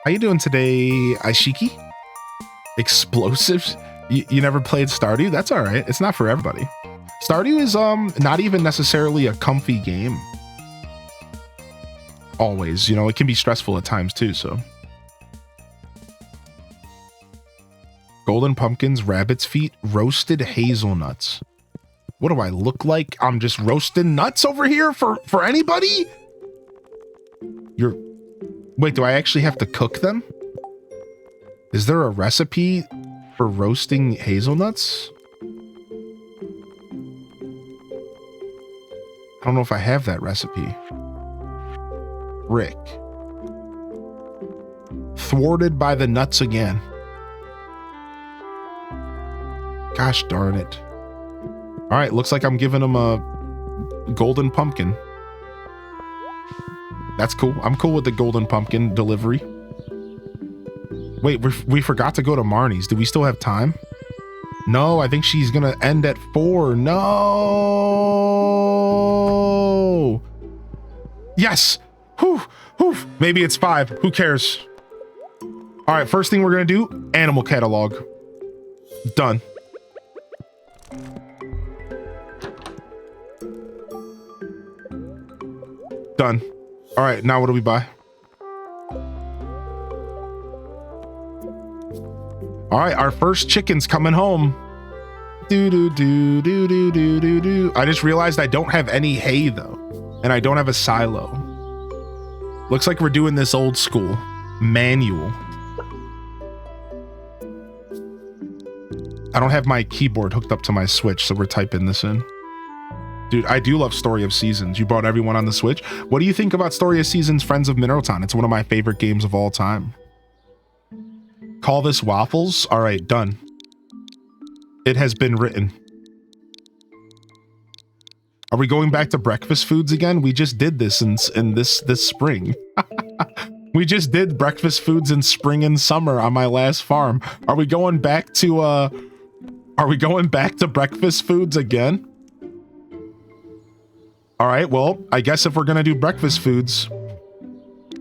How you doing today, Aishiki? Explosives? You never played Stardew? That's all right. It's not for everybody. Stardew is not even necessarily a comfy game. Always, you know, it can be stressful at times too, so. Golden pumpkins, rabbit's feet, roasted hazelnuts. What do I look like? I'm just roasting nuts over here for anybody? Wait, do I actually have to cook them? Is there a recipe for roasting hazelnuts? I don't know if I have that recipe. Rick. Thwarted by the nuts again. Gosh darn it. All right, looks like I'm giving him a golden pumpkin. That's cool. I'm cool with the golden pumpkin delivery. Wait, we forgot to go to Marnie's. Do we still have time? No, I think she's gonna end at 4. No. Yes. Whew. Whew. Maybe it's 5. Who cares? All right, first thing we're gonna do, animal catalog. Done. Done. All right, now what do we buy? All right, our first chicken's coming home. Do do do do do do do do. I just realized I don't have any hay though, and I don't have a silo. Looks like we're doing this old school, manual. I don't have my keyboard hooked up to my Switch, so we're typing this in. Dude, I do love Story of Seasons. You brought everyone on the Switch. What do you think about Story of Seasons Friends of Mineroton? It's one of my favorite games of all time. Call this waffles? All right, done. It has been written. Are we going back to breakfast foods again? We just did this in this spring. We just did breakfast foods in spring and summer on my last farm. Are we going back to breakfast foods again? All right, well, I guess if we're gonna do breakfast foods,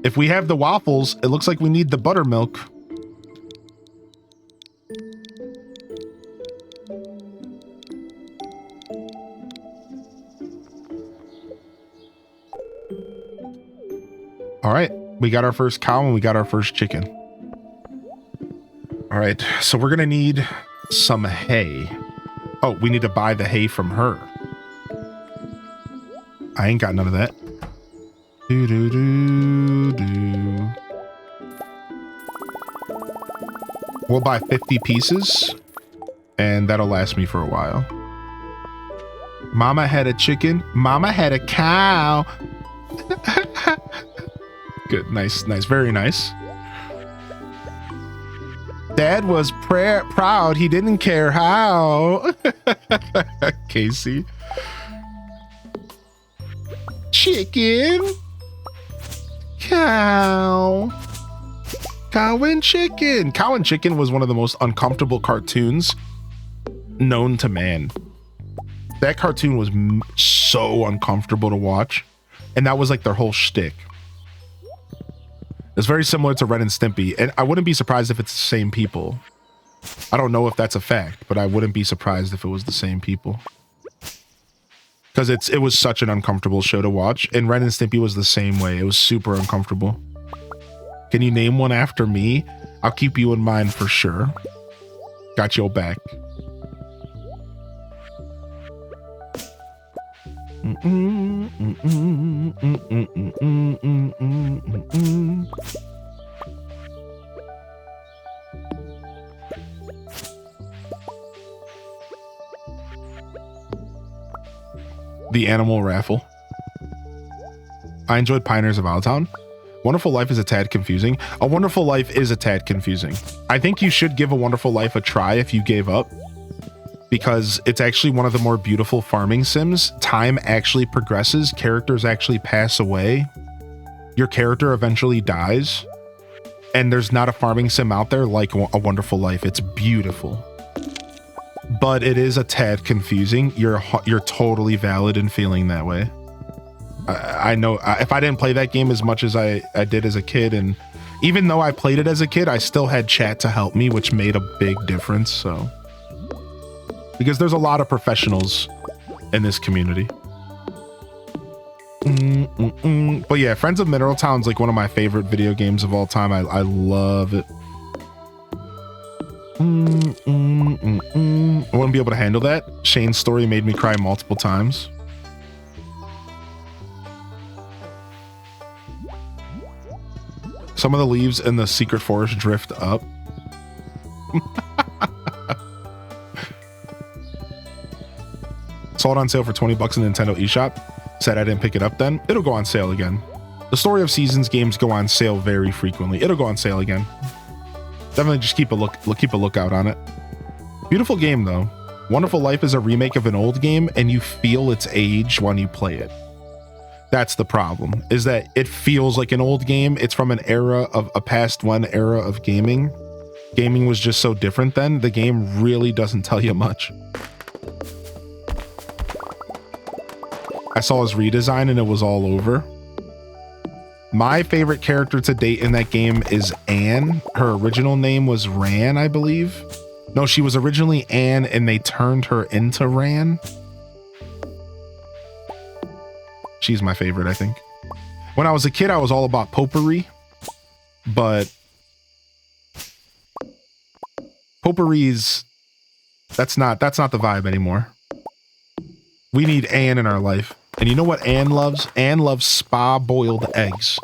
if we have the waffles, it looks like we need the buttermilk. All right, We got our first cow and we got our first chicken. All right, so we're gonna need some hay. Oh, we need to buy the hay from her. I ain't got none of that. Do. We'll buy 50 pieces and that'll last me for a while. Mama had a chicken. Mama had a cow. Good. Nice. Very nice. Dad was proud. He didn't care how. Casey. Chicken. Cow. Cow and Chicken. Cow and Chicken was one of the most uncomfortable cartoons known to man. That cartoon was so uncomfortable to watch. And that was like their whole shtick. It's very similar to Ren and Stimpy. And I wouldn't be surprised if it's the same people. I don't know if that's a fact, but I wouldn't be surprised if it was the same people. Because it was such an uncomfortable show to watch. And Ren and Stimpy was the same way. It was super uncomfortable. Can you name one after me? I'll keep you in mind for sure. Got your back. The animal raffle. I enjoyed Pioneers of Allentown. Wonderful Life is a tad confusing. A Wonderful Life is a tad confusing. I think you should give A Wonderful Life a try if you gave up, because it's actually one of the more beautiful farming sims. Time actually progresses. Characters actually pass away. Your character eventually dies. And there's not a farming sim out there like A Wonderful Life. It's beautiful. But it is a tad confusing. You're totally valid in feeling that way. I know if I didn't play that game as much as I did as a kid, and even though I played it as a kid, I still had chat to help me, which made a big difference. So, because there's a lot of professionals in this community. But yeah, Friends of Mineral Town's like one of my favorite video games of all time. I love it. I wouldn't be able to handle that. Shane's story made me cry multiple times. Some of the leaves in the secret forest drift up. Saw it on sale for 20 bucks in the Nintendo eShop. Said I didn't pick it up then. It'll go on sale again. The Story of Seasons games go on sale very frequently. It'll go on sale again. Definitely just keep a lookout on it. Beautiful game though. Wonderful Life is a remake of an old game and you feel its age when you play it. That's the problem, is that it feels like an old game. It's from an era of a past one era of gaming. Gaming was just so different then. The game really doesn't tell you much. I saw his redesign and it was all over. My favorite character to date in that game is Anne. Her original name was Ran, I believe. No, she was originally Anne and they turned her into Ran. She's my favorite, I think. When I was a kid, I was all about potpourri, but potpourri's that's not the vibe anymore. We need Anne in our life. And you know what Anne loves? Anne loves spa boiled eggs.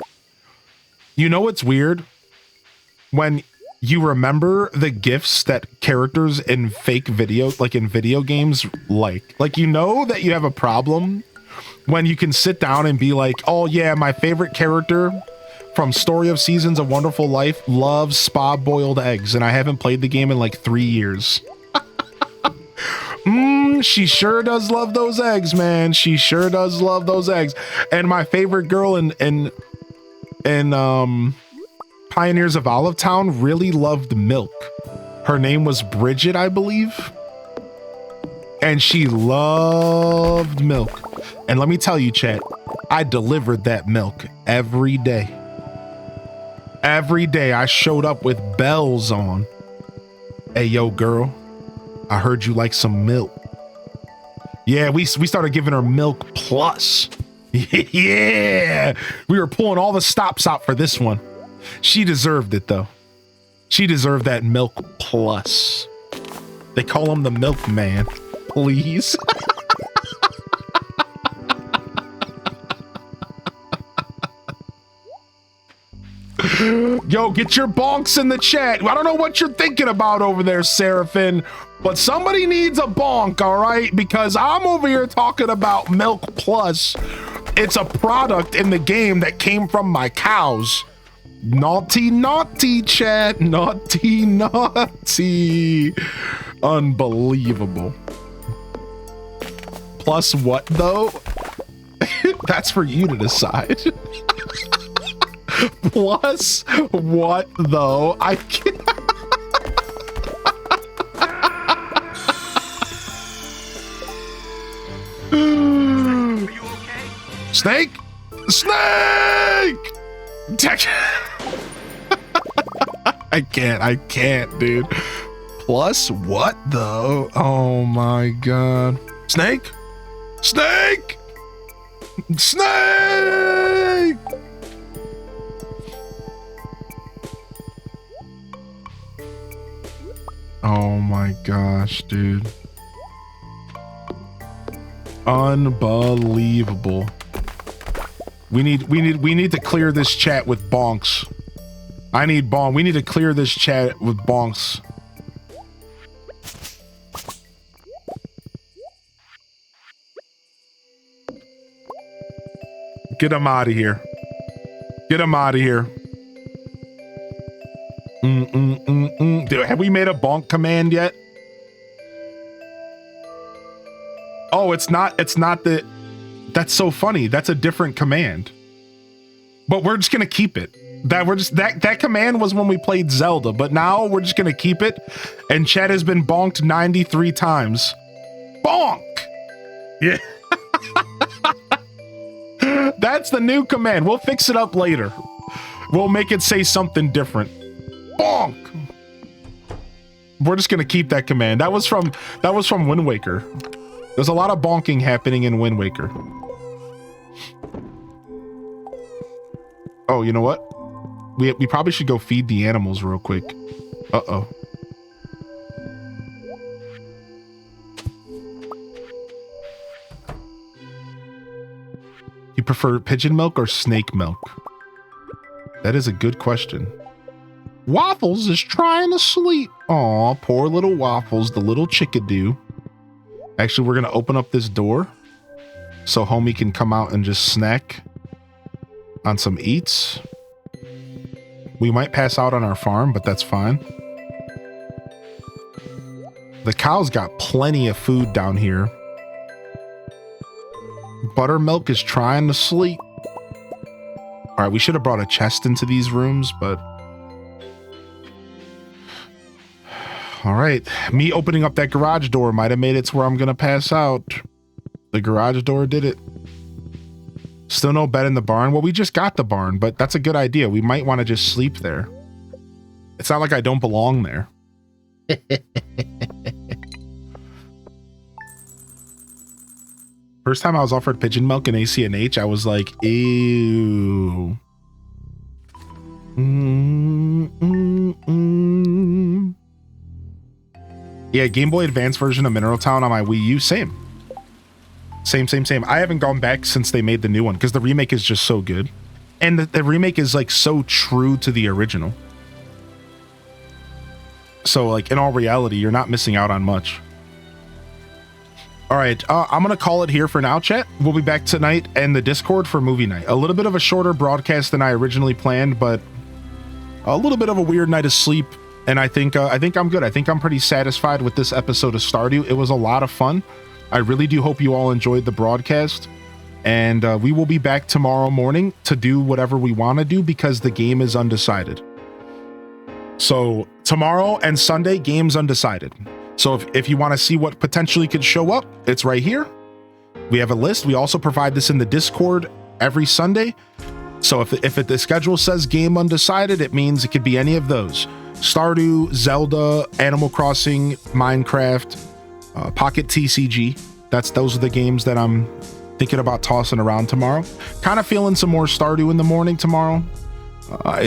You know what's weird? When you remember the gifts that characters in fake videos, like in video games, like you know that you have a problem when you can sit down and be like, oh yeah, my favorite character from Story of Seasons, A Wonderful Life loves spa boiled eggs, and I haven't played the game in like 3 years. She sure does love those eggs, man. She sure does love those eggs. And my favorite girl in Pioneers of Olive Town really loved milk. Her name was Bridget, I believe. And she loved milk. And let me tell you, chat, I delivered that milk every day. Every day I showed up with bells on. Hey, yo, girl, I heard you like some milk. Yeah, we started giving her milk plus. Yeah, we were pulling all the stops out for this one. She deserved it though. She deserved that milk plus. They call him the milkman. Please. Yo, get your bonks in the chat. I don't know what you're thinking about over there, Seraphin, but somebody needs a bonk, all right? Because I'm over here talking about Milk Plus. It's a product in the game that came from my cows. Naughty, naughty, chat. Naughty, naughty. Unbelievable. Plus what, though? That's for you to decide. Plus what, though? I can't. Are you okay? Snake? Snake! I can't, dude. Plus what, though? Oh my god. Snake? Snake! Snake! Oh my gosh, dude. Unbelievable. We need to clear this chat with bonks. I need bonk. We need to clear this chat with bonks. Get him out of here. Get him out of here. Dude, have we made a bonk command yet? Oh, it's not the... That's so funny. That's a different command. But we're just gonna keep it. That command was when we played Zelda, but now we're just gonna keep it. And chat has been bonked 93 times. Bonk! Yeah. That's the new command. We'll fix it up later. We'll make it say something different. Bonk! We're just gonna keep that command. That was from Wind Waker. There's a lot of bonking happening in Wind Waker. Oh, you know what? We probably should go feed the animals real quick. Uh-oh. You prefer pigeon milk or snake milk? That is a good question. Waffles is trying to sleep. Aw, poor little Waffles, the little chickadee. Actually, we're going to open up this door so homie can come out and just snack on some eats. We might pass out on our farm, but that's fine. The cows got plenty of food down here. Buttermilk is trying to sleep. All right, we should have brought a chest into these rooms, but... All right, me opening up that garage door might have made it to where I'm gonna pass out. The garage door did it. Still no bed in the barn. Well, we just got the barn, but that's a good idea. We might want to just sleep there. It's not like I don't belong there. First time I was offered pigeon milk and ACNH, I was like, ew. Yeah, Game Boy Advance version of Mineral Town on my Wii U, same. Same. I haven't gone back since they made the new one because the remake is just so good. And the remake is like so true to the original. So like in all reality, you're not missing out on much. All right, I'm going to call it here for now, chat. We'll be back tonight and the Discord for movie night. A little bit of a shorter broadcast than I originally planned, but a little bit of a weird night of sleep. And I think I'm good. I think I'm pretty satisfied with this episode of Stardew. It was a lot of fun. I really do hope you all enjoyed the broadcast. And we will be back tomorrow morning to do whatever we want to do because the game is undecided. So tomorrow and Sunday, game's undecided. So if you want to see what potentially could show up, it's right here. We have a list. We also provide this in the Discord every Sunday. So if the schedule says game undecided, it means it could be any of those. Stardew, Zelda, Animal Crossing, Minecraft, Pocket TCG. Those are the games that I'm Thinking about tossing around tomorrow. Kind of feeling some more Stardew in the morning tomorrow.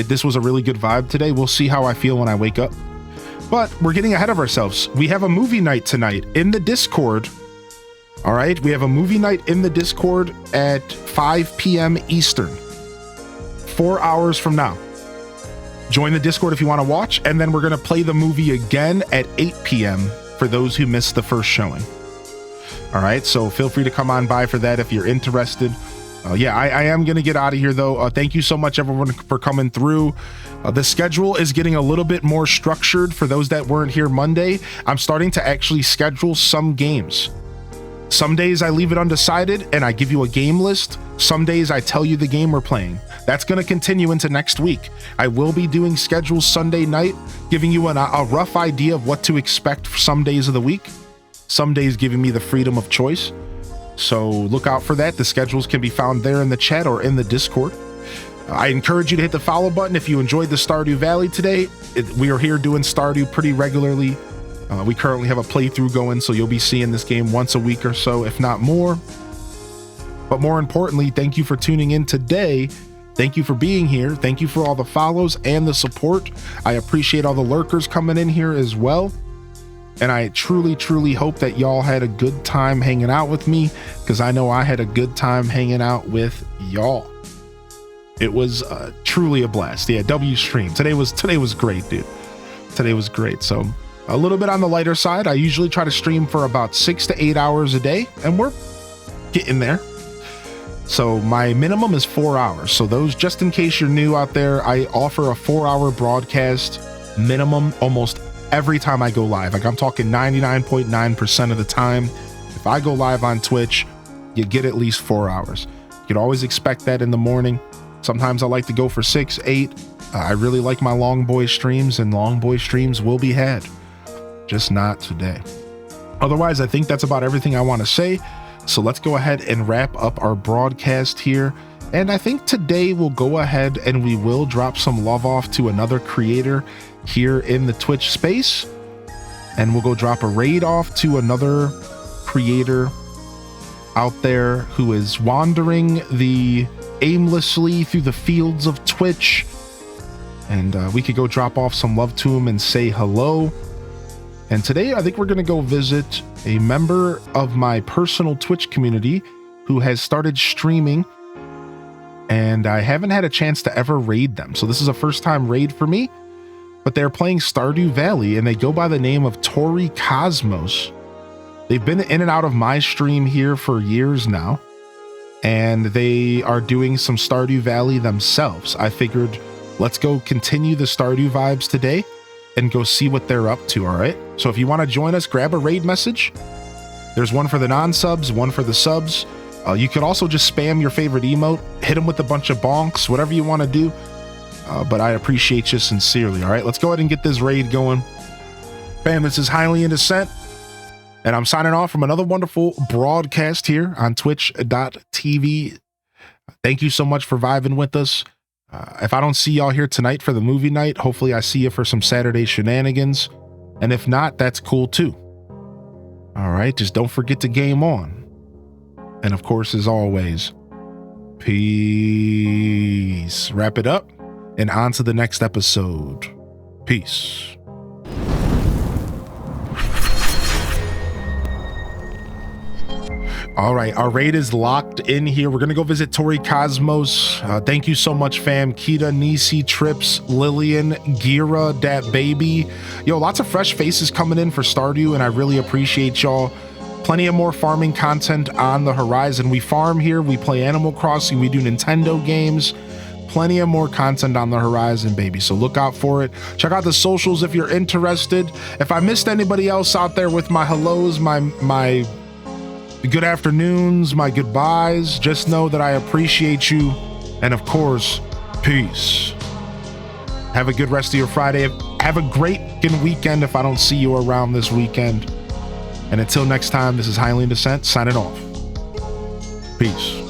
This was a really good vibe today. We'll see how I feel when I wake up. But we're getting ahead of ourselves. We have a movie night tonight in the Discord. All right, we have a movie night in the Discord at 5 p.m. Eastern. 4 hours from now. Join the Discord if you want to watch, and then we're going to play the movie again at 8 p.m. for those who missed the first showing. All right, so feel free to come on by for that if you're interested. I am going to get out of here, though. Thank you so much, everyone, for coming through. The schedule is getting a little bit more structured for those that weren't here Monday. I'm starting to actually schedule some games. Some days I leave it undecided and I give you a game list. Some days I tell you the game we're playing. That's going to continue into next week. I will be doing schedules Sunday night, giving you a rough idea of what to expect for some days of the week. Some days giving me the freedom of choice. So look out for that. The schedules can be found there in the chat or in the Discord. I encourage you to hit the follow button if you enjoyed the Stardew Valley today. We are here doing Stardew pretty regularly. We currently have a playthrough going, so you'll be seeing this game once a week or so, if not more. But more importantly, thank you for tuning in today. Thank you for being here. Thank you for all the follows and the support. I appreciate all the lurkers coming in here as well. And I truly, truly hope that y'all had a good time hanging out with me, because I know I had a good time hanging out with y'all. It was truly a blast. Yeah, W stream. Today was great, dude. Today was great. So a little bit on the lighter side. I usually try to stream for about 6 to 8 hours a day, and we're getting there. So my minimum is 4 hours. So those, just in case you're new out there, I offer a 4-hour broadcast minimum almost every time I go live. Like, I'm talking 99.9% of the time. If I go live on Twitch, you get at least 4 hours. You can always expect that in the morning. Sometimes I like to go for 6, 8. I really like my long boy streams, and long boy streams will be had. Just not today. Otherwise, I think that's about everything I want to say. So let's go ahead and wrap up our broadcast here. And I think today we'll go ahead and we will drop some love off to another creator here in the Twitch space. And we'll go drop a raid off to another creator out there who is wandering aimlessly through the fields of Twitch. And we could go drop off some love to him and say hello. And today I think we're going to go visit a member of my personal Twitch community who has started streaming, and I haven't had a chance to ever raid them. So this is a first time raid for me, but they're playing Stardew Valley and they go by the name of Tori Cosmos. They've been in and out of my stream here for years now, and they are doing some Stardew Valley themselves. I figured let's go continue the Stardew vibes today and go see what they're up to. All right, so if you want to join us, grab a raid message. There's one for the non-subs, one for the subs. You could also just spam your favorite emote, hit them with a bunch of bonks, whatever you want to do. But I appreciate you sincerely. All right, let's go ahead and get this raid going. Bam, this is Highly in Descent, and I'm signing off from another wonderful broadcast here on twitch.tv. Thank you so much for vibing with us. If I don't see y'all here tonight for the movie night, hopefully I see you for some Saturday shenanigans. And if not, that's cool too. All right, just don't forget to game on. And of course, as always, peace. Wrap it up and on to the next episode. Peace. All right, our raid is locked in here. We're gonna go visit Tori Cosmos. Thank you so much, fam. Kita, Nisi, Trips, Lillian, Gira, Dat Baby. Yo, lots of fresh faces coming in for Stardew, and I really appreciate y'all. Plenty of more farming content on the horizon. We farm here, we play Animal Crossing, we do Nintendo games. Plenty of more content on the horizon, baby. So look out for it. Check out the socials if you're interested. If I missed anybody else out there with my hellos, my good afternoons, my goodbyes, just know that I appreciate you. And of course, peace. Have a good rest of your Friday. Have a great weekend if I don't see you around this weekend. And until next time, this is Highly in Descent signing off. Peace.